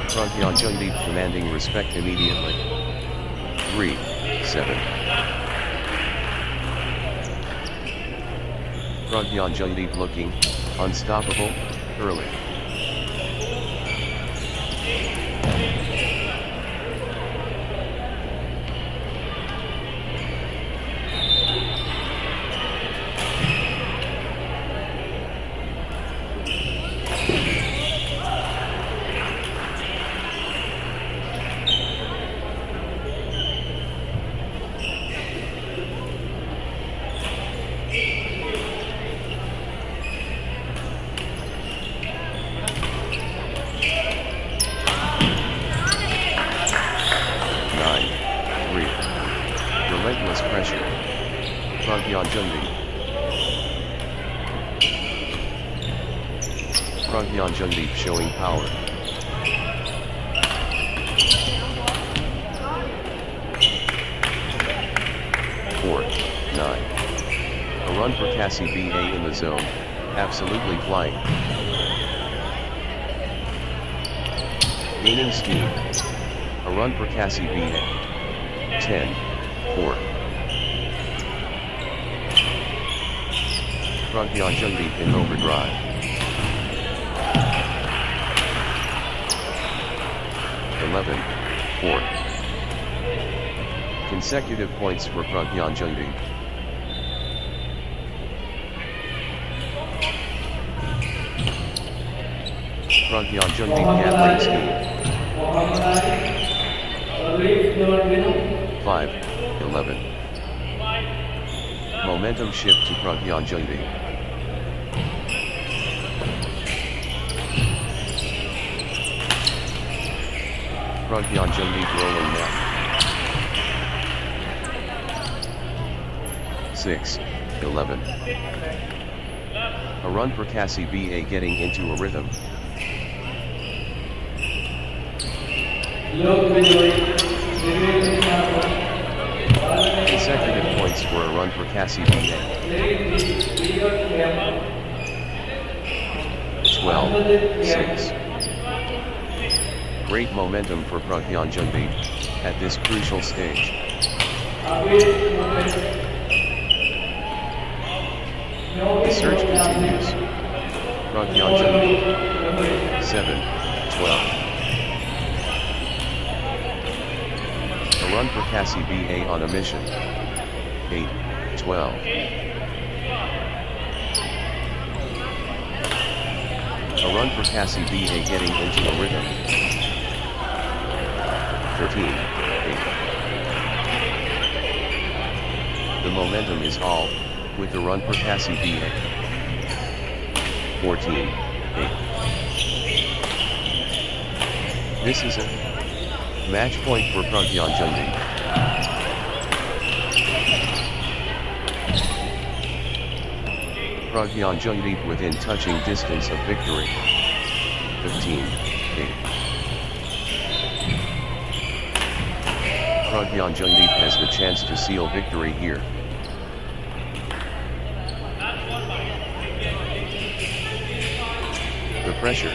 Pragyanjundeep commanding respect immediately. 3, 7. Pragyanjundeep looking unstoppable early. Relentless pressure. Pragyanjundeep. Pragyanjundeep showing power. Four, 9. A run for Kasi BA in the zone, absolutely flying. Gaining steam. A run for Kasi BA. 10, 4. Pragyanjundeep in overdrive. 11, 4. Consecutive points for Pragyanjundeep. Pragyanjundeep gathering scheme. 5, 11. Momentum shift to Pragyanjundeep. Pragyanjundeep rolling now. 6, 11. A run for Kasi BA getting into a rhythm. Consecutive points for a run for Kasi BA. 12, 6. Great momentum for Pragyanjundeep at this crucial stage. The surge continues. Pragyanjundeep. 7, 12. A run for Cassie BA on a mission. 8, 12. A run for Cassie BA getting into the rhythm. 13, 8. The momentum is all, with the run for Cassie BA. 14, 8. This is a match point for Pragyan Jundi. Pragyan Jundi within touching distance of victory. 15, 8. Pragyan Jundi has the chance to seal victory here. The pressure.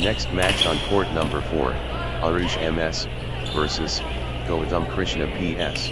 Next match on court number 4, Arush MS versus Gautam Krishna PS.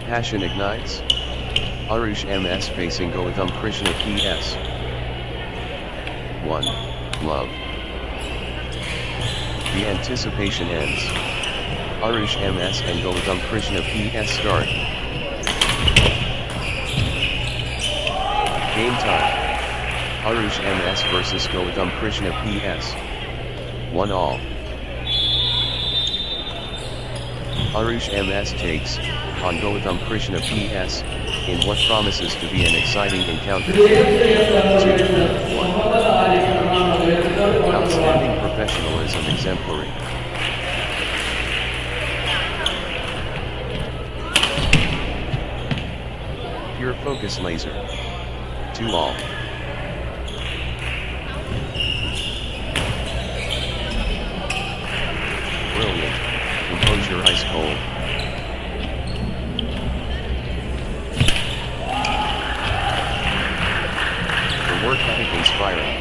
Passion ignites. Arush MS facing Gautam Krishna PS. 1. Love. The anticipation ends. Arush MS and Gautam Krishna PS start. Game time. Arush MS versus Gautam Krishna PS. 1-all. Arush MS takes on Gautam Krishna PS in what promises to be an exciting encounter. 2-1. Outstanding professionalism exemplary. Pure focus laser. 2-all. Brilliant. Composure ice cold. The work ethic inspiring.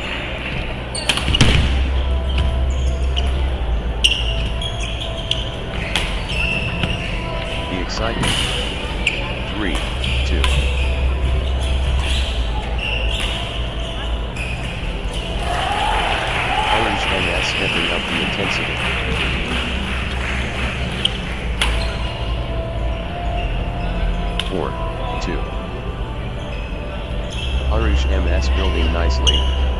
The excitement. 3, 2. Orange MS stepping up the intensity. Arush MS building nicely,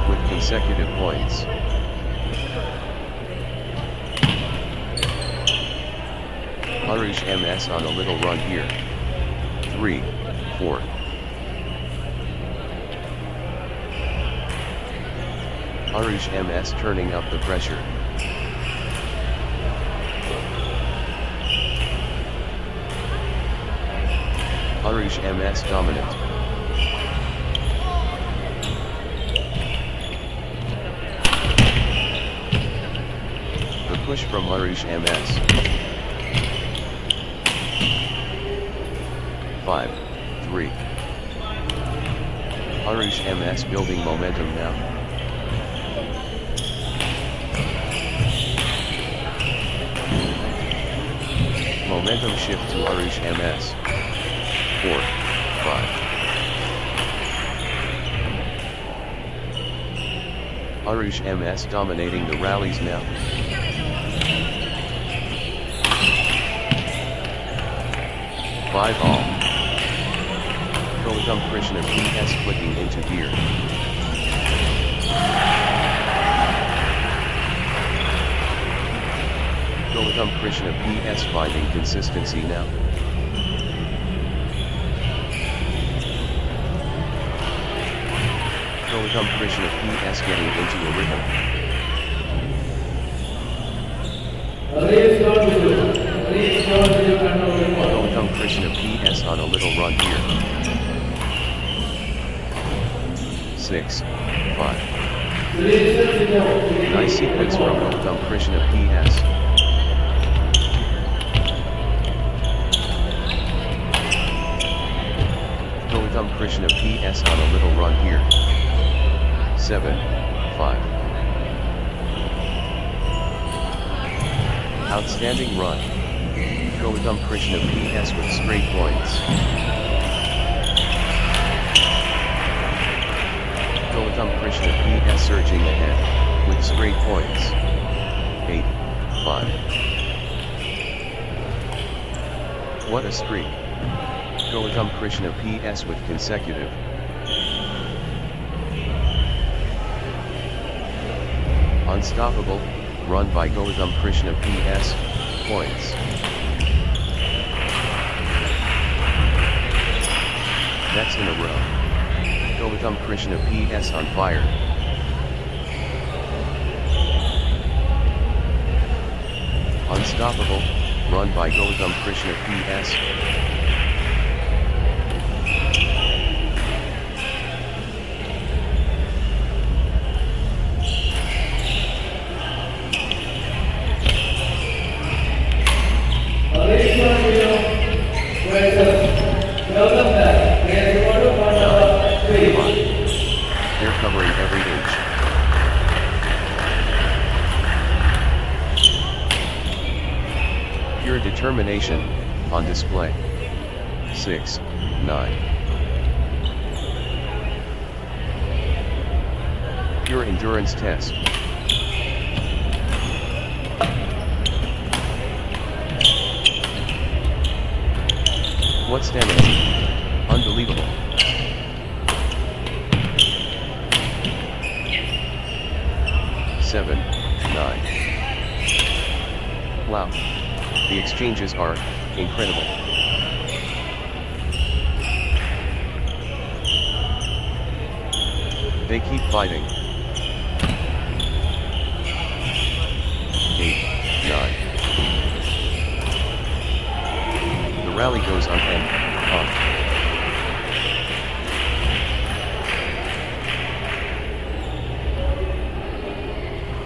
with consecutive points. Arush MS on a little run here. 3, 4. Arush MS turning up the pressure. Arush MS dominant. The push from Arush MS. 5, 3. Arush MS building momentum now. Momentum shift to Arush MS. 4, 5. Arush MS dominating the rallies now. 5-all. Gautam Krishna PS flicking into gear. Gautam Krishna PS finding consistency now. Gautam Krishna PS getting into a rhythm. Gautam Krishna PS on a little run here. 6, 5. Nice sequence from Gautam Krishna PS. Gautam Krishna PS on a little run here. 7, 5. Outstanding run. Gautam Krishna PS with straight points. Gautam Krishna PS surging ahead, with straight points. 8, 5. What a streak. Gautam Krishna PS with consecutive. Unstoppable, run by Gautam Krishna PS, points. That's in a row. Gautam Krishna PS on fire. Unstoppable, run by Gautam Krishna PS. They're covering every inch. Pure determination, on display. 6, 9. Pure endurance test. What stamina? Unbelievable. Seven, 9. Wow. The exchanges are incredible. They keep fighting. 8, 9. The rally goes on and on.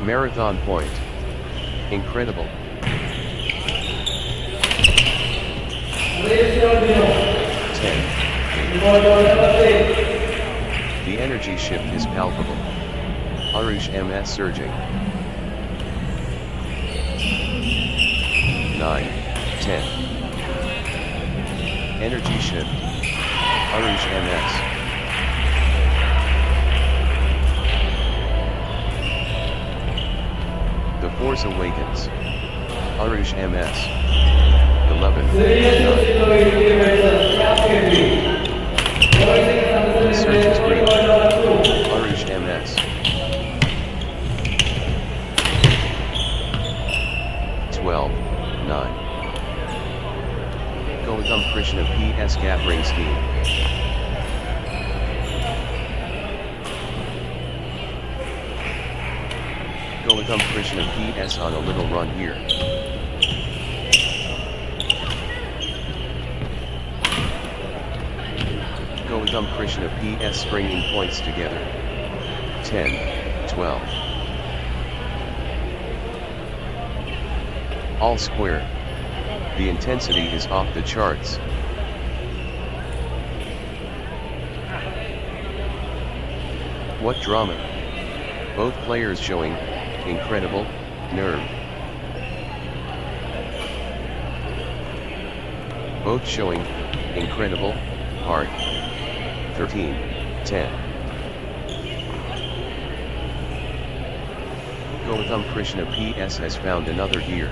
Marathon point. Incredible. 10. The energy shift is palpable. Arush MS surging. 9, 10. Energy shift. Arush MS. The Force Awakens. Arush MS. 11, 9. The surge is great. Arush MS. 12, 9. Gautam Krishna PS Gathering Scheme. Gautam Krishna PS on a little run here. Gautam Krishna PS stringing points together. 10, 12. All square. The intensity is off the charts. What drama. Both players showing incredible nerve. Both showing incredible heart. 13, 10. Gautam Krishna PS has found another gear.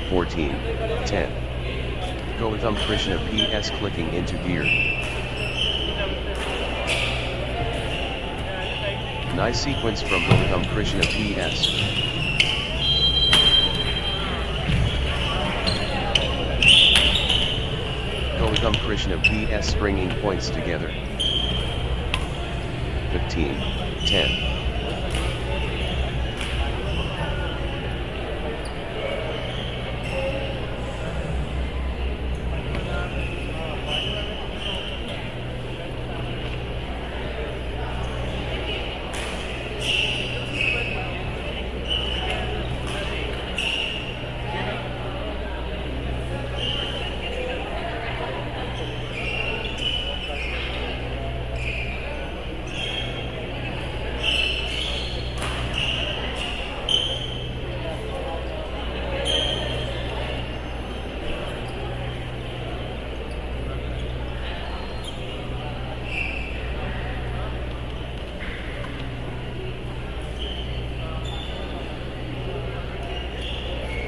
(14, 10). Gautam Krishna PS clicking into gear. Nice sequence from Gautam Krishna PS. Gautam Krishna PS stringing points together. 15, 10.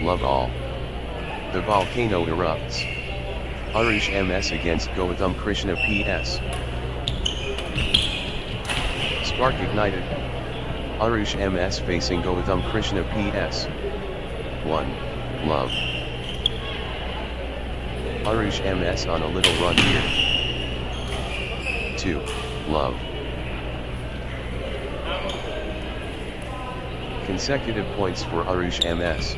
Love all. The volcano erupts. Arush MS against Gautam Krishna PS. Spark ignited. Arush MS facing Gautam Krishna PS. 1. Love. Arush MS on a little run here. 2. Love. Consecutive points for Arush MS.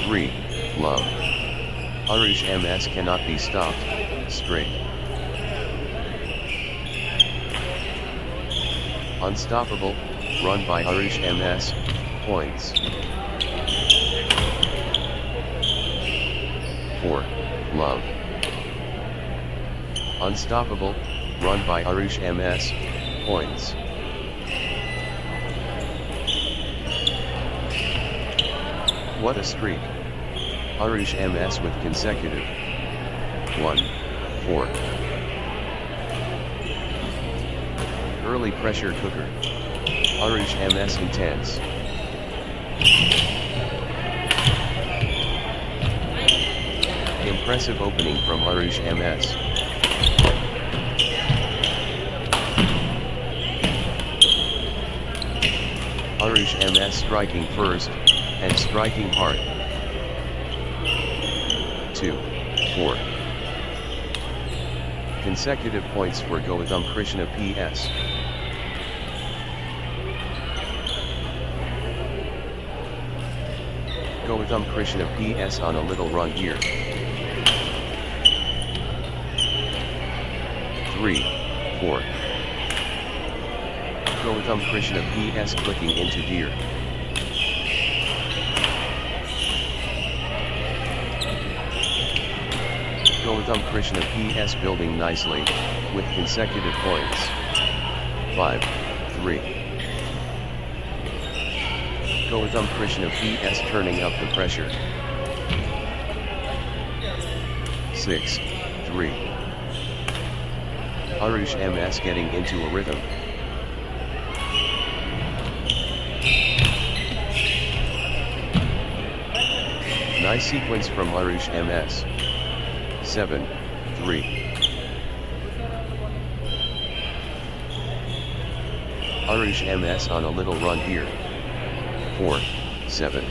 3. Love. Arush MS cannot be stopped. Straight. Unstoppable. Run by Arush MS. Points. 4. Love. Unstoppable. Run by Arush MS. points. What a streak. Arush MS with consecutive 1-4. Early pressure cooker. Arush MS intense. Impressive opening from Arush MS. Arush MS striking first, and striking hard. 2-4. Consecutive points for Gautam Krishna PS. Gautam Krishna PS on a little run here. 3-4. Gautam Krishna PS clicking into gear. Gautam Krishna PS building nicely, with consecutive points. 5-3. Gautam Krishna PS turning up the pressure. 6-3. Arush MS getting into a rhythm. Nice sequence from Arush MS. 7-3. Arush MS on a little run here. 4-7.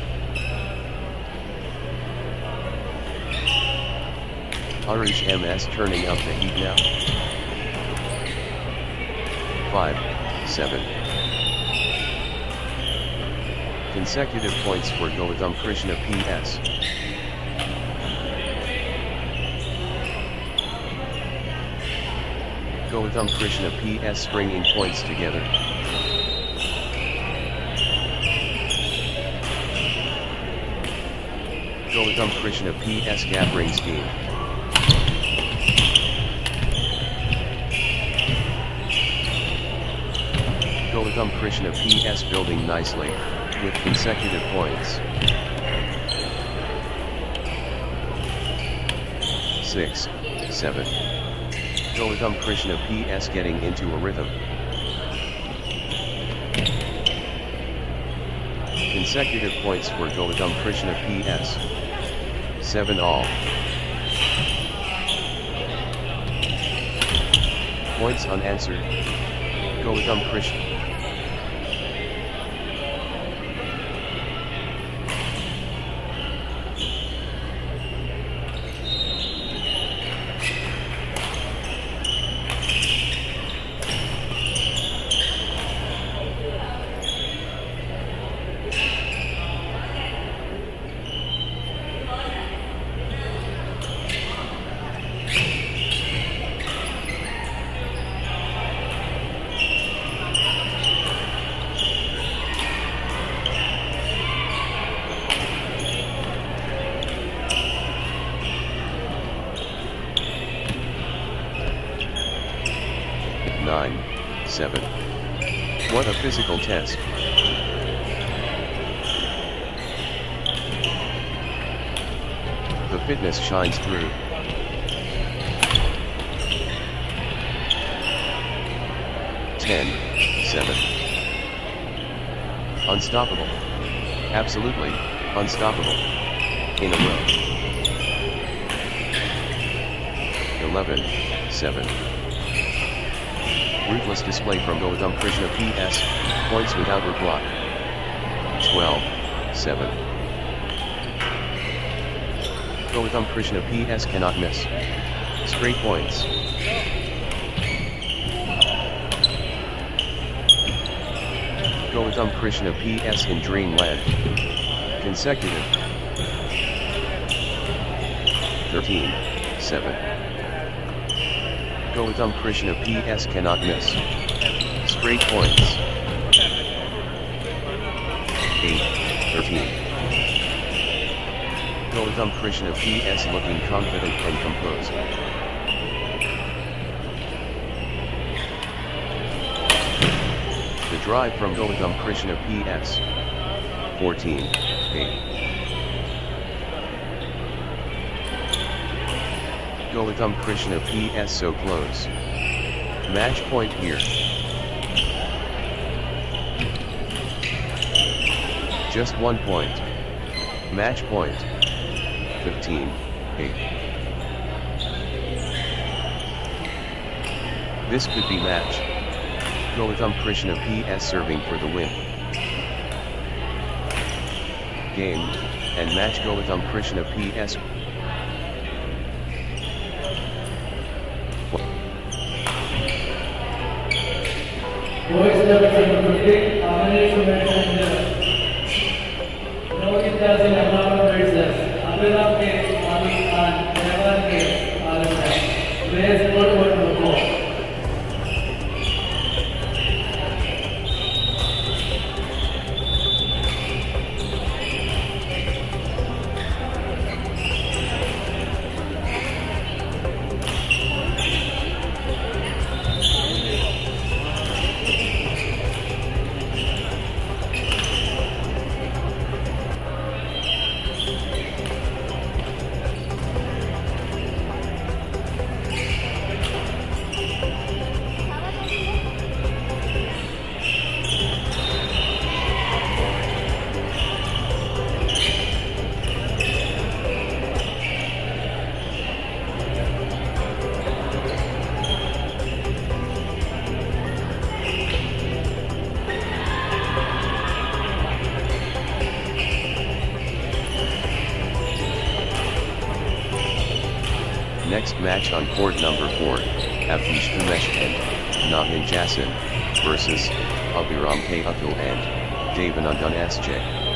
Arush MS turning up the heat now. 5-7. Consecutive points for Gautam Krishna PS. Gautam Krishna PS stringing points together. Gautam Krishna PS gap ring scheme. Gautam Krishna PS building nicely, with consecutive points. 6-7. Gautam Krishna PS getting into a rhythm. Consecutive points for Gautam Krishna PS. 7-all. Points unanswered. Gautam Krishna. What a physical test. The fitness shines through. Ten, 7. Unstoppable. Absolutely, unstoppable. In a row. 11-7. Ruthless display from Gautam Krishna PS, points without reply. 12-7. Gautam Krishna PS cannot miss. Straight points. Gautam Krishna PS in dreamland. Consecutive. 13-7. Gautam Krishna PS cannot miss. Straight points. 8-13. Gautam Krishna PS looking confident and composed. Drive from Gautam Krishna PS. 14, 8. Gautam Krishna PS so close. Match point here. Just 1 point. Match point. 15, 8. This could be match. Gautam Krishna PS serving for the win. Game, and match Gautam Krishna PS. Boys level 15, Amanation Medicine. Yonex-Sunrise in Ernakulam versus Abhiram K. Ali and Devan K. Alumni. Players scored 1-4. Next match on court number 4, Avnish Umesh and Nahin Jasin versus Abhiram K. Atul and Devanandan S.J.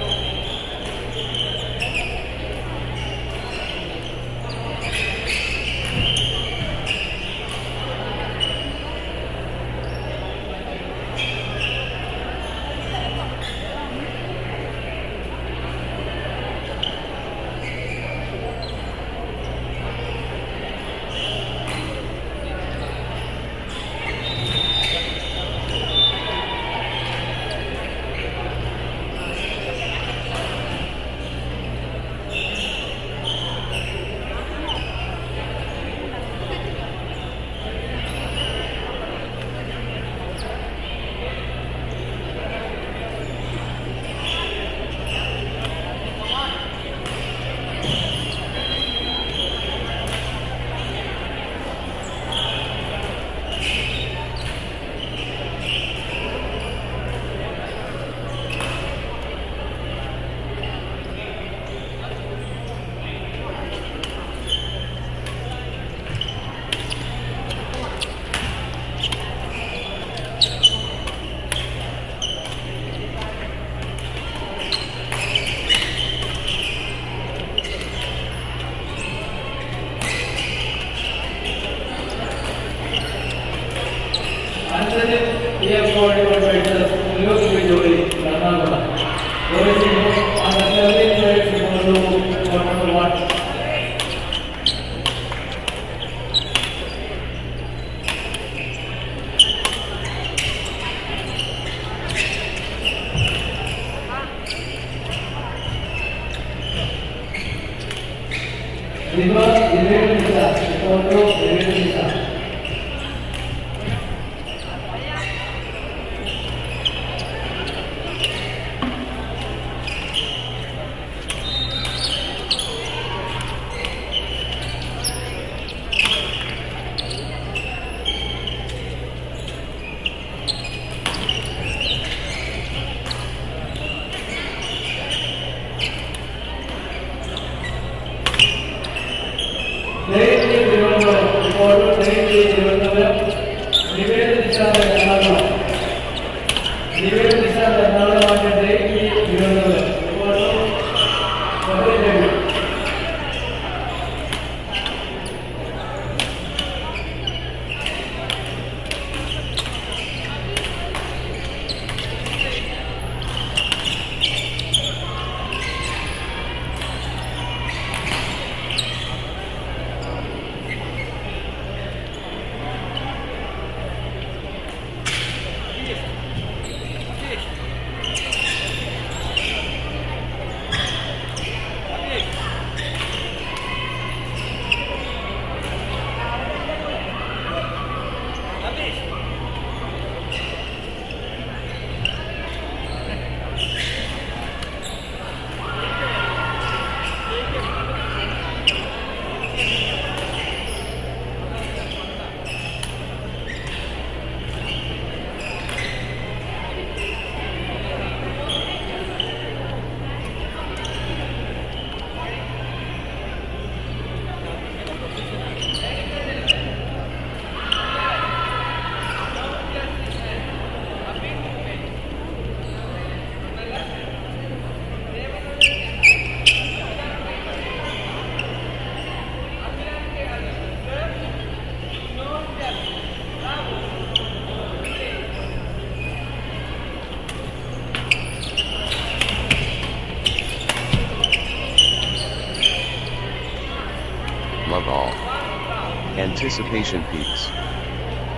Anticipation peaks.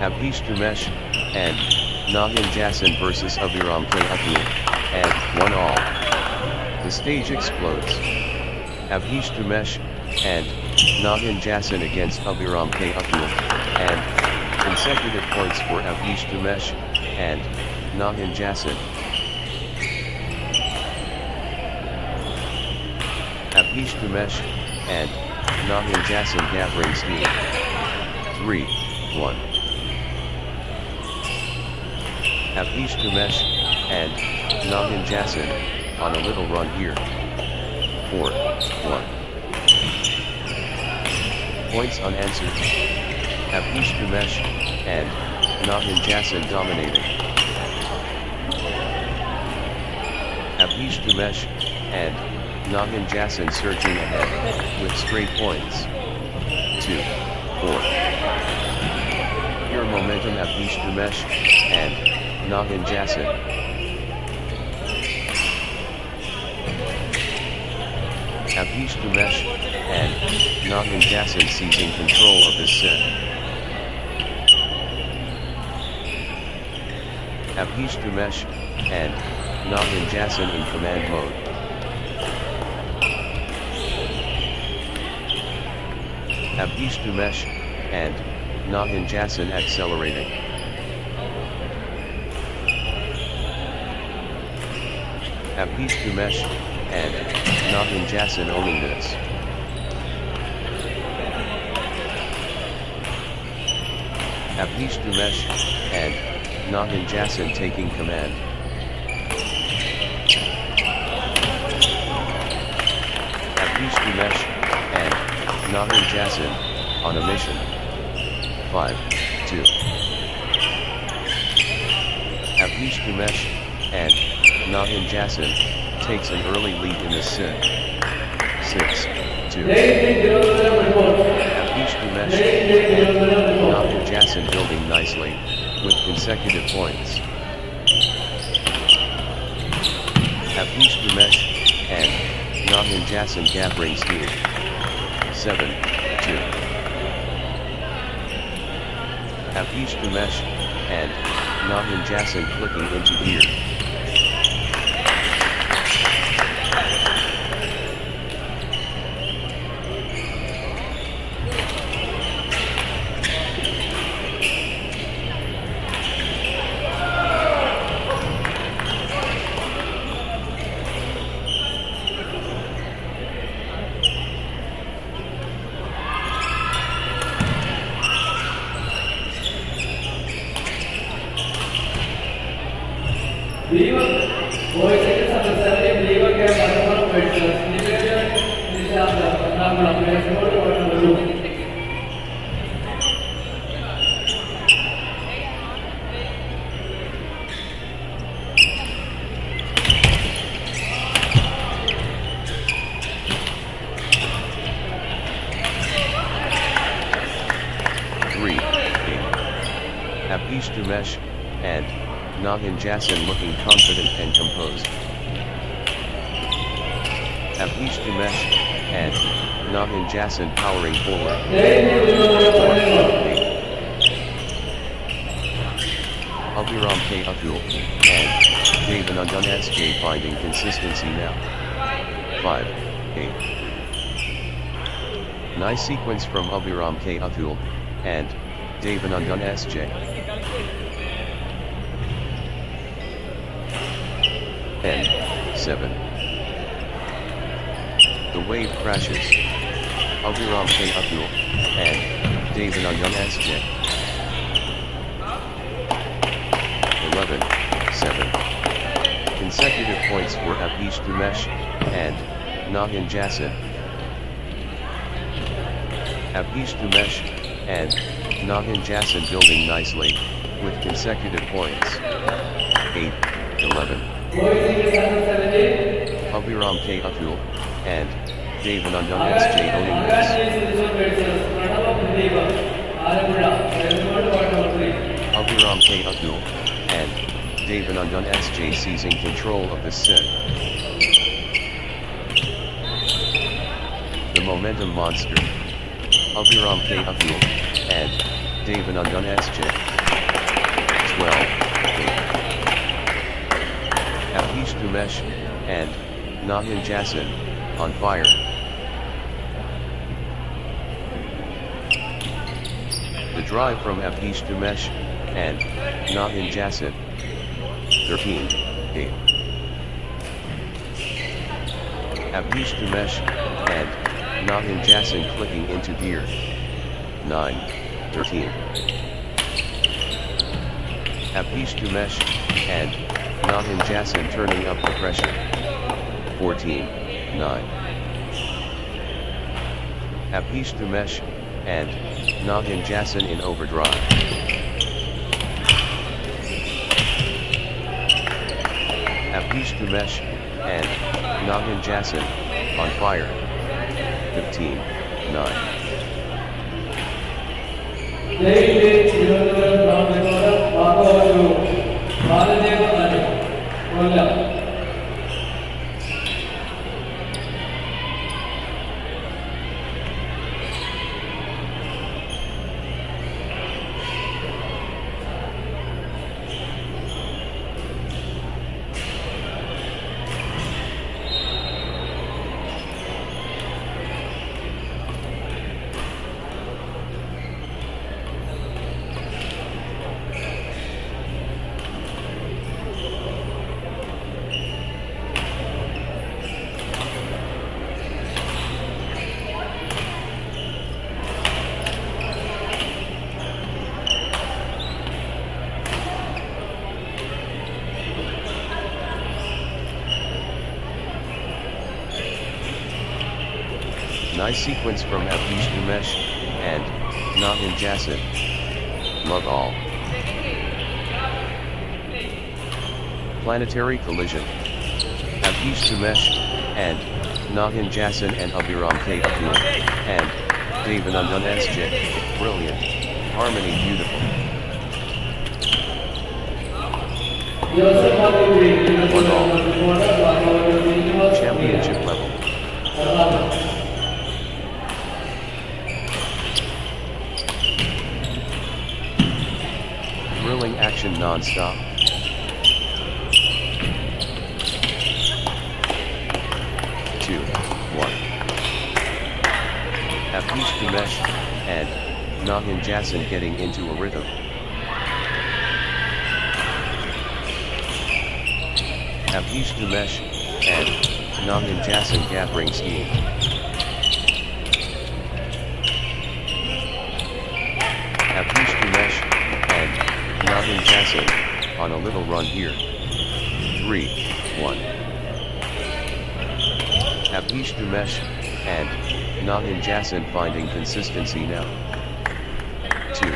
Abhish Dumesh and Nahin Jason versus Abhiram K. Atul, and 1-all. The stage explodes. Abhish Dumesh and Nahin Jason against Abhiram K. Atul, and consecutive points for Abhish Dumesh and Nahin Jason. Abhish Dumesh and Nahin Jason gathering steam. 3-1. Abhish Dumesh and Nahin Jason on a little run here. 4-1. Points unanswered. Abhish Dumesh and Nahin Jason dominating. Abhish Dumesh and Nahin Jason surging ahead with straight points. 2-4. Pure momentum. Abhish Dumesh and Nahin Jason. Abhish Dumesh and Nahin Jason seizing control of this set. Abhish Dumesh and Nahin Jason in command mode. Abhish Dumesh and Nahin Jason accelerating. Abhish Dumesh and Nahin Jason owning this. Abhish Dumesh and Nahin Jason taking command. Abhish Dumesh and Nahin Jason on a mission. 5-2. Abhish Dumesh and Nahin Jason takes an early lead in this set. 6-2. Abhish Dumesh and Nahin Jason building nicely, with consecutive points. Abhish Dumesh and Nahin Jason gathering steam. 7-2. Abhish Dumesh and Nahin Jason clicking into gear. Abhish Dumesh and Nahin Jason looking confident and composed. Abhish Dumesh and Nahin Jason powering forward. Abhiram K. Atul and Devanandan SJ finding consistency now. 5-8. Nice sequence from Abhiram K. Atul and Devanandan SJ. 10-7. The wave crashes. Abhiram K. Atul and Devanandan SJ. 11-7. Consecutive points for Abhish Dumesh and Nahin Jason. Abhish Dumesh and Nahin Jason building nicely, with consecutive points. 8-11. Abhiram K. Atul and Devanandan SJ owning this. Abhiram K. Atul and Devanandan SJ seizing control of this set. The momentum monster. Abhiram K. Atul and Devanandan SJ. 12, 8. Apish Dumesh, and Nahin Jasin, on fire. The drive from Apish Dumesh, and Nahin Jasin. 13, 8. Apish Dumesh, and Nahin Jasin clicking into gear. 9, 13. Apish Dumesh, and Nahin Jasin turning up the pressure. 14, 9. Apish Dumesh, and Nahin Jasin in overdrive. Apish Dumesh, and Nahin Jasin, on fire. 15, 9. Nice sequence from Apish Dumesh, and Nahin Jasin. Love all. Planetary collision. Apish Dumesh, and Nahin Jasin and Abhiram K. Abdul, and Devanandan SJ. Brilliant. Harmony beautiful. One all. Championship level. Thrilling action non-stop. Two, 1. Apish Dumesh, and Nahin Jasin getting into a rhythm. Apish Dumesh, and Nahin Jasin gathering steam. Apish Dumesh, and Nahin Jasin, on a little run here. 3, 1. Apish Dumesh, and Nahin Jasin finding consistency now. 2,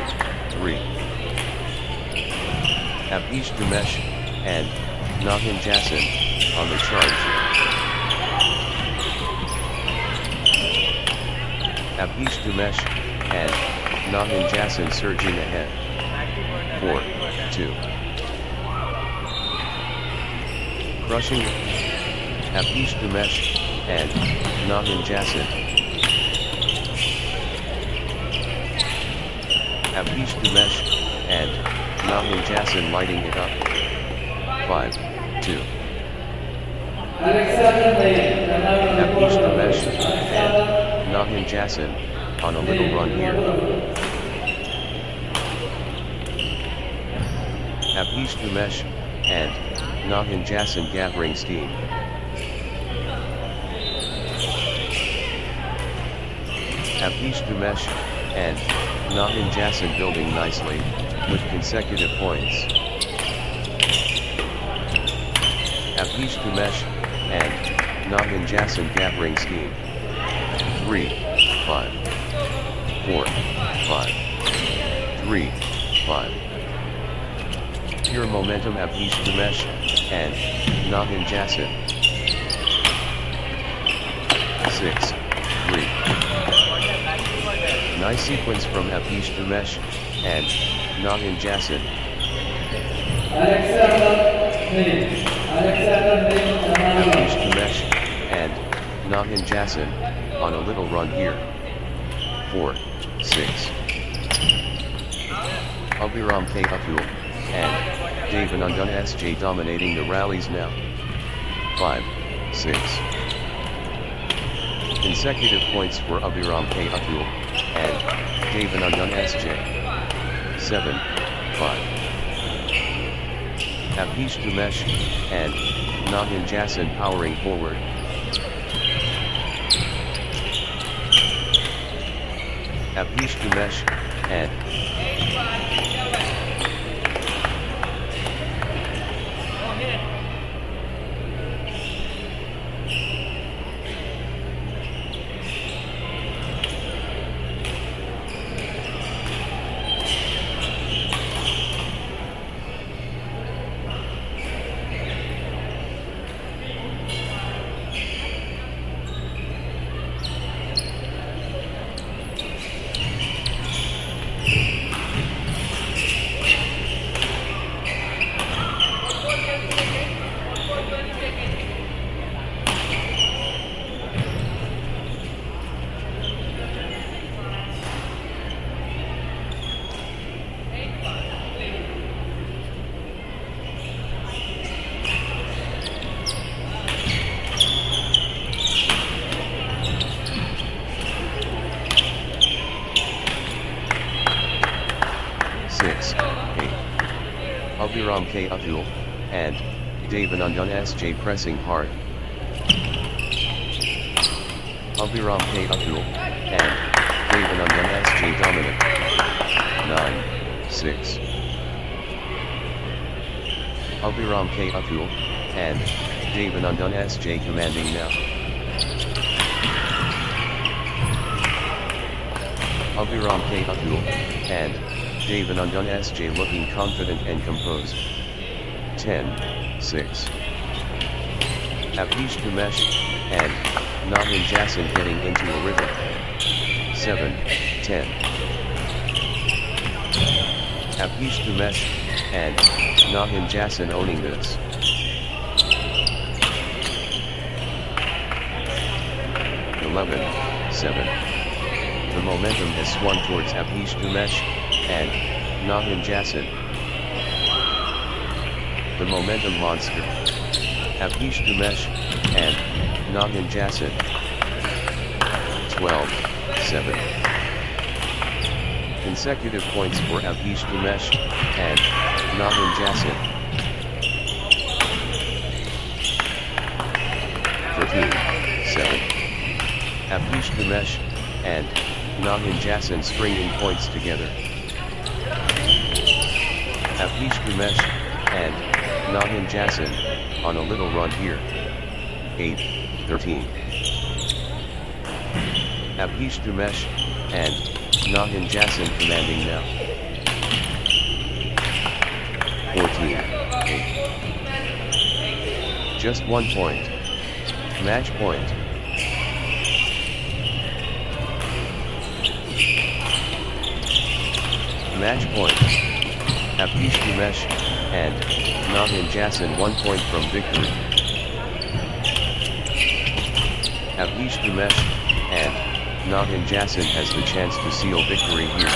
3. Apish Dumesh, and Nahin Jasin, on the charge. Apish Dumesh, and Nahin Jasin surging ahead. 4, 2. Crushing. Apish Dumesh, and Nahin Jasin. Apish Dumesh, and Nahin Jasin lighting it up. 5, 2. Apish Dumesh, and Nahin Jasin, on a little run here. Apish Dumesh, and Nahin Jasin gathering steam. Apish Dumesh, and Nahin Jasin building nicely, with consecutive points. Apish Dumesh, and Nahin Jasin gathering steam. 3, 5. 4, 5. 3, 5. Pure momentum Apish Dumesh, and Nahin Jasin. 6, 3. Nice sequence from Apish Dumesh, and Nahin Jasin. Apish Dumesh, and Nahin Jasin, on a little run here. 4, 6. Abhiram K. Atul, and Devanandan S.J. dominating the rallies now. 5, 6. Consecutive points for Abhiram K. Atul, and Devanandan S.J. 7, 5. Abhish Umesh, and Nagin Jason powering forward. Abhish Umesh, and 6, 8. Abhiram K. Atul, and Devanandan S.J. pressing hard. Abhiram K. Atul, and Devanandan S.J. dominant. 9, 6. Abhiram K. Atul, and Devanandan S.J. commanding now. Abhiram K. Atul, and Devanandan S.J. looking confident and composed. 10, 6. Abhish Umesh, and Nagin Jason getting into a rhythm. 7, 10. Abhish Umesh, and Nagin Jason owning this. 11, 7. The momentum has swung towards Abhish Umesh, and Nagin Jason. The momentum monster. Abhish Umesh, and Nagin Jason. 12, 7. Consecutive points for Abhish Umesh, and Nagin Jason. 13, 7. Abhish Umesh, and Nagin Jason stringing points together. Abhish Umesh, and Nagin Jason, on a little run here. 8, 13. Abhish Umesh, and Nagin Jason commanding now. 14, 8. Just 1 point. Match point. Match point. Abhish Umesh, and Nagin Jason 1 point from victory. Abhish Umesh, and Nagin Jason has the chance to seal victory here.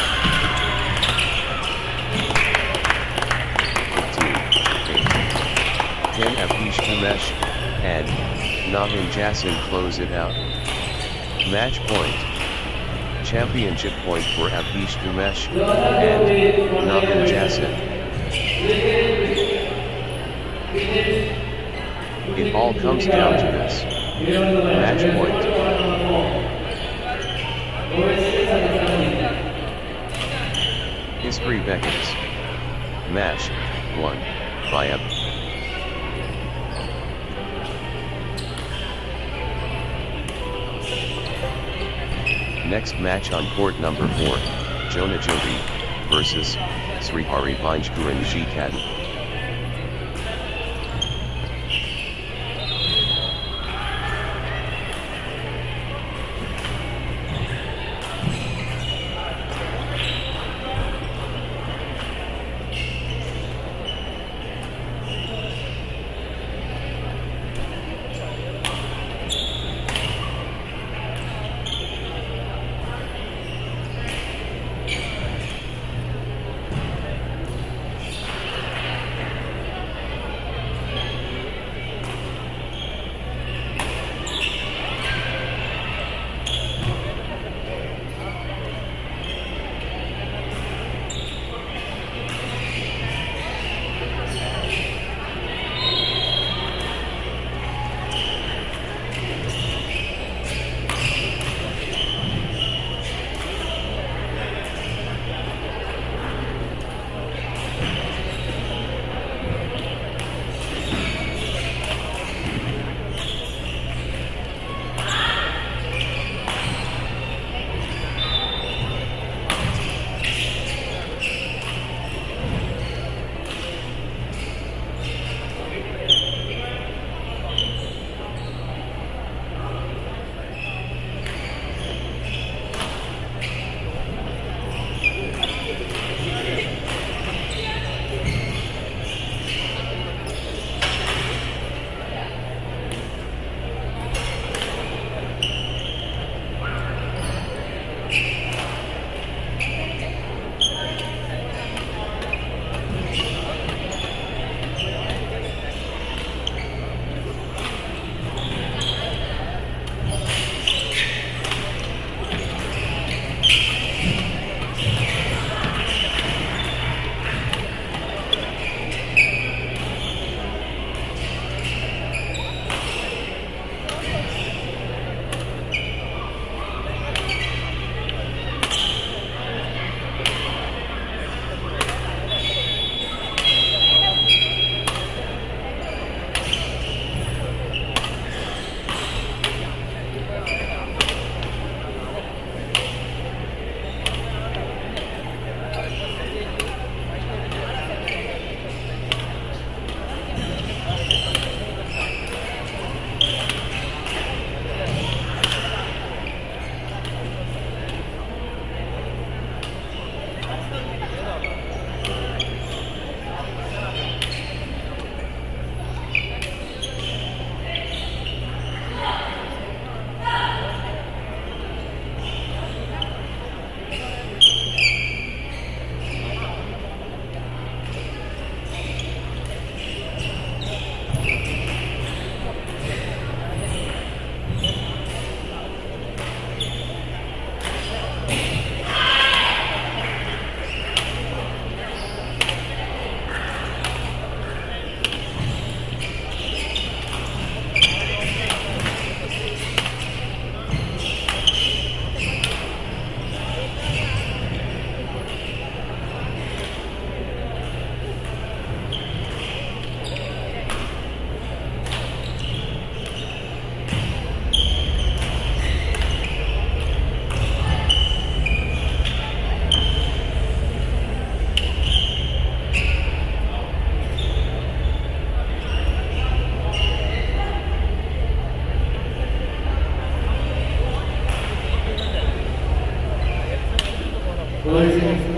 15, 8. 10 Abhish Umesh, and Nagin Jason close it out. Match point. Championship point for Abhish Umesh, and Nagin Jason. It all comes down to this. Match point. History beckons. Match 1 by Abhish. Next match on court number 4, Jonajodi versus Srihari Vinjkuran Jikad.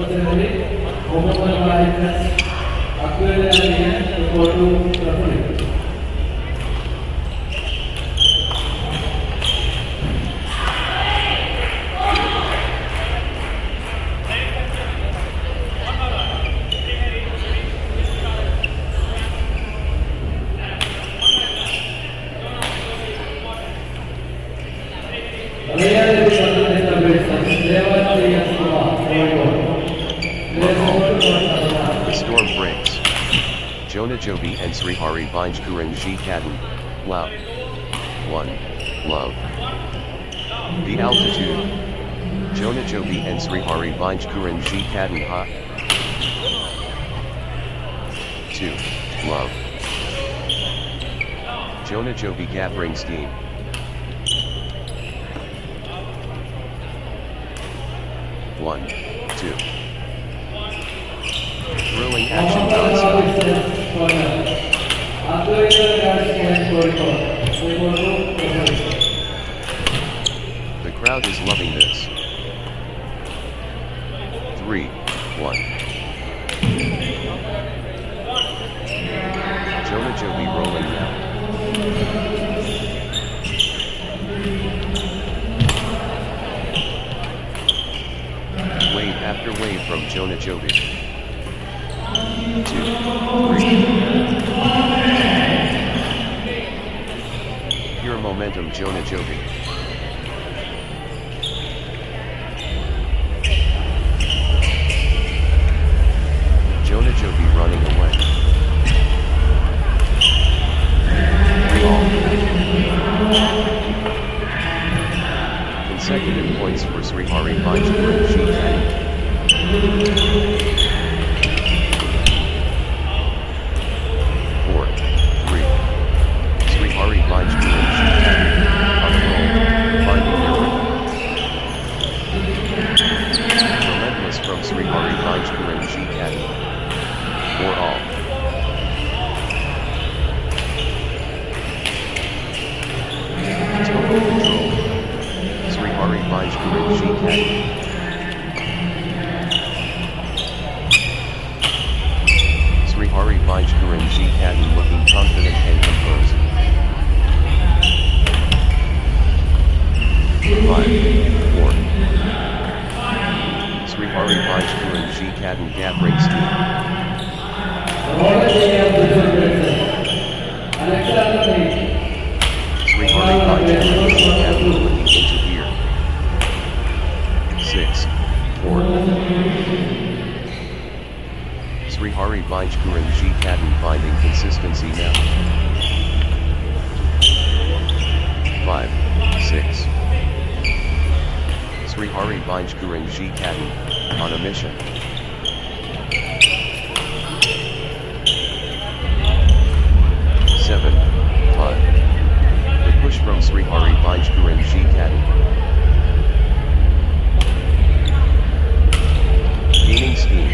unfortunately, Muhammad Wahid upgraded again to go to referee. The storm breaks. Jonah Joby and Srihari Binjkuran G Kadin, Lao. 1. Love. The altitude. Jonah Joby and Srihari Binjkuran G Kadin Ha. 2. Love. Jonah Joby Gathering Steam. 1, 2. Thrilling action non-stop. The crowd is loving this. 3, 1. Jonah Joby rolling now. Wave after wave from Jonah Joby. 2, 3. Pure momentum Jonah Joby. Jonah Joby running away. 3 all. Consecutive points for Srihari Binjkuran G Kadin. 4, 3. Srihari Binjkuran G Kadin, on a roll, finding their rhythm. Relentless from Srihari Binjkuran G Kadin. 4 all. Total control. Srihari Binjkuran G Kadin. Srihari Binjkuran G Kadin looking confident and composed. 5, 4. Srihari Binjkuran G Kadin gathering steam. Srihari Binjkuran G Kadin looking into gear. 6, 4. Srihari Binjkuran G Kadin finding consistency now. 5, 6. Srihari Binjkuran G Kadin, on a mission. 7, 5. The push from Srihari Binjkuran G Kadin. Gaining steam.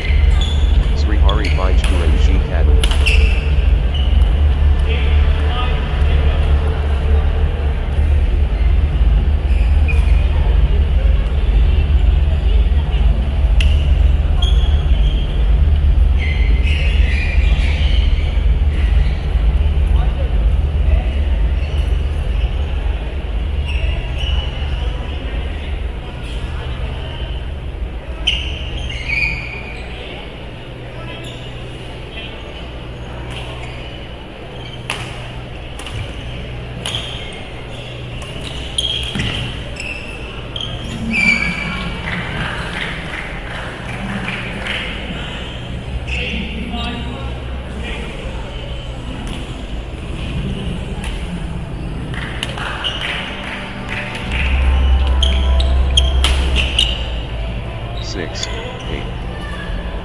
Srihari Binjkuran G Kadin.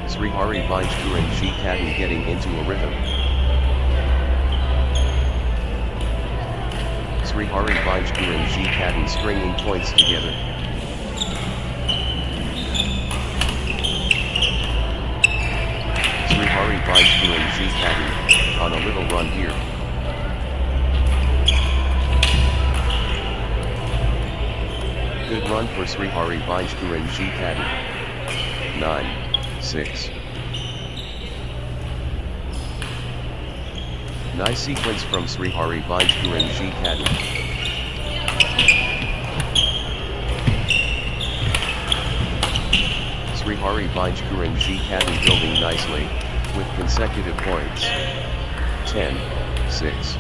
Srihari Binjkuran G Kadin getting into a rhythm. Srihari Binjkuran G Kadin stringing points together. Srihari Binjkuran G Kadin, on a little run here. Good run for Srihari Binjkuran G Kadin. 9. 6. Nice sequence from Srihari Vajkuran G. Kadam. Srihari Vajkuran G. Kadam building nicely, with consecutive points. 10, 6.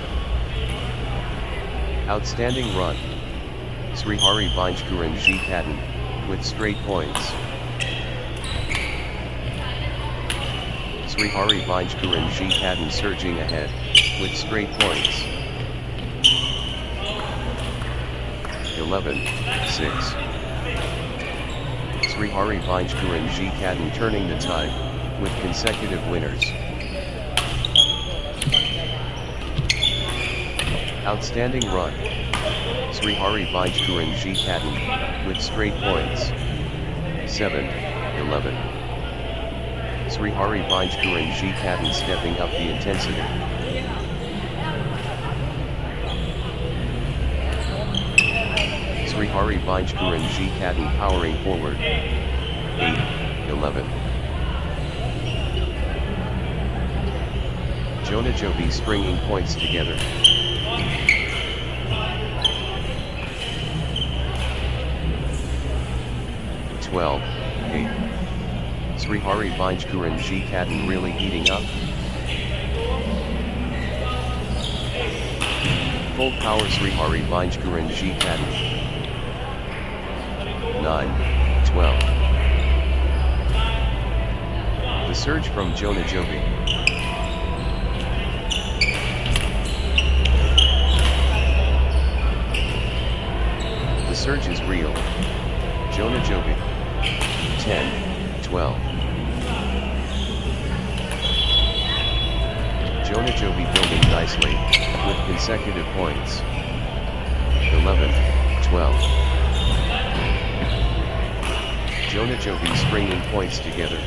Outstanding run. Srihari Vajkuran G. Kadam, with straight points. Srihari Vajkuran G. Kadam surging ahead, with straight points. 11, 6. Srihari Vajkuran G. Kadam turning the tide, with consecutive winners. Outstanding run. Srihari Vajkuran G. Kadam, with straight points. 7, 11. Srihari Vajkuran G. Kadam stepping up the intensity. Srihari Vajkuran G. Kadam powering forward. 8, 11. Jonajobi stringing points together. 12, 8. Srihari Vajkuran G. Kadam really heating up. Full power Srihari Vajkuran G. Kadam. 9, 12. The surge from Jonajobi. The surge is real. Jonajobi. 10, 12. Jonajobi building nicely, with consecutive points. 11, 12. Jonajobi stringing points together.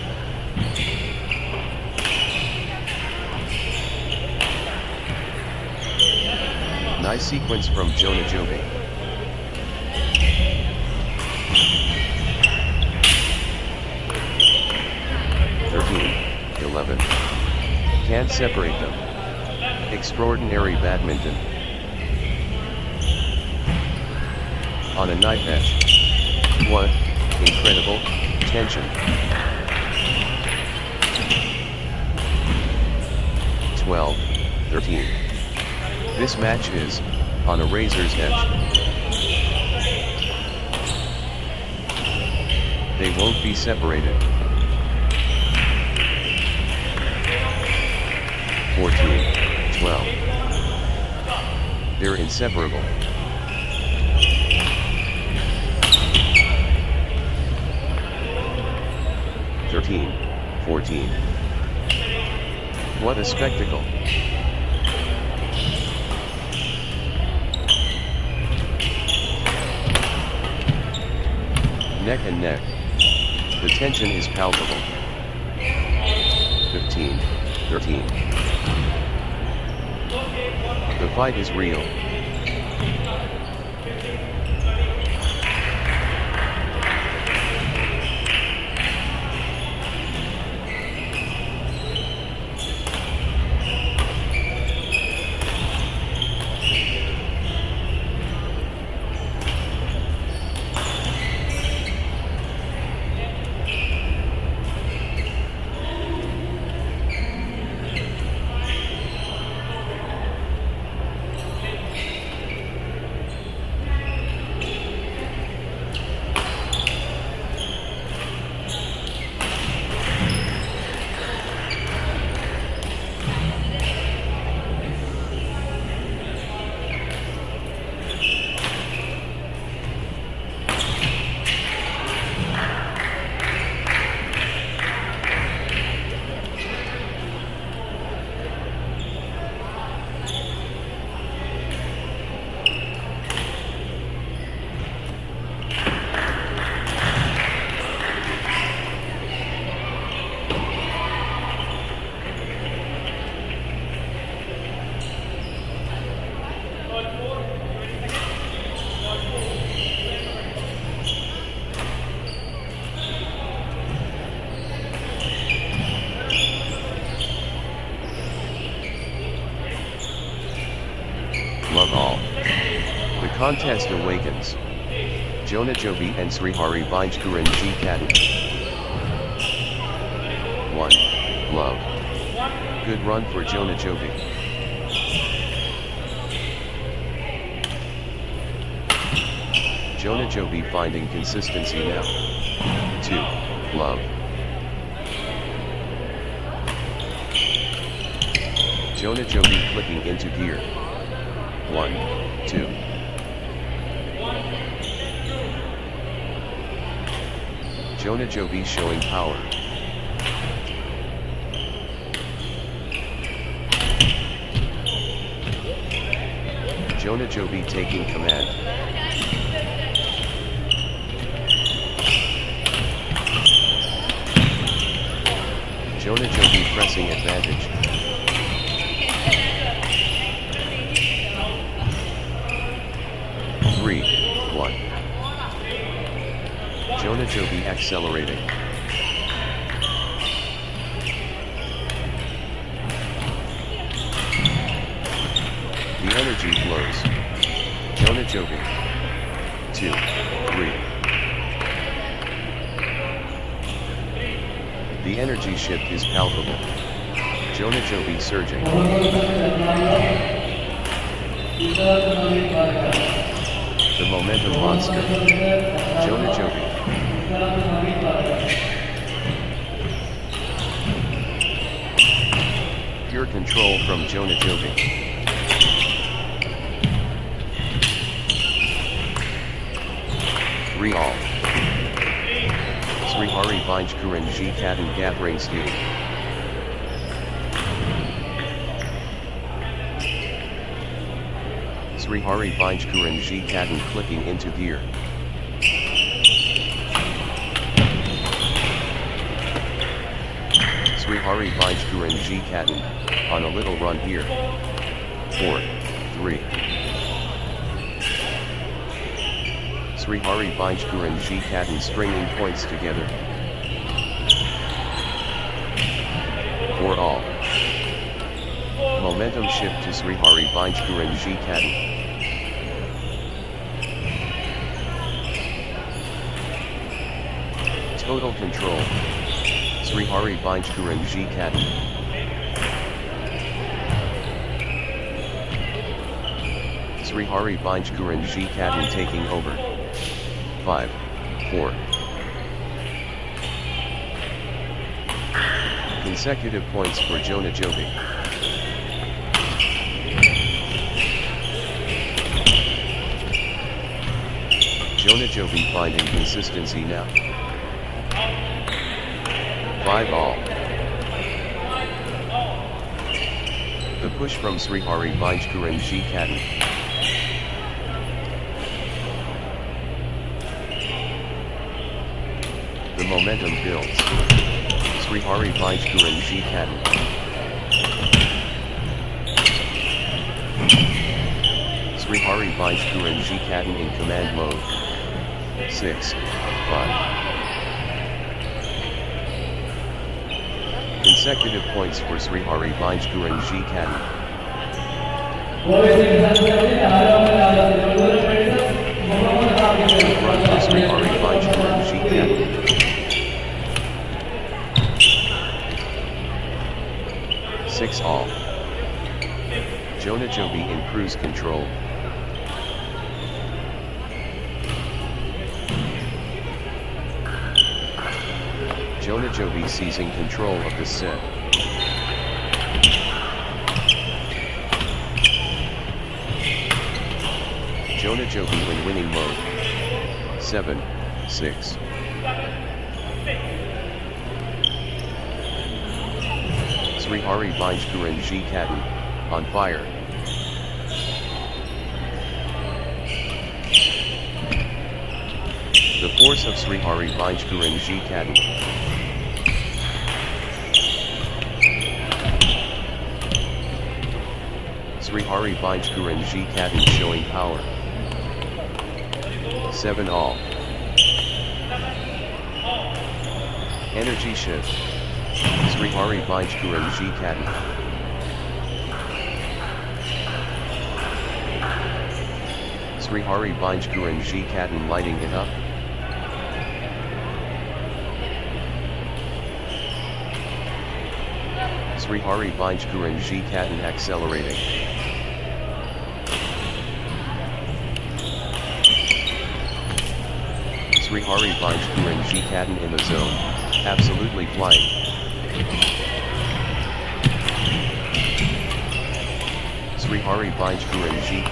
Nice sequence from Jonajobi. 13, 11. Can't separate them. Extraordinary badminton. On a knife edge. What? Incredible tension. 12, 13. This match is on a razor's edge. They won't be separated. 14, 12. They're inseparable. 13, 14. What a spectacle. Neck and neck. The tension is palpable. 15, 13. The fight is real. Love all. The contest awakens. Jonajobi and Srihari Vinjkuran G Katan. 1. Love. Good run for Jonajobi. Jonajobi finding consistency now. 2. Love. Jonajobi clicking into gear. 1, 2. Jonajobi showing power. Jonajobi taking command. Jonajobi pressing advantage. Three, 1. Jonajobi accelerating. The energy flows. Jonajobi. 2, 3. The energy shift is palpable. Jonajobi surging. The momentum monster. Jonajobi. Pure control from Jonajobi. Three all. Srihari Vinjkuran G Katan gathering steam. Srihari Vinjkuran G Katan clicking into gear. Srihari Vinjkuran G Katan on a little run here. 4, 3. Srihari Vinjkuran G Katan stringing points together. 4 all. Momentum shift to Srihari Vinjkuran G Katan. Total control. Srihari Vinjkuran G Katan. Srihari Vinjkuran G Katan taking over. 5, 4. Consecutive points for Jonajobi. Jonajobi finding consistency now. 5 all. The push from Srihari Vinjkuran G Katan. The momentum builds. Srihari Vinjkuran G Katan. Srihari Vinjkuran G Katan in command mode. 6, 5. Consecutive points for Srihari Vinjkuran G Katan. Run for Srihari Vinjkuran G Katan. 6 all. Jonajobi in cruise control. Jonajobi seizing control of the set. Jonajobi in winning mode. 7, 6. Srihari Vinjkuran G Katan on fire. The force of Srihari Vinjkuran G Katan. Srihari Vinjkuran G Katan showing power. 7 all. Energy shift. Srihari Vinjkuran G Katan. Srihari Binjkuran G Katan lighting it up. Srihari Binjkuran G Katan accelerating. Srihari Binjkuran G Katan in the zone, absolutely flying. Srihari Binjkuran G.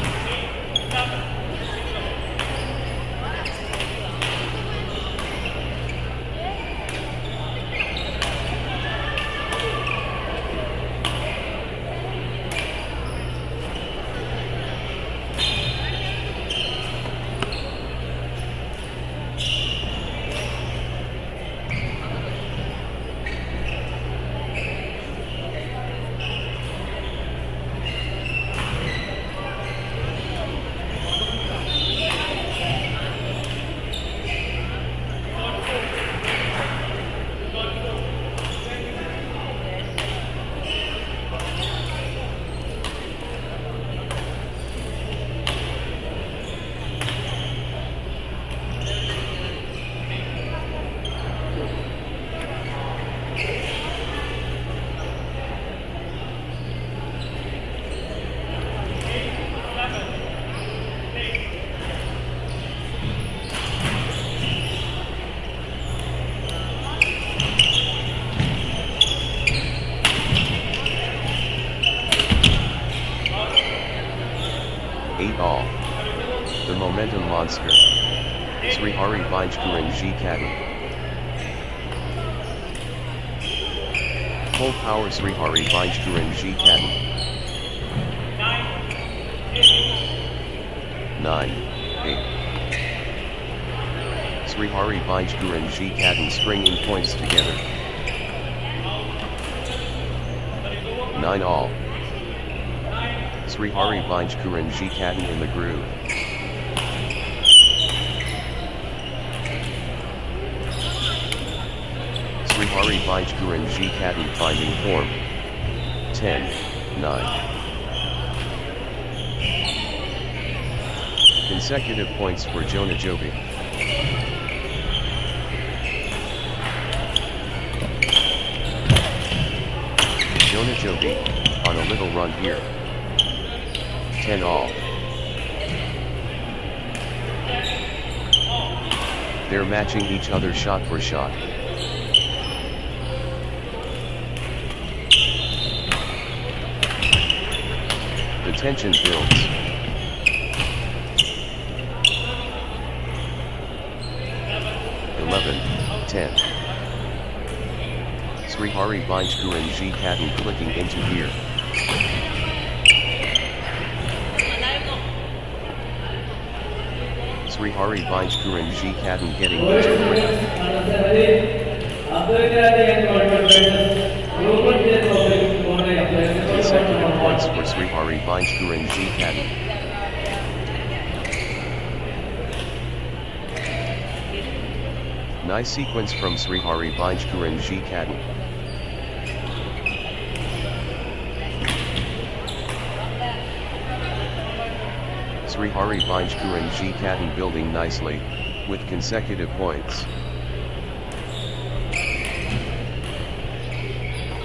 All. The momentum monster. Srihari Binjkuran G Katan. Full power Srihari Binjkuran G Katan. 9, 8. Srihari Binjkuran G Katan stringing points together. 9 all. Srihari Binjkuran G Katan in the groove. Srihari Binjkuran G Katan finding form. 10, 9. Consecutive points for Yonex-Sunrise. Yonex-Sunrise on a little run here. 10 all. They're matching each other shot for shot. The tension builds. 11, 10. Srihari Binjkuran G Katan clicking into gear. Srihari Binjkuran G Katan getting into rhythm. Consecutive points for Srihari Binjkuran G Katan. Nice sequence from Srihari Binjkuran G Katan. Srihari Binjkuran G Katan building nicely, with consecutive points.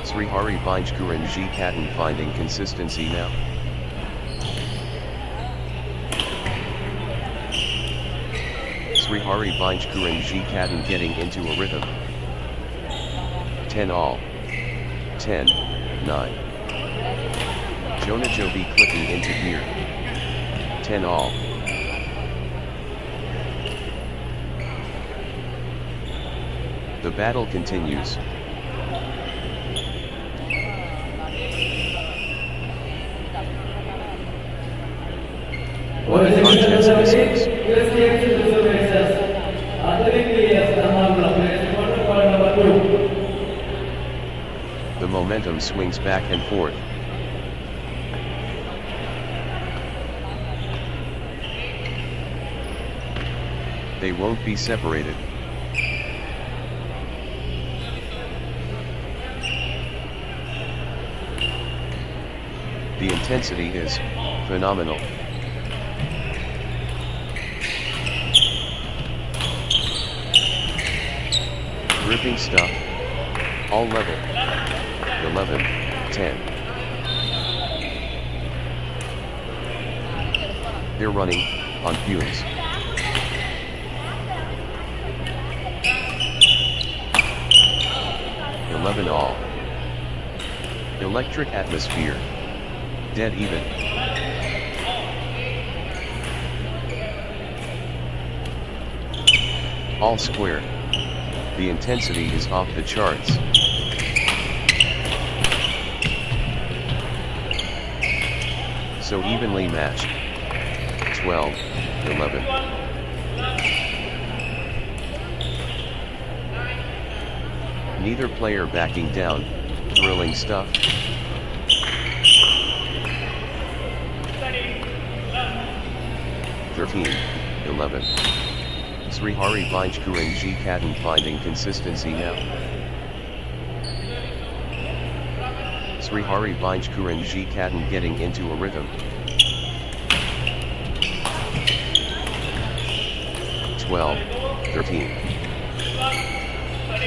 Srihari Binjkuran G Katan finding consistency now. Srihari Binjkuran G Katan getting into a rhythm. 10 all. 10, 9. Yonex-Sunrise clicking into gear. 10 all. The battle continues. What a contest this is. The momentum swings back and forth. They won't be separated. The intensity is phenomenal. Gripping stuff. All level. 11, 10. They're running, on fumes. All. Electric atmosphere. Dead even. All square. The intensity is off the charts. So evenly matched. 12, 11. Neither player backing down. Thrilling stuff. (13, 11). Srihari Bajkuranji Kadam finding consistency now. Srihari Bajkuranji Kadam getting into a rhythm. 12, 13.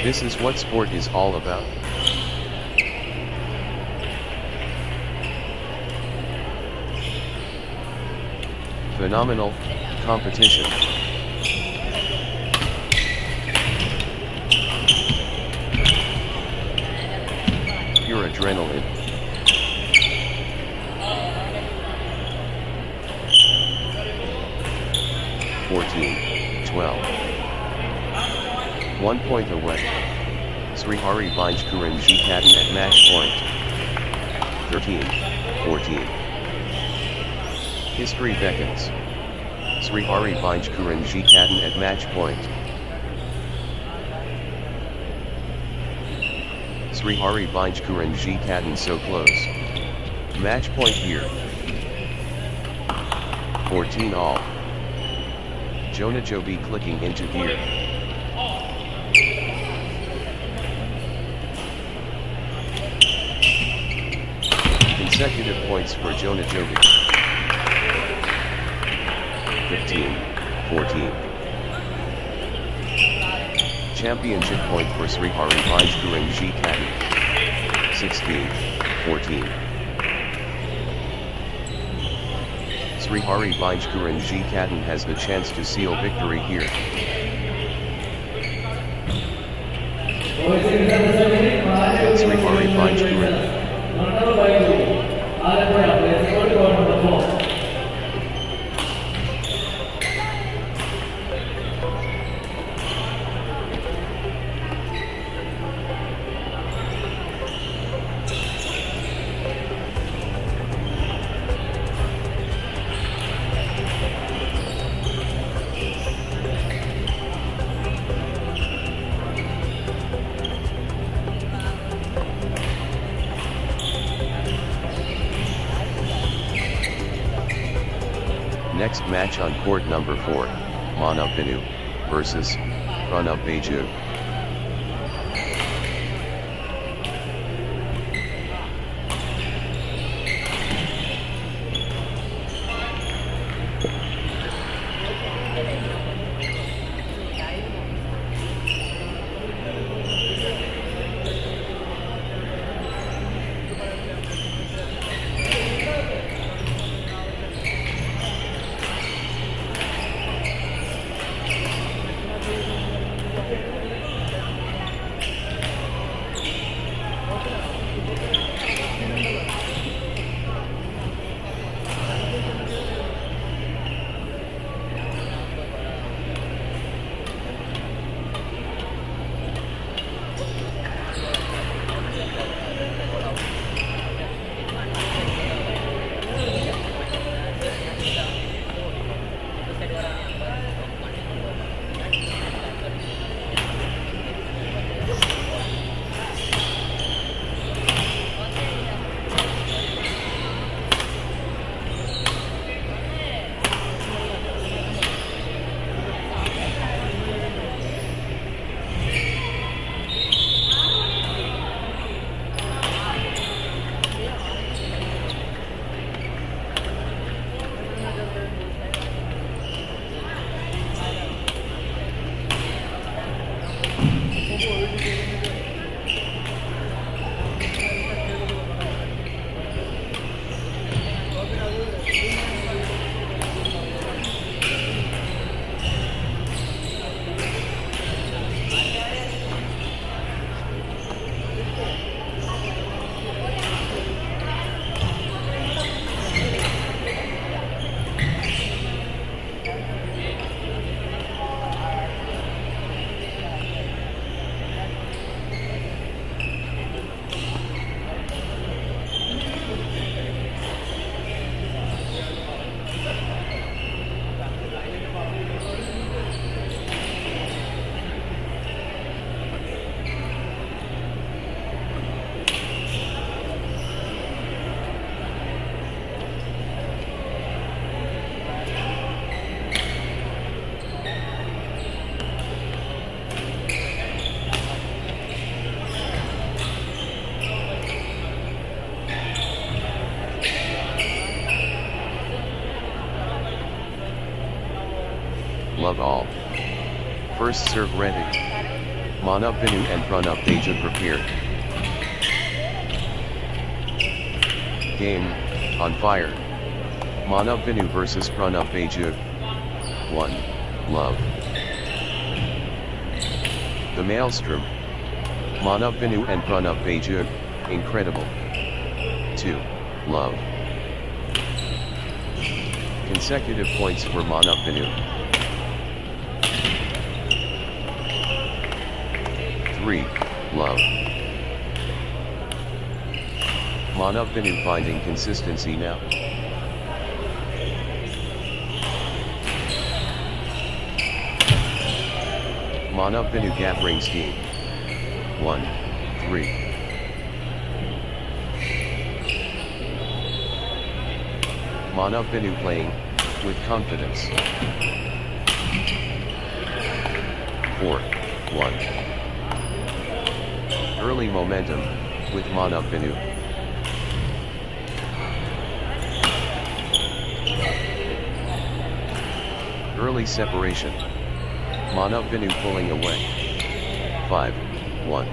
This is what sport is all about. Phenomenal competition. Pure adrenaline. (14, 12). 1 point away. Srihari Bajkuranji Kadam at match point. 13, 14. History beckons. Srihari Bajkuranji Kadam at match point. Srihari Bajkuranji Kadam so close. Match point here. 14 all. Jonajobi clicking into gear. Consecutive points for Jonajobi. 15, 14. Championship point for Srihari Bajkuranji Kadam. 16, 14. Srihari Bajkuranji Kadam has the chance to seal victory here. Srihari Bajkuranji. Next match on court number 4, Manav Binu versus Pranav Baju. love all. First serve ready. Manav Binu and Pranav Beja prepared. Game, on fire. Manav Binu versus Pranav Beja. 1. Love. The Maelstrom. Manav Binu and Pranav Beja, incredible. 2. Love. Consecutive points for Manav Binu. 3. Love. Manav Binu finding consistency now. Manav Binu gathering steam. 1, 3. Manav Binu playing with confidence. 4, 1. Early momentum with Manav Binu. Early separation. Manav Binu pulling away. 5, 1.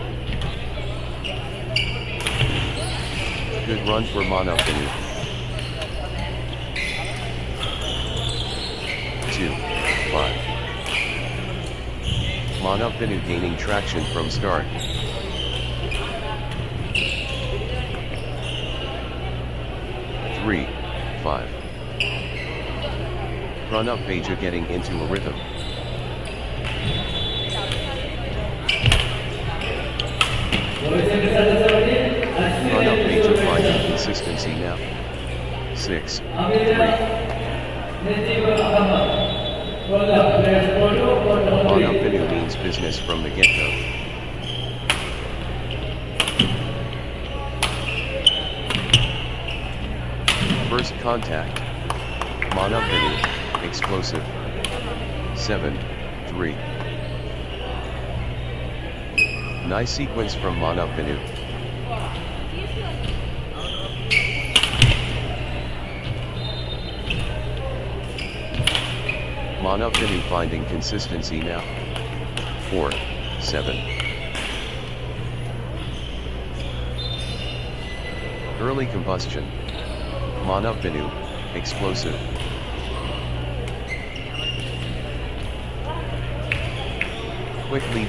Good run for Manav Binu. 2, 5. Manav Binu gaining traction from start. 3, 5. Pranav Beja getting into a rhythm. Pranav Beja finding consistency now. 6, 3. Manav Binu means business from the get-go. First contact. Manav Binu, explosive. 7, 3. Nice sequence from Manav Binu. Manav Binu finding consistency now. 4, 7. Early combustion. Manav Binu, explosive. Quick lead.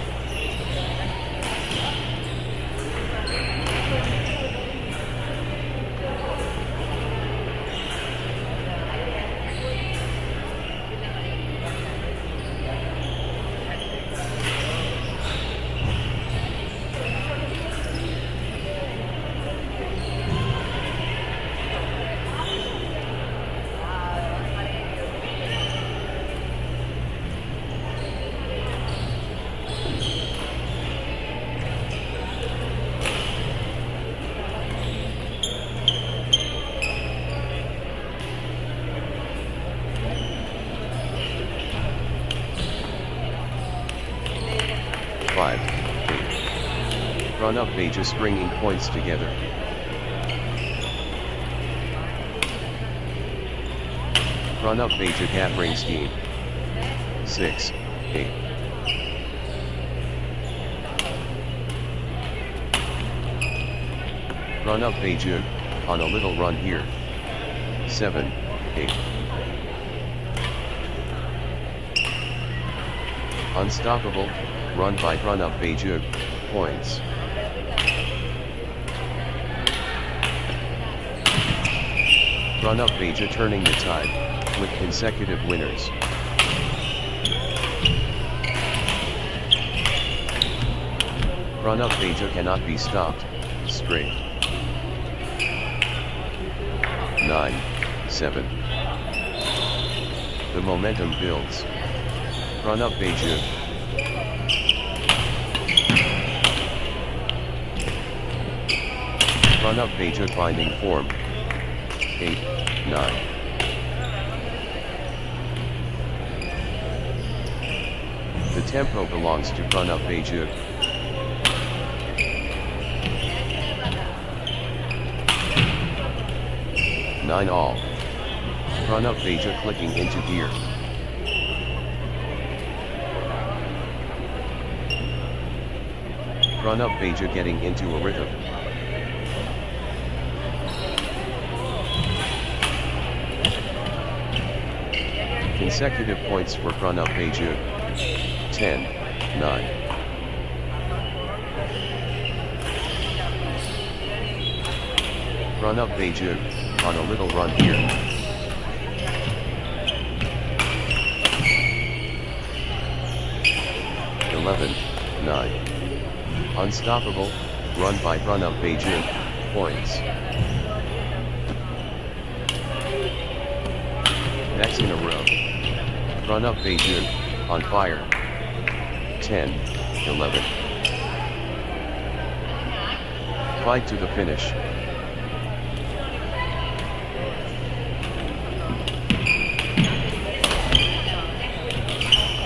Pranav Beja stringing points together. Pranav Beja gathering steam. 6, 8. Pranav Beja, on a little run here. 7, 8. Unstoppable, run by Pranav Beja, points. Pranav Beja turning the tide, with consecutive winners. Pranav Beja cannot be stopped, straight. 9, 7. The momentum builds. Pranav Beja. Pranav Beja finding form. 8, 9. The tempo belongs to Pranav Beja. Nine all. Pranav Beja clicking into gear. Pranav Beja getting into a rhythm. Consecutive points for Pranav Beja. 10-9. Pranav Beja on a little run here. (11-9). Unstoppable run by Pranav Beja. Points. Next in a row. Pranav Beja on fire. 10-11. Fight to the finish.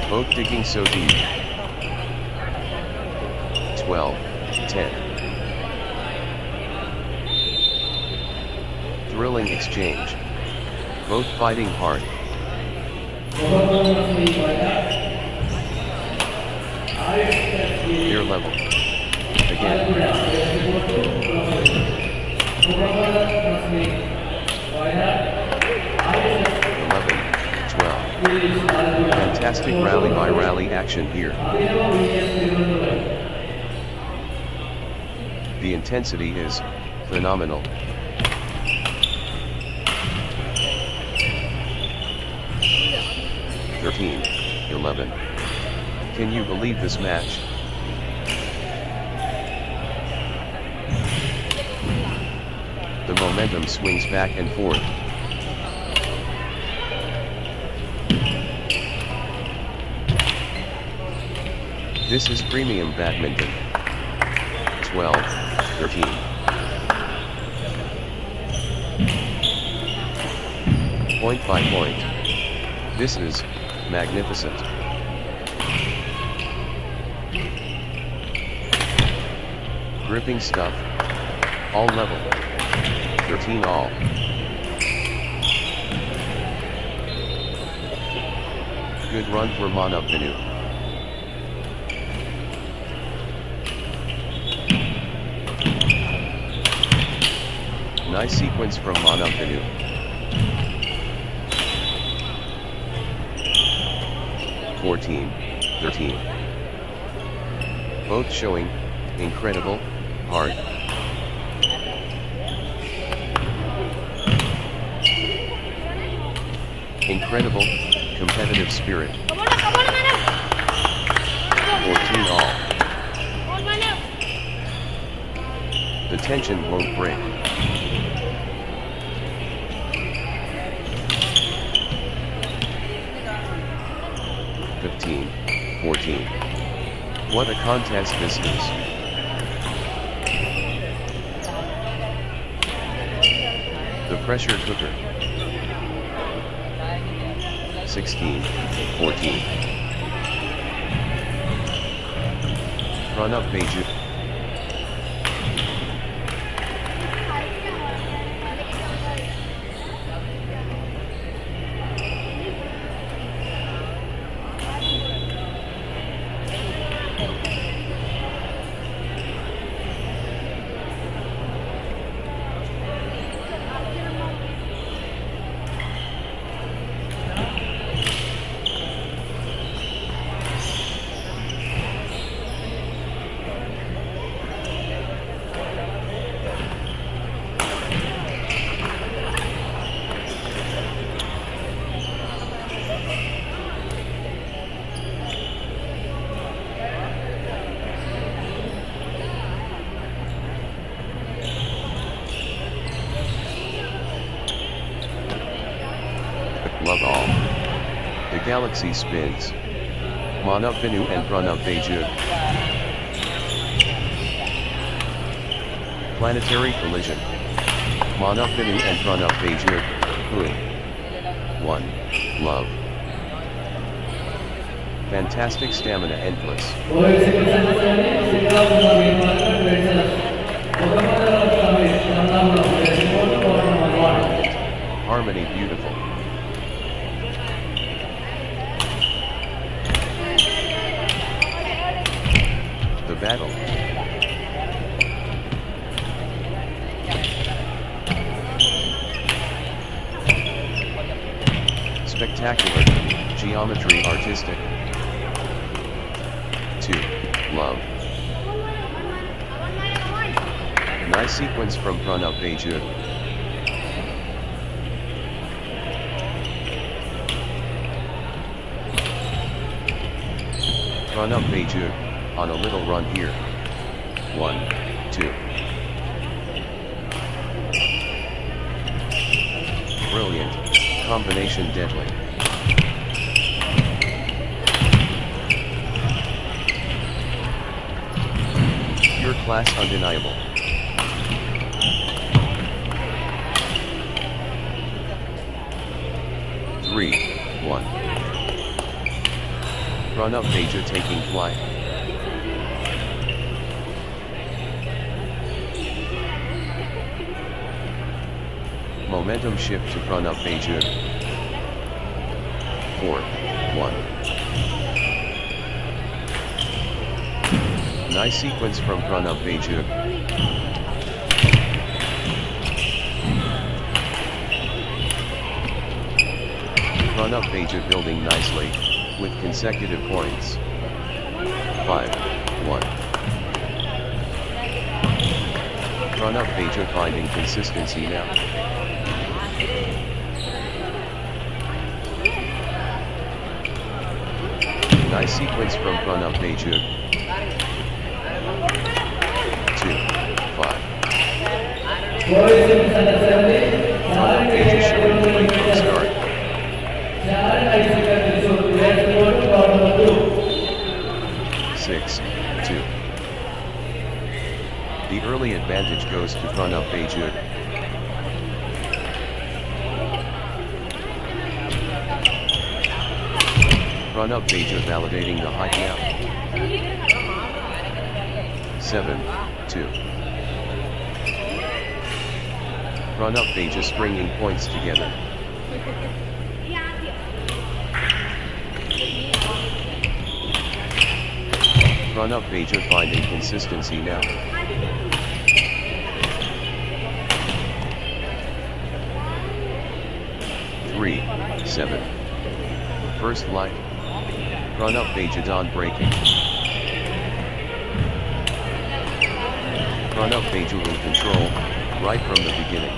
Both digging so deep. 12-10. Thrilling exchange. Both fighting hard. Their level. Again. 11-12. Fantastic rally by rally action here. The intensity is phenomenal. (13-11). Can you believe this match? The momentum swings back and forth. This is premium badminton. 12-13. Point by point. This is magnificent. Gripping stuff. All level. 13 all. Good run for Manav Binu. Nice sequence from Manav Binu. (14-13). Both showing incredible heart. Incredible competitive spirit. 14 all. The tension won't break. (15-14). What a contest this is. The pressure cooker. 16-14. Pranav Beja. Love all. The galaxy spins. Manav Binu and Pranav Beja. Planetary collision. Manav Binu and Pranav Beja. Boom. 1. Love. Fantastic stamina endless. Harmony beautiful. The battle. Spectacular, geometry artistic. 2. Love. Nice sequence from Pranav Bejud. Pranav Bejud, on a little run here. 1, 2. Brilliant, combination deadly. Pure class undeniable. Three, 1. Pranav Bejud taking flight. Momentum shift to Pranav Bejud. 4, 1. Nice sequence from Pranav Bejud. Pranav Bejud building nicely, with consecutive points. 5, 1. Pranav Bejud finding consistency now. Nice sequence from Pranav Bejud. 2, 5. Pranav Bejud showing quick from start. 6, 2. The early advantage goes to Pranav Bejud. Pranav Bejud validating the height now. 7, 2. Pranav Bejud stringing points together. Pranav Bejud finding consistency now. Three, 7. First light. Pranav Bejud on breaking. Pranav Bejud in control, right from the beginning.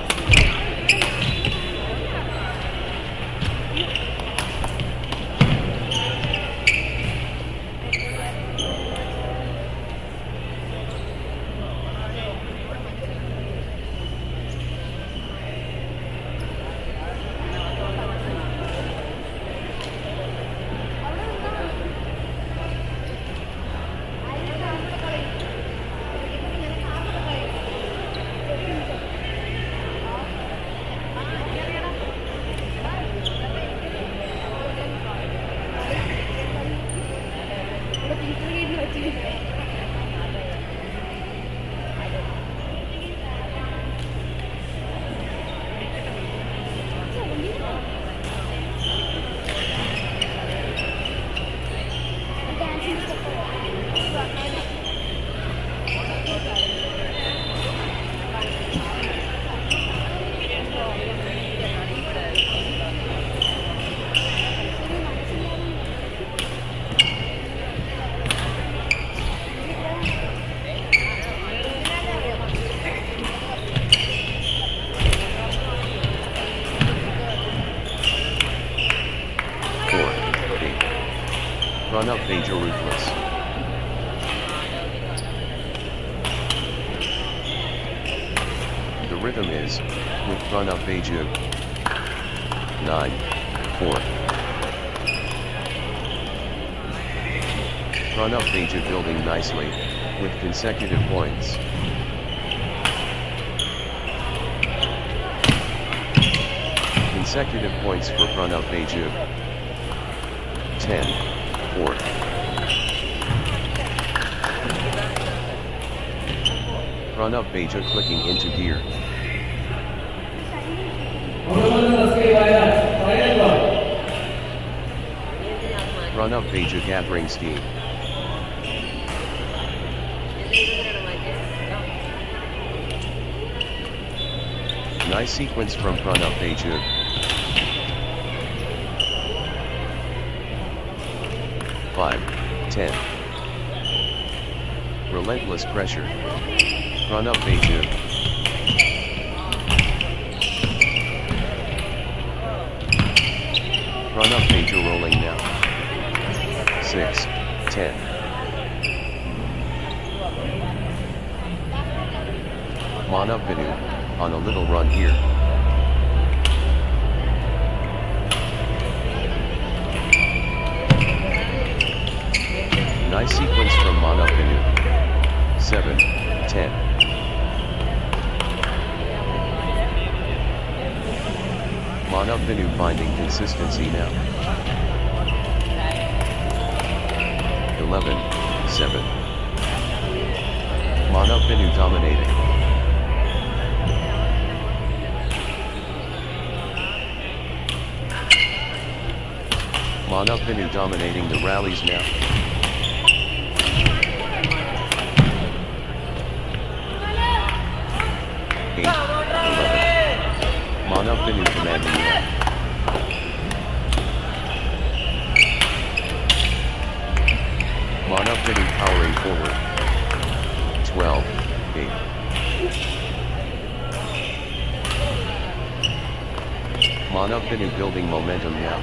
Pranav Bejud ruthless. The rhythm is, with Pranav Bejud. 9, 4. Pranav Bejud building nicely, with consecutive points. Consecutive points for Pranav Bejud. 10, 4. Pranav Bejud clicking into gear. Pranav Bejud gathering steam. Nice sequence from Pranav Bejud. 5, 10. Relentless pressure. Run up Beju. Run up Beju rolling now. 6, 10. Mana Binu, on a little run here. Nice sequence from Mana Binu. 7, 10. Mana Binu finding consistency now. 11, 7. Mana Binu dominating. Mana Binu dominating the rallies now. 8, 11. Mana Binu commanding now. Mana Binu powering forward. 12, 8. Mana Binu building momentum now.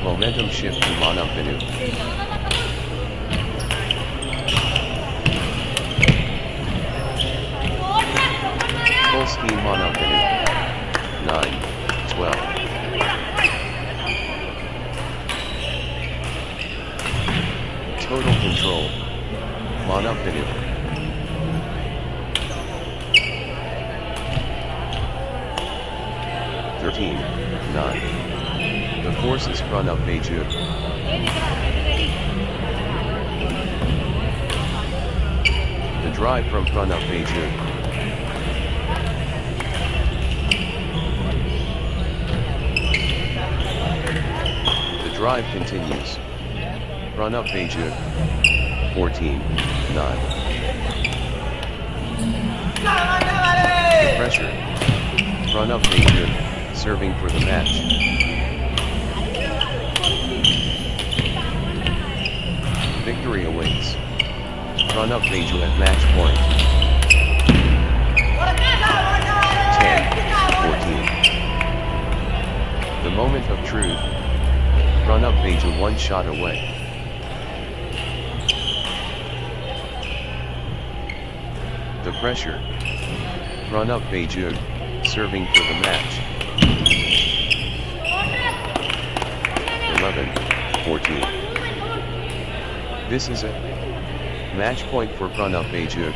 Momentum shift to Mana Binu. Full steam Mana Binu. 9, 12. Total control. Mana Binu. 13, 9. The forces run up Beju. The drive from front of Beju. The drive continues. Run up Beju. 14, 9. The pressure. Run up Beju, serving for the match. Victory awaits. Run up Beju at match point. 10, 14. The moment of truth. Run up Beju one shot away. The pressure. Run up Beju, serving for the match. 11, 14. This is a match point for Pranav Beju.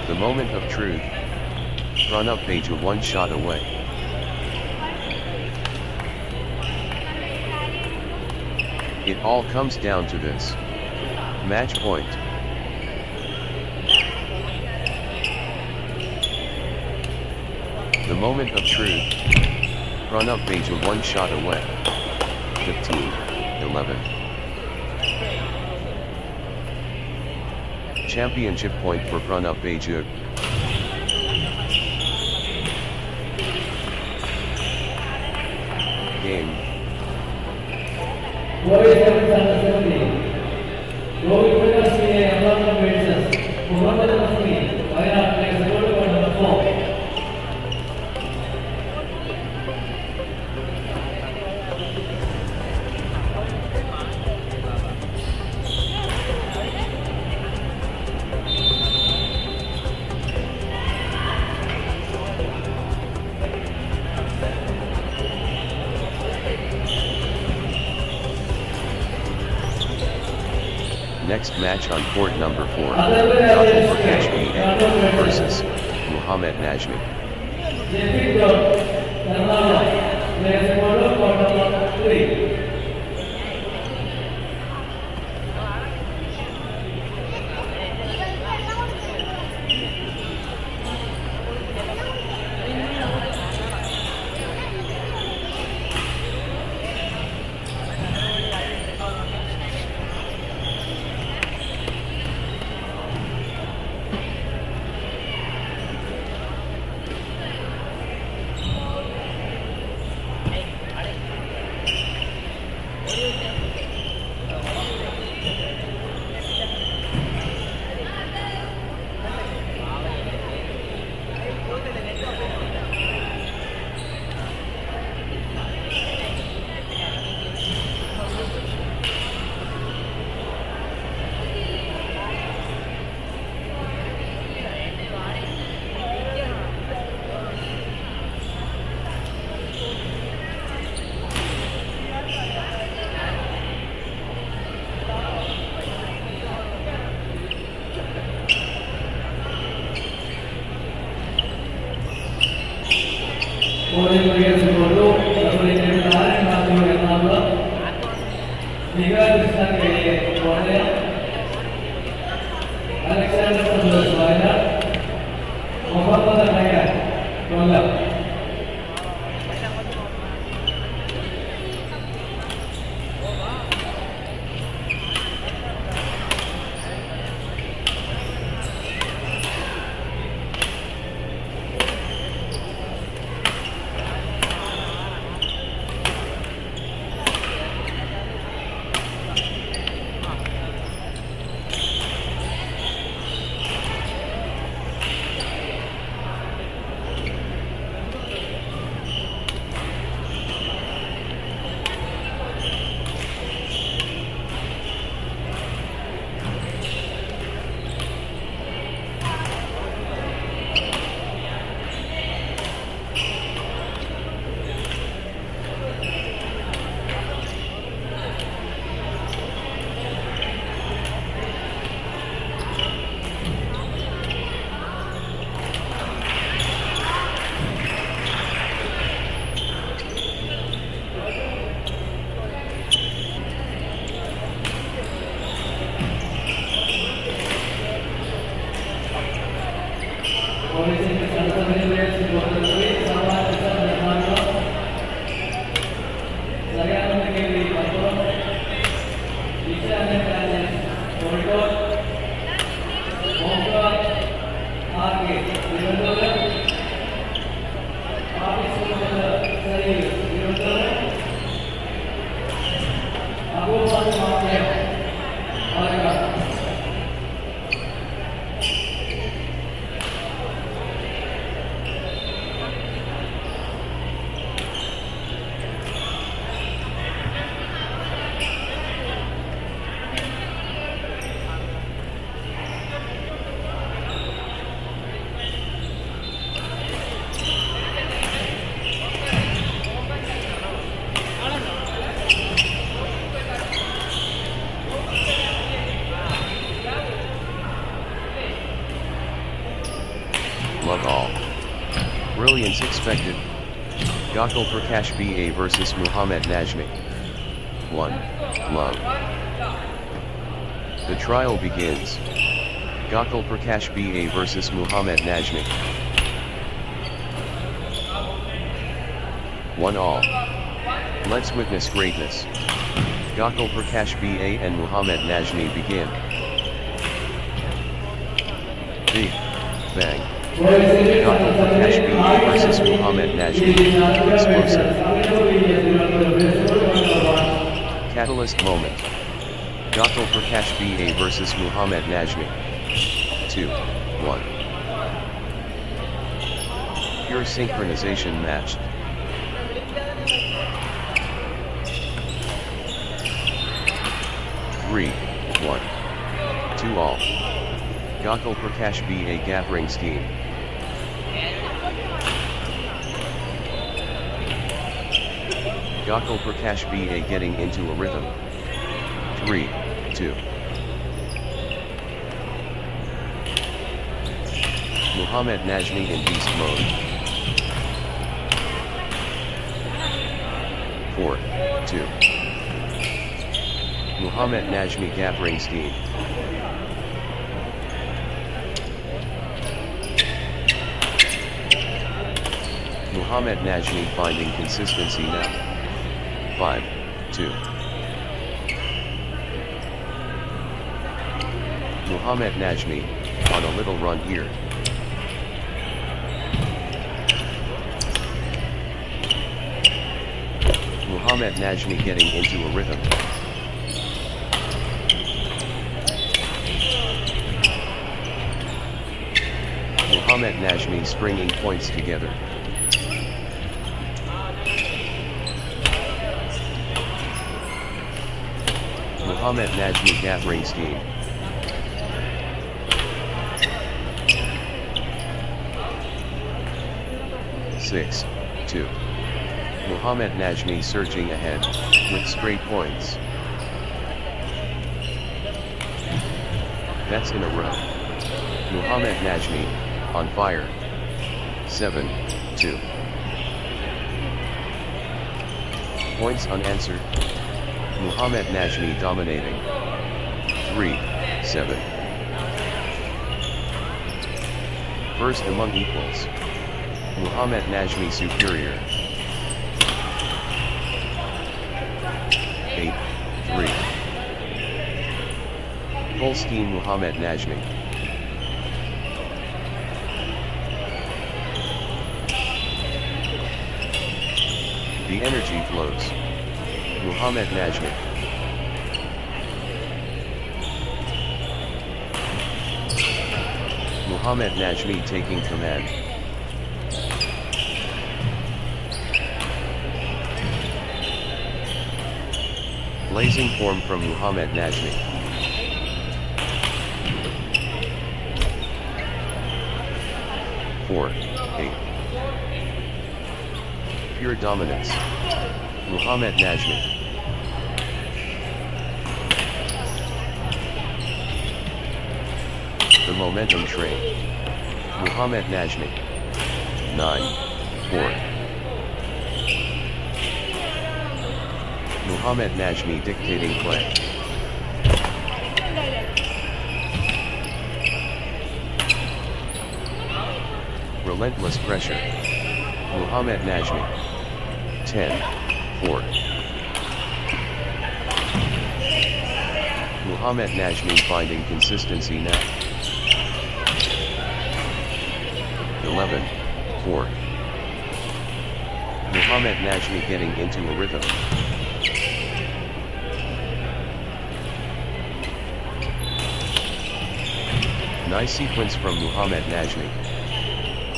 The moment of truth. Pranav Beju one shot away. It all comes down to this. Match point. The moment of truth. Pranav Beju one shot away. 15, 11. Championship point for Pranav Beju. Game. Next match on court number 4, Dr. Kashmi versus Muhammad Najmi. players equal to Ernakulam. Legal Krishna Alexander Mohammed Kollam. Love all. Brilliance expected. Gokul Prakash BA versus Muhammad Najmi. 1. Love. The trial begins. Gokul Prakash BA versus Muhammad Najmi. 1-all. Let's witness greatness. Gokul Prakash BA and Muhammad Najmi begin. Big Bang. Gokul Prakash BA versus Muhammad Najmi. Explosive. Catalyst moment. Gokul Prakash BA versus Muhammad Najmi. 2-1. Pure synchronization matched. Three, 1. 2-all. Gokul Prakash BA gathering scheme. Gokul Prakash BA getting into a rhythm. 3-2. Muhammad Najmi in beast mode. 4-2. Muhammad Najmi gathering scheme. Muhammad Najmi finding consistency now. 5-2. Muhammad Najmi, on a little run here. Muhammad Najmi getting into a rhythm. Muhammad Najmi springing points together. Muhammad Najmi gathering scheme. Six, 2. Muhammad Najmi surging ahead, with straight points. That's in a row. Muhammad Najmi, on fire. 7-2. Points unanswered. Muhammad Najmi dominating. 3-7. First among equals. Muhammad Najmi superior. 8-3. Full steam Muhammad Najmi. The energy flows. Muhammad Najmi. Muhammad Najmi taking command. Blazing form from Muhammad Najmi. Four, 8. Pure dominance. Muhammad Najmi. The momentum train. Muhammad Najmi. 9-4. Muhammad Najmi dictating play. Relentless pressure. Muhammad Najmi. 10-4. Muhammad Najmi finding consistency now. 11-4. Muhammad Najmi getting into a rhythm. Nice sequence from Muhammad Najmi.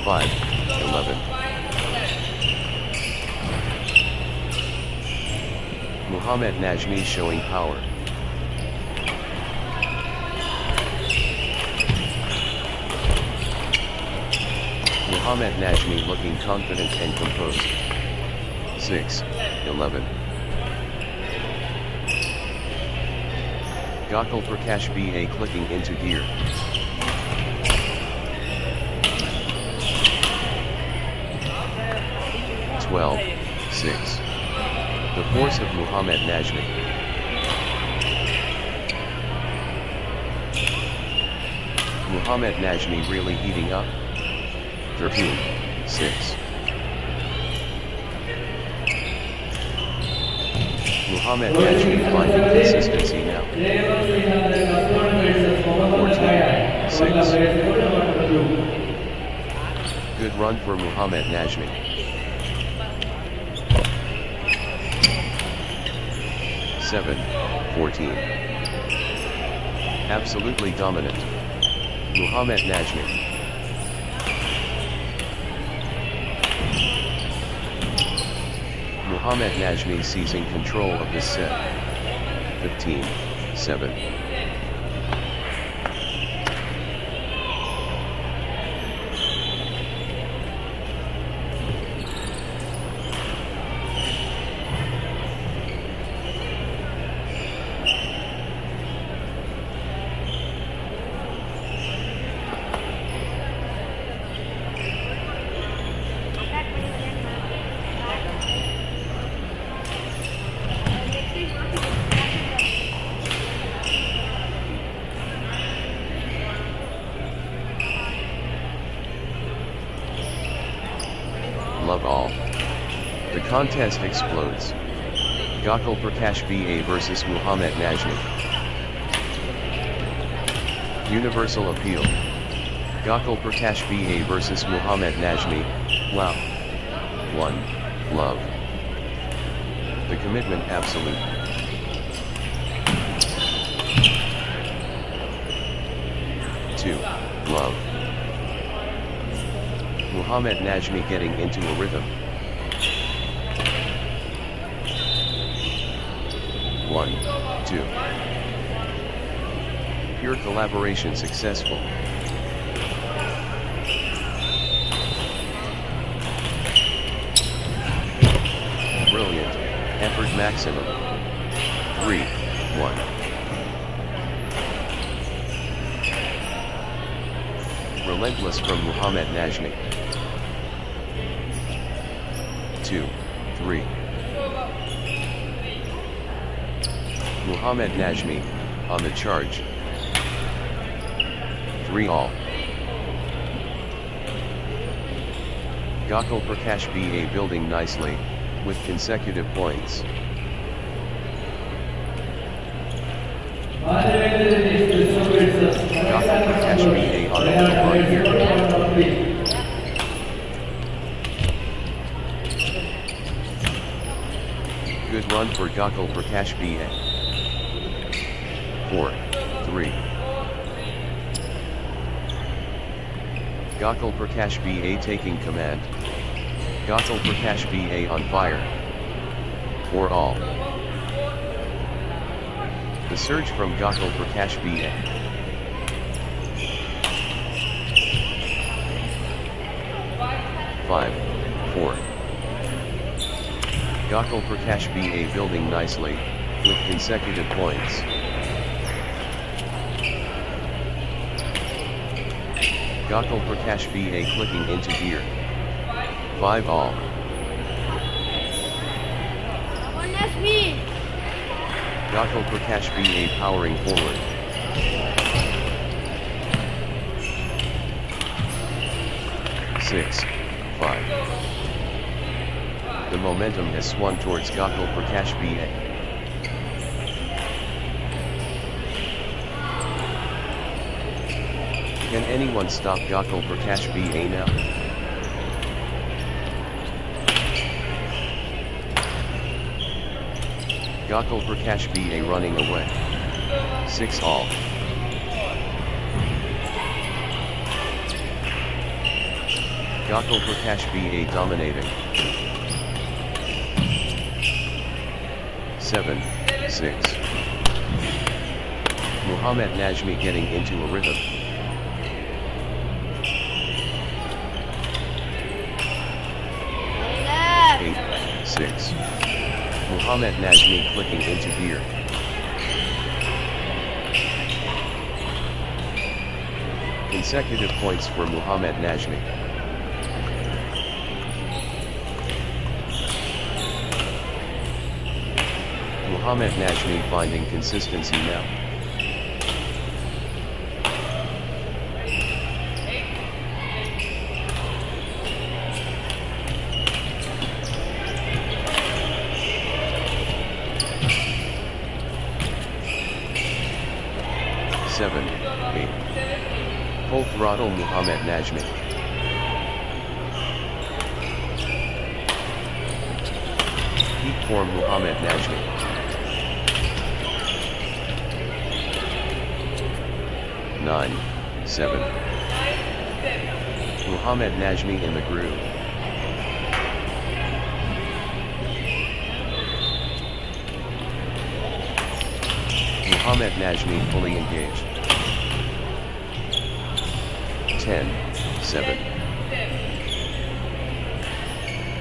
5-11. Muhammad Najmi showing power. Muhammad Najmi looking confident and composed. 6-11. Gokul Prakash BA clicking into gear. (12-6). The force of Muhammad Najmi. Muhammad Najmi really heating up. 13-6. Muhammad Najmi finding consistency now. 14-6. Good run for Muhammad Najmi. 7-14. Absolutely dominant. Muhammad Najmi. Muhammad Najmi seizing control of this set. 15-7. Love all. The contest explodes. Gokul Prakash BA versus Muhammad Najmi. Universal appeal. Gokul Prakash BA versus Muhammad Najmi. Wow. 1. Love. The commitment absolute. 2. Love. Muhammad Najmi getting into a rhythm. 1-2. Pure collaboration successful. Brilliant, effort maximum. 3-1. Relentless from Muhammad Najmi. 2-3. Muhammad Najmi, on the charge. 3 all. Gokul Prakash BA building nicely, with consecutive points. Gokul Prakash BA on the little run here. Good run for Gokul Prakash BA. 4-3. Gokul Prakash BA taking command. Gokul Prakash BA on fire. 4 all. The surge from Gokul Prakash BA. Five, 4. Gokul Prakash BA building nicely, with consecutive points. Gokul Prakash BA clicking into gear. 5 all. Gokul Prakash BA powering forward. 6-5. The momentum has swung towards Gokul Prakash BA. Can anyone stop Gokul Prakash BA now? Gokul Prakash BA running away. 6 all. Gokul Prakash BA dominating. 7-6. Muhammad Najmi getting into a rhythm. 8-6. Muhammad Najmi clicking into gear. Consecutive points for Muhammad Najmi. Muhammad Najmi finding consistency now. Seven, 8. Full throttle Muhammad Najmi. Peak form Muhammad Najmi. 9-7. Muhammad Najmi in the groove. Muhammad Najmi fully engaged. 10-7.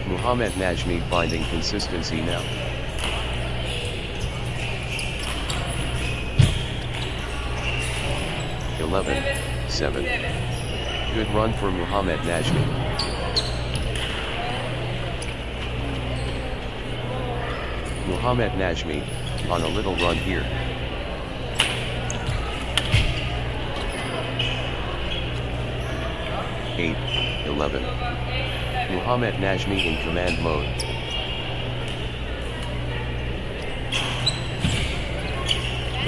Muhammad Najmi finding consistency now. 11-7. Good run for Muhammad Najmi. Muhammad Najmi, on a little run here. 8-11. Muhammad Najmi in command mode.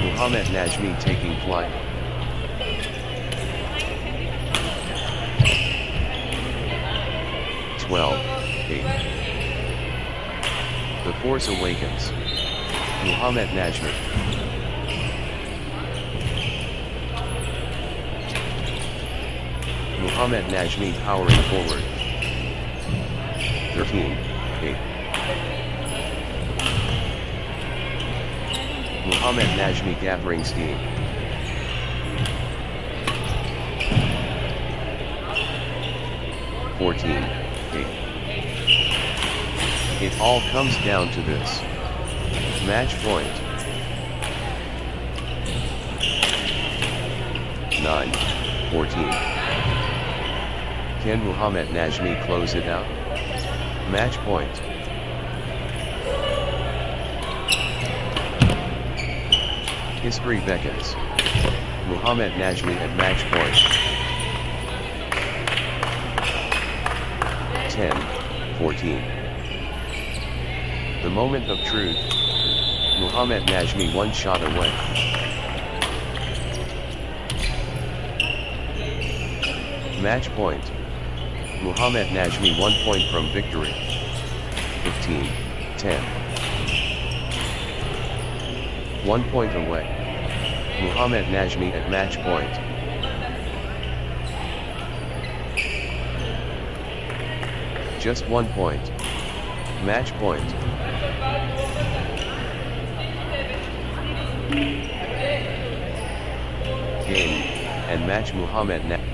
Muhammad Najmi taking flight. 12-8. The Force Awakens. Muhammad Najmi. Muhammad Najmi powering forward. 13-8. Muhammad Najmi gathering steam. 14-8. It all comes down to this. Match point. 9-14. Can Muhammad Najmi close it out? Match point. History beckons. Muhammad Najmi at match point. 10-14. The moment of truth. Muhammad Najmi one shot away. Match point. Muhammad Najmi 1 point from victory. 15-10. 1 point away. Muhammad Najmi at match point. Just 1 point. Match point. Game and match Muhammad Najmi.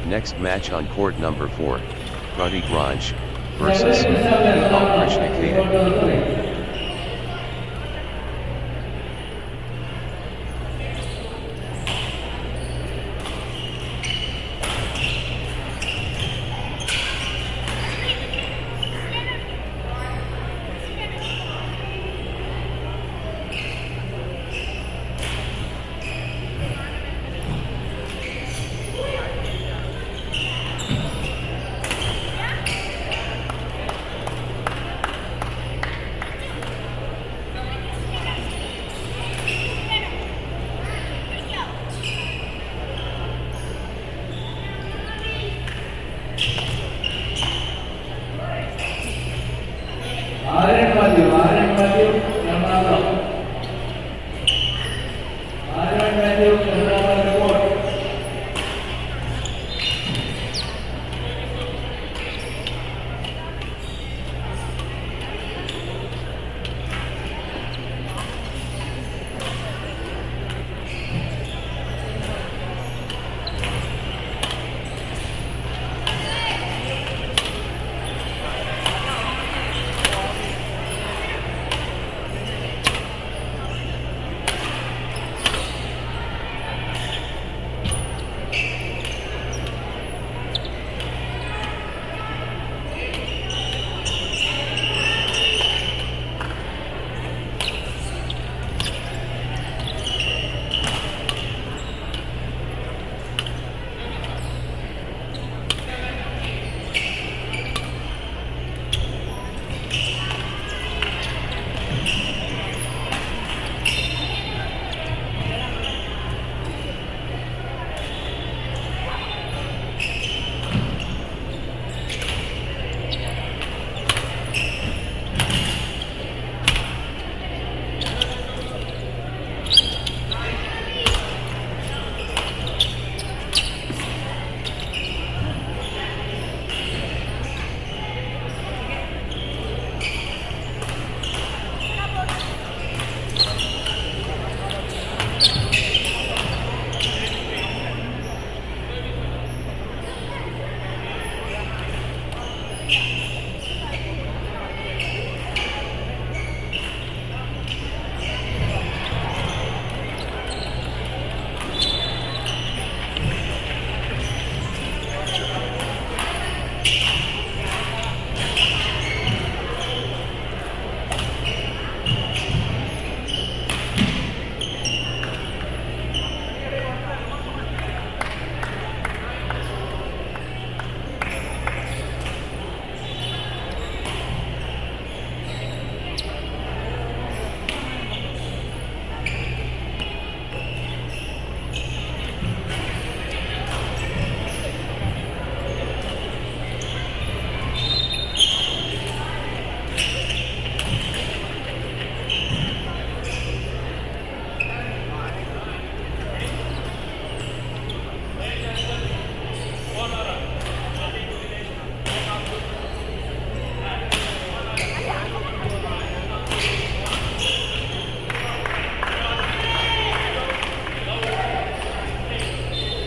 Next match on court number 4, Pradeep Raj versus Krishna K.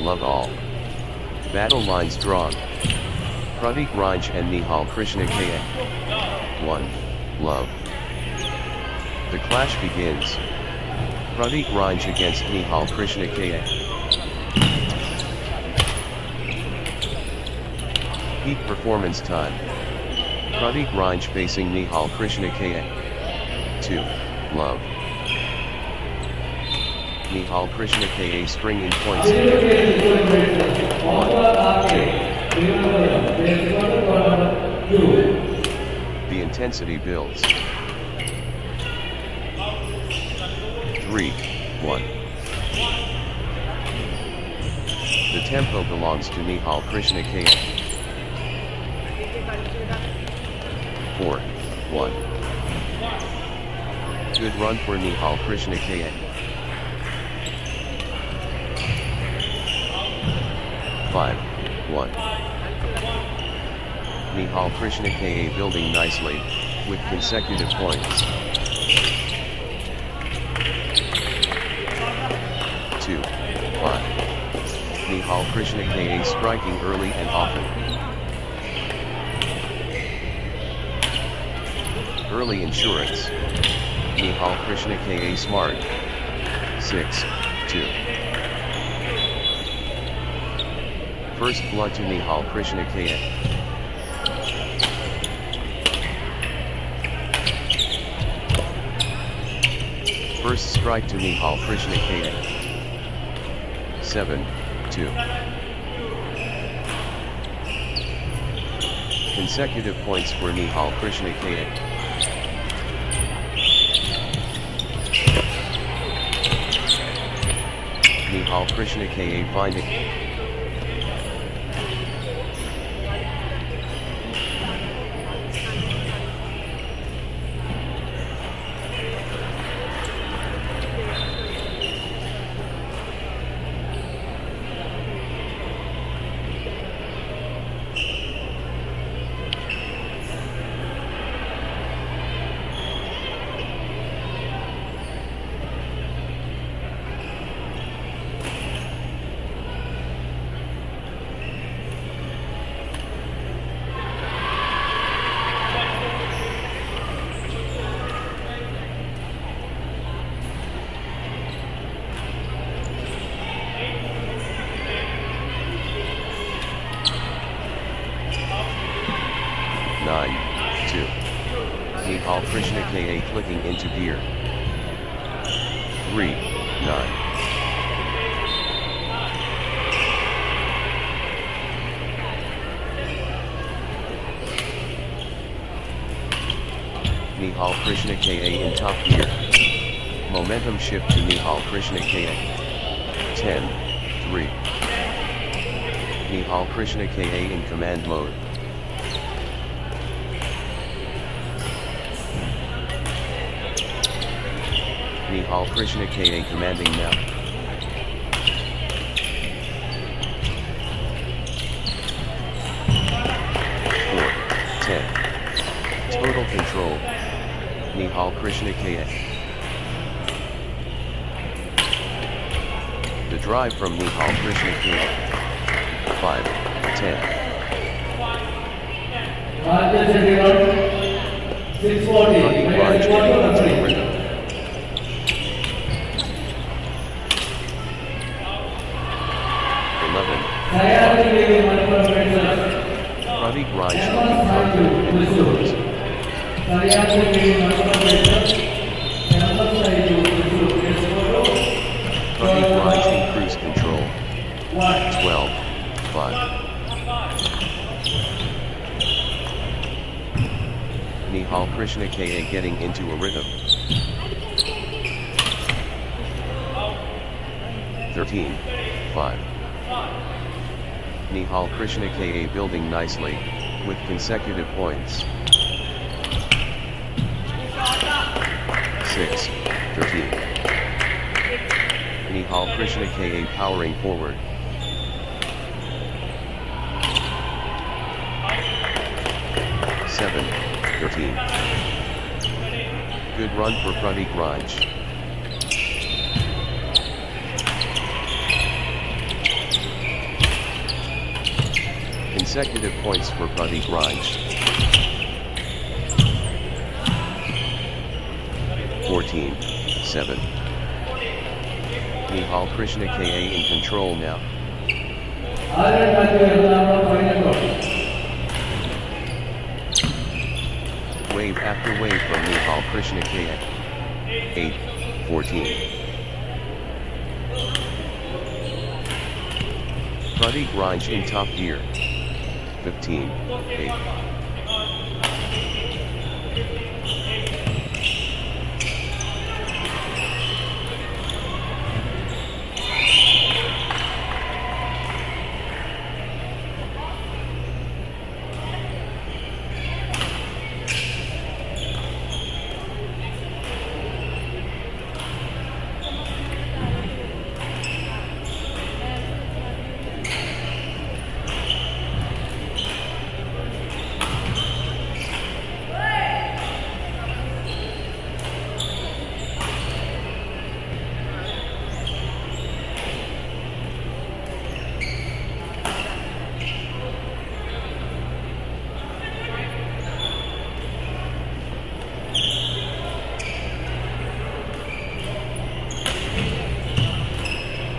Love all. Battle lines drawn. Pratik Raj and Nihal Krishna KA. 1. Love. The clash begins. Pratik Raj against Nihal Krishna KA. Peak performance time. Pratik Raj facing Nihal Krishna KA. 2. Love. Nihal Krishna KA stringing points. 1. The intensity builds. 3. 1. The tempo belongs to Nihal Krishna KA. 4. 1. Good run for Nihal Krishna KA. 5. 1. Nihal Krishna KA building nicely, with consecutive points. 2. 5. Nihal Krishna KA striking early and often. Early insurance. Nihal Krishna KA smart. 6. 2. First blood to Nihal Krishna KA. First strike to Nihal Krishna KA. 7. 2. Consecutive points for Nihal Krishna KA. Nihal Krishna KA finding. 9. 2. Nihal Krishna KA clicking into gear. 3. 9. Nihal Krishna KA in top gear. Momentum shift to Nihal Krishna KA. 10. 3. Nihal Krishna KA in command mode. 'Nihal Krishna KA commanding now. 4. 10. Total control. Nihal Krishna KA. The drive from Nihal Krishna KA. 5. 10. 640. 11. Pratik Raj looking confident in numbers. 12. Raj in cruise control. 12. 5. Nihal Krishna KA getting into a rhythm. 13. 5. Nihal Krishna KA building nicely, with consecutive points. 6. 13. Nihal Krishna KA powering forward. 7. 13. Good run for Pratik Raj. 8. Consecutive points for Pradeep Raj. 14-7. Nihal Krishna Ka in control now. Wave after wave from Nihal Krishna Ka. 8-14. Pradeep Raj in top gear. 15-8.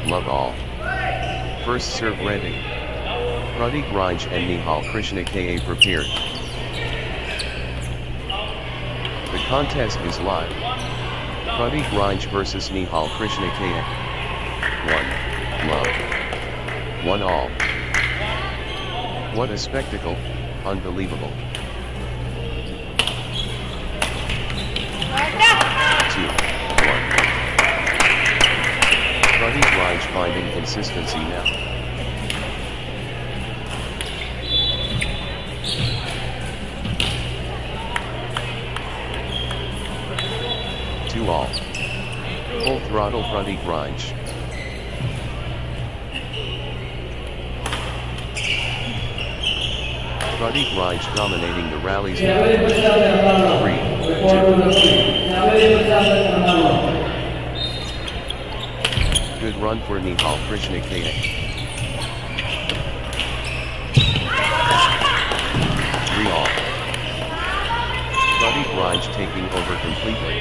Love all. First serve ready. Pradeep Raj and Nihal Krishna Ka prepared. The contest is live. Pradeep Raj versus Nihal Krishna Ka. 1 love. 1 all. What a spectacle, unbelievable. 2-1. Pradeep Raj finding consistency now. Two all. Full throttle Pradeep Raj. Pradeep Raj dominating the rallies now. 3-2. Good run for Nihal Krishna Ka. 3 all. Pradeep Raj taking over completely.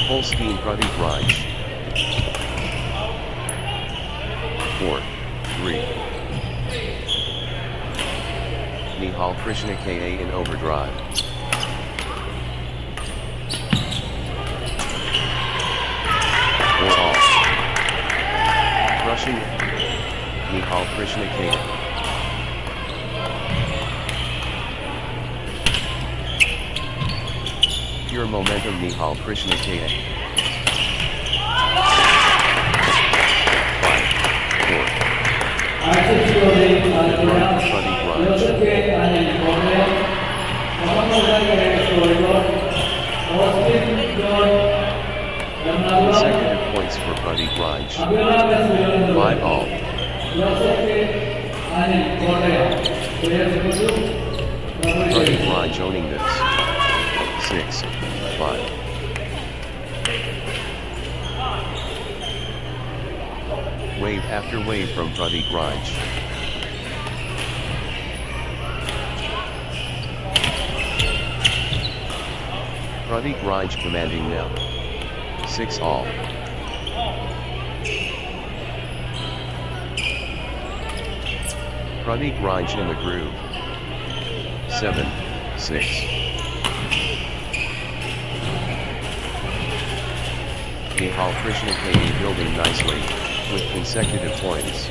Full steam Pradeep Raj. 4-3. Nihal Krishna Ka in overdrive. 4 all. Crushing Nihal Krishna Ka. Pure momentum Nihal Krishna Ka. 5-4. Pradeep Raj. Consecutive points for Pradeep Raj. 5 all. Pradeep Raj owning this. 6-5. Wave after wave from Pradeep Raj. Pradeep Raj commanding now. 6 all. Pradeep Raj in the groove. 7-6. Nihal Krishna Ka building nicely, with consecutive points.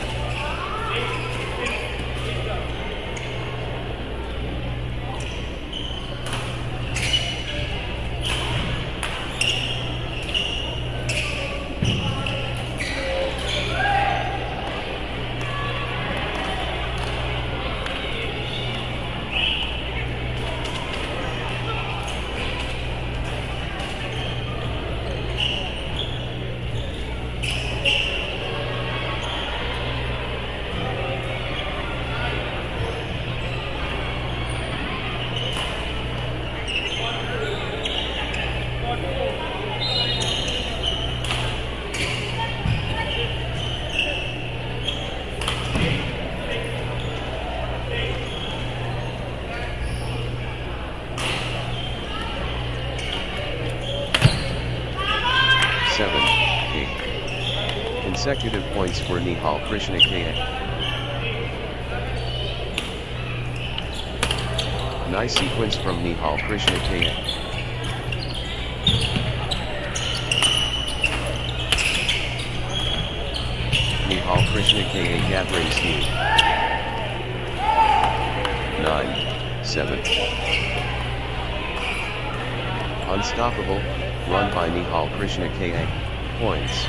7, 8. Consecutive points for Nihal Krishna K.A. Nice sequence from Nihal Krishna K.A. Nihal Krishna K.A. gathering steam. 9, 7. Unstoppable, run by Nihal Krishna K.A. Points.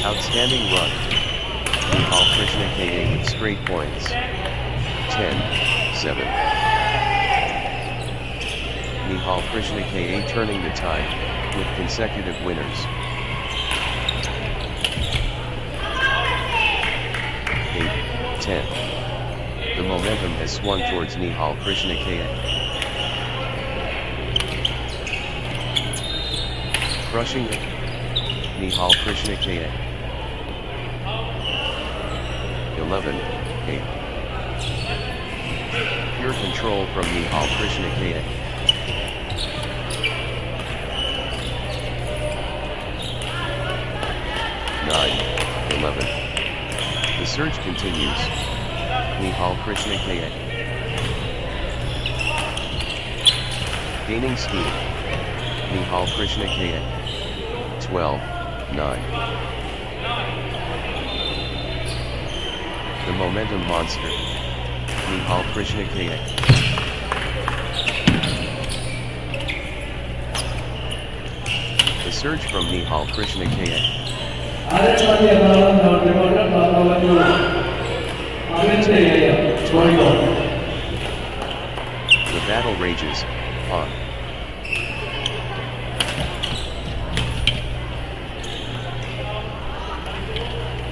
Outstanding run. Nihal Krishna K.A. with straight points. 10, 7. Nihal Krishna K.A. turning the tide, with consecutive winners. 8, 10. The momentum has swung towards Nihal Krishna K.A. Crushing it. Nihal Krishna K.A. 11, 8. Pure control from Nihal Krishna K.A. 9, 11. The surge continues. Nihal Krishna K.A. Gaining steam. Nihal Krishna K.A. 12, 9. The momentum monster. Nihal Krishna K.A. The surge from Nihal Krishna K.A. The battle rages on.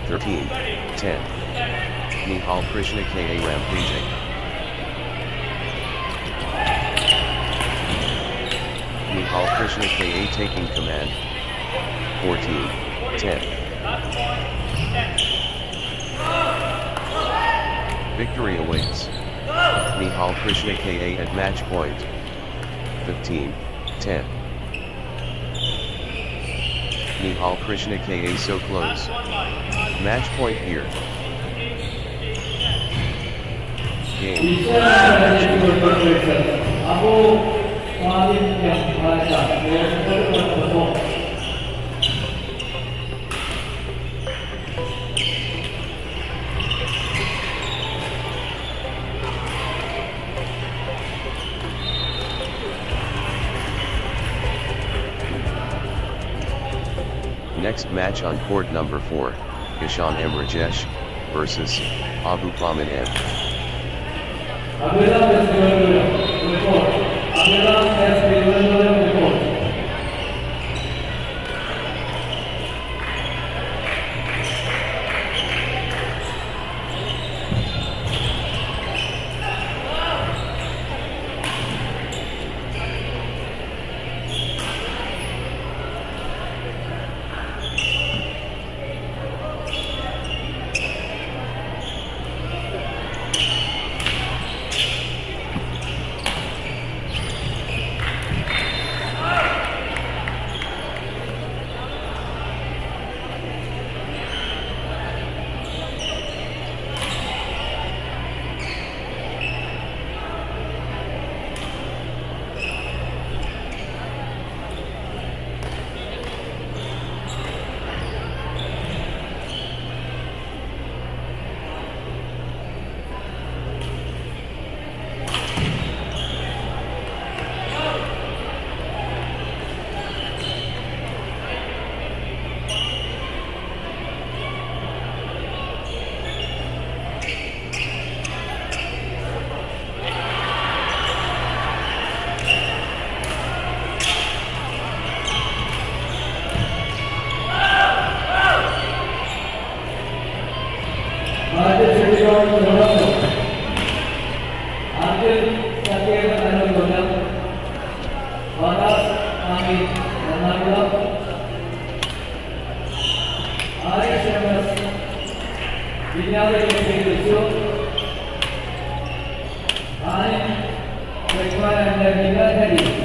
(13, 10). Nihal Krishna K.A. rampaging. Nihal Krishna K.A. taking command. 14, 10. Victory awaits. Nihal Krishna K.A. at match point. 15, 10. Nihal Krishna K.A. so close. Match point here. Game. Next match on court number 4, Ishan M. Rajesh versus Abu Plaman M. Required and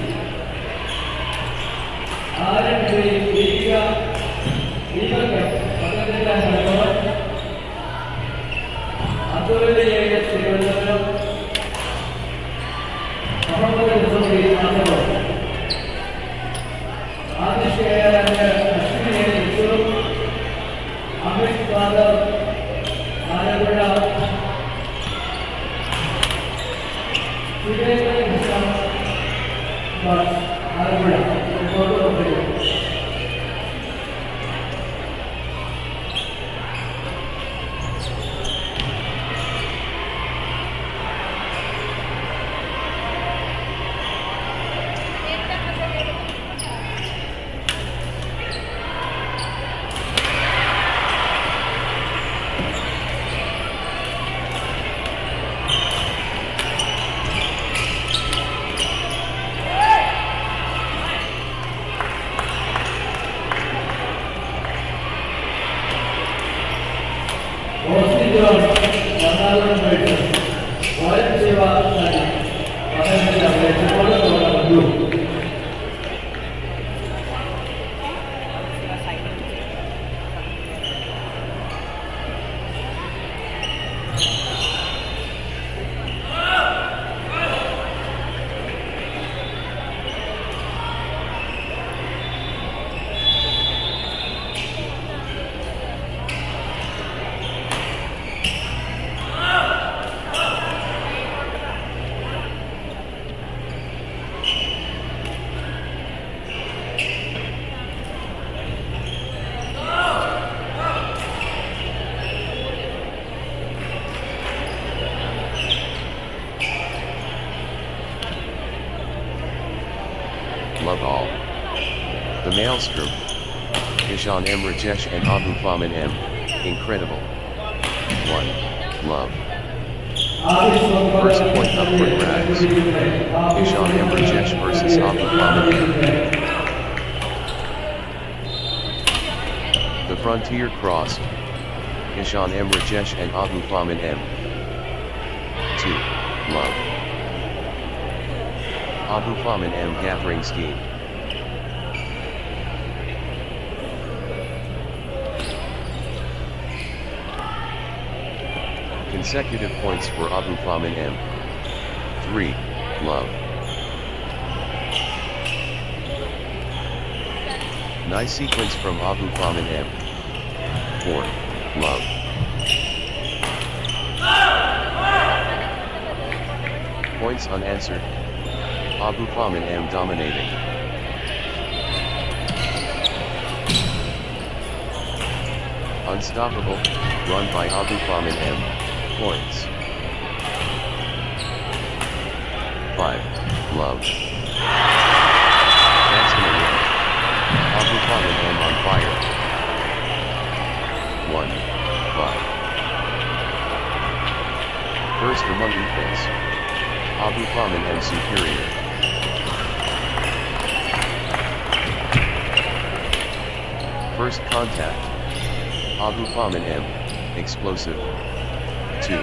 shots. Ernakulam equal to Australia. Love all. The maelstrom. Ishan M. Rajesh and Abu Faman M. Incredible. 1. Love. First point up for grabs. Ishan M. Rajesh versus Abu Faman M. The Frontier Cross. Ishan M. Rajesh and Abu Faman M. 2. Love. Abu Faman M. Gathering Scheme. Consecutive points for Abu Faman M. 3. Love. Nice sequence from Abu Faman M. 4. Love. Points unanswered. Abu Faman M dominating. Unstoppable, run by Abu Faman M. Points. 5. Love. Dancing away. Abu Faman M on fire. 1. 5. First among equals. Abu Faman M superior. First contact. Abu Faman M. Explosive. 2. 5.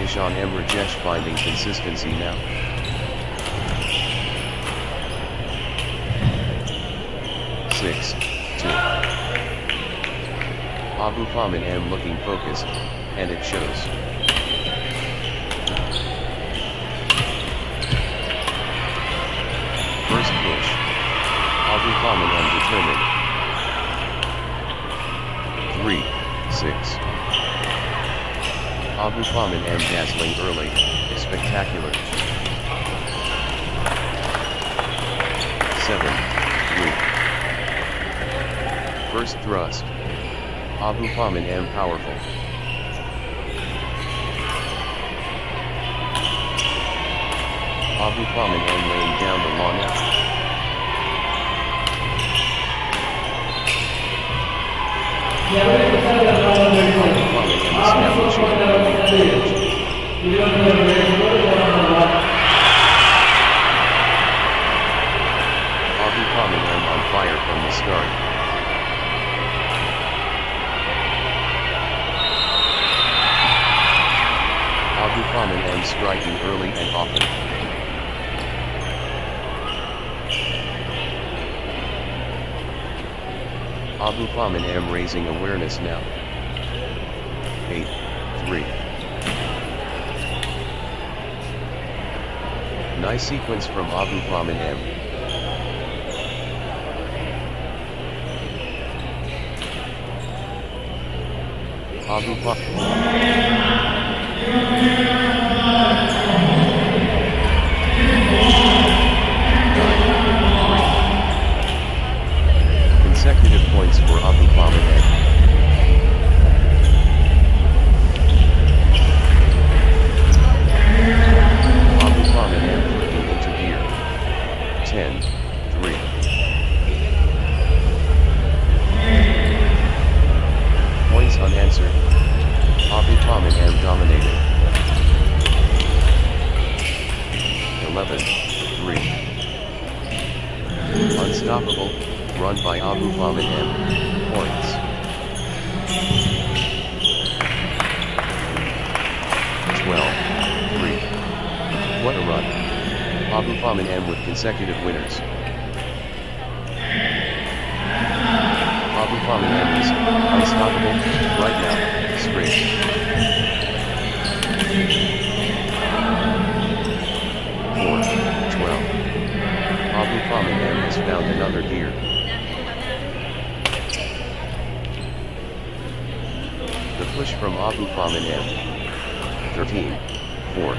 Ishan M. Rajesh finding consistency now. 6. 2. Abu Faman M looking focused, and it shows. First push. Abu Faman M determined. 3. 6. Abu Faman M dazzling early, spectacular. 7. 3. First thrust. Abu Faman M powerful. Abu Faman M laying down the law now. Abu Faman M establishing a advantage. Abu Faman M on fire from the start. Abu Faman M striking early and often. Abu Faman M raising awareness now. 8. 3. Nice sequence from Abu Faman M. Abu Faman. run by Abu Faman M. Points. 12-3. What a run. Abu Faman M with consecutive winners. Abu Faman M is unstoppable right now. Spring. 4-12. Abu Faman M has found another gear. The push from Abu Faman M. 13-4.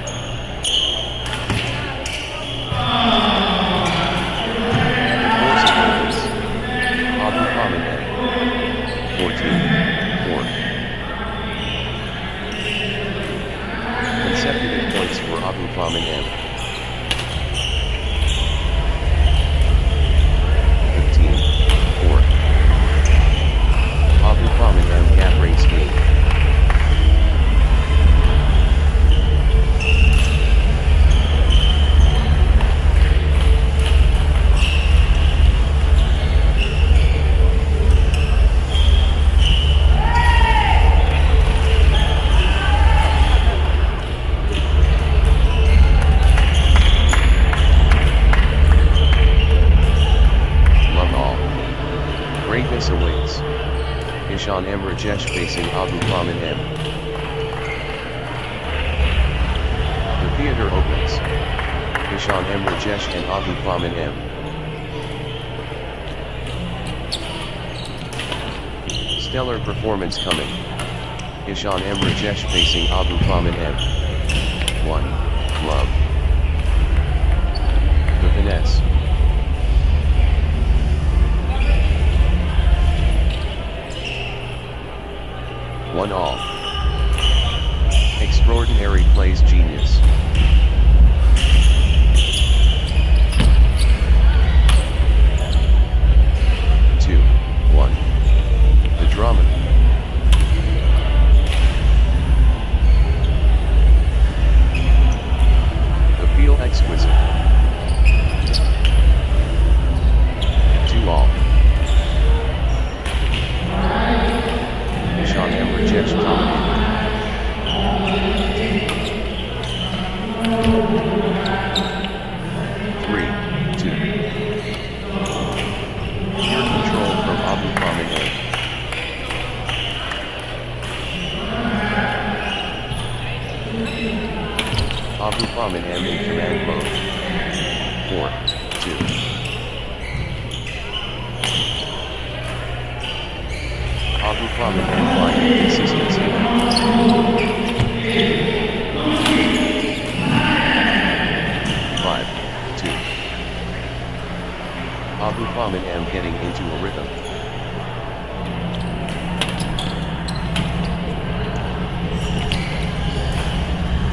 Abu Faman M. 14-4. Consecutive points for Abu Faman M. 15-4. Abu Faman M gap race game. Greatness awaits. Ishan M. Rajesh facing Abu Faman M. The theater opens. Ishan M. Rajesh and Abu Faman M. Stellar performance coming. Ishan M. Rajesh facing Abu Faman M. 1. Love. The finesse. 1-all. Extraordinary plays genius. 2-1. The drama. 2-all. Ishan M. Rajesh dominated. 3-2. Pure control from Abu Faman M. Abu Faman M in command mode. 4-2. Abu Faman M finding consistency. 5-2. Abu Faman M getting into a rhythm.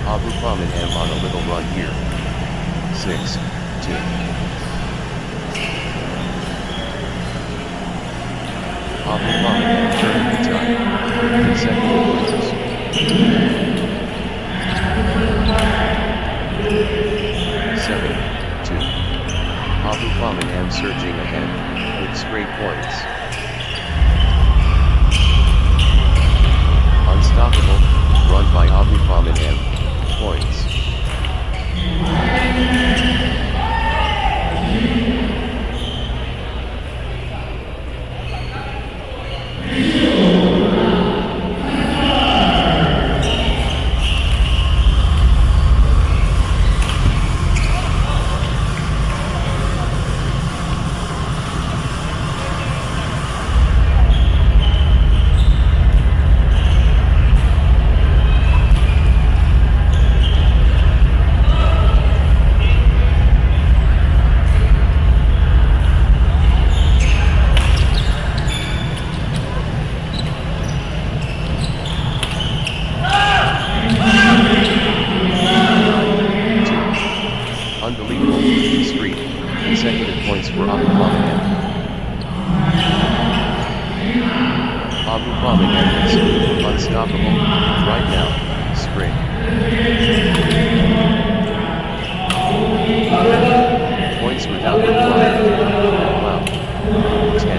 Abu Faman M on a little run here. 6-2. Abu Faman M turning the tide. Consecutive winners. 7-2. Abu Faman M surging ahead, with straight points. Unstoppable, run by Abu Faman M. Points. Unbelievable streak, consecutive points for Abu Faman M. Abu Faman M is unstoppable right now. Spring. Points without reply. Wow. 10.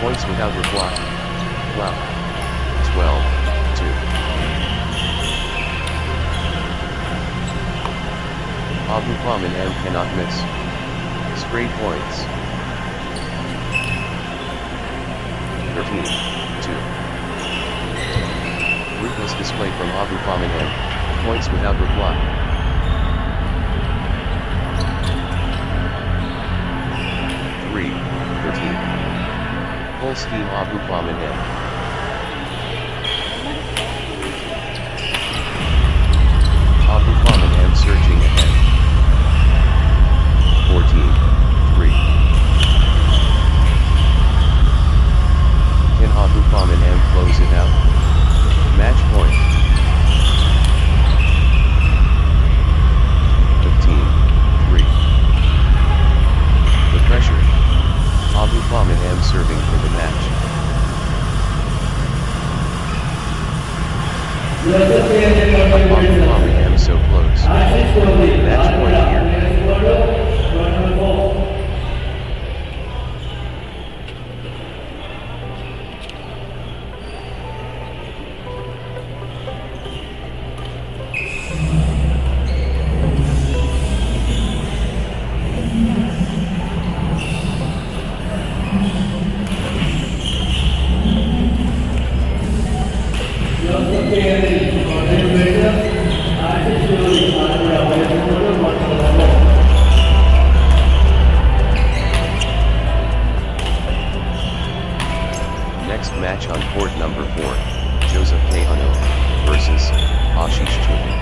Points without reply. Wow. 12-2. Abdulkalam and M cannot miss. Straight points. 13-2. Ruthless display from Abdulkalam and M. Points without reply. 13. Full steam Abdulkalam and M. Abdulkalam and M surging ahead. 14-3. Can Abdulkalam and M close it out? Match point. 15-3. The pressure. Abdulkalam and M serving for the match. Abdulkalam and M so close. Match point here. Next match on court number 4, Joseph Kahano versus Ashish Chuli.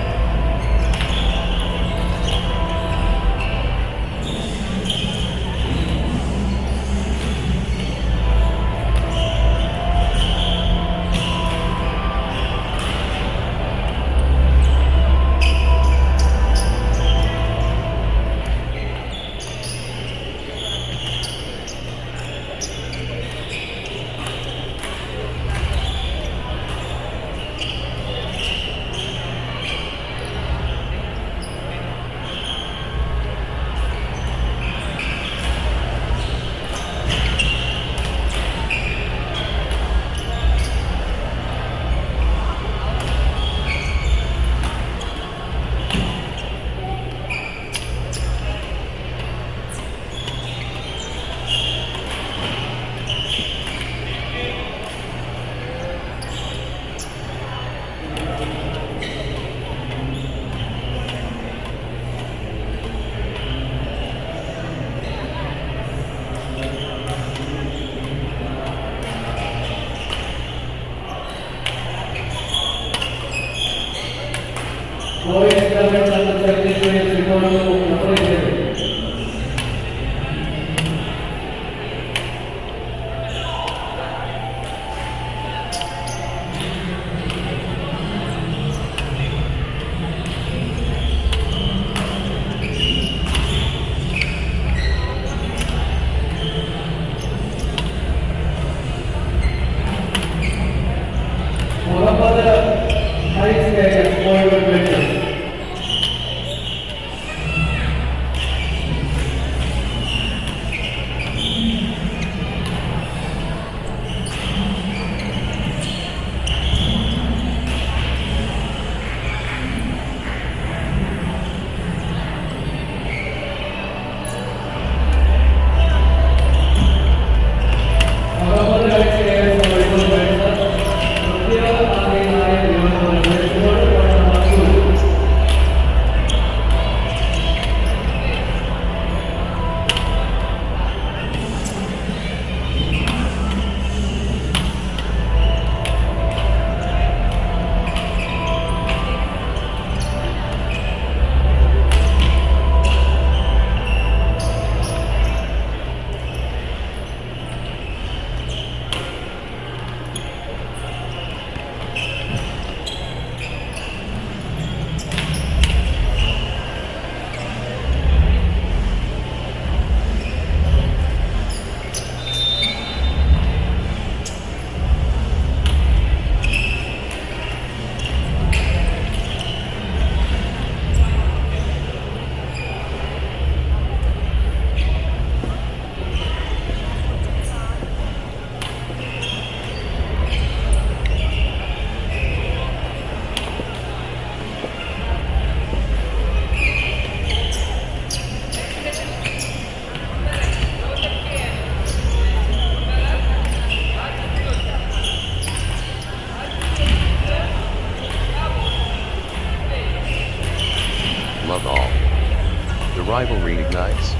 rivalry ignites.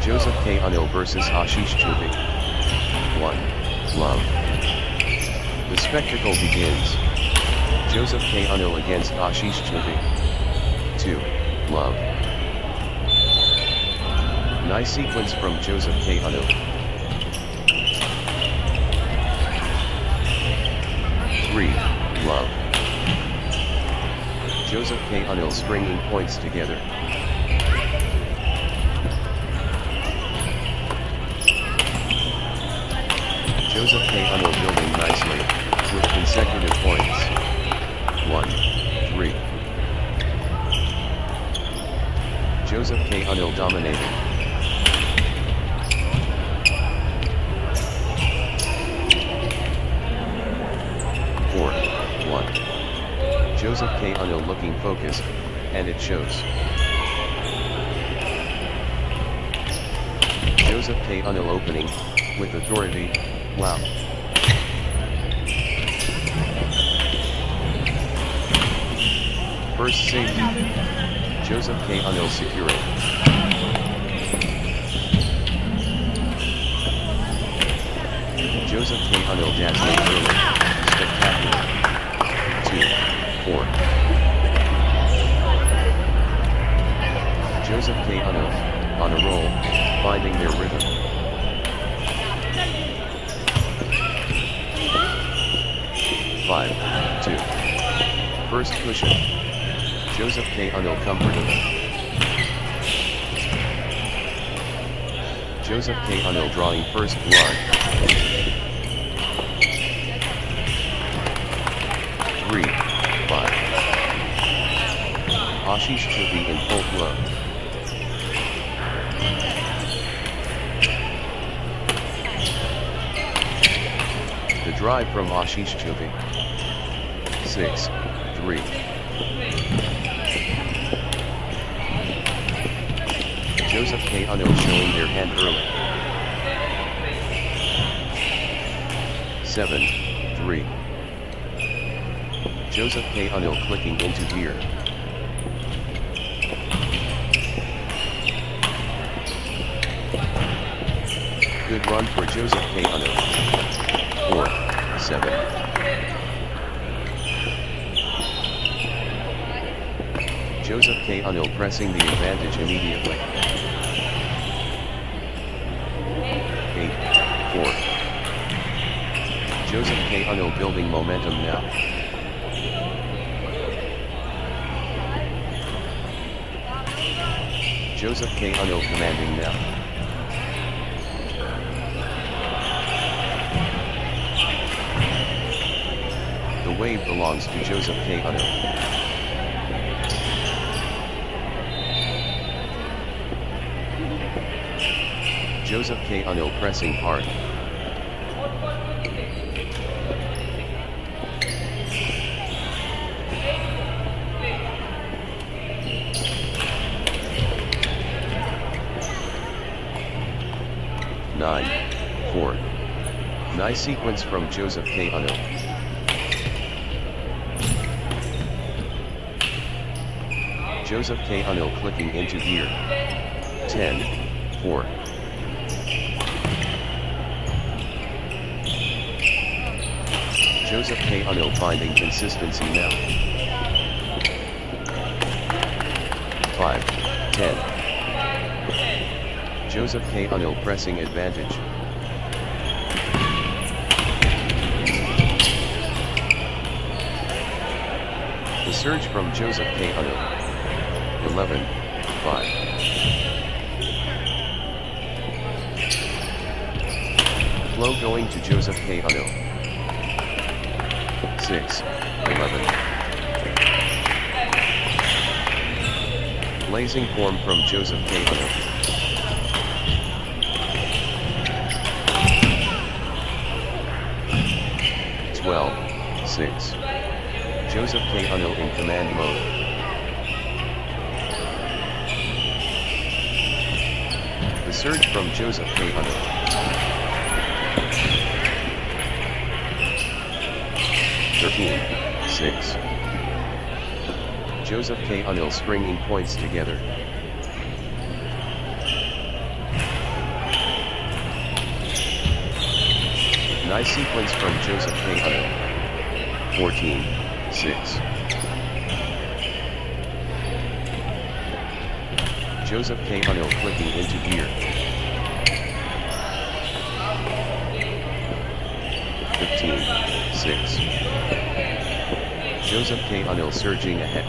Joseph K. Anil versus Ashish Chubey. 1. Love. The spectacle begins. Joseph K. Anil against Ashish Chubey. 2. Love. Nice sequence from Joseph K. Anil. 3. Love. Joseph K. Anil stringing points together. 4. Joseph K. Anil building nicely, with consecutive points. 1, 3. Joseph K. Anil dominating. 4, 1. Joseph K. Anil looking focused, and it shows. Joseph K. Anil opening, with authority. Wow. First safety. Joseph K. Anil securing. Joseph K. Anil dazzling early. Spectacular. 2, 4. Joseph K. Anil, on a roll, finding their rhythm. 5, 2. First cushion. Joseph K. Anil comfortable. Joseph K. Anil drawing first blood. 3, 5. Ashish Chubey in full flow. The drive from Ashish Chubey. 6, 3. Joseph K. Anil showing their hand early. 7, 3. Joseph K. Anil clicking into gear. 4. Good run for Joseph K. Anil. 4, 7. Joseph K. Anil pressing the advantage immediately. 8, 4. Joseph K. Anil building momentum now. Joseph K. Anil commanding now. The wave belongs to Joseph K. Anil. Joseph K. Anil pressing hard. 9, 4. Nice sequence from Joseph K. Anil. Joseph K. Anil clicking into gear. 10, 4. Joseph K. Anil finding consistency now. 5, 10. Joseph K. Anil pressing advantage. The surge from Joseph K. Anil. 11, 5. Flow going to Joseph K. Anil. 6, 11. Blazing form from Joseph K. Anil. 12, 6. Joseph K. Anil in command mode. The surge from Joseph K. Anil. 13, 6. Joseph K. Anil stringing points together. Nice sequence from Joseph K. Unil. 14-6. Joseph K. Unil clicking into gear. 15-6. Joseph K. Unil surging ahead.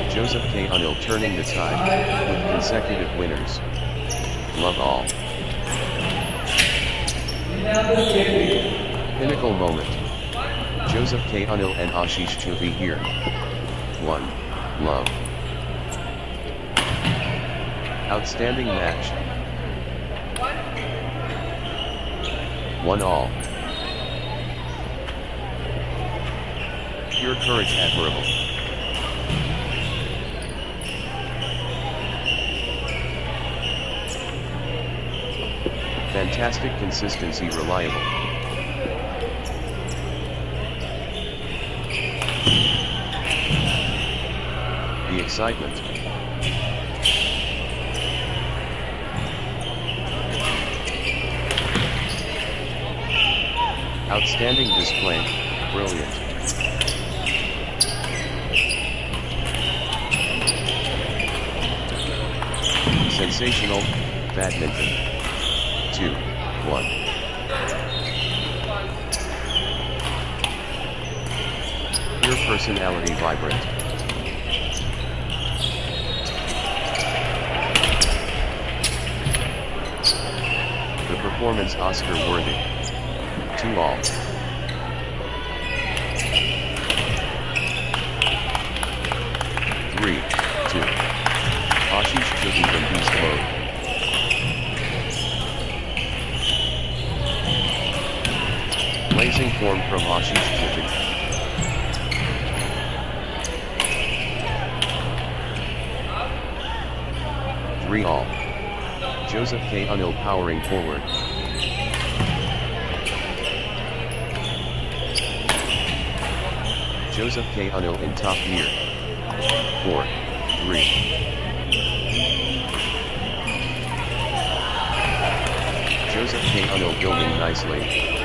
Joseph K. Unil turning the tide, with consecutive winners. Love all. Pinnacle moment. Joseph K. Unil and Ashish Chuvi here. 1. Love. Outstanding match. 1 all. Pure courage admirable. Fantastic consistency reliable. The excitement. Outstanding display, brilliant. Sensational, badminton. 2-1. Pure personality vibrant. The performance Oscar worthy. 2 all. Three, 2. Ashish Chuvi from beast mode. Blazing form from Ashish Chuvi. 3 all. Joseph K. Unil powering forward. Joseph K. Unil in top gear. 4-3. Joseph K. Unil building nicely,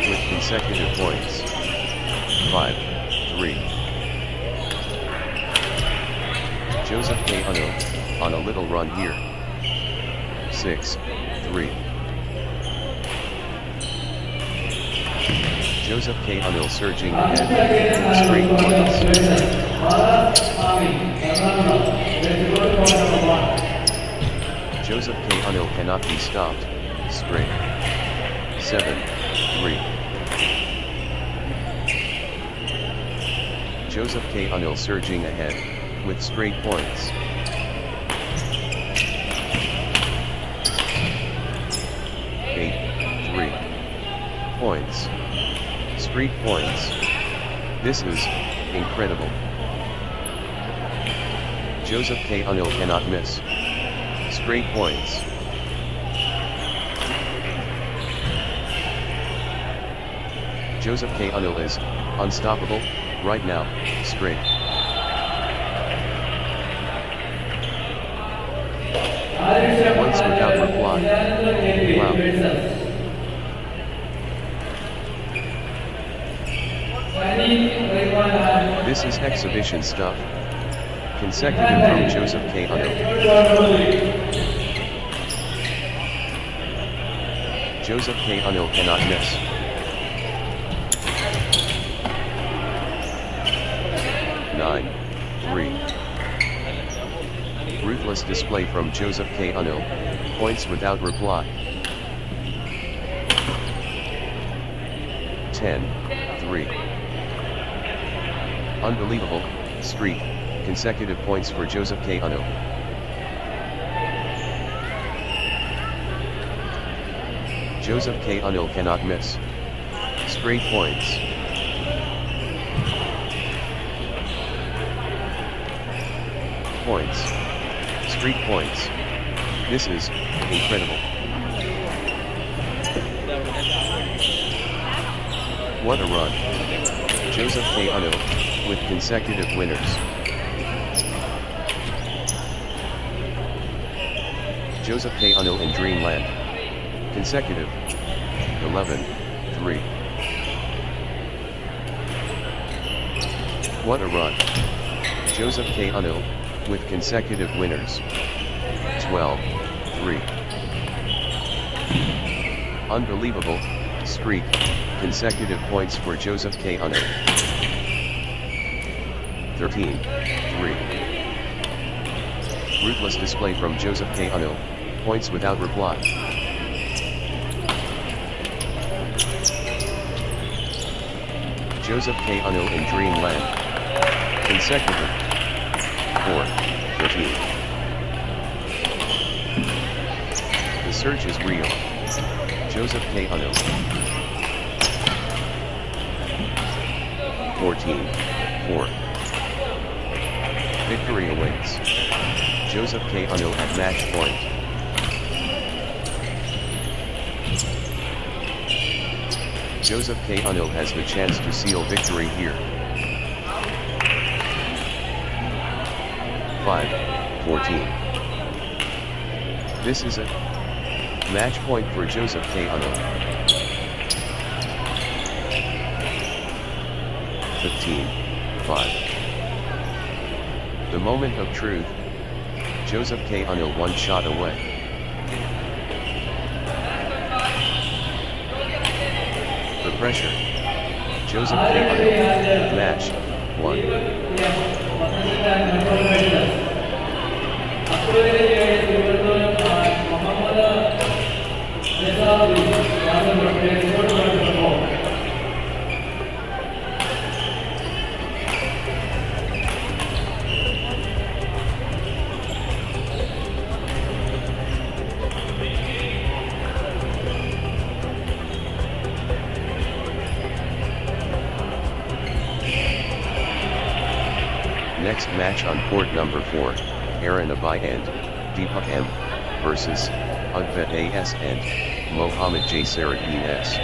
with consecutive points. 5-3. Joseph K. Unil, on a little run here. 6-3. Joseph K. Unil surging ahead, straight points. Joseph K. Unil cannot be stopped, straight. 7-3. Joseph K. Unil surging ahead, with straight points. 8-3. Points. Straight points. This is incredible. Joseph K. Unil cannot miss. Straight points. Joseph K. Unil is unstoppable right now. Straight. Points without reply. Wow. This is exhibition stuff. Consecutive from Joseph K. Unil. Joseph K. Unil cannot miss. Nine. ruthless display from Joseph K. Unil, points without reply. 10-3. Unbelievable streak, consecutive points for Joseph K. Unil. Joseph K. Unil cannot miss. Straight points. Points. Streak points. This is incredible. What a run. Joseph K. Unil with consecutive winners. Joseph K. Unil in Dreamland. Consecutive. 11-3. What a run. Joseph K. Unil with consecutive winners. 12-3. Unbelievable streak, consecutive points for Joseph K. Unil. 13-3. Ruthless display from Joseph K. Unil, points without reply. Joseph K. Unil in Dreamland. Consecutive. 4-13. The surge is real. Joseph K. Unil. 14-4. Victory awaits. Joseph K. Unil at match point. Joseph K. Unil has the chance to seal victory here. 5-14. This is a match point for Joseph K. Unil. 15-5. The moment of truth. Joseph K. Unil one shot away. The pressure. Joseph K. Unil. Match 1. Next match on court number 4, Ernakulam and Deepak M versus Udvet AS and Mohammad J. Saradeen S.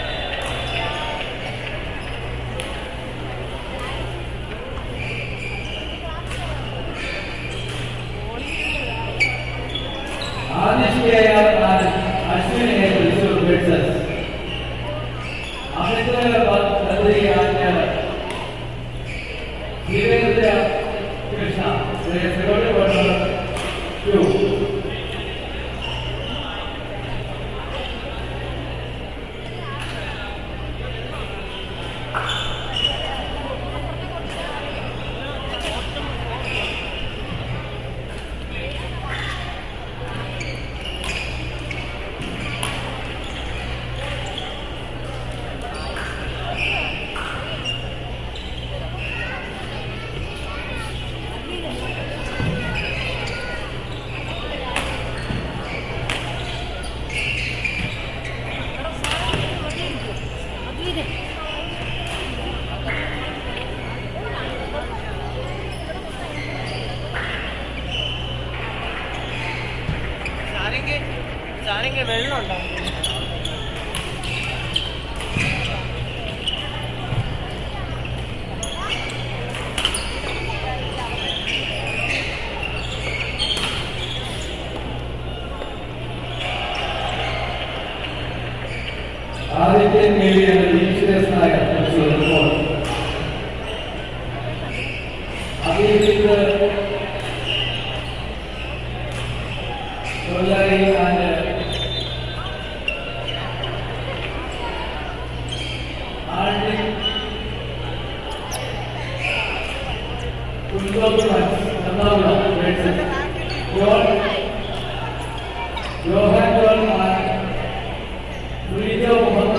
Johan and Frida Muhammad.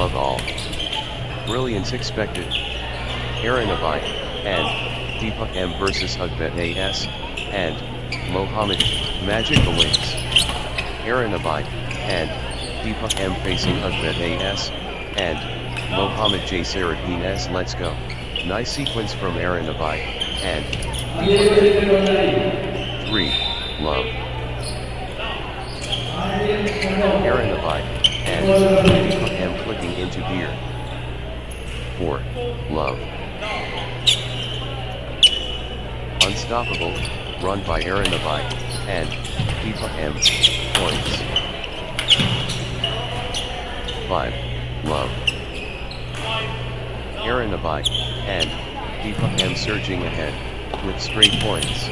Love all. Brilliance expected. Ernakulam and Deepak M versus Hugbet AS and Mohammed Magic awaits. Ernakulam and Deepak M facing Hugbet AS and Mohammed J Sarapin S. Let's go. Nice sequence from Ernakulam and 3. Love. Ernakulam and Deepak M clicking into gear. 4. Love. Unstoppable, run by Ernakulam and Deepak M. Points. 5. Love. Ernakulam and Deepak M surging ahead with straight points.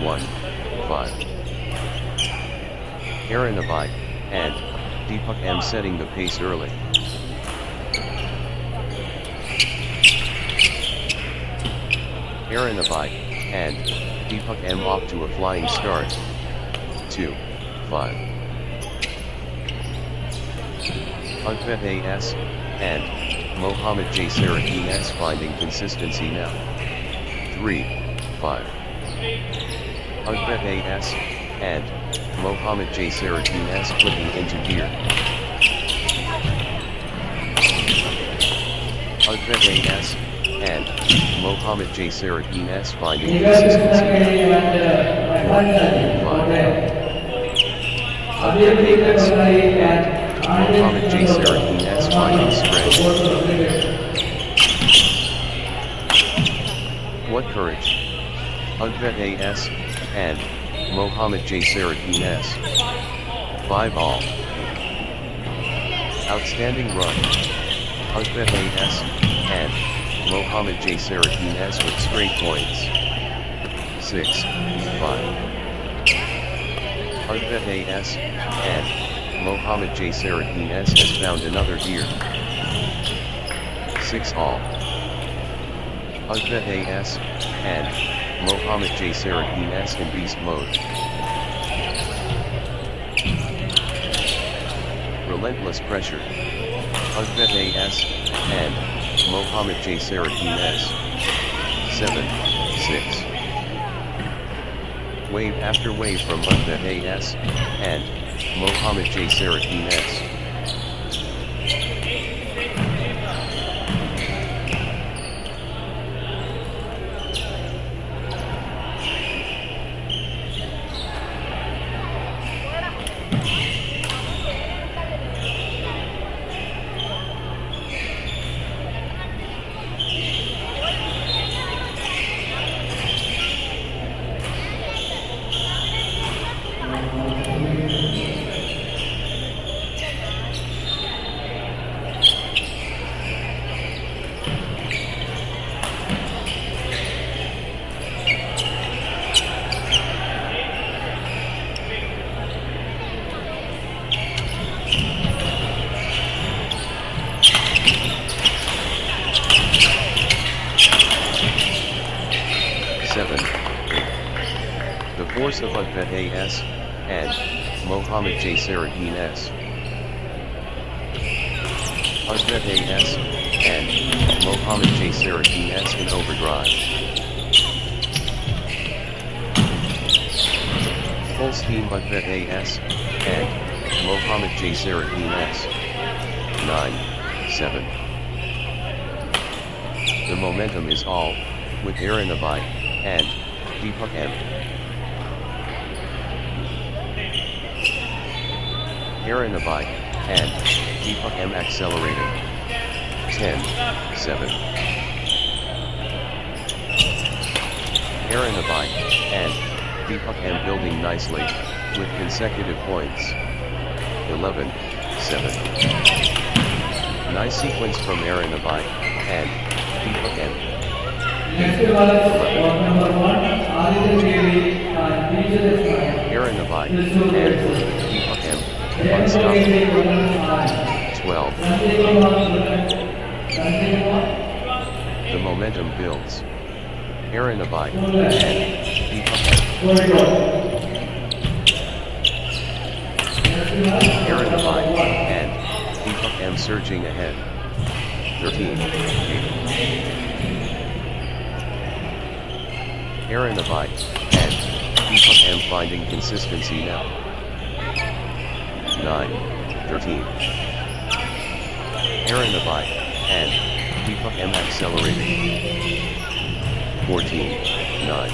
1. 5. Ernakulam and Deepak M setting the pace early. Ernakulam and Deepak M off to a flying start. 2. 5. Ukvet AS, and Mohammad J. Sarakin S finding consistency now. 3, 5. Ukvet AS, and Mohammad J. Sarakin S clicking into gear. Ukvet AS, and Mohammad J. Sarakin S finding consistency now. 4, 5. Ukvet AS, and Mohammad J. Sarakin S finding strength. What courage! Ukvet AS, and Mohammad J. Sarakin S. 5 all. Outstanding run. Ukvet AS, and Mohammad J. Sarakin S with straight points. 6, 5. Ukvet AS, and Mohammad J. Sarakin S has found another gear. 6 all. Ukvet AS, and Mohammad J. Sarakin S in beast mode. Relentless pressure. Ukvet AS, and Mohammad J. Sarakin S. 7, 6. Wave after wave from Ukvet AS, and Mohammad J. Sarakin S. The force of Ukvet AS, and Mohammad J. Sarakin S. Ukvet AS, and Mohammad J. Sarakin S in overdrive. Full steam Ukvet AS, and Mohammad J. Sarakin S. 9, 7. The momentum is all, with Ernakulam, and Deepak M. Ernakulam, and Deepak M accelerating. 10, 7. Ernakulam, and Deepak M building nicely, with consecutive points. 11, 7. Nice sequence from Ernakulam, and Deepak M. Next was number 1, Ernakulam, and Deepak M. Unstoppable. 12. The momentum builds. Ernakulam, and Deepak M. Ernakulam, and Deepak M surging ahead. 13. 8. Ernakulam, and Deepak M finding consistency now. 9, 13. Ernakulam, and Deepak M accelerating. 14, 9.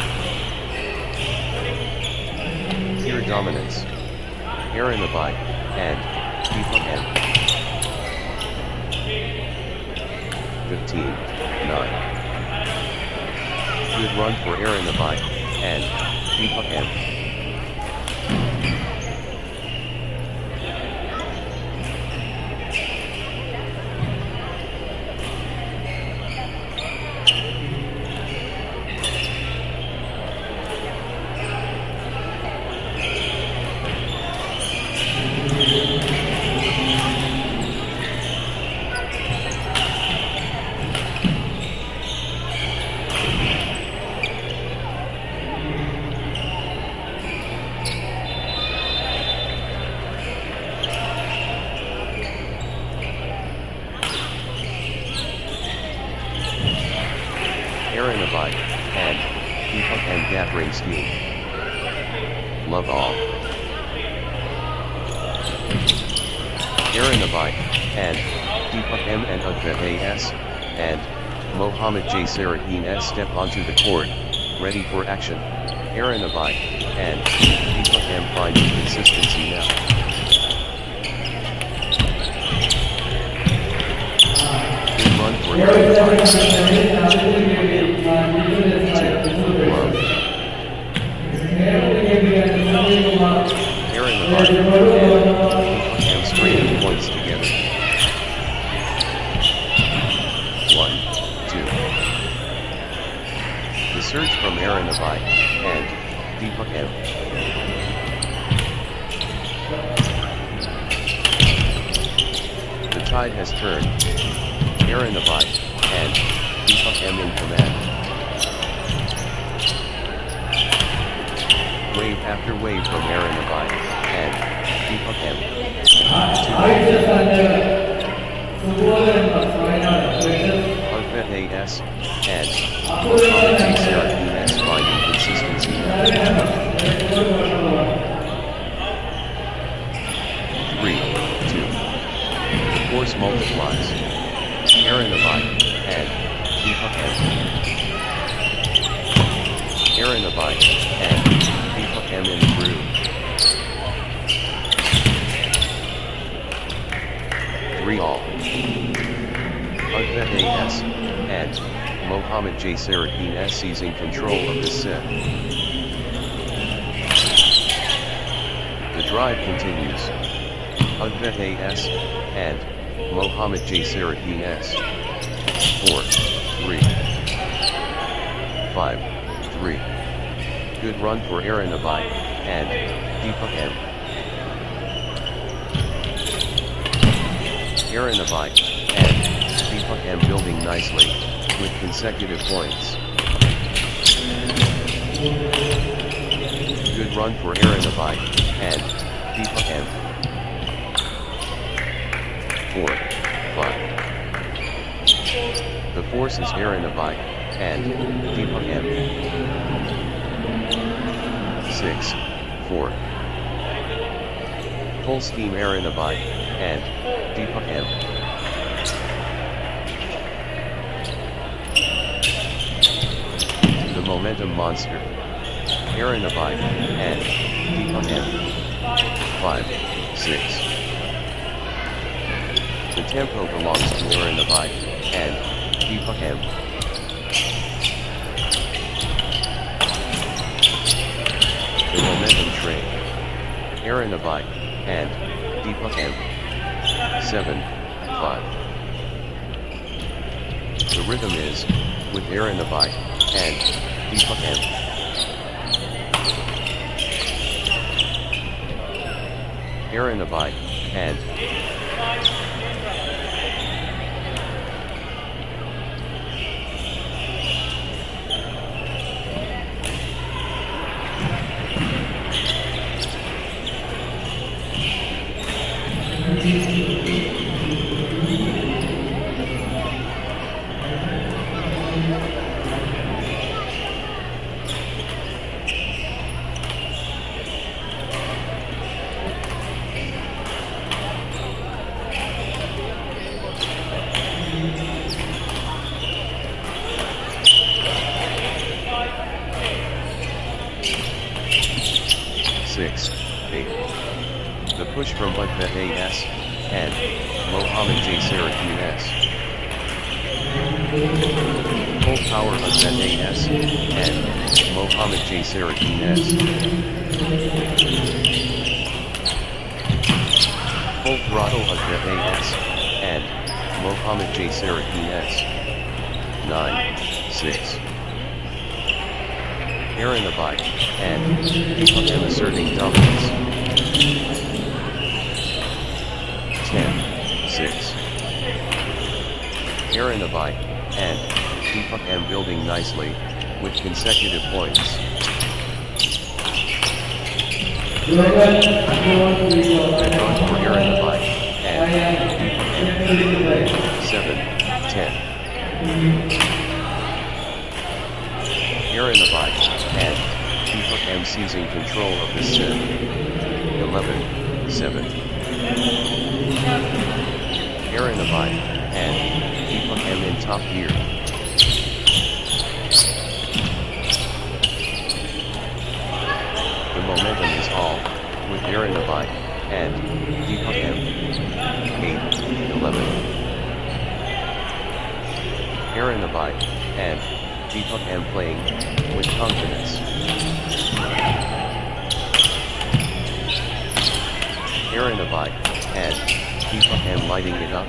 Pure dominance. Ernakulam, and Deepak M. 15, 9. Good run for Ernakulam, and Deepak M. scheme. Love all. Ernakulam, and Deepak M and Udvet AS, and Mohammed J. Sarahin S step onto the court, ready for action. Ernakulam, and Deepak M finding consistency now. Good run for and straight points together. 1, 2. The surge from Ernakulam and Deepak M. The tide has turned. Ernakulam and Deepak M in command. Wave after wave from Ernakulam and Deepak M. Udvet AS and Mohammed J. Sarahin S finding consistency. 3, 2. The force multiplies. Ernakulam and Deepak M. Ernakulam and Deepak M in the groove. 3 all. Udvet AS and Mohammed J. Sarahin S seizing control of this set. The drive continues. Udvet AS and Mohammed J. Sarahin S. 4, 3. 5, 3. Good run for Ernakulam and Deepak M. Ernakulam and Deepak M building nicely, with consecutive points. Good run for Ernakulam and Deepak M. 4, 5. The force is Ernakulam and Deepak M. 6, 4. Full steam Ernakulam and Deepak M. The momentum monster. Ernakulam and Deepak M. 5, 6. The tempo belongs to Ernakulam and Deepak M. The momentum train. Ernakulam and Deepak M. 7, 5. The rhythm is, with Ernakulam and Deepak M. Ernakulam and 6, 8. The push from Udvet AS and Mohammed J. Sarahin S. Full power Udvet AS and Mohammed J. Sarahin S. Full throttle Udvet AS and Mohammed J. Sarahin S. 9, 6. Ernakulam and Deepak M asserting dominance. 10, 6. Ernakulam and Deepak M building nicely, with consecutive points. Good run for Ernakulam and Deepak M. 7, 10. Ernakulam and M seizing control of the set. 11-7. Ernakulam and Deepak M in top gear. The momentum is all, with Ernakulam and Deepak M. 8-11. Ernakulam and Deepak M playing with confidence. Ernakulam and Deepak M lighting it up.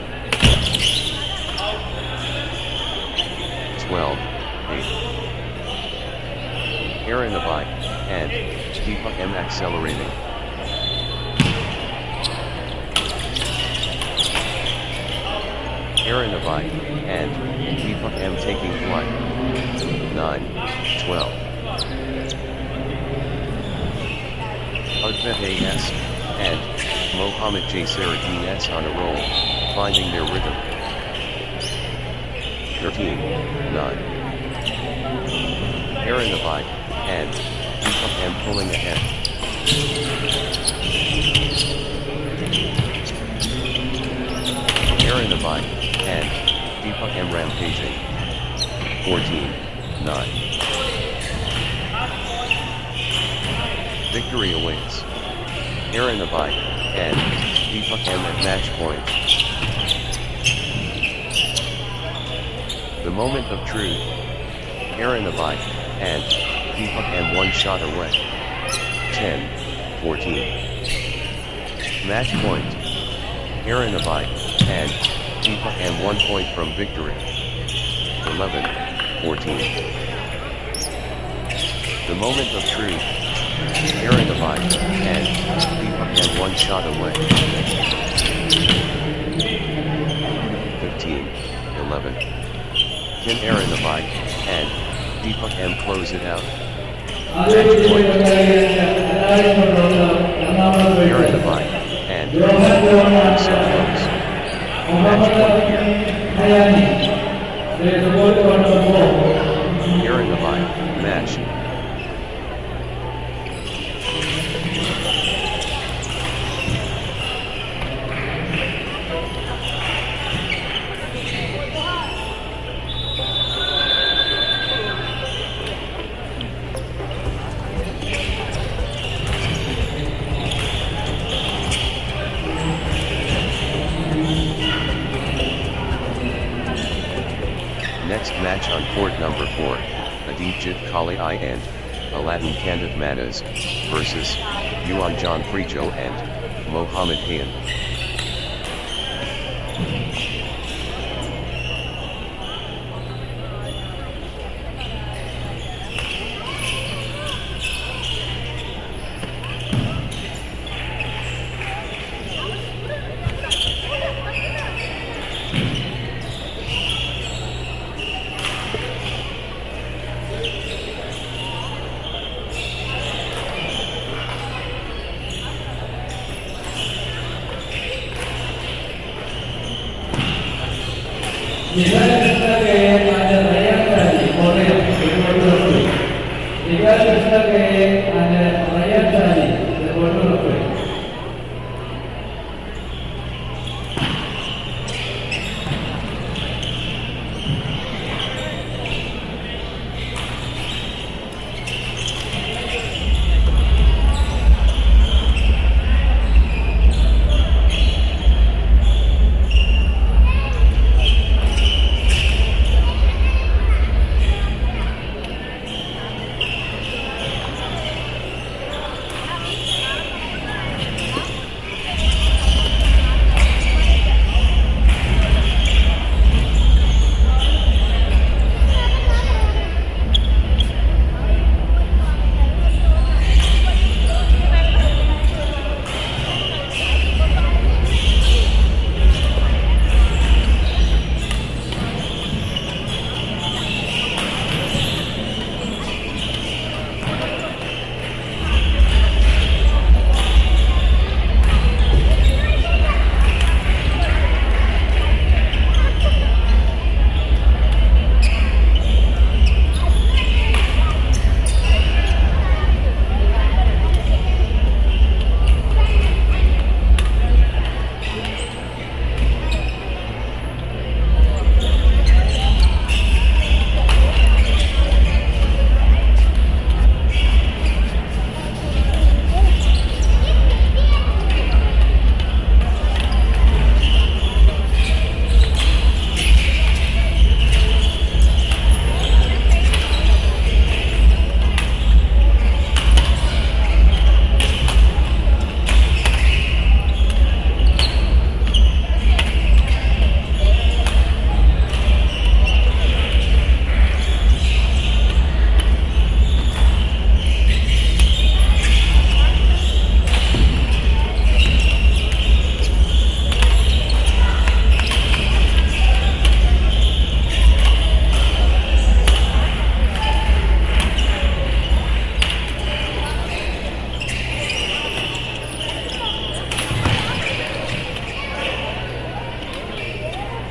12-8. Ernakulam and Deepak M accelerating. Ernakulam and Deepak M taking flight. 9-12. Advet AS and Mohammad J. Zeetius on a roll, finding their rhythm. 13-9. Ernakulam and Deepak M pulling ahead. Ernakulam and Deepak M rampaging. 14-9. Victory awaits. Ernakulam and Deepak M at match point. The moment of truth. Ernakulam and Deepak M one shot away. 10-14. Match point. Ernakulam and Deepak M 1 point from victory. 11-14. The moment of truth. Ernakulam and Deepak M 1 shot away. 15-11. Can Ernakulam and Deepak M close it out? Ernakulam and Deepak M so close. Match point here. Ernakulam match. Next match on court number 4, Aditjit Kali I and Aladdin Kandav Manas versus Yuan John Frijo and Mohammed Hayan.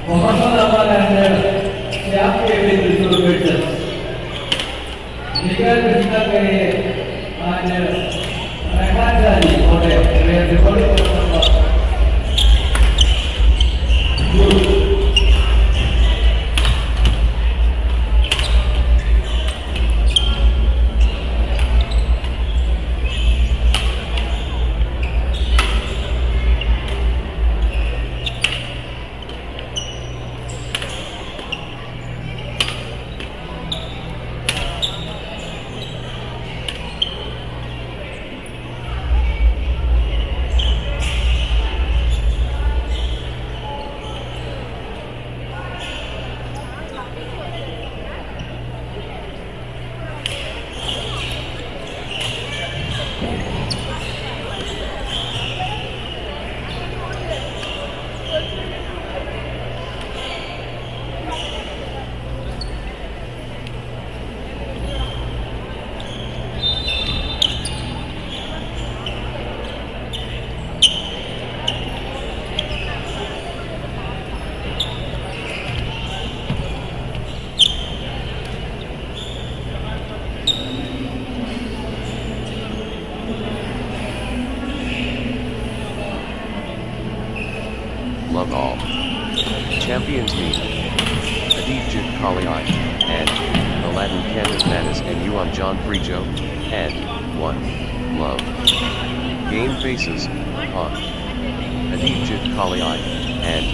Muhammad Aman and Shyam K. Distribution. Legal Krishna Kare and Rehan Jali Hotel. We are recording the number. Love all. Champions meet. Adijit Kaliai, and Aladdin Candace Manas and Yuan John Prijo, and 1. Love. Game faces, on. Adijit Kaliai, and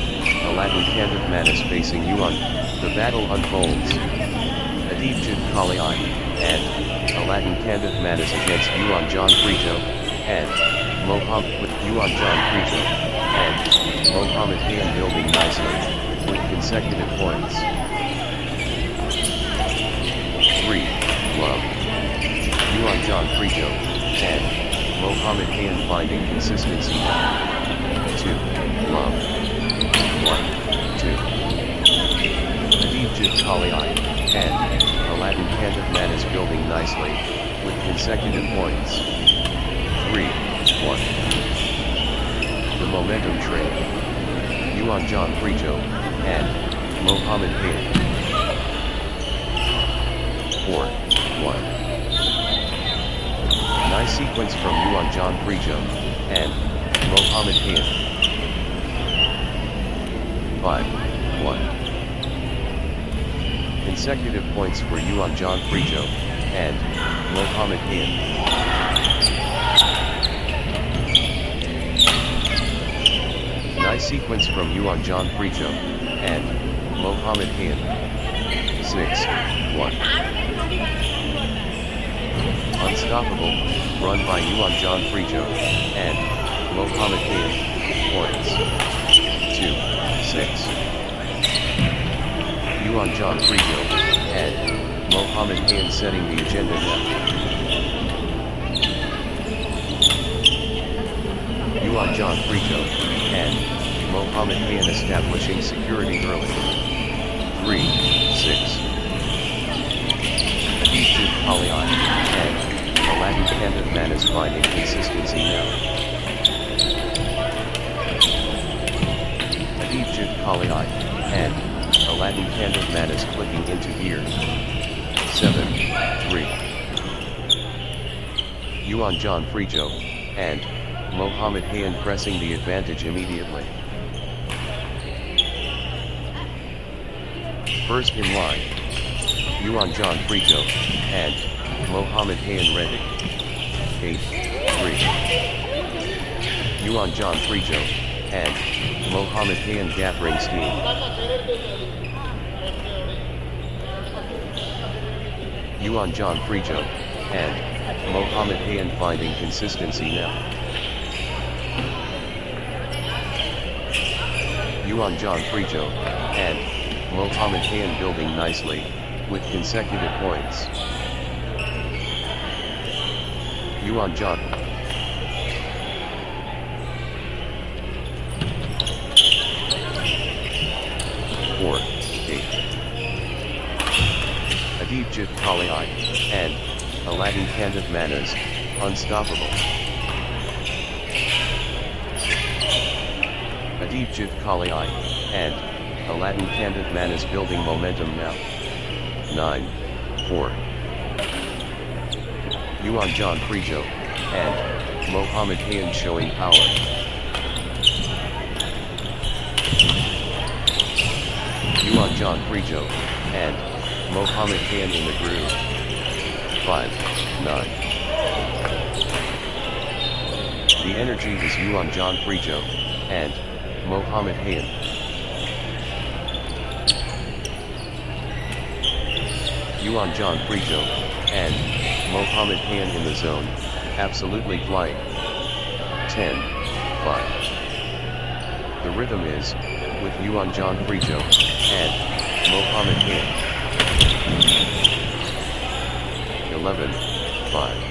Aladdin Candace Manas facing Yuan, the battle unfolds. Adijit Kaliai, and Aladdin Candace Manas against Yuan John Prijo, and Mohammed with Yuan John Prijo. And Mohammed Khan building nicely, with consecutive points. 3. Love. Yuan John Prijo, and Mohammed Khan finding consistency. 2. Love. 1, 2. Adijit Kaliai, and Aladdin Khan Manas building nicely, with consecutive points. 3, 1. The momentum trade. Yuan John Prijo, and Mohammed Khan. 4, 1. Nice sequence from Yuan John Prijo, and Mohammed Khan. 5, 1. Consecutive points for Yuan John Prijo, and Mohammed Khan. Nice sequence from Yuan John Prijo, and Mohammed Khan. 6, 1. Unstoppable, run by Yuan John Prijo, and Mohammed Khan. Points. 2, 6. Yuan John Prijo, and Mohammed Khan setting the agenda now. Yuan John Prijo, and Mohammed Khan establishing security early. 3, 6. Adijit Kaliai, and Aladdin Khan Manas finding consistency now. Adijit Kaliai, and Aladdin Khan Manas clicking into gear. 7, 3. Yuan John Prijo, and Mohammed Khan pressing the advantage immediately. First in line. Yuan John Prijo, and Mohammed Khan ready. 8, 3. Yuan John Prijo, and Mohammed Khan gathering steam. Yuan John Prijo, and Mohammed Khan finding consistency now. Yuan John Prijo, and Mohammed Khan building nicely, with consecutive points. Yuan John. 4, 8. Adijit Kaliai, and Aladdin Khan Manas, unstoppable. Adijit Kaliai, and Aladdin Kadavanthara is building momentum now. 9-4. Yuan John Prijo and Mohammed Hayan showing power. Yuan John Prijo and Mohammed Hayan in the groove. 5-9. The energy is Yuan John Prijo and Mohammed Hayan. Yuan John Prijo and Mohammed Hayan in the zone, absolutely flying. 10-5. The rhythm is, with Yuan John Prijo and Mohammed Hayan. 11-5.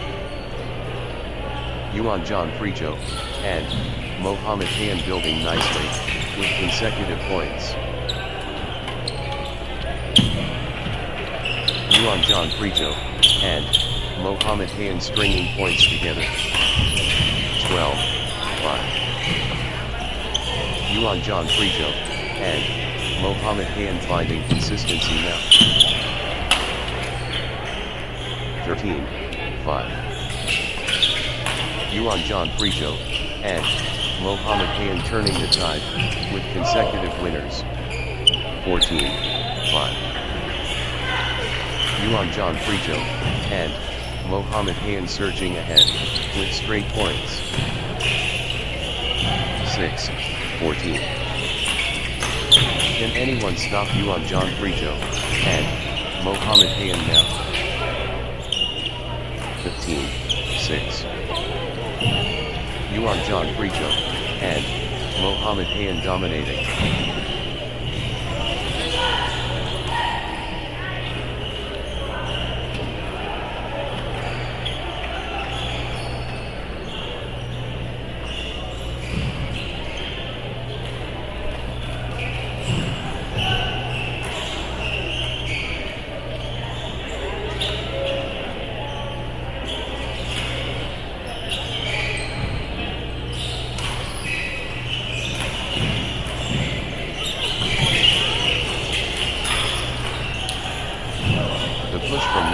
Yuan John Prijo and Mohammed Hayan building nicely, with consecutive points. Yuan John Prijo and Mohammed Hayan stringing points together. 12-5. Yuan John Prijo and Mohammed Hayan finding consistency now. 13-5. Yuan John Prijo and Mohammed Hayan turning the tide, with consecutive winners. 14-5. Yuan John Prijo and Mohammed Hayan surging ahead, with straight points. 6-14. Can anyone stop Yuan John Prijo and Mohammed Hayan now? 15-6. Yuan John Prijo and Mohammed Hayan dominating.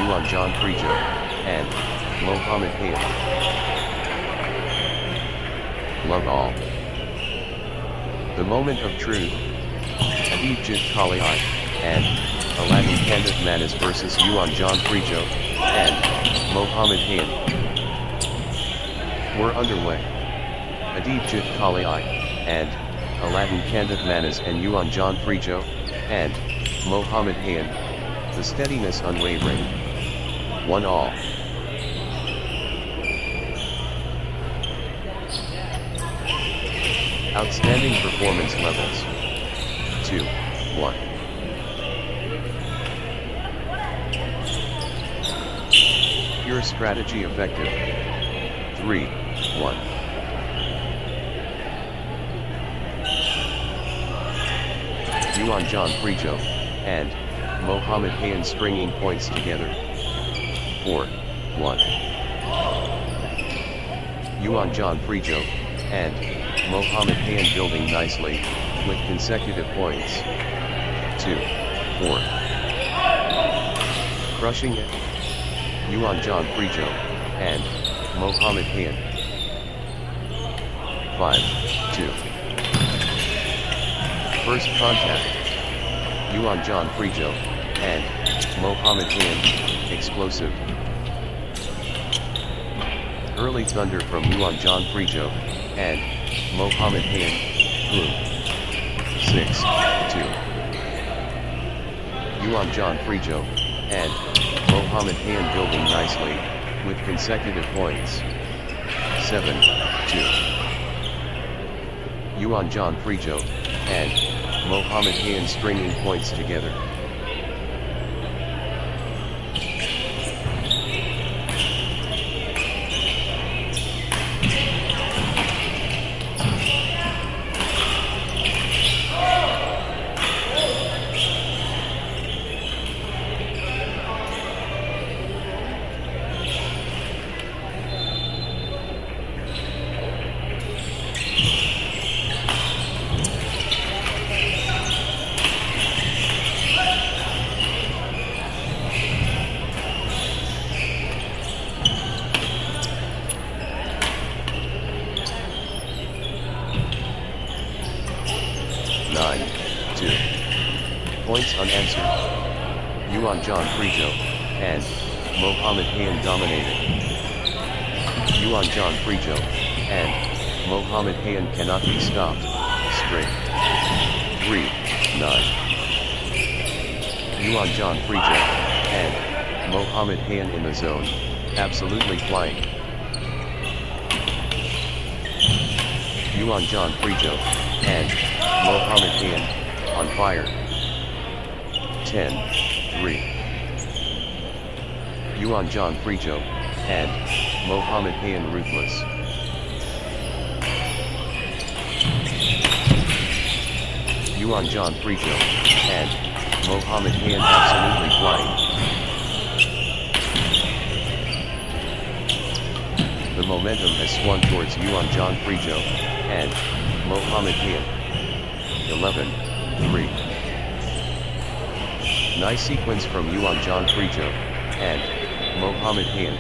Yuan John Prijo and Mohammed Hayan. Love all. The moment of truth. Adibjit Kali and Aladdin Kadavanthara versus Yuan John Prijo and Mohammed Hayan. We're underway. Adibjit Kali and Aladdin Kadavanthara and Yuan John Prijo and Mohammed Hayan. The steadiness unwavering. 1-all. Outstanding performance levels. 2-1. Pure strategy effective. 3-1. Yuan John Prijo and Mohammed Hayan stringing points together. 4-1. Yuan John Prijo and Mohammed Hayan building nicely, with consecutive points. 2-4. Crushing it. Yuan John Prijo and Mohammed Hayan. 5-2. First contact. Yuan John Prijo and Mohammed Hayan, explosive. Early thunder from Yuan John Prijo and Mohammed Hayan, boom. 6-2. Yuan John Prijo and Mohammed Hayan building nicely, with consecutive points. 7-2. Yuan John Prijo and Mohammed Hayan stringing points together. Points unanswered. Yuan John Frijo and Mohammed Hayan dominated. Yuan John Frijo and Mohammed Hayan cannot be stopped. Straight. 3-9. Yuan John Frijo and Mohammed Hayan in the zone, absolutely flying. Yuan John Frijo and Mohammed Hayan on fire. 10-3. Yuan John Frijo and Mohammed Hayan ruthless. Yuan John Frijo and Mohammed Hayan absolutely flying. The momentum has swung towards Yuan John Frijo and Mohammed Hayan. 11-3. Nice sequence from Yuan John Frijo and Mohammed Hayan.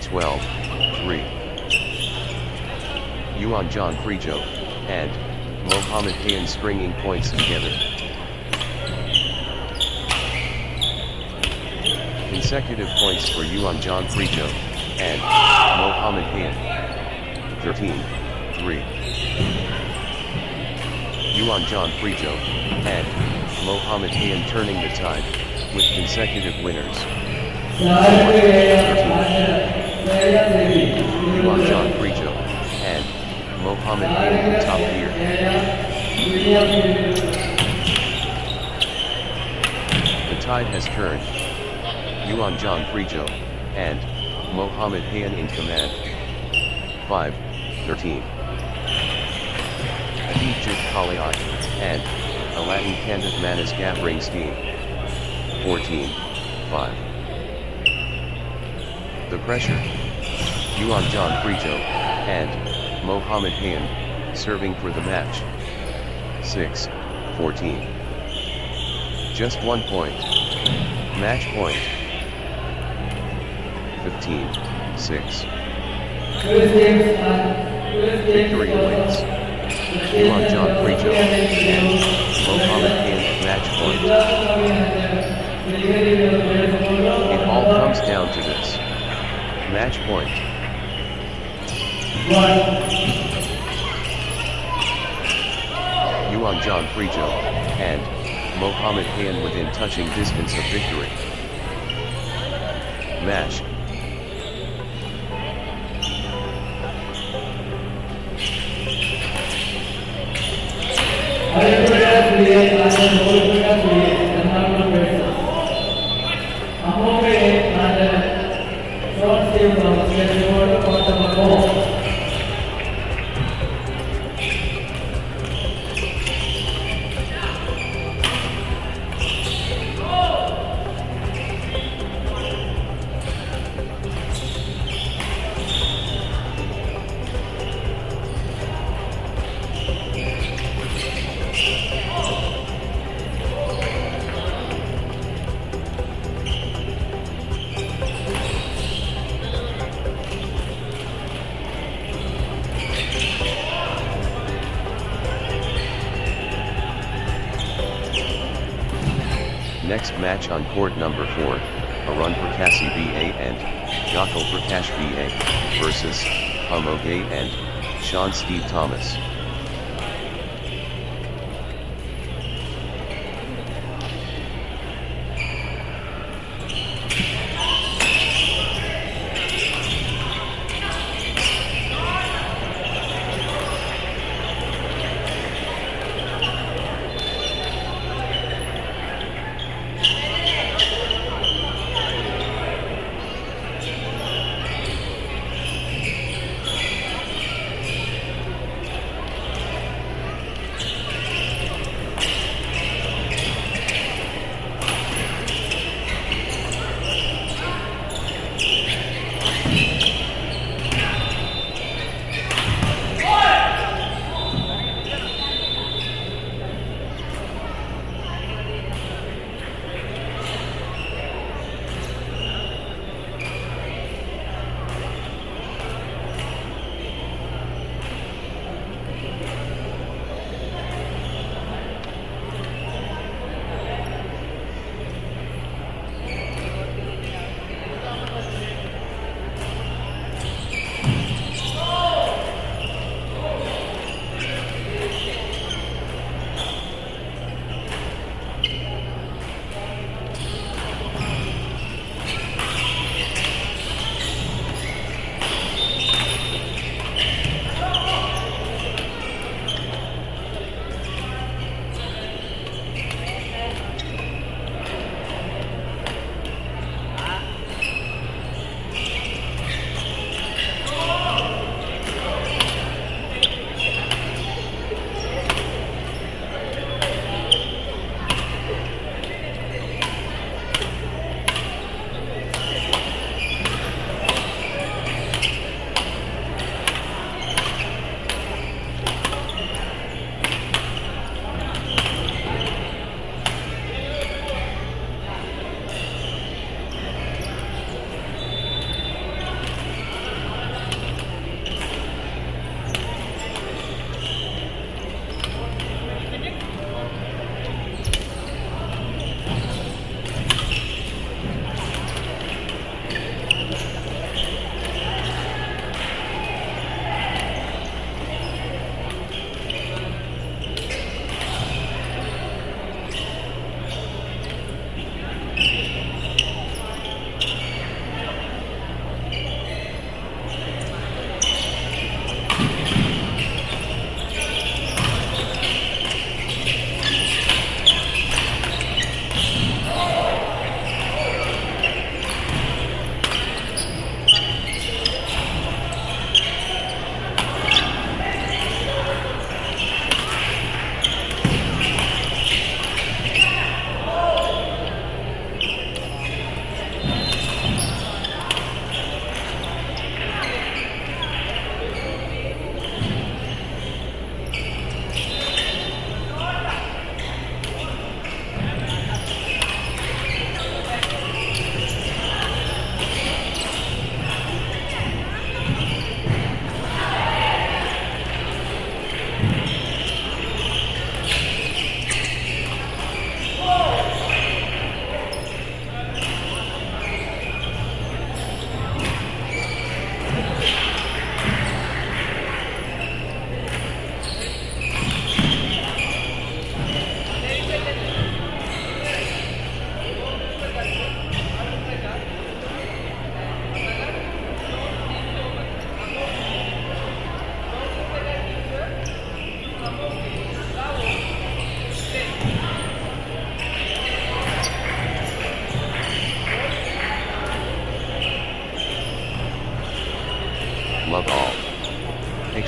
12-3. Yuan John Frijo and Mohammed Hayan stringing points together. Consecutive points for Yuan John Frijo and Mohammed Hayan. 13-3. Yuan John Frijo and Mohammed Hayan turning the tide with consecutive winners. 13. Yuan John Frijo and Mohammed Hayan in top gear. The tide has turned. Yuan John Frijo and Mohammed Hayan in command. 5-13. Adijit Kaliai and Aladdin Kandit Manas Gathering Steam. 14-5. The pressure. Yuan John Frijo and Mohammed Hayan serving for the match. 6-14. Just 1 point. Match point. 15-6. Victory wins. Yuan John Frijo and Mohammed Hayan at match point. It all comes down to this. Match point. Yuan John Frijo and Mohammed Hayan within touching distance of victory. Match. Next match on court number 4, Arun Prakasi BA and Gokul Prakash BA versus Hamogay and Sean Steve Thomas.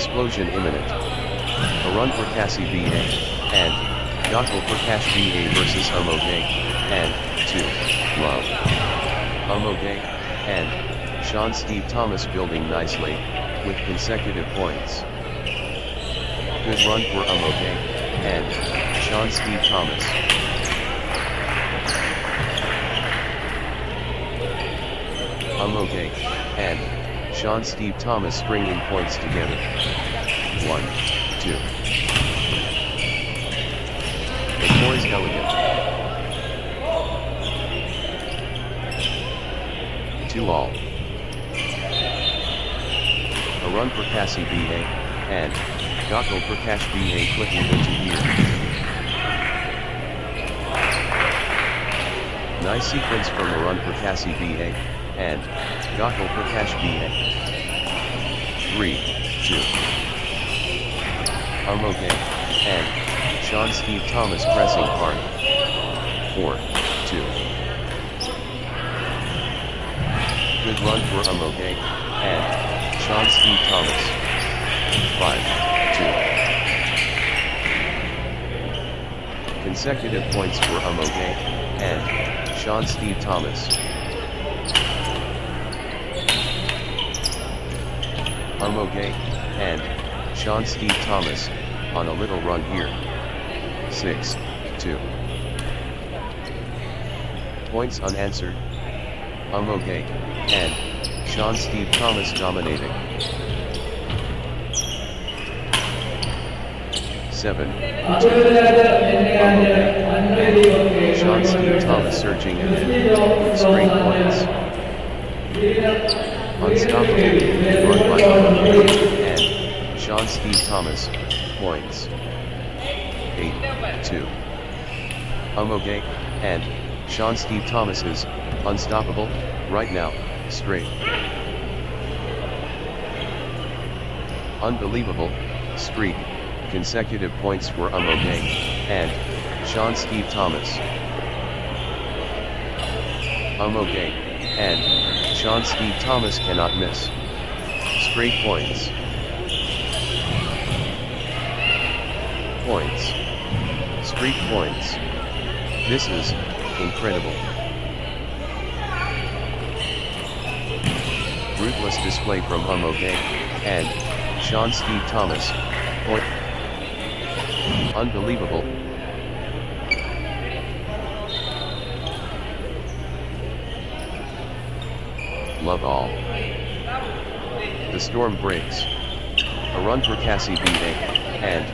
Explosion imminent. A run for Cassie BA, and Gokul Prakash BA versus Umogay, and 2, Love. Umogay, and Sean Steve Thomas building nicely, with consecutive points. Good run for Umogay, and Sean Steve Thomas. Umogay, and Sean Steve Thomas stringing points together. 1, 2. The poise elegant. 2 all. A run for Cassie BA, and Gokul Prakash BA clicking into here. Nice sequence from a run for Cassie BA, and Gokul Prakash BA. 3, 2. Umogay, and Sean Steve Thomas pressing hard. 4, 2. Good run for Umogay, and Sean Steve Thomas. 5, 2. Consecutive points for Umogay, and Sean Steve Thomas. Umogay, and Sean Steve Thomas, on a little run here. 6, 2. Points unanswered. Umogay, and Sean Steve Thomas dominating. 7, 2. Umogay, Sean Steve Thomas surging ahead. Straight points. Unstoppable, run by Umogay, and Sean Steve Thomas, points. 8, 2. Umogay, and Sean Steve Thomas is unstoppable, right now, straight. Unbelievable, streak, consecutive points for Umogay, and Sean Steve Thomas. Umogay, and Sean Steve Thomas cannot miss. Straight points. Points. Streak points. This is incredible. Ruthless display from Umogay, and Sean Steve Thomas. Point. Unbelievable. Love all. The storm breaks. A run for Cassie BA, and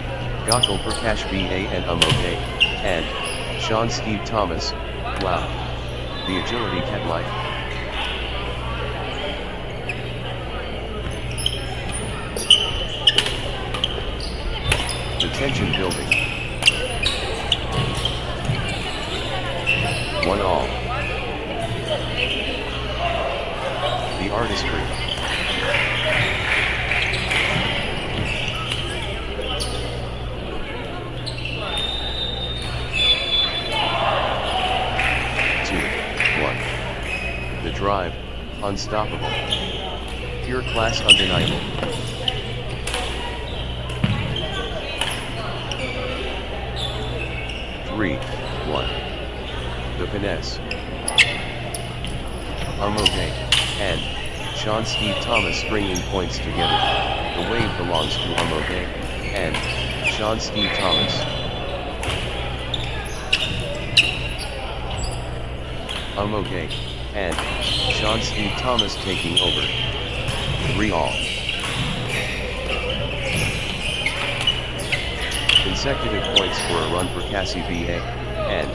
Gokul Prakash BA and Umogay, and Sean Steve Thomas. Wow. The agility cat life. The tension building. 1 all. The artistry. The drive, unstoppable. Pure class undeniable. Three, 1. The finesse. Umogay, and Sean Steve Thomas bringing points together. The wave belongs to Umogay, and Sean Steve Thomas. Umogay, and Sean Steve Thomas taking over. 3 all. Consecutive points for a run for Cassie BA, and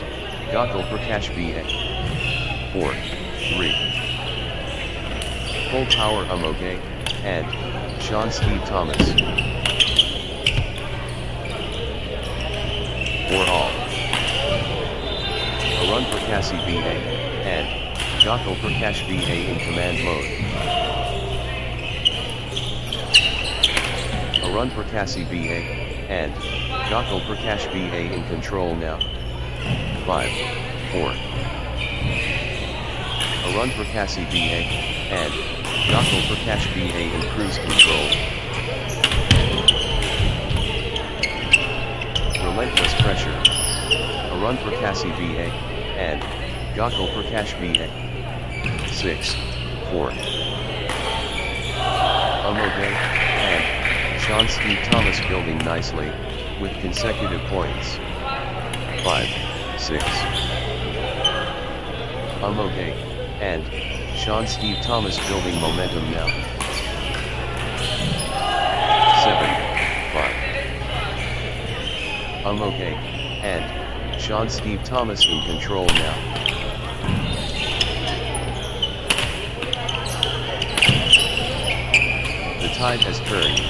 Gokul Prakash BA. 4, 3. Full power Umogay, and Sean Steve Thomas. 4 all. A run for Cassie BA, and Gokul Prakash BA in command mode. A run for Cassie BA, and Gokul Prakash BA in control now. 5, 4. A run for Cassie BA, and Gokul Prakash BA in cruise control. Relentless pressure. A run for Cassie BA, and Gokul Prakash BA. 6-4. Umogay, and Sean Steve Thomas building nicely, with consecutive points. 5-6. Umogay, and Sean Steve Thomas building momentum now. 7-5. Umogay, and Sean Steve Thomas in control now. The tide has turned.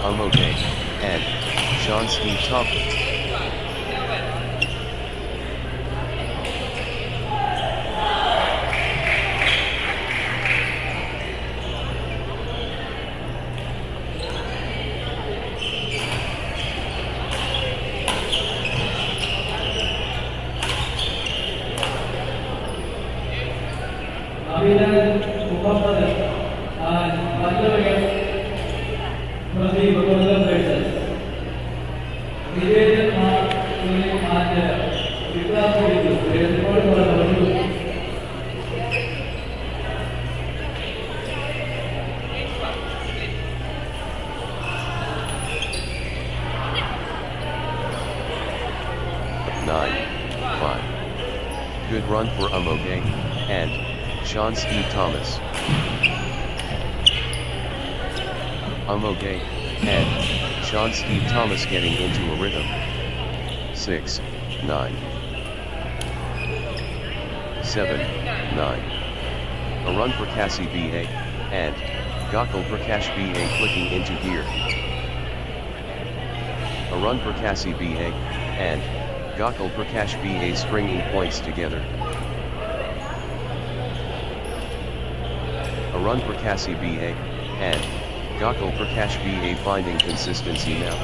Umogay, and Sean Steve Thomas. Good run for Umogay, and Sean Steve Thomas. Umogay, and Sean Steve Thomas getting into a rhythm. 6-9. 7-9. A run for Cassie BA, and Gokul Prakash BA clicking into gear. A run for Cassie BA, and Gokul Prakash BA stringing points together. A run for Cassie BA, and Gokul Prakash BA finding consistency now.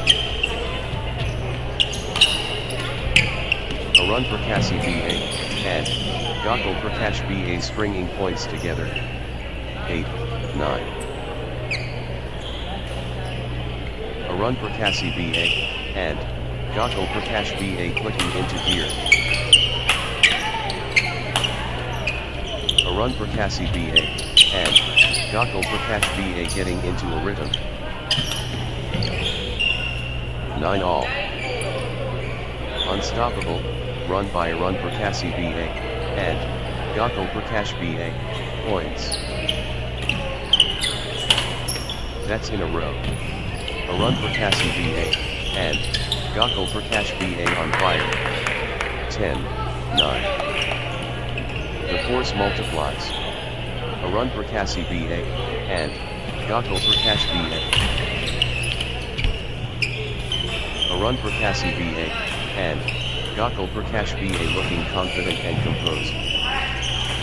A run for Cassie BA, and Gokul Prakash BA stringing points together. 8-9. A run for Cassie BA, and Gokul Prakash BA clicking into gear. A run for Cassie BA, and Gokul Prakash BA getting into a rhythm. 9-all. Unstoppable, run by a run for Cassie BA, and Gokul Prakash BA, points. That's in a row. A run for Cassie BA, and Gokul Prakash BA on fire. 10-9. The force multiplies. A run for Cassie BA, and Gokul Prakash BA. A run for Cassie BA, and Gokul Prakash BA looking confident and composed.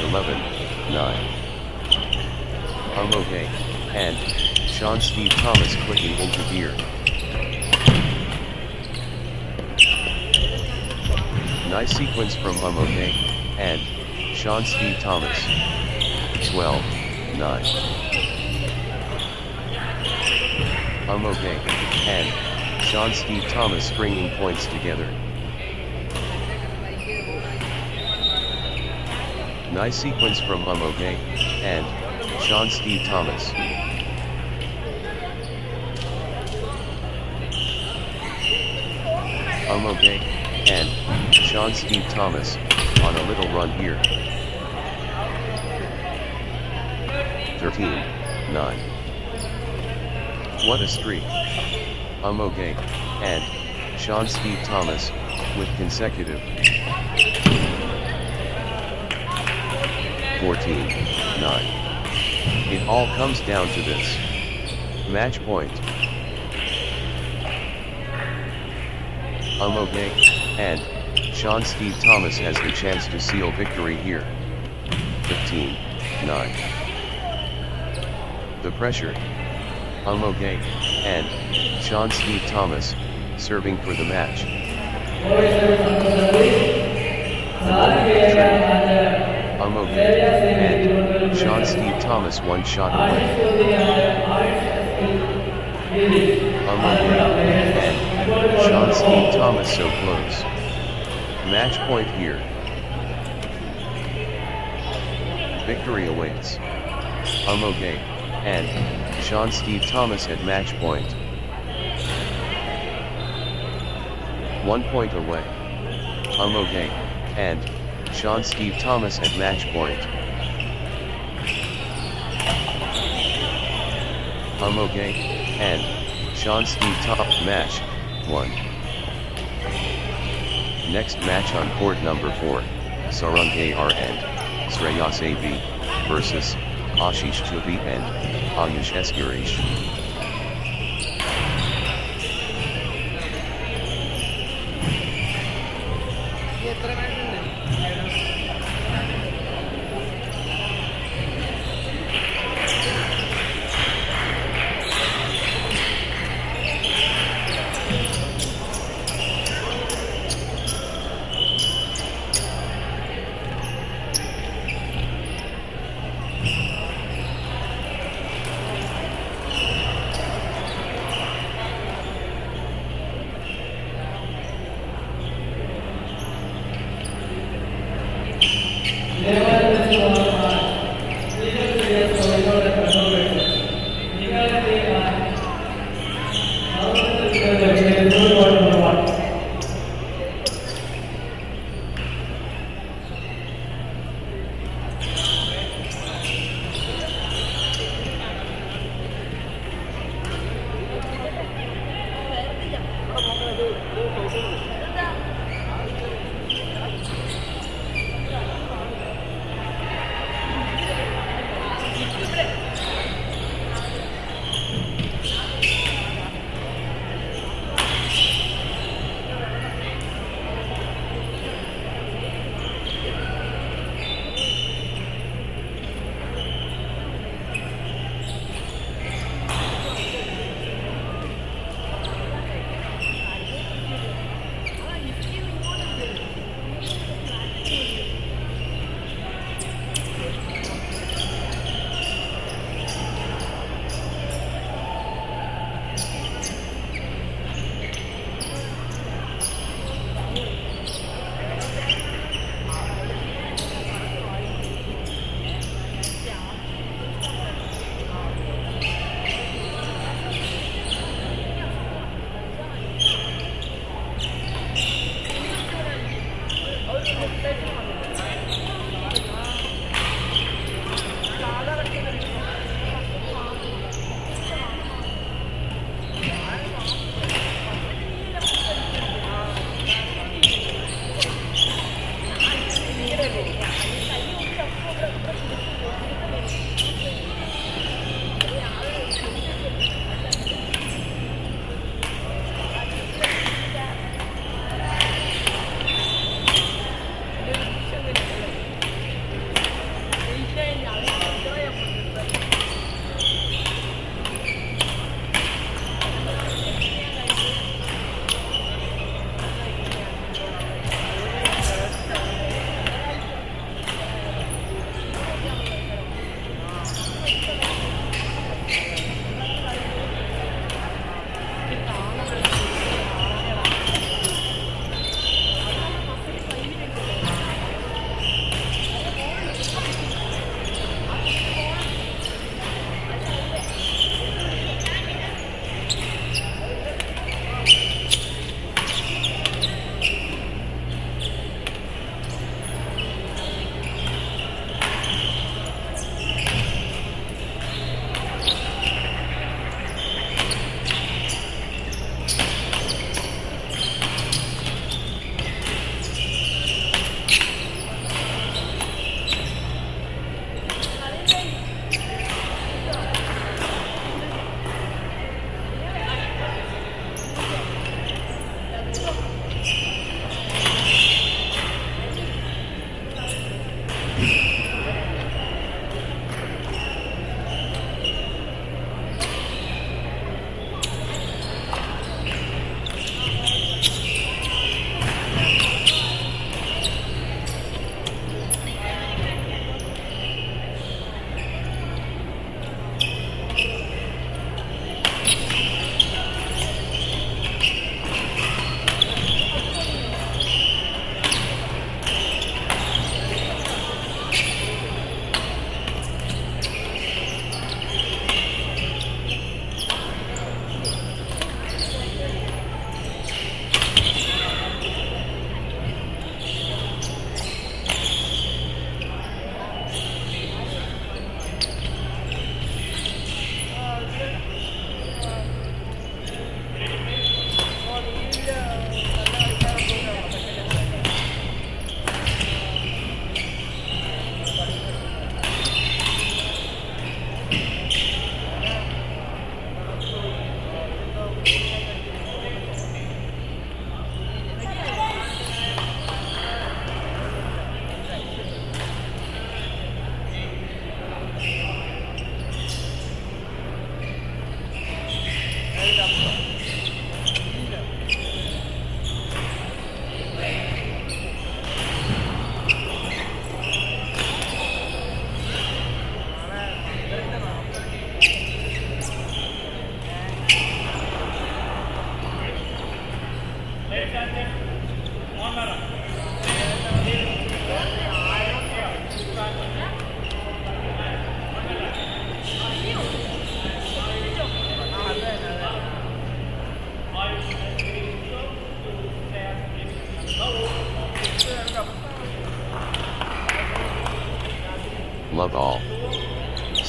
11-9. Umogay, and Sean Steve Thomas clicking into gear. Nice sequence from Umogay, and Sean Steve Thomas. 12-9. Umogay, and Sean Steve Thomas stringing points together. Nice sequence from Umogay, and Sean Steve Thomas. Umogay, and Sean Steve Thomas, on a little run here. 13-9. What a streak. Umogay, and Sean Steve Thomas, with consecutive. 14-9. It all comes down to this. Match point. Umogay, and Sean Steve Thomas has the chance to seal victory here. 15-9. The pressure. Umogay, and Sean Steve Thomas, serving for the match. Umogay, and Sean Steve Thomas one shot away. Umogay, and Sean Steve Thomas so close. Match point here. Victory awaits. Okay, and Sean Steve Thomas at match point. 1 point away. Okay, and Sean Steve Thomas at match point. Okay, and Sean Steve Thomas match 1. Next match on court number 4, Sarang AR and Shreyas AV versus Ashish Chubi and Ayush Eskirish.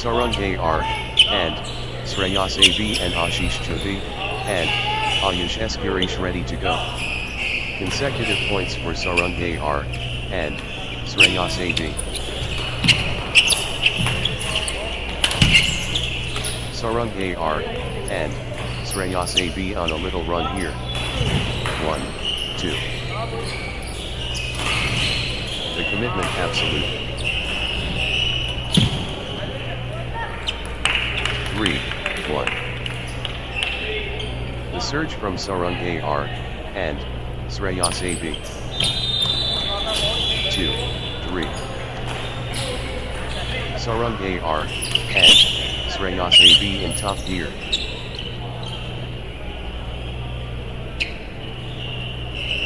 Sarang AR, and Sreyas AB and Ashish Choudhury, and Ayush Eskirish ready to go. Consecutive points for Sarang AR, and Sreyas AB. Sarang AR, and Sreyas AB on a little run here. 1, 2. The commitment absolute. 3, 1. The surge from Sarang AR, and Sreyas AB. 2, 3. Sarang AR, and Sreyas AB in top gear.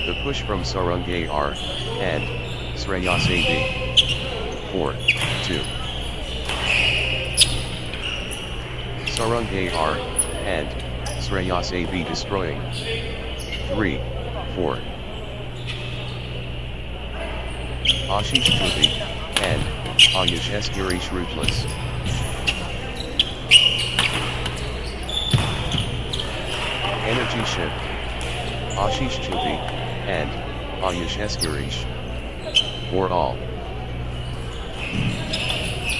The push from Sarang AR, and Sreyas AB. 4, 2. Sarang AR, and Sreyas AB destroying. 3, 4. Ashish Choudhury, and Ayush Eskirish ruthless. Energy shift. Ashish Choudhury, and Ayush Eskirish. For all.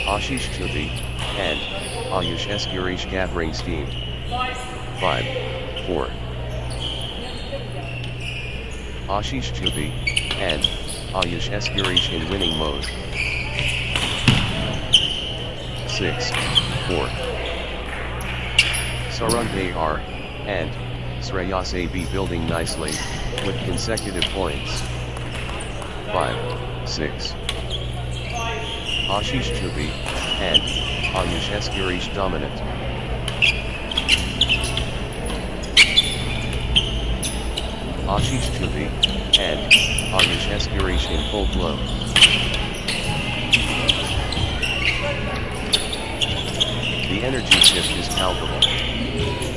Ashish Choudhury, and Ayush Eskirish gathering steam. 5, 4. Ashish Choudhury, and Ayush Eskirish in winning mode. 6, 4. Sarang AR, and Sreyas AB building nicely, with consecutive points. 5, 6. Ashish Choudhury, and Ayush Eskirish dominant. Ashish Choudhury, and Ayush Eskirish in full flow. The energy shift is palpable.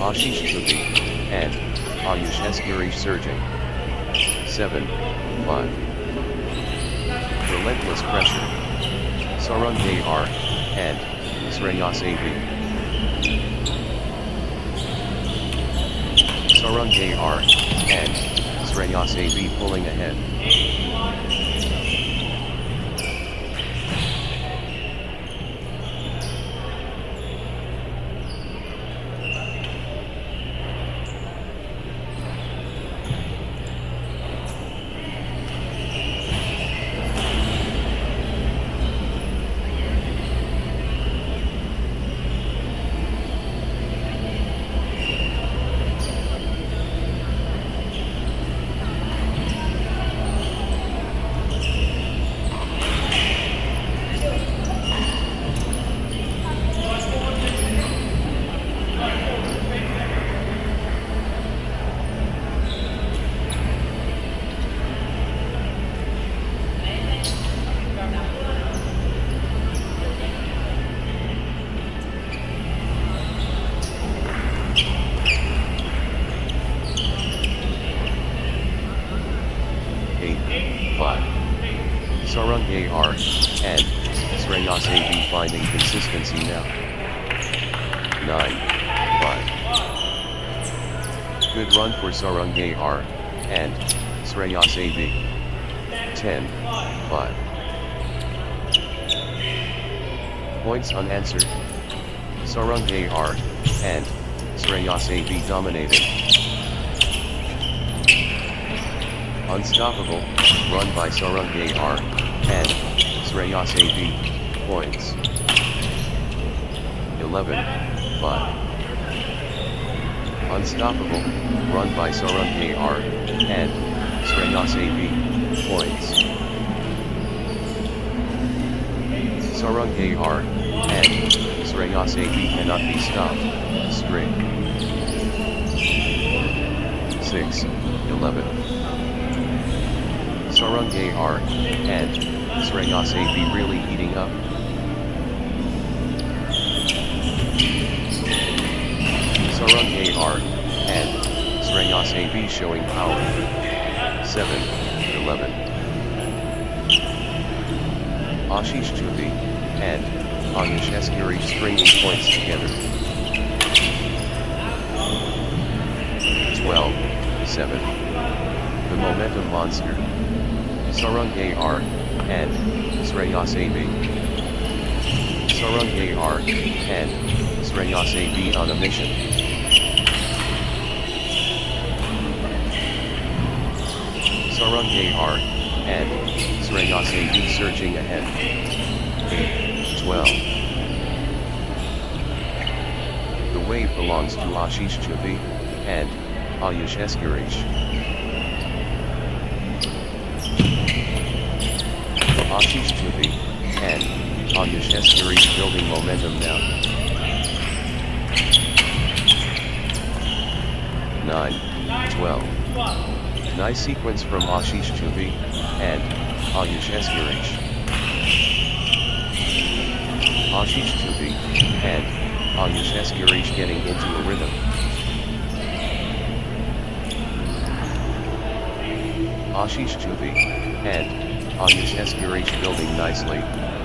Ashish Choudhury, and Ayush Eskirish surging. 7, 5. Relentless pressure. Sarang AR, and Sreyas AB. Sarang AR, and Sreyas AB pulling ahead. Sarang AR, and Sreyas AB finding consistency now. 9, 5. Good run for Sarang AR, and Sreyas AB. 10, 5. Points unanswered. Sarang AR, and Sreyas AB dominated. Unstoppable, run by Sarang AR, and Sreyas AB, points. 11, 5. Unstoppable, run by Sarang AR, and Sreyas AB, points. Sarang AR, and Sreyas AB cannot be stopped, straight. 6, 11. Sarang AR, and Sreyas AB really heating up. Sarang AR, and Sreyas AB showing power. 7, 11. Ashish Choudhury, and Ayusheskiri stringing points together. 12-7. The momentum monster. Sarunge R and Sreyas AB. Sarunge R and Sreyas AB on a mission. Sarunge R and Sreyas AB surging ahead. 8-12. The wave belongs to Ashish Chavi and Ayush Eskirish. Ashish Chavi and Ayush Eskirish building momentum now. 9-12. Nice sequence from Ashish Chavi and Ayush Eskirish. Ashish Chavi and Ayush Eskirish getting into a rhythm. Ashish Chavi and Ayush Eskirish building nicely,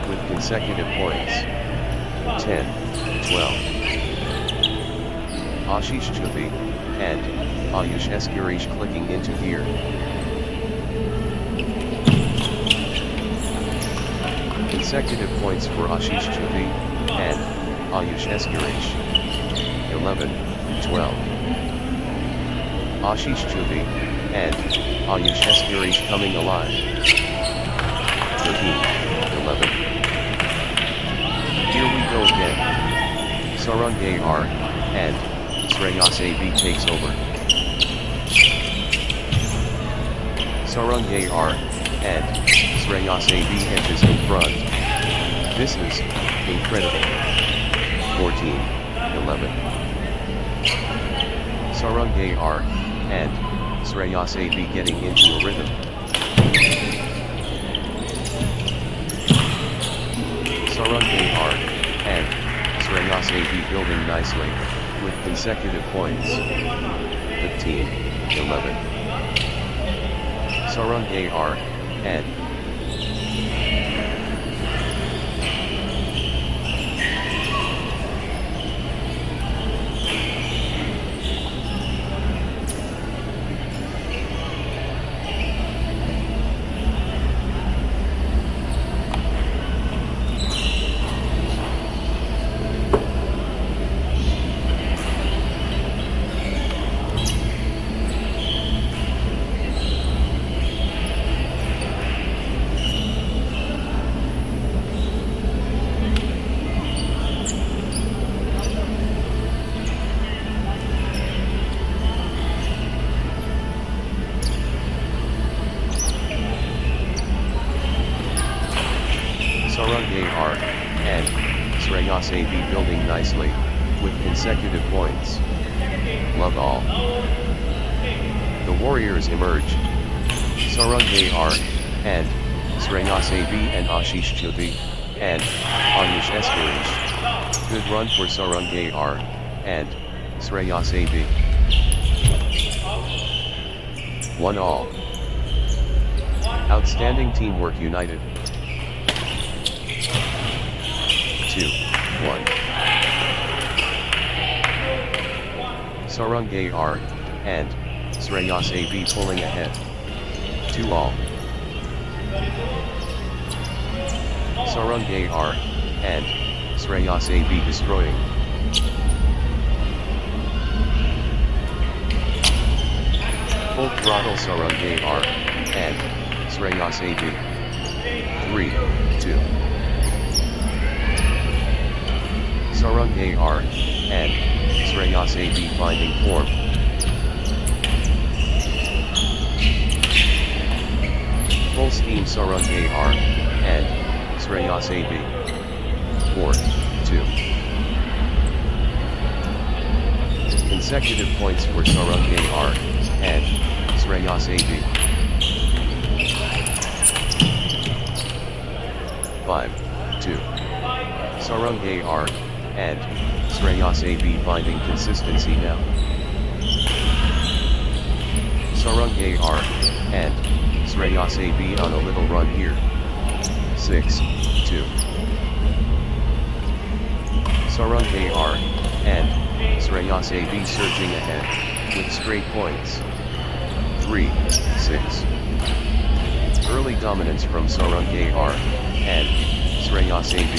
with consecutive points. 10-12. Ashish Chavi and Ayush Eskirish clicking into gear. Consecutive points for Ashish Chavi and Ayush Eskirish. 11-12. Ashish Chavi and Ayush Eskirish coming alive. 13-11. Here we go again. Sarunge R and Sreyas AB takes over. Sarunge R and Sreyas AB edges in front. This is incredible. 14-11. Sarunge R and Sreyas AB getting into a rhythm. Sarunge R and Sreyas AB building nicely, with consecutive points. 15-11. Sarunge R and Sarunge R and Sreyas AB building nicely, with consecutive points. Love all. The Warriors emerge. Sarunge R and Sreyas AB and Ashish Chavi and Ayush Eskirish. Good run for Sarunge R and Sreyas AB. 1-all. Outstanding teamwork united. 2-1. Sarunge R and Sreyas AB pulling ahead. 2-all. Sarunge R and Sreyas AB destroying. Full throttle Sarunge R and Sreyas AB. 3-2. Sarunge R and Sreyas AB finding form. Full steam Sarunge R and Sreyas AB. 4-2. Consecutive points for Sarunge R and Sreyas AB. 5-2. Sarunge R and Sreyas AB finding consistency now. Sarunge R and Sreyas AB on a little run here. 6-2. Sarang KR, and Shreyas AB surging ahead, with straight points. 3-6. Early dominance from Sarang KR, and Shreyas AB.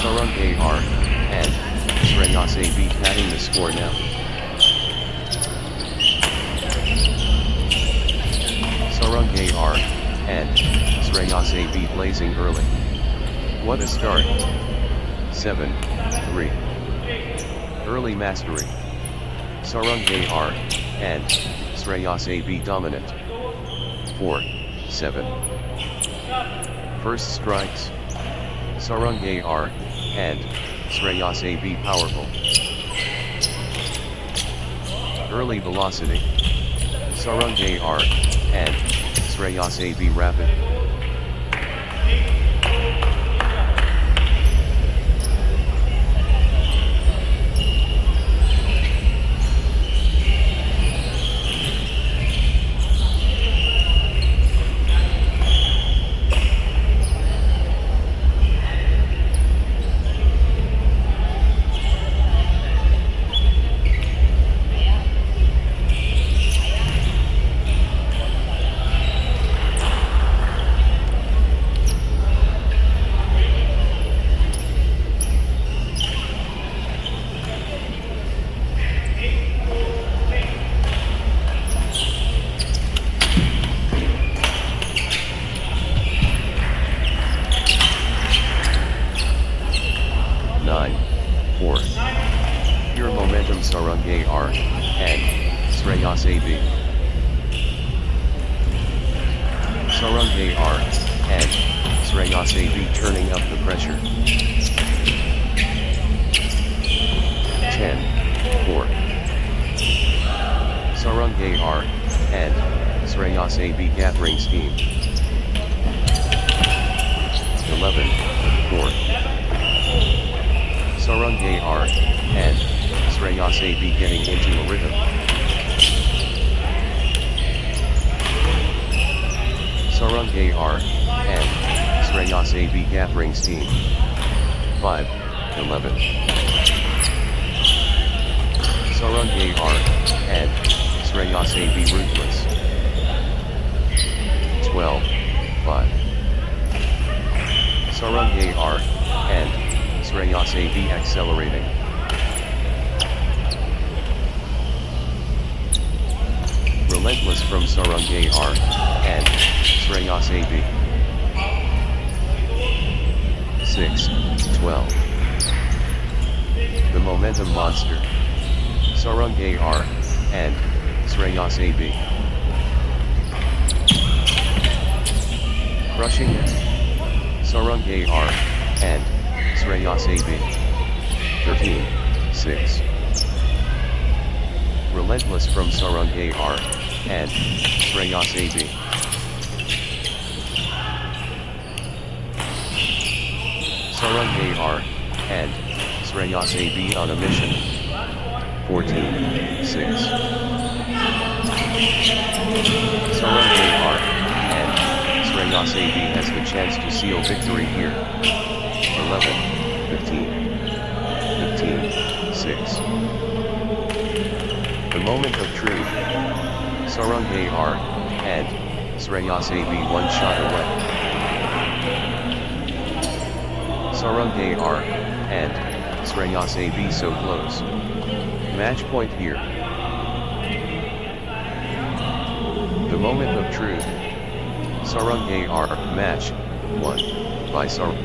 Sarang KR, and Shreyas AB padding the score now. Sarang KR, and Shreyas AB blazing early. What a start. 7-3. Early mastery. Sarang KR, and Shreyas AB dominant. 4-7. First strikes. Sarang KR, and Shreyas AB powerful. Early velocity. Sarang KR, and Shreyas AB rapid. Pure momentum Sarang KR, and Shreyas AB. Sarang KR, and Shreyas AB turning up the pressure. 10-4. Sarang KR, and Shreyas AB gathering scheme. 11-4. Sarang KR, and Shreyas AB getting into a rhythm. Sarang KR, and Shreyas AB gathering steam. 5-11. Sarang KR, and Shreyas AB ruthless. 12-5. Sarang KR, and Shreyas AB accelerating. Relentless from Sarang KR, and Shreyas AB. 6-12. The momentum monster. Sarang KR, and Shreyas AB. Crushing it. Sarang KR, and Shreyas AB. 13-6. Relentless from Sarang KR, and Shreyas AB. Sarang KR, and Shreyas AB on a mission. 14-6. Sarang KR, and Shreyas AB has the chance to seal victory here. 11-15. 15-6. The moment of truth. Sarang KR, and Shreyas AB one shot away. Sarang KR, and Shreyas AB so close. Match point here. The moment of truth. Sarang KR, match, won, by Sarang.